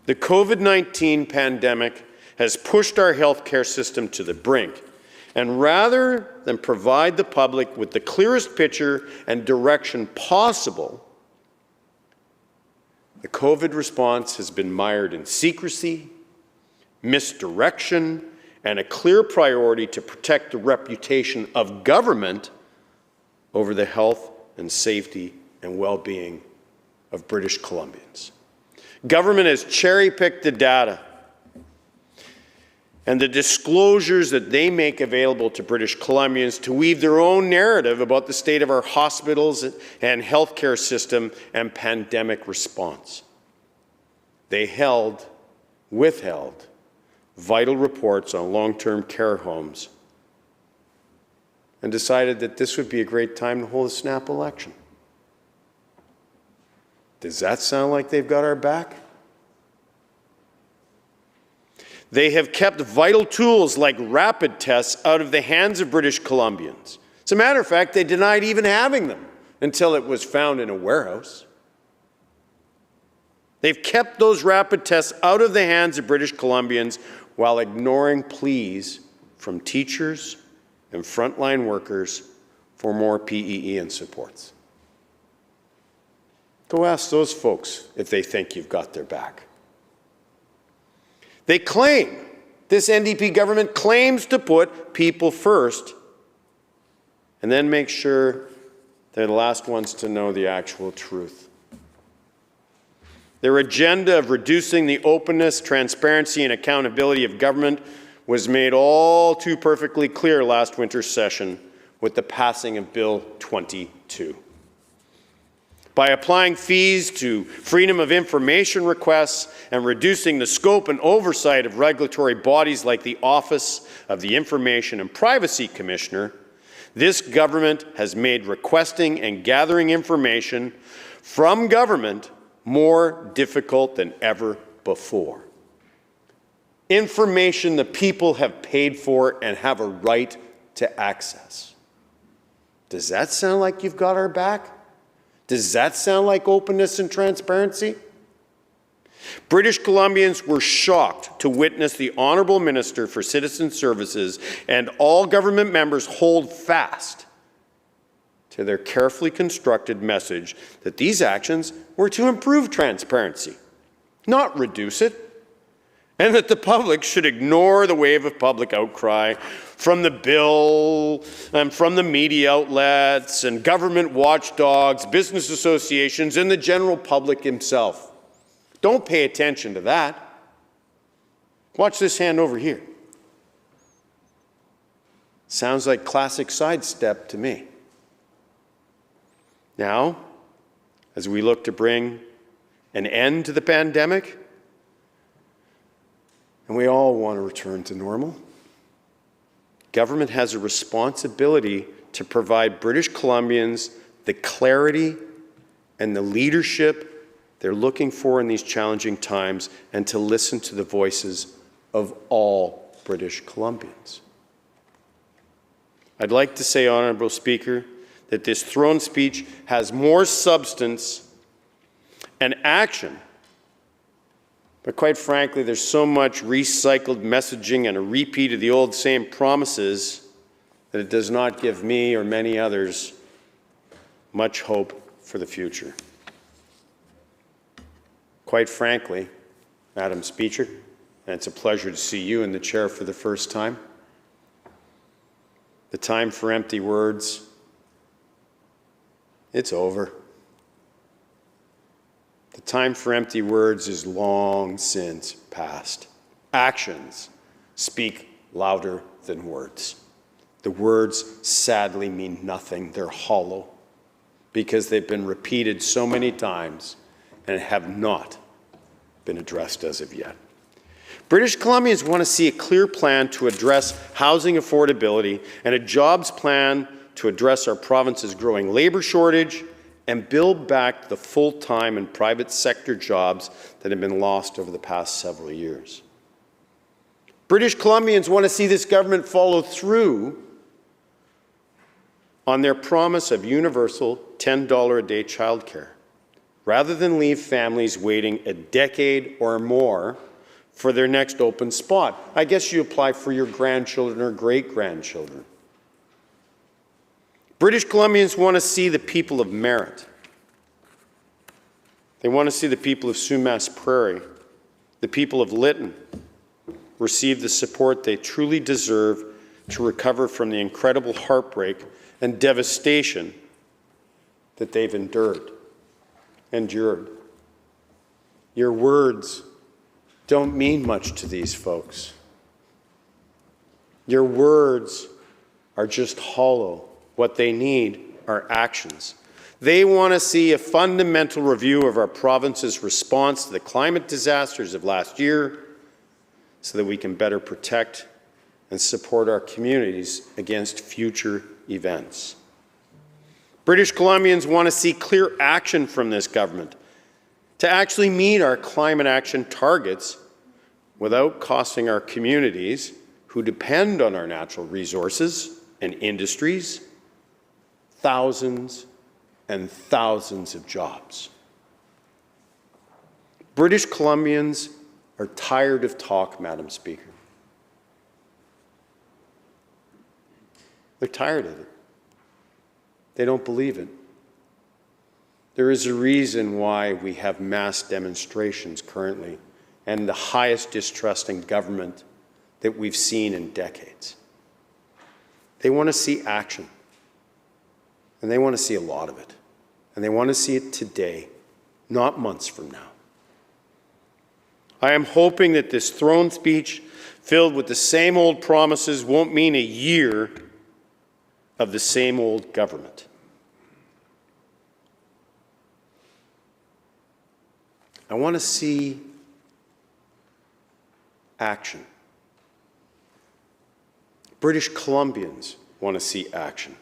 The COVID-19 pandemic has pushed our healthcare system to the brink, and rather than provide the public with the clearest picture and direction possible, the COVID response has been mired in secrecy, misdirection, and a clear priority to protect the reputation of government over the health and safety and well-being of British Columbians. Government has cherry-picked the data and the disclosures that they make available to British Columbians to weave their own narrative about the state of our hospitals and healthcare system and pandemic response. They withheld vital reports on long-term care homes and decided that this would be a great time to hold a snap election. Does that sound like they've got our back? They have kept vital tools like rapid tests out of the hands of British Columbians. As a matter of fact, they denied even having them until it was found in a warehouse. They've kept those rapid tests out of the hands of British Columbians while ignoring pleas from teachers and frontline workers for more PEE and supports. Go ask those folks if they think you've got their back. They claim, this NDP government claims to put people first and then make sure they're the last ones to know the actual truth. Their agenda of reducing the openness, transparency, and accountability of government was made all too perfectly clear last winter's session with the passing of Bill 22. By applying fees to freedom of information requests and reducing the scope and oversight of regulatory bodies like the Office of the Information and Privacy Commissioner, this government has made requesting and gathering information from government more difficult than ever before. Information the people have paid for and have a right to access. Does that sound like you've got our back? Does that sound like openness and transparency? British Columbians were shocked to witness the Honourable Minister for Citizen Services and all government members hold fast to their carefully constructed message that these actions were to improve transparency, not reduce it, and that the public should ignore the wave of public outcry from the bill and from the media outlets and government watchdogs, business associations, and the general public himself. Don't pay attention to that. Watch this hand over here. Sounds like classic sidestep to me. Now, as we look to bring an end to the pandemic, and we all want to return to normal, government has a responsibility to provide British Columbians the clarity and the leadership they're looking for in these challenging times, and to listen to the voices of all British Columbians. I'd like to say, Honourable Speaker, that this throne speech has more substance and action. But quite frankly, there's so much recycled messaging and a repeat of the old same promises that it does not give me or many others much hope for the future. Quite frankly, Madam Speaker, and it's a pleasure to see you in the chair for the first time, the time for empty words, it's over. The time for empty words is long since past. Actions speak louder than words. The words sadly mean nothing. They're hollow because they've been repeated so many times and have not been addressed as of yet. British Columbians want to see a clear plan to address housing affordability and a jobs plan to address our province's growing labour shortage and build back the full-time and private sector jobs that have been lost over the past several years. British Columbians want to see this government follow through on their promise of universal $10 a day childcare, rather than leave families waiting a decade or more for their next open spot. I guess you apply for your grandchildren or great-grandchildren. British Columbians want to see the people of Merritt. They want to see the people of Sumas Prairie, the people of Lytton, receive the support they truly deserve to recover from the incredible heartbreak and devastation that they've endured. Your words don't mean much to these folks. Your words are just hollow. What they need are actions. They want to see a fundamental review of our province's response to the climate disasters of last year so that we can better protect and support our communities against future events. British Columbians want to see clear action from this government to actually meet our climate action targets without costing our communities who depend on our natural resources and industries thousands and thousands of jobs. British Columbians are tired of talk, Madam Speaker. They're tired of it. They don't believe it. There is a reason why we have mass demonstrations currently and the highest distrust in government that we've seen in decades. They want to see action. And they want to see a lot of it. And they want to see it today, not months from now. I am hoping that this throne speech, filled with the same old promises, won't mean a year of the same old government. I want to see action. British Columbians want to see action.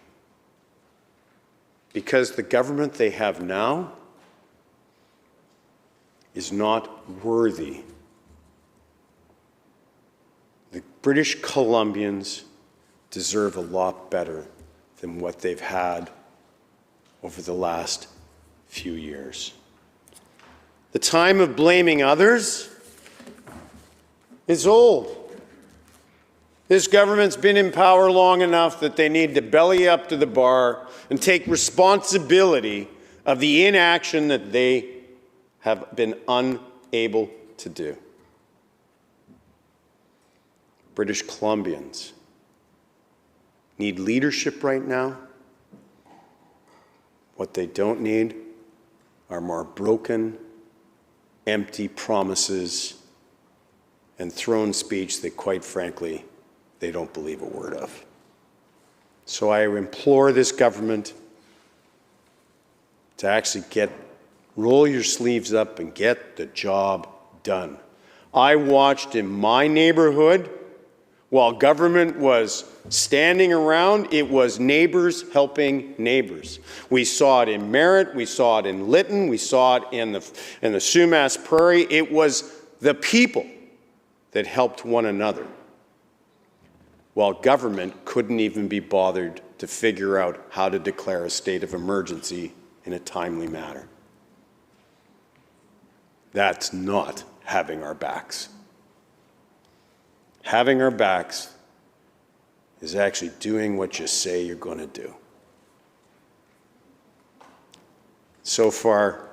Because the government they have now is not worthy. The British Columbians deserve a lot better than what they've had over the last few years. The time of blaming others is old. This government's been in power long enough that they need to belly up to the bar and take responsibility of the inaction that they have been unable to do. British Columbians need leadership right now. What they don't need are more broken, empty promises and throne speech that, quite frankly, they don't believe a word of. So I implore this government to actually roll your sleeves up and get the job done. I watched in my neighborhood, while government was standing around, it was neighbors helping neighbors. We saw it in Merritt, we saw it in Lytton, we saw it in the Sumas Prairie. It was the people that helped one another, while government couldn't even be bothered to figure out how to declare a state of emergency in a timely manner. That's not having our backs. Having our backs is actually doing what you say you're going to do. So far,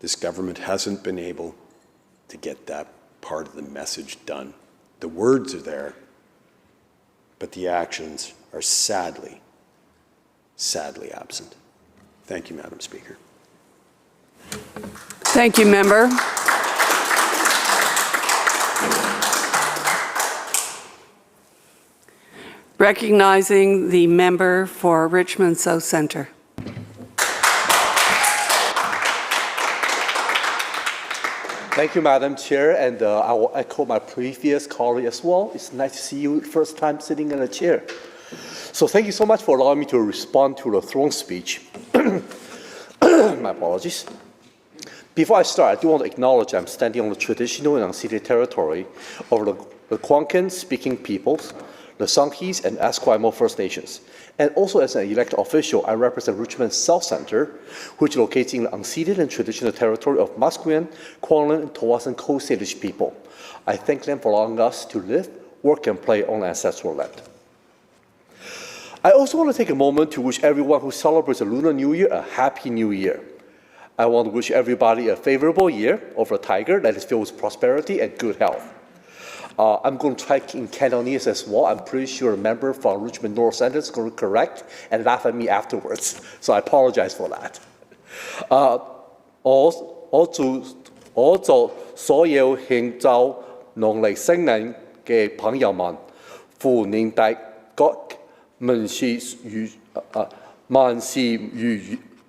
this government hasn't been able to get that part of the message done. The words are there, but the actions are sadly, sadly absent. Thank you, Madam Speaker. Thank you, member. Recognizing the member for Richmond South Centre. Thank you, Madam Chair, and I will echo my previous colleague as well. It's nice to see you first time sitting in a chair. So thank you so much for allowing me to respond to the throne speech. My apologies. Before I start, I do want to acknowledge I'm standing on the traditional and unceded territory of the Kwankan-speaking peoples, the Songhees and Esquimalt First Nations. And also as an elected official, I represent Richmond South Centre, which is located in the unceded and traditional territory of Musqueam, Kwanlin, and Tawasan Coast Salish people. I thank them for allowing us to live, work, and play on ancestral land. I also want to take a moment to wish everyone who celebrates the Lunar New Year a Happy New Year. I want to wish everybody a favorable year of a tiger that is filled with prosperity and good health. I'm going to try in Cantonese as well. I'm pretty sure a member from Richmond North Centre is going to correct and laugh at me afterwards. So I apologize for that. 我祝所有慶祝農曆新年嘅朋友們，虎年大吉，萬事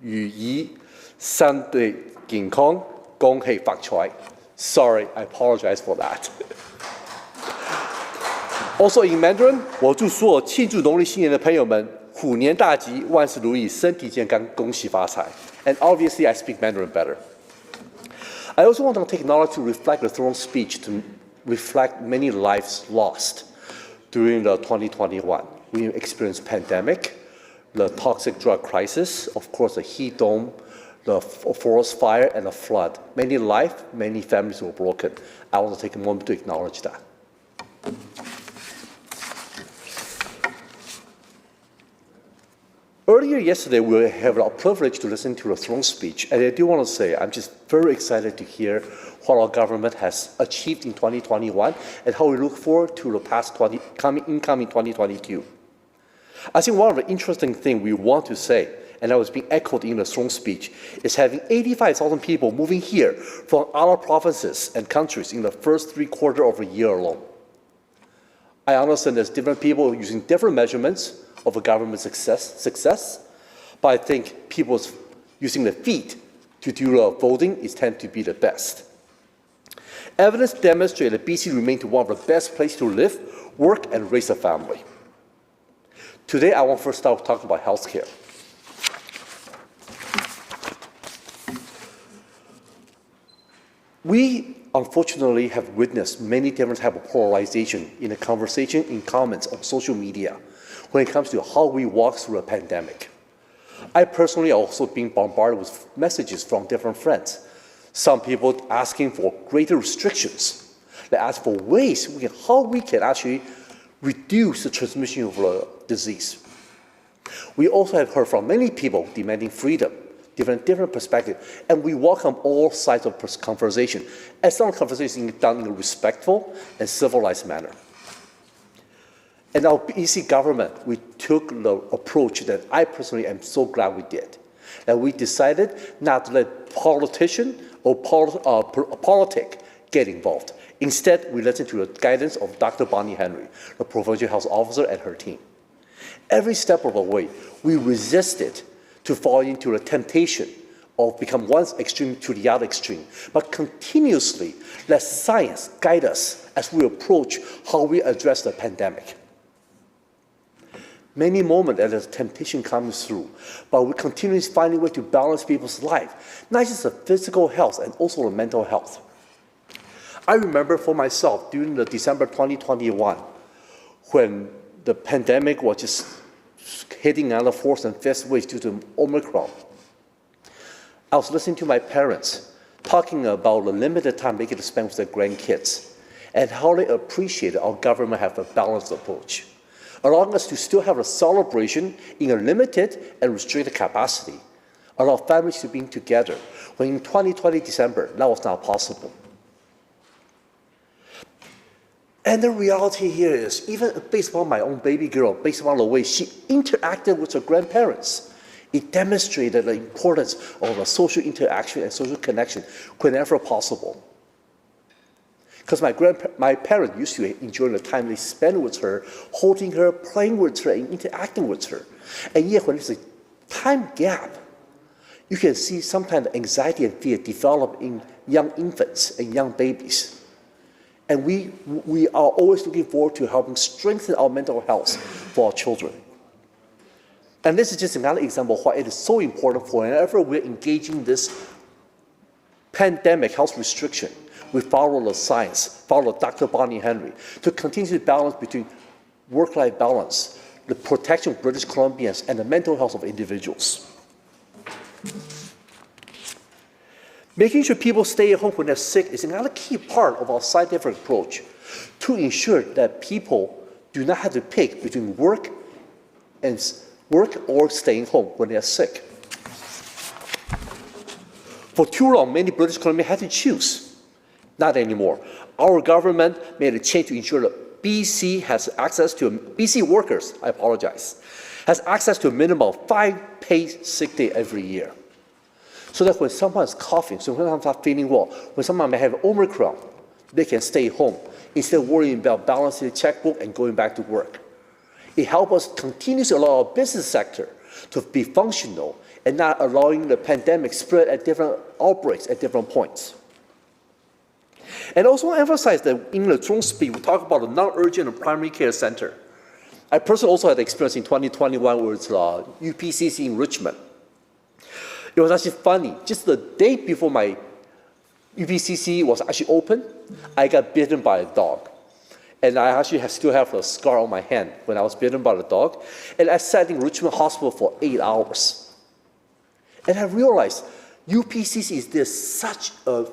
如意，身體健康，恭喜發財. Sorry, I apologize for that. Also in Mandarin, 我祝所有庆祝農曆新年的朋友們虎年大吉，萬事如意，身體健康，恭喜發財. And obviously, I speak Mandarin better. I also want to take knowledge to reflect the throne speech, to reflect many lives lost during the 2021. We experienced pandemic, the toxic drug crisis, of course, the heat dome, the forest fire, and the flood. Many lives, many families were broken. I want to take a moment to acknowledge that. Earlier yesterday, we had a privilege to listen to the throne speech, and I do want to say I'm just very excited to hear what our government has achieved in 2021 and how we look forward to the incoming 2022. I think one of the interesting things we want to say, and that was being echoed in the throne speech, is having 85,000 people moving here from other provinces and countries in the first 3 quarters of a year alone. I understand there's different people using different measurements of a government success, but I think people using their feet to do the voting tend to be the best. Evidence demonstrates that BC remains one of the best places to live, work, and raise a family. Today, I want to first start talking about healthcare. We unfortunately have witnessed many different types of polarization in the conversation, in comments on social media when it comes to how we walk through a pandemic. I personally also been bombarded with messages from different friends. Some people asking for greater restrictions. They ask for ways how we can actually reduce the transmission of the disease. We also have heard from many people demanding freedom, different perspectives, and we welcome all sides of conversation, as long as conversation is done in a respectful and civilized manner. In our BC government, we took the approach that I personally am so glad we did, that we decided not to let politician or politic get involved. Instead, we listened to the guidance of Dr. Bonnie Henry, the provincial health officer, and her team. Every step of the way, we resisted to fall into the temptation of become one extreme to the other extreme, but continuously let science guide us as we approach how we address the pandemic. Many moments that the temptation comes through, but we continue finding a way to balance people's life, not just the physical health and also the mental health. I remember for myself during the December 2021, when the pandemic was just hitting another 4th and 5th waves due to Omicron. I was listening to my parents talking about the limited time they get to spend with their grandkids and how they appreciate our government have a balanced approach, allowing us to still have a celebration in a limited and restricted capacity, allow families to be together, when in 2020 December, that was not possible. And the reality here is, even based on my own baby girl, based on the way she interacted with her grandparents, it demonstrated the importance of a social interaction and social connection whenever possible. Because my parents used to enjoy the time they spent with her, holding her, playing with her, and interacting with her. And yet, when there's a time gap, you can see sometimes anxiety and fear develop in young infants and young babies. And we are always looking forward to helping strengthen our mental health for our children. And this is just another example of why it is so important for whenever we're engaging this pandemic health restriction, we follow the science, follow Dr. Bonnie Henry, to continue to balance between work-life balance, the protection of British Columbians, and the mental health of individuals. Making sure people stay at home when they're sick is another key part of our scientific approach to ensure that people do not have to pick between work or staying home when they're sick. For too long, many British Columbians had to choose. Not anymore. Our government made a change to ensure that BC has access to, BC workers, has access to a minimum of 5 paid sick days every year. So that when someone is coughing, so when someone's not feeling well, when someone may have Omicron, they can stay home instead of worrying about balancing the checkbook and going back to work. It helps us continue to allow our business sector to be functional and not allowing the pandemic spread at different outbreaks at different points. And also emphasize that in the Zhong speech, we talk about the non-urgent and primary care center. I personally also had experience in 2021 with UPCC in Richmond. It was actually funny. Just the day before my UPCC was actually open, I got bitten by a dog. And I actually still have a scar on my hand when I was bitten by the dog. And I sat in Richmond Hospital for 8 hours. And I realized UPCC is such a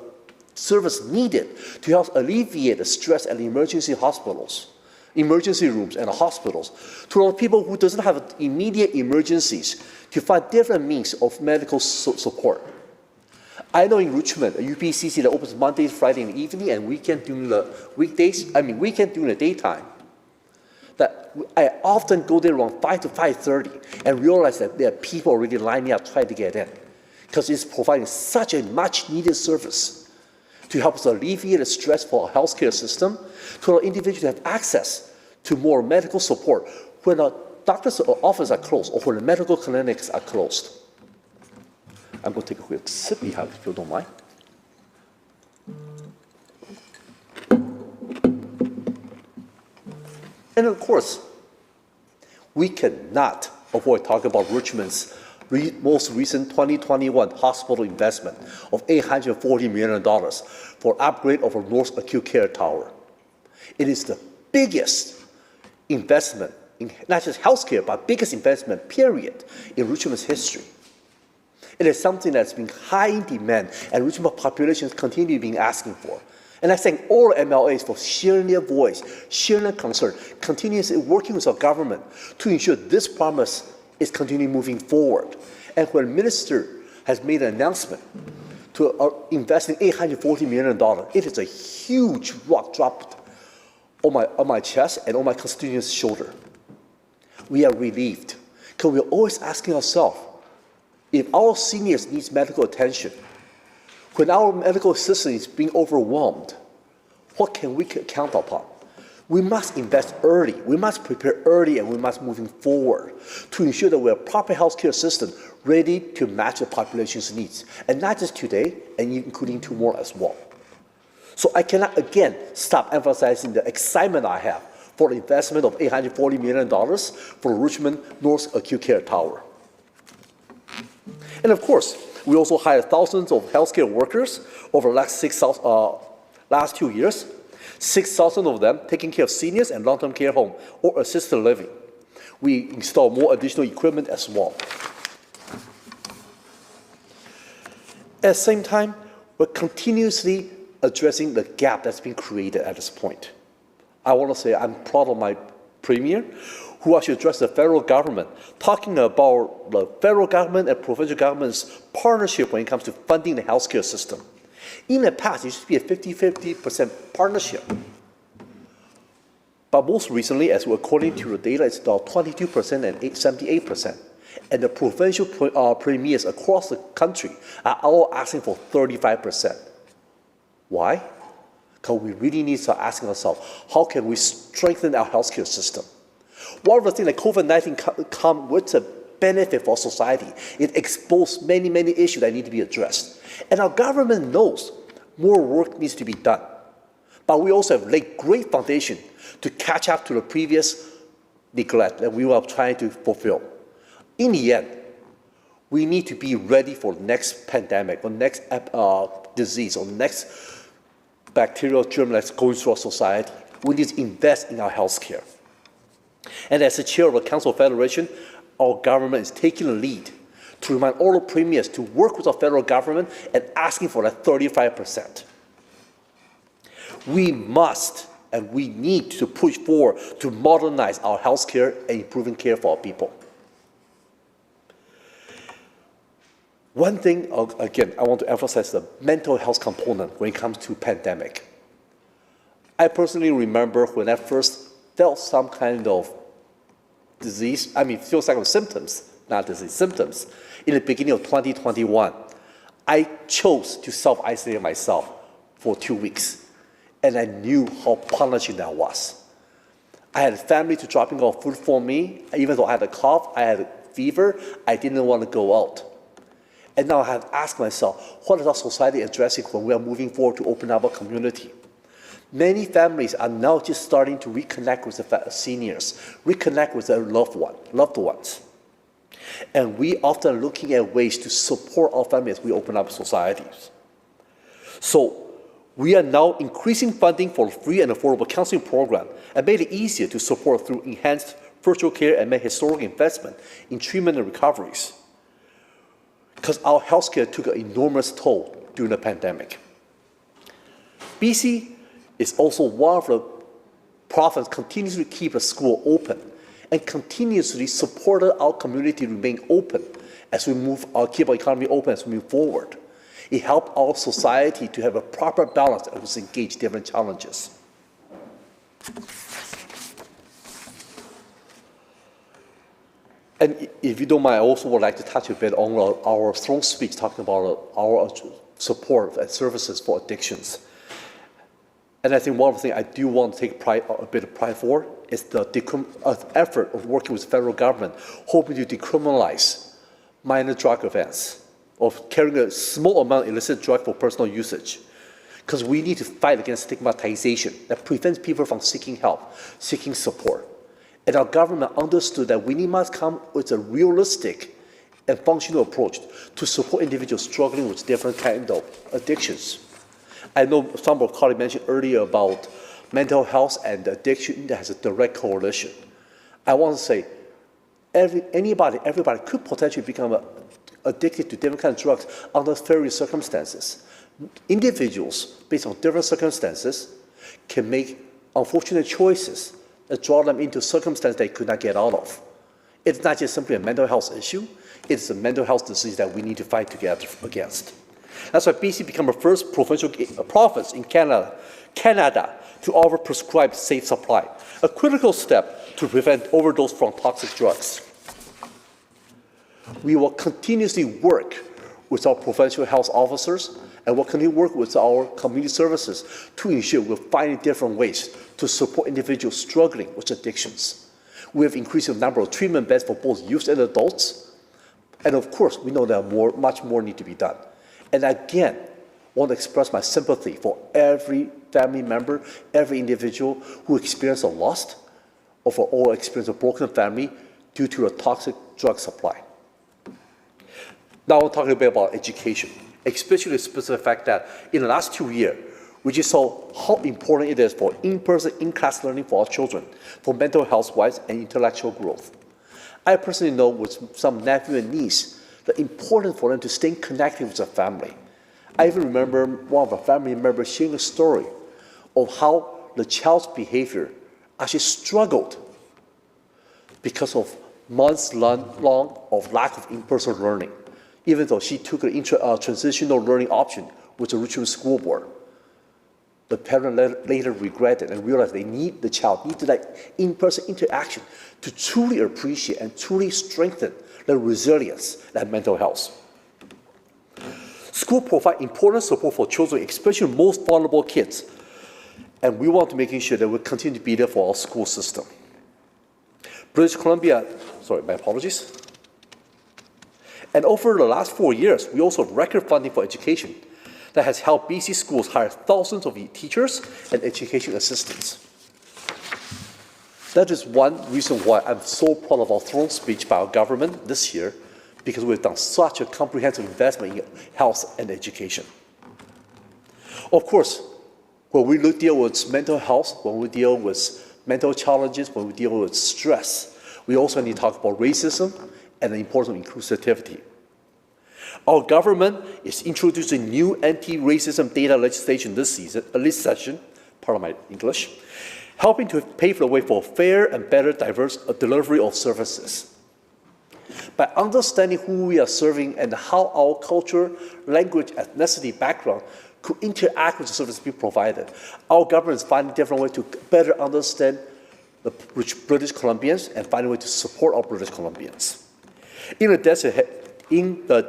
service needed to help alleviate the stress at the emergency hospitals, emergency rooms and hospitals, to allow people who doesn't have immediate emergencies to find different means of medical support. I know in Richmond, a UPCC that opens Monday, Friday in the evening and weekend during the weekend during the daytime, that I often go there around 5 to 5:30 and realize that there are people already lining up trying to get in, because it's providing such a much needed service to help us alleviate the stress for our healthcare system, to allow individuals to have access to more medical support when our doctors' offices are closed or when the medical clinics are closed. I'm going to take a quick sip if you don't mind. And of course, we cannot avoid talking about Richmond's most recent 2021 hospital investment of $840 million for upgrade of a North Acute Care Tower. It is the biggest investment in not just healthcare, but biggest investment, period, in Richmond's history. It is something that's been high in demand, and Richmond populations continue being asking for. And I thank all MLAs for sharing their voice, sharing their concern, continuously working with our government to ensure this promise is continuing moving forward. And when the minister has made an announcement to invest in $840 million, it is a huge rock dropped on my chest and on my constituents' shoulder. We are relieved, because we're always asking ourselves, if our seniors need medical attention, when our medical system is being overwhelmed, what can we count upon? We must invest early, we must prepare early, and we must moving forward to ensure that we have a proper healthcare system ready to match the population's needs, and not just today, and including tomorrow as well. So I cannot again stop emphasizing the excitement I have for the investment of $840 million for Richmond North Acute Care Tower. And of course, we also hired thousands of healthcare workers over the last 2 years, 6,000 of them taking care of seniors and long-term care home or assisted living. We installed more additional equipment as well. At the same time, we're continuously addressing the gap that's been created at this point. I want to say I'm proud of my Premier, who actually addressed the federal government, talking about the federal government and provincial government's partnership when it comes to funding the healthcare system. In the past, it used to be a 50-50% partnership. But most recently, as according to the data, it's about 22% and 78%. And the provincial premiers across the country are all asking for 35%. Why? Because we really need to start asking ourselves, how can we strengthen our healthcare system? One of the things that COVID-19 comes with a benefit for society, it exposed many, many issues that need to be addressed. And our government knows more work needs to be done. But we also have laid great foundation to catch up to the previous neglect that we were trying to fulfill. In the end, we need to be ready for the next pandemic or next disease or next bacterial germ that's going through our society. We need to invest in our healthcare. And as the chair of the Council of Federation, our government is taking the lead to remind all the premiers to work with our federal government and asking for that 35%. We must and we need to push forward to modernize our healthcare and improving care for our people. One thing, again, I want to emphasize the mental health component when it comes to pandemic. I personally remember when I first felt some kind of disease, feel some kind of symptoms, not disease, symptoms, in the beginning of 2021, I chose to self-isolate myself for 2 weeks, and I knew how punishing that was. I had family to dropping off food for me, even though I had a cough, I had a fever, I didn't want to go out. And now I have asked myself, what is our society addressing when we are moving forward to open up our community? Many families are now just starting to reconnect with the seniors, reconnect with their loved ones. And we often are looking at ways to support our families as we open up societies. So we are now increasing funding for free and affordable counseling program and made it easier to support through enhanced virtual care and made historic investment in treatment and recoveries. Because our healthcare took an enormous toll during the pandemic. BC is also one of the provinces continuously keep the school open and continuously supported our community to remain open as we keep our economy open as we move forward. It helped our society to have a proper balance as we engage different challenges. And if you don't mind, I also would like to touch a bit on our throne speech, talking about our support and services for addictions. And I think one of the things I do want to take a bit of pride for is the effort of working with the federal government, hoping to decriminalize minor drug offense, of carrying a small amount of illicit drug for personal usage. Because we need to fight against stigmatization that prevents people from seeking help, seeking support. And our government understood that we must come with a realistic and functional approach to support individuals struggling with different kinds of addictions. I know some of our colleagues mentioned earlier about mental health and addiction that has a direct correlation. I want to say everybody could potentially become addicted to different kinds of drugs under various circumstances. Individuals, based on different circumstances, can make unfortunate choices that draw them into circumstances they could not get out of. It's not just simply a mental health issue, it's a mental health disease that we need to fight together against. That's why BC became the first provincial province in Canada to offer prescribed safe supply, a critical step to prevent overdose from toxic drugs. We will continuously work with our provincial health officers and will continue to work with our community services to ensure we're finding different ways to support individuals struggling with addictions. We have increased the number of treatment beds for both youth and adults. And of course, we know that much more needs to be done. And again, I want to express my sympathy for every family member, every individual who experienced a loss or experienced a broken family due to a toxic drug supply. Now I'm talking a bit about education, especially the specific fact that in the last 2 years, we just saw how important it is for in-person, in-class learning for our children, for mental health-wise and intellectual growth. I personally know with some nephew and niece, the importance for them to stay connected with their family. I even remember one of our family members sharing a story of how the child's behavior actually struggled because of months long of lack of in-person learning, even though she took an transitional learning option with the Richmond School Board. The parent later regretted and realized the child needed that in-person interaction to truly appreciate and truly strengthen their resilience and mental health. Schools provide important support for children, especially most vulnerable kids, and we want to make sure that we continue to be there for our school system. British Columbia, my apologies. And over the last 4 years, we also have record funding for education that has helped BC schools hire thousands of teachers and education assistants. That is one reason why I'm so proud of our throne speech by our government this year, because we've done such a comprehensive investment in health and education. Of course, when we deal with mental health, when we deal with mental challenges, when we deal with stress, we also need to talk about racism and the importance of inclusivity. Our government is introducing new anti-racism data legislation this session, pardon my English, helping to pave the way for fair and better diverse delivery of services. By understanding who we are serving and how our culture, language, ethnicity, background could interact with the services being provided, our government is finding different ways to better understand the British Columbians and find a way to support our British Columbians. In the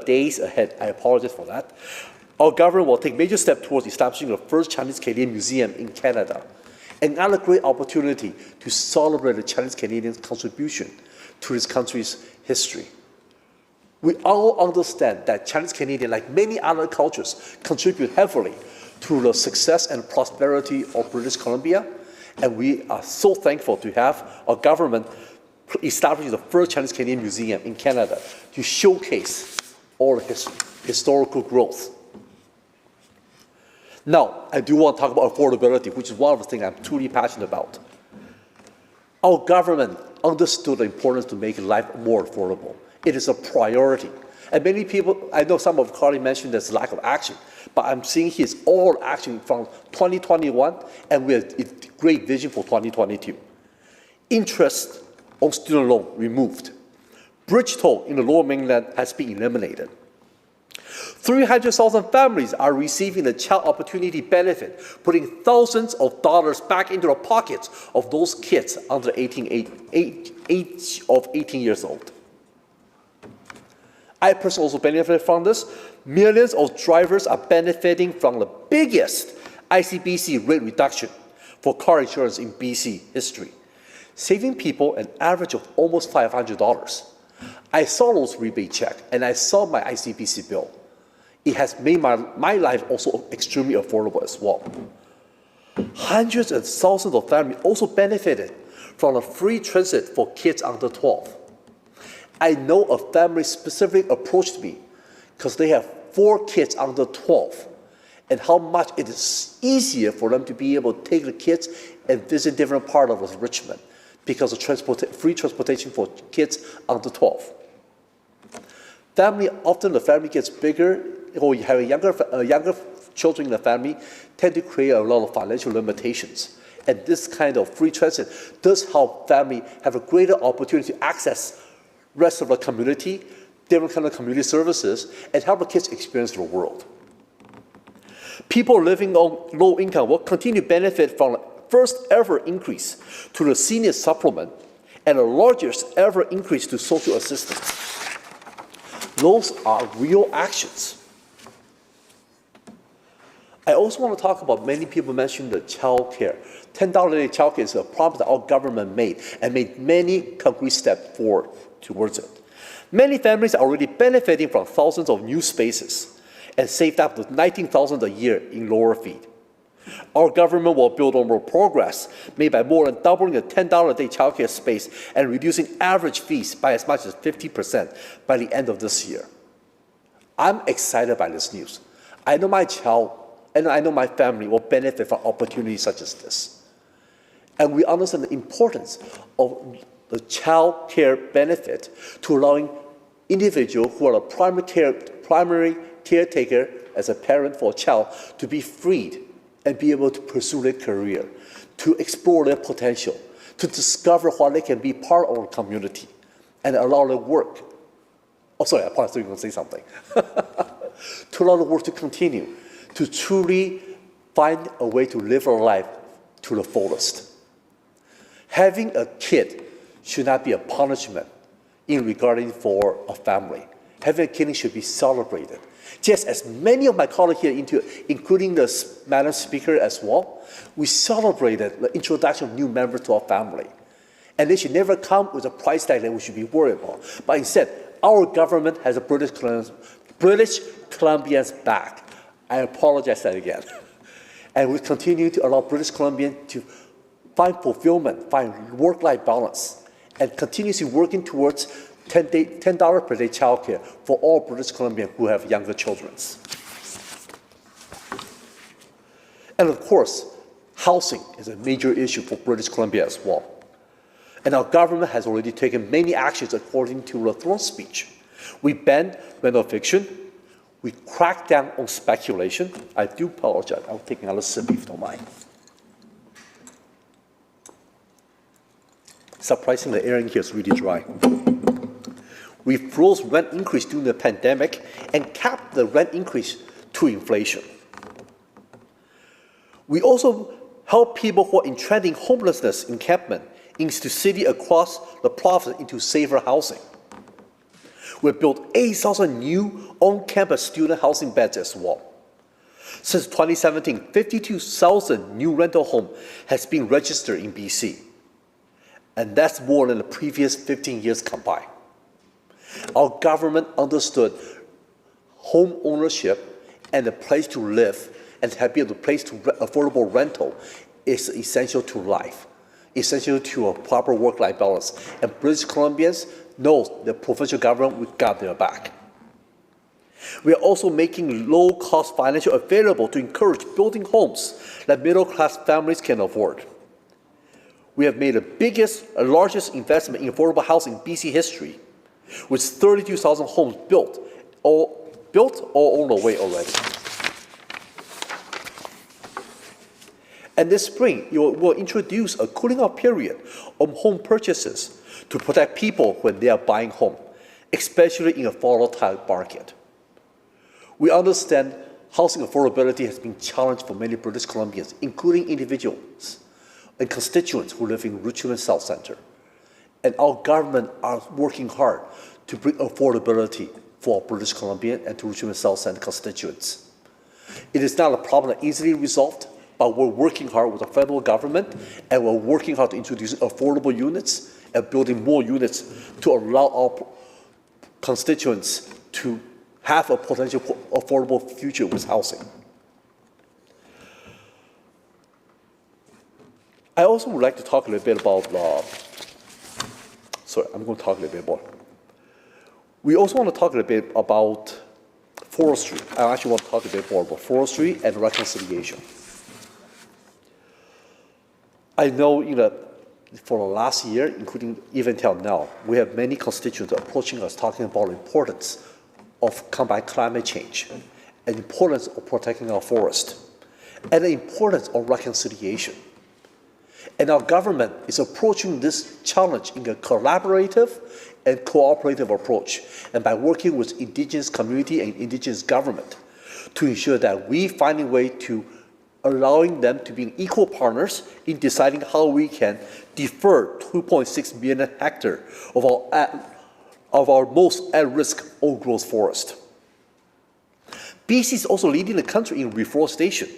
days ahead, I apologize for that, our government will take major steps towards establishing the first Chinese Canadian museum in Canada, another great opportunity to celebrate the Chinese Canadians' contribution to this country's history. We all understand that Chinese Canadians, like many other cultures, contribute heavily to the success and prosperity of British Columbia, and we are so thankful to have our government establishing the first Chinese Canadian museum in Canada to showcase all the historical growth. Now, I do want to talk about affordability, which is one of the things I'm truly passionate about. Our government understood the importance to make life more affordable. It is a priority. And many people, I know some of colleagues mentioned there's lack of action, but I'm seeing here's all action from 2021, and we have a great vision for 2022. Interest on student loan removed. Bridge toll in the Lower Mainland has been eliminated. 300,000 families are receiving the Child Opportunity Benefit, putting thousands of dollars back into the pockets of those kids under age of 18 years old. I personally also benefit from this. Millions of drivers are benefiting from the biggest ICBC rate reduction for car insurance in BC history, saving people an average of almost $500. I saw those rebate checks, and I saw my ICBC bill. It has made my life also extremely affordable as well. Hundreds and thousands of families also benefited from a free transit for kids under 12. I know a family specifically approached me because they have 4 kids under 12, and how much it is easier for them to be able to take the kids and visit different parts of Richmond because of free transportation for kids under 12. Often the family gets bigger, or you have younger children in the family, tend to create a lot of financial limitations. And this kind of free transit does help family have a greater opportunity to access rest of the community, different kind of community services, and help the kids experience the world. People living on low income will continue to benefit from the first ever increase to the senior supplement and the largest ever increase to social assistance. Those are real actions. I also want to talk about, many people mentioned the child care. $10 a day child care is a promise that our government made, and made many concrete steps forward towards it. Many families are already benefiting from thousands of new spaces and saved up to $19,000 a year in lower fee. Our government will build on more progress made by more than doubling the $10 a day child care space and reducing average fees by as much as 50% by the end of this year. I'm excited by this news. I know my child and I know my family will benefit from opportunities such as this. And we understand the importance of the child care benefit to allowing individuals who are a primary caretaker as a parent for a child to be freed and be able to pursue their career, to explore their potential, to discover how they can be part of our community and allow their work. Oh, sorry, I thought you were going to say something. To allow the work to continue, to truly find a way to live our life to the fullest. Having a kid should not be a punishment in regarding for a family. Having a kid should be celebrated. Just as many of my colleagues here, including the Madam Speaker as well, we celebrated the introduction of new members to our family. And they should never come with a price tag that we should be worried about. But instead, our government has a British Columbians back. I apologize that again. And we continue to allow British Columbians to find fulfillment, find work-life balance, and continuously working towards $10 per day childcare for all British Columbians who have younger children. And of course, housing is a major issue for British Columbia as well. And our government has already taken many actions according to the throne speech. We banned rental eviction. We cracked down on speculation. I do apologize. I'll take another sip if you don't mind. Surprisingly, the air in here is really dry. We froze rent increase during the pandemic and capped the rent increase to inflation. We also help people who are in trending homelessness encampment into city across the province into safer housing. We built 8,000 new on-campus student housing beds as well. Since 2017, 52,000 new rental homes has been registered in BC. And that's more than the previous 15 years combined. Our government understood home ownership and the place to live and to have a place to affordable rental is essential to life, essential to a proper work-life balance. And British Columbians know the provincial government, we got their back. We are also making low-cost financial available to encourage building homes that middle-class families can afford. We have made the largest investment in affordable housing in BC history, with 32,000 homes built or on the way already. And this spring, we'll introduce a cooling-off period on home purchases to protect people when they are buying home, especially in a volatile market. We understand housing affordability has been challenged for many British Columbians, including individuals and constituents who live in Richmond South Centre. And our government are working hard to bring affordability for British Columbia and to Richmond South Centre constituents. It is not a problem that easily resolved, but we're working hard with the federal government, and we're working hard to introduce affordable units and building more units to allow our constituents to have a potential affordable future with housing. I also would like to talk a little bit about, I'm going to talk a little bit more. We also want to talk a little bit about forestry. I actually want to talk a bit more about forestry and reconciliation. I know for the last year, including even till now, we have many constituents approaching us talking about the importance of combating climate change and the importance of protecting our forest and the importance of reconciliation. And our government is approaching this challenge in a collaborative and cooperative approach, and by working with Indigenous community and Indigenous government to ensure that we find a way to allowing them to be equal partners in deciding how we can defer 2.6 million hectares of our most at-risk old-growth forest. BC is also leading the country in reforestation,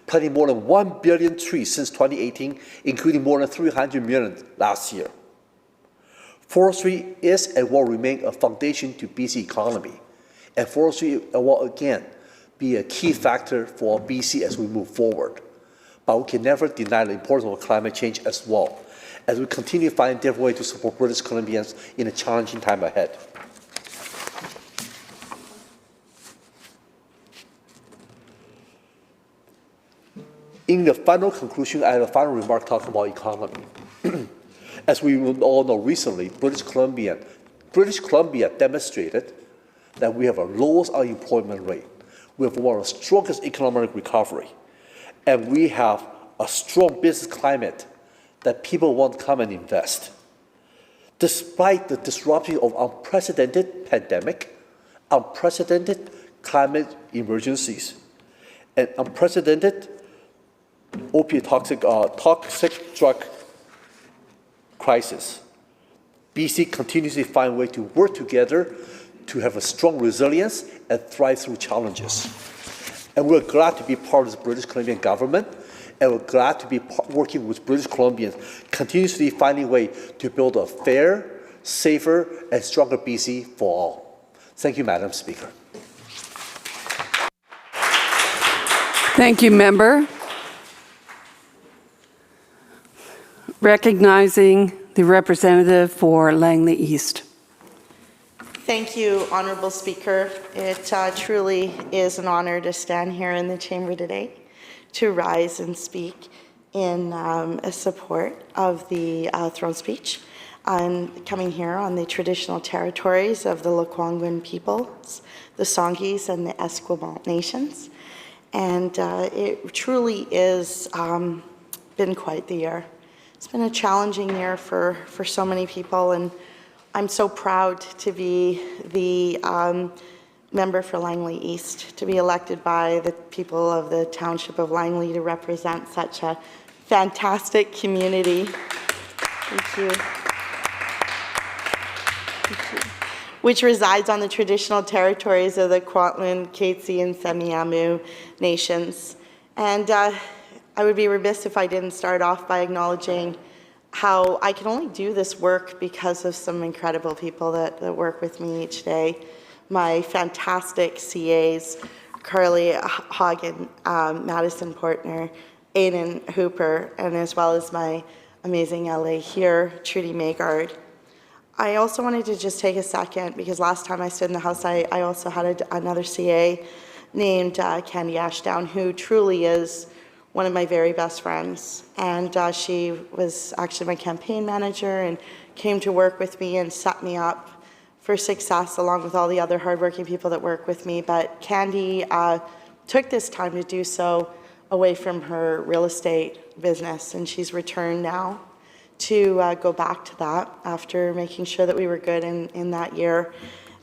planting more than 1 billion trees since 2018, including more than 300 million last year. Forestry is and will remain a foundation to BC economy, and forestry will again be a key factor for BC as we move forward. But we can never deny the importance of climate change as well, as we continue to find different ways to support British Columbians in a challenging time ahead. In the final conclusion, I have a final remark talking about economy. As we all know recently, British Columbia demonstrated that we have a lowest unemployment rate. we have one of the strongest economic recovery, and we have a strong business climate that people want to come and invest. Despite the disruption of unprecedented pandemic, unprecedented climate emergencies, and unprecedented opiate toxic drug crisis, BC continues to find a way to work together to have a strong resilience and thrive through challenges. And we're glad to be part of the British Columbian government, and we're glad to be working with British Columbians, continuously finding a way to build a fair, safer, and stronger BC for all. Thank you, Madam Speaker. Thank you, member. Recognizing the representative for Langley East. Thank you, Honourable Speaker. It truly is an honour to stand here in the chamber today to rise and speak in support of the throne speech. I'm coming here on the traditional territories of the Lekwungen peoples, the Songhees and the Esquimalt nations. And it truly is been quite the year. It's been a challenging year for so many people, and I'm so proud to be the member for Langley East, to be elected by the people of the Township of Langley to represent such a fantastic community. Thank you. Thank you. Which resides on the traditional territories of the Kwantlen, Katzie, and Semiahmoo nations. And I would be remiss if I didn't start off by acknowledging how I can only do this work because of some incredible people that work with me each day. My fantastic CAs, Carly Hagen, Madison Portner, Aidan Hooper, and as well as my amazing LA here, Trudy Maygard. I also wanted to just take a second, because last time I stood in the House, I also had another CA named Candy Ashdown, who truly is one of my very best friends. And she was actually my campaign manager and came to work with me and set me up for success along with all the other hardworking people that work with me. But Candy took this time to do so away from her real estate business, and she's returned now to go back to that after making sure that we were good in that year.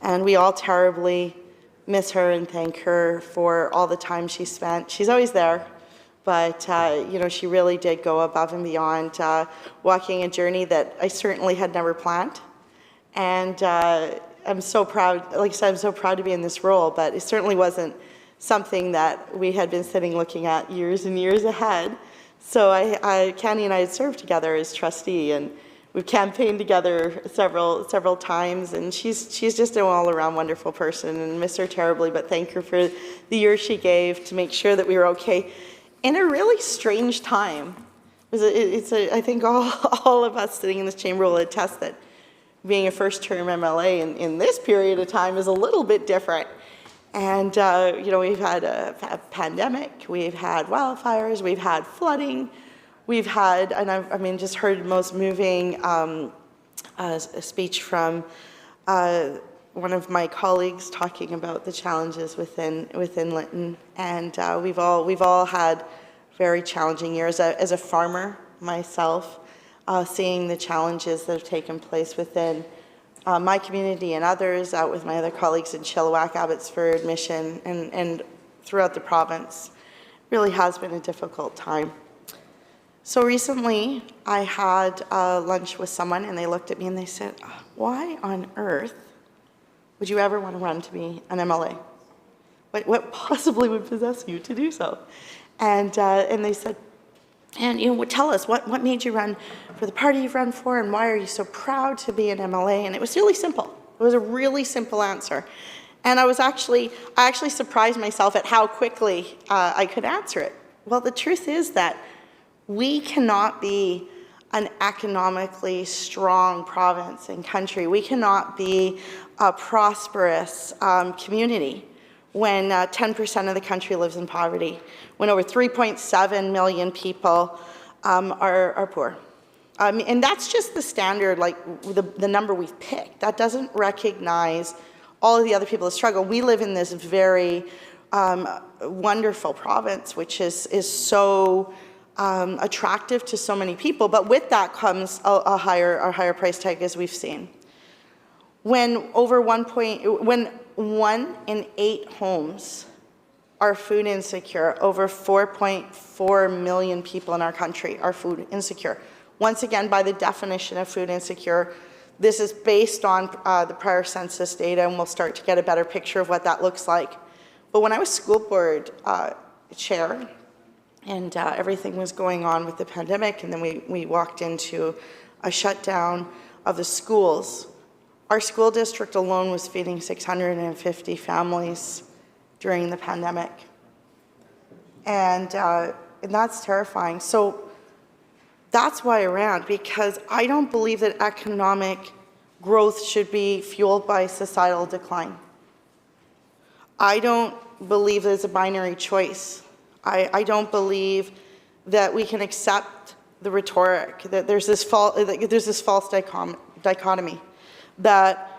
And we all terribly miss her and thank her for all the time she spent. She's always there, but you know, she really did go above and beyond, walking a journey that I certainly had never planned. And I'm so proud, like I said, I'm so proud to be in this role, but it certainly wasn't something that we had been sitting looking at years and years ahead. So Candy and I had served together as trustee, and we've campaigned together several times, and she's just an all-around wonderful person, and miss her terribly, but thank her for the year she gave to make sure that we were okay in a really strange time. I think all of us sitting in this chamber will attest that being a first-term MLA in this period of time is a little bit different. And, you know, we've had a pandemic, we've had wildfires, we've had flooding, we've had, and I mean, just heard most moving a speech from one of my colleagues talking about the challenges within Lytton. And we've all had very challenging years. As a farmer myself, seeing the challenges that have taken place within my community and others, out with my other colleagues in Chilliwack, Abbotsford, Mission, and throughout the province, really has been a difficult time. So recently, I had lunch with someone, and they looked at me and they said, "Why on earth would you ever want to run to be an MLA? What possibly would possess you to do so?" And they said, "And you know, tell us what made you run for the party you've run for, and why are you so proud to be an MLA?" And it was really simple. It was a really simple answer, and I actually surprised myself at how quickly I could answer it. Well, the truth is that we cannot be an economically strong province and country. We cannot be a prosperous community when 10% of the country lives in poverty, when over 3.7 million people are poor. And that's just the standard, like the number we've picked. That doesn't recognize all of the other people that struggle. We live in this very wonderful province, which is so attractive to so many people. But with that comes a higher price tag, as we've seen. When when 1 in 8 homes are food insecure, over 4.4 million people in our country are food insecure. Once again, by the definition of food insecure, this is based on the prior census data, and we'll start to get a better picture of what that looks like. But when I was school board chair, and everything was going on with the pandemic, and then we walked into a shutdown of the schools, our school district alone was feeding 650 families during the pandemic. And that's terrifying. So that's why I ran, because I don't believe that economic growth should be fueled by societal decline. I don't believe there's a binary choice. I don't believe that we can accept the rhetoric, that there's this false dichotomy, that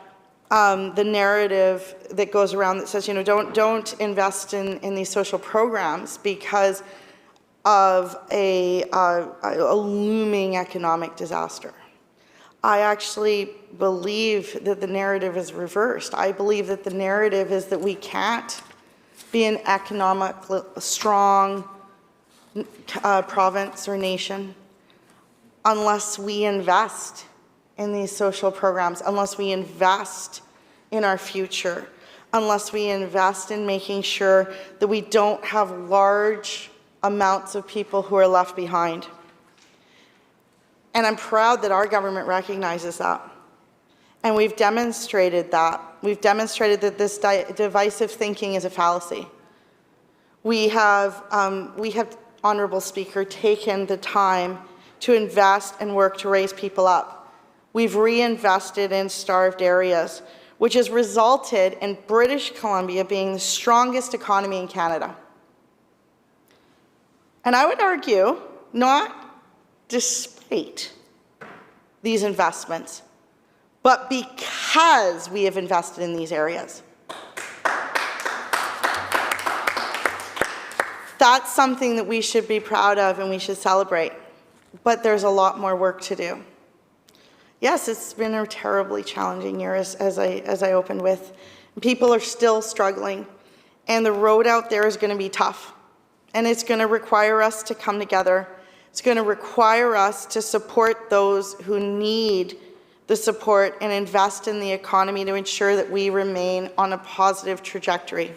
the narrative that goes around that says, don't invest in these social programs because of a looming economic disaster. I actually believe that the narrative is reversed. I believe that the narrative is that we can't be an economically strong province or nation unless we invest in these social programs, unless we invest in our future, unless we invest in making sure that we don't have large amounts of people who are left behind. And I'm proud that our government recognizes that. And we've demonstrated that. We've demonstrated that this divisive thinking is a fallacy. We have, Honourable Speaker, taken the time to invest and work to raise people up. We've reinvested in starved areas, which has resulted in British Columbia being the strongest economy in Canada. And I would argue, not despite these investments, but because we have invested in these areas. That's something that we should be proud of and we should celebrate. But there's a lot more work to do. Yes, it's been a terribly challenging year, as I opened with. People are still struggling, and the road out there is going to be tough. And it's going to require us to come together. It's going to require us to support those who need the support and invest in the economy to ensure that we remain on a positive trajectory.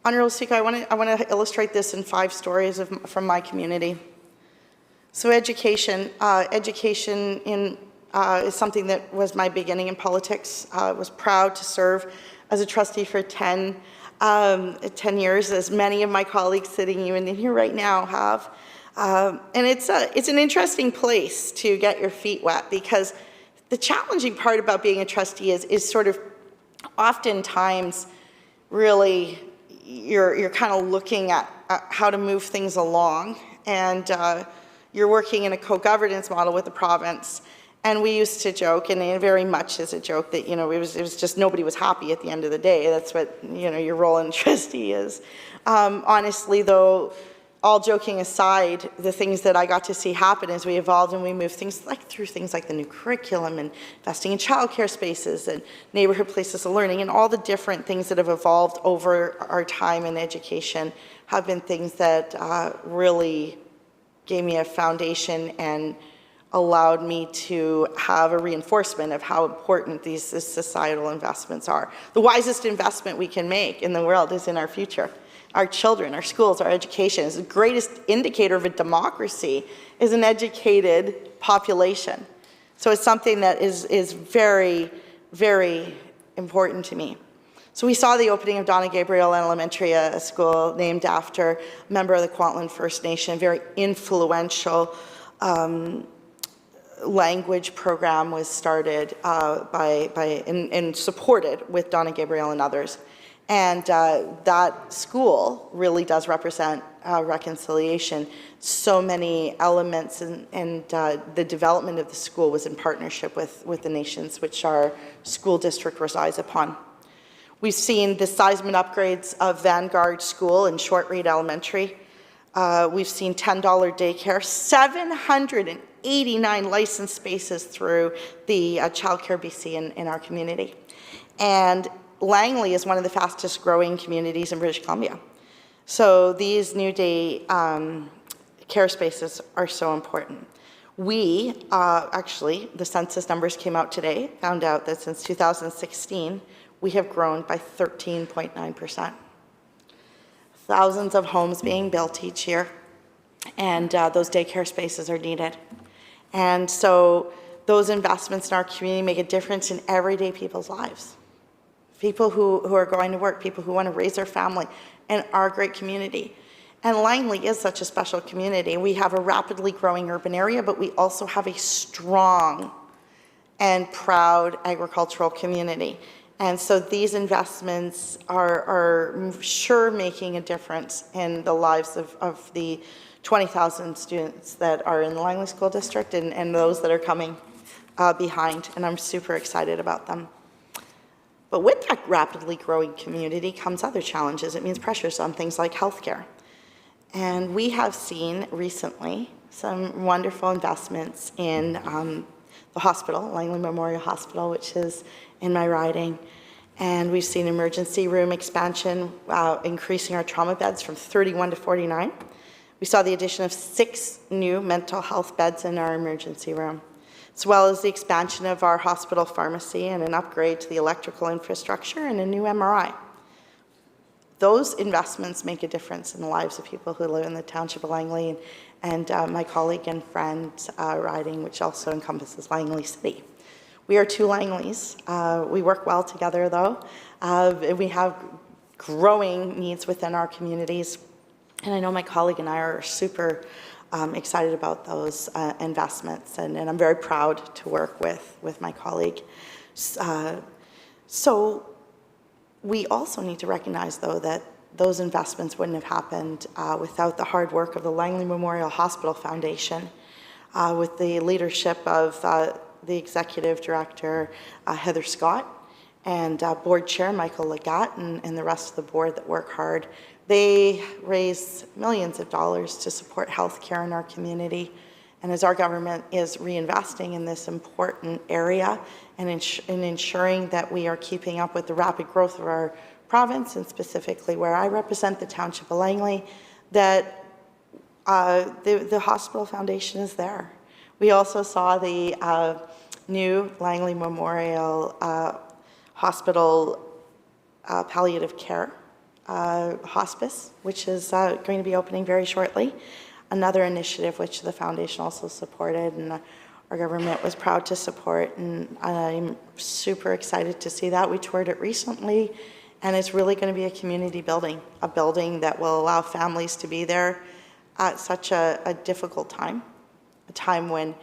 Honourable Speaker, I want to illustrate this in 5 stories from my community. So education is something that was my beginning in politics. I was proud to serve as a trustee for 10 years, as many of my colleagues sitting even in here right now have. And it's an interesting place to get your feet wet, because the challenging part about being a trustee is sort of oftentimes really you're kind of looking at how to move things along, and you're working in a co-governance model with the province. And we used to joke, and it very much is a joke, that it was just nobody was happy at the end of the day. That's what your role in trustee is. Honestly, though, all joking aside, the things that I got to see happen as we evolved and we moved through things like the new curriculum and investing in childcare spaces and neighborhood places of learning, and all the different things that have evolved over our time in education have been things that really gave me a foundation and allowed me to have a reinforcement of how important these societal investments are. The wisest investment we can make in the world is in our future. Our children, our schools, our education. The greatest indicator of a democracy is an educated population. So it's something that is very, very important to me. So we saw the opening of Donna Gabriel Elementary, a school named after a member of the Kwantlen First Nation, very influential language program was started and supported with Donna Gabriel and others. And that school really does represent reconciliation. So many elements and the development of the school was in partnership with the nations which our school district resides upon. We've seen the seismic upgrades of Vanguard School and Short Reed Elementary. We've seen $10 daycare, 789 licensed spaces through the Childcare BC in our community. And Langley is one of the fastest growing communities in British Columbia. So these new day care spaces are so important. We, actually, the census numbers came out today, found out that since 2016, we have grown by 13.9%. Thousands of homes being built each year, and those daycare spaces are needed. And so those investments in our community make a difference in everyday people's lives. People who are going to work, people who want to raise their family in our great community. And Langley is such a special community. We have a rapidly growing urban area, but we also have a strong and proud agricultural community. And so these investments are sure making a difference in the lives of the 20,000 students that are in the Langley School District and those that are coming behind. And I'm super excited about them. But with that rapidly growing community comes other challenges. It means pressures on things like healthcare. And we have seen recently some wonderful investments in the hospital, Langley Memorial Hospital, which is in my riding. And we've seen emergency room expansion, increasing our trauma beds from 31 to 49. We saw the addition of 6 new mental health beds in our emergency room, as well as the expansion of our hospital pharmacy and an upgrade to the electrical infrastructure and a new MRI. Those investments make a difference in the lives of people who live in the township of Langley and my colleague and friend riding, which also encompasses Langley City. We are 2 Langleys. We work well together, though. We have growing needs within our communities, and I know my colleague and I are super excited about those investments, and I'm very proud to work with my colleague. So we also need to recognize, though, that those investments wouldn't have happened without the hard work of the Langley Memorial Hospital Foundation, with the leadership of the Executive Director, Heather Scott, and Board Chair Michael Legat, and the rest of the board that work hard. They raise millions of dollars to support healthcare in our community. And as our government is reinvesting in this important area and in ensuring that we are keeping up with the rapid growth of our province, and specifically where I represent the Township of Langley, that the Hospital Foundation is there. We also saw the new Langley Memorial Hospital Palliative Care Hospice, which is going to be opening very shortly. Another initiative which the foundation also supported, and our government was proud to support, and I'm super excited to see that. We toured it recently, and it's really going to be a community building, a building that will allow families to be there at such a difficult time, a time when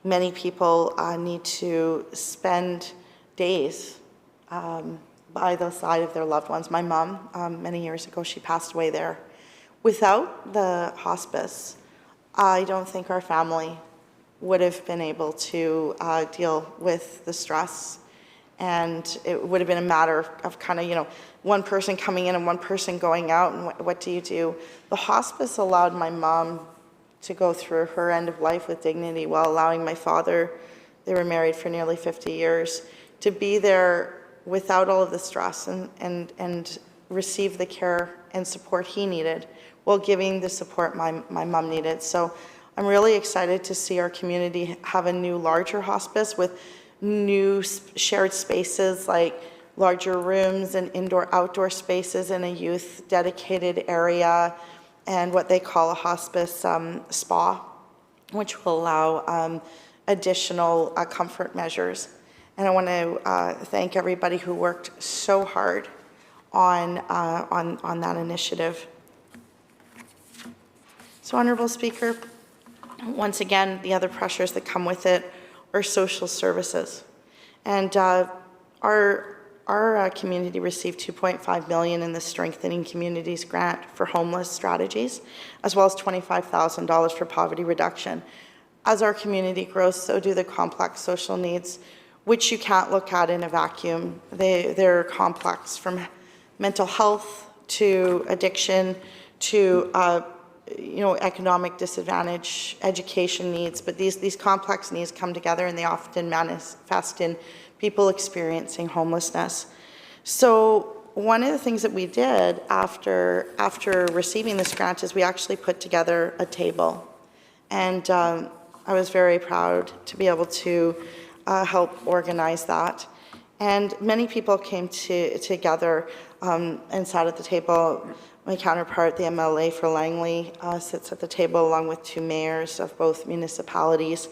many people need to spend days by the side of their loved ones. My mom, many years ago, she passed away there. Without the hospice, I don't think our family would have been able to deal with the stress, and it would have been a matter of kind of, one person coming in and one person going out, and what do you do? The hospice allowed my mom to go through her end of life with dignity, while allowing my father, they were married for nearly 50 years, to be there without all of the stress and receive the care and support he needed, while giving the support my mom needed. So I'm really excited to see our community have a new, larger hospice with new shared spaces like larger rooms and indoor-outdoor spaces in a youth-dedicated area, and what they call a hospice spa, which will allow additional comfort measures. And I want to thank everybody who worked so hard on that initiative. So, Honourable Speaker, once again, the other pressures that come with it are social services. And our community received $2.5 million in the Strengthening Communities grant for homeless strategies, as well as $25,000 for poverty reduction. As our community grows, so do the complex social needs which you can't look at in a vacuum. They're complex, from mental health to addiction to economic disadvantage, education needs, but these complex needs come together and they often manifest in people experiencing homelessness. So one of the things that we did after receiving this grant is we actually put together a table, and I was very proud to be able to help organize that. And many people came together and sat at the table. My counterpart, the MLA for Langley, sits at the table along with 2 mayors of both municipalities.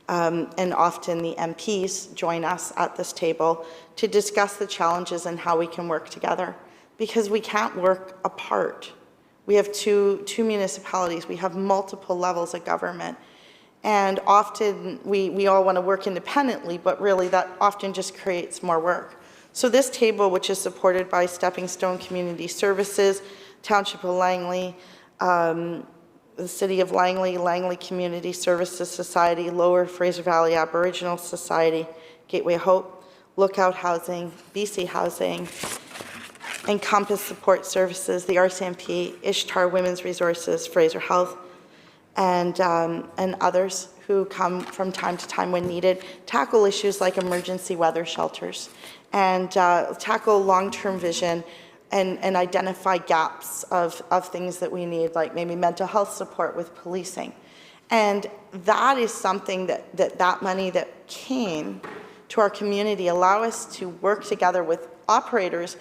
And often the MPs join us at this table to discuss the challenges and how we can work together, because we can't work apart. We have two municipalities. We have multiple levels of government. And often we all want to work independently, but really that often just creates more work. So this table, which is supported by Stepping Stone Community Services, Township of Langley, the City of Langley, Langley Community Services Society, Lower Fraser Valley Aboriginal Society, Gateway Hope, Lookout Housing, BC Housing, Encompass Support Services, the RCMP, Ishtar Women's Resources, Fraser Health, and others who come from time to time when needed, tackle issues like emergency weather shelters, and tackle long-term vision and identify gaps of things that we need, like maybe mental health support with policing. And that is something that money that came to our community allow us to work together with operators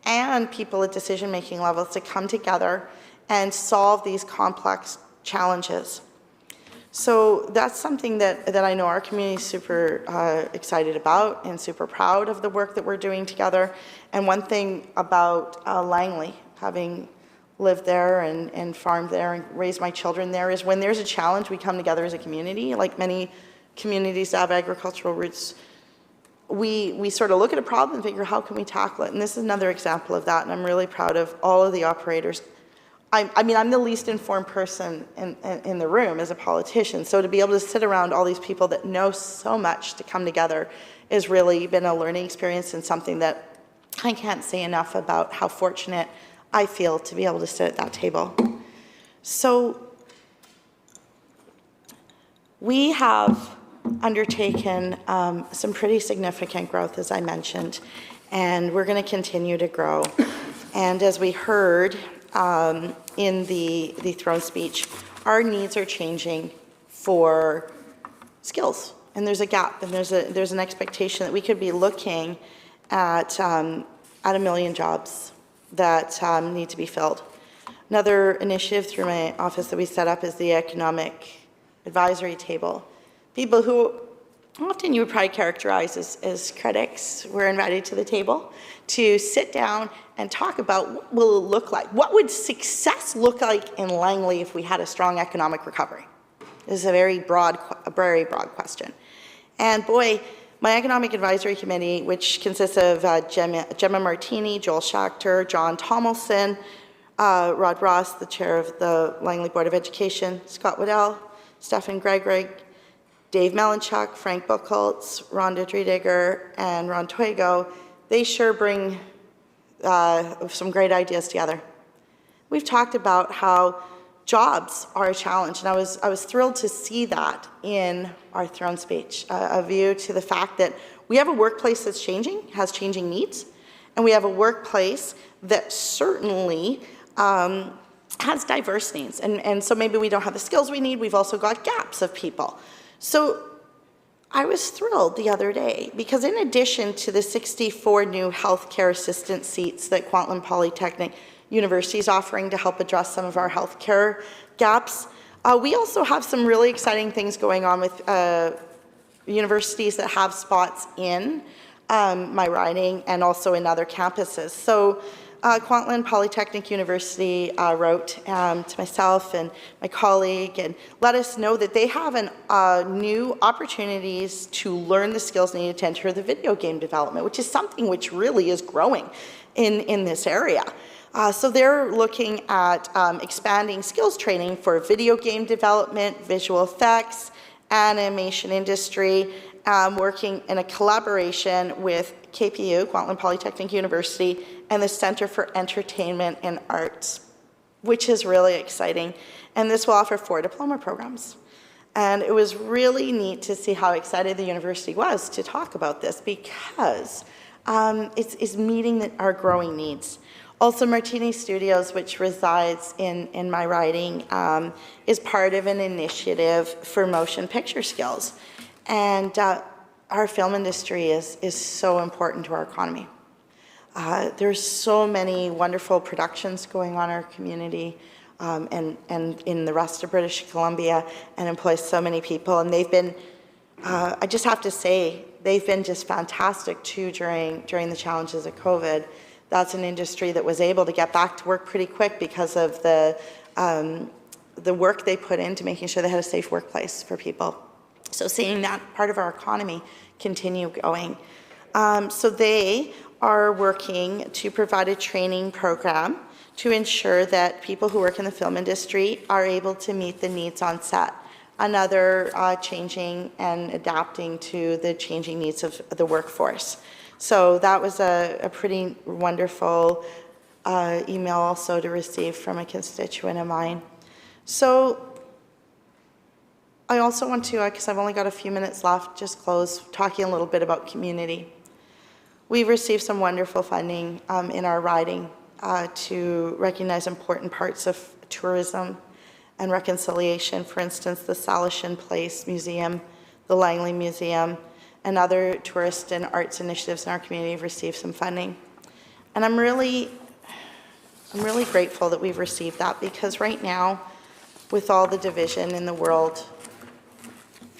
and people at decision-making levels to come together and solve these complex challenges. So that's something that I know our community is super excited about and super proud of the work that we're doing together. And one thing about Langley, having lived there and farmed there and raised my children there, is when there's a challenge, we come together as a community. Like many communities that have agricultural roots, we sort of look at a problem and figure, how can we tackle it? And this is another example of that, and I'm really proud of all of the operators. I mean, I'm the least informed person in the room as a politician, so to be able to sit around all these people that know so much to come together has really been a learning experience, and something that I can't say enough about how fortunate I feel to be able to sit at that table. So we have undertaken some pretty significant growth, as I mentioned, and we're going to continue to grow. And as we heard in the throne speech, our needs are changing for skills, and there's a gap, and there's an expectation that we could be looking at 1 million jobs that need to be filled. Another initiative through my office that we set up is the Economic Advisory Table. People who often you would probably characterize as critics were invited to the table to sit down and talk about what will it look like. What would success look like in Langley if we had a strong economic recovery? This is a very broad question. And boy, my Economic Advisory Committee, which consists of Gemma Martini, Joel Schachter, John Tomlinson, Rod Ross, the chair of the Langley Board of Education, Scott Waddell, Stefan Gregrig, Dave Melanchuk, Frank Buchholz, Rhonda Driedegger, and Ron Toigo, they sure bring some great ideas together. We've talked about how jobs are a challenge, and I was thrilled to see that in our throne speech, a view to the fact that we have a workplace that's changing, has changing needs, and we have a workplace that certainly has diverse needs, and so maybe we don't have the skills we need, we've also got gaps of people. So I was thrilled the other day because in addition to the 64 new healthcare assistant seats that Kwantlen Polytechnic University is offering to help address some of our healthcare gaps, we also have some really exciting things going on with universities that have spots in my riding and also in other campuses. So Kwantlen Polytechnic University wrote to myself and my colleague and let us know that they have new opportunities to learn the skills needed to enter the video game development, which is something which really is growing in this area. So they're looking at expanding skills training for video game development, visual effects, animation industry, working in a collaboration with KPU, Kwantlen Polytechnic University, and the Center for Entertainment and Arts, which is really exciting. And this will offer 4 diploma programs. And it was really neat to see how excited the university was to talk about this, because it's meeting our growing needs. Also, Martini Studios, which resides in my riding, is part of an initiative for motion picture skills. And our film industry is so important to our economy. There's so many wonderful productions going on in our community and in the rest of British Columbia, and employs so many people. And they've been, I just have to say, they've been just fantastic too during the challenges of COVID. That's an industry that was able to get back to work pretty quick because of the work they put into making sure they had a safe workplace for people. So seeing that part of our economy continue going. So they are working to provide a training program to ensure that people who work in the film industry are able to meet the needs on set. Another changing and adapting to the changing needs of the workforce. So that was a pretty wonderful email also to receive from a constituent of mine. So I also want to, because I've only got a few minutes left, just close talking a little bit about community. We've received some wonderful funding in our riding to recognize important parts of tourism and reconciliation. For instance, the Salishan Place Museum, the Langley Museum, and other tourist and arts initiatives in our community have received some funding. And I'm really grateful that we've received that, because right now, with all the division in the world,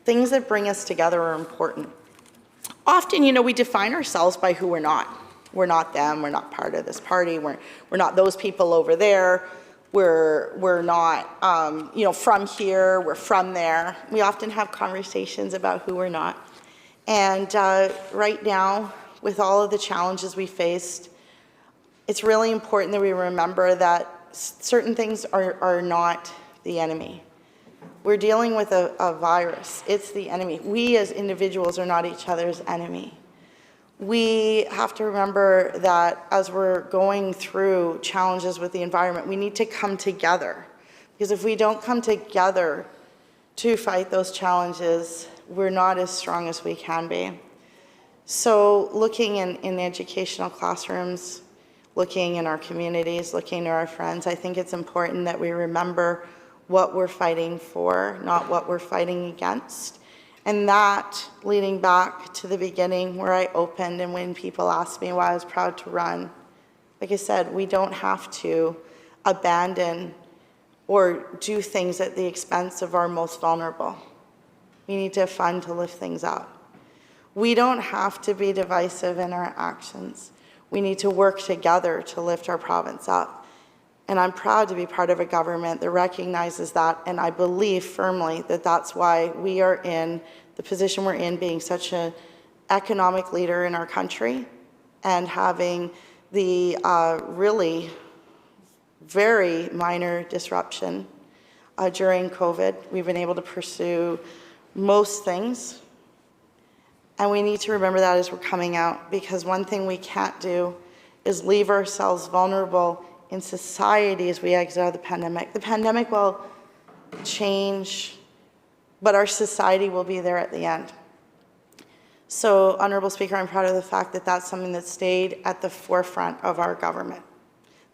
things that bring us together are important. Often, you know, we define ourselves by who we're not. We're not them, we're not part of this party, we're not those people over there, we're not, you know, from here, we're from there. We often have conversations about who we're not. And right now, with all of the challenges we faced, it's really important that we remember that certain things are not the enemy. We're dealing with a virus. It's the enemy. We as individuals are not each other's enemy. We have to remember that as we're going through challenges with the environment, we need to come together. Because if we don't come together to fight those challenges, we're not as strong as we can be. So looking in educational classrooms, looking in our communities, looking to our friends, I think it's important that we remember what we're fighting for, not what we're fighting against. And that, leading back to the beginning where I opened and when people asked me why I was proud to run, like I said, we don't have to abandon or do things at the expense of our most vulnerable. We need to fund to lift things up. We don't have to be divisive in our actions. We need to work together to lift our province up. And I'm proud to be part of a government that recognizes that, and I believe firmly that that's why we are in the position we're in, being such an economic leader in our country and having the really very minor disruption during COVID. We've been able to pursue most things, and we need to remember that as we're coming out, because one thing we can't do is leave ourselves vulnerable in society as we exit out of the pandemic. The pandemic will change, but our society will be there at the end. So, Honourable Speaker, I'm proud of the fact that that's something that stayed at the forefront of our government.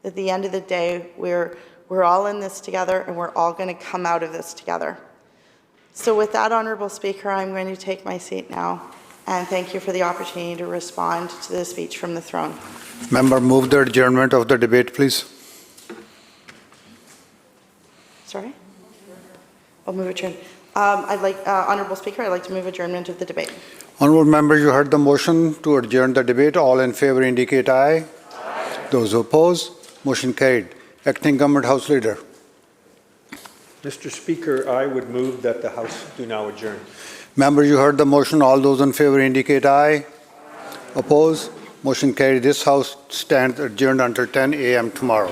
At the end of the day, we're all in this together, and we're all going to come out of this together. So with that, Honourable Speaker, I'm going to take my seat now, and thank you for the opportunity to respond to the speech from the throne. Member, move the adjournment of the debate, please. Sorry? I'll move adjournment. Honourable Speaker, I'd like to move adjournment of the debate. Honourable members, you heard the motion to adjourn the debate. All in favour indicate aye. Aye. Those who oppose, motion carried. Acting Government House Leader. Mr. Speaker, I would move that the House do now adjourn. Members, you heard the motion. All those in favour indicate aye. Aye. Oppose, motion carried. This House stands adjourned until 10 a.m. tomorrow.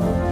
you.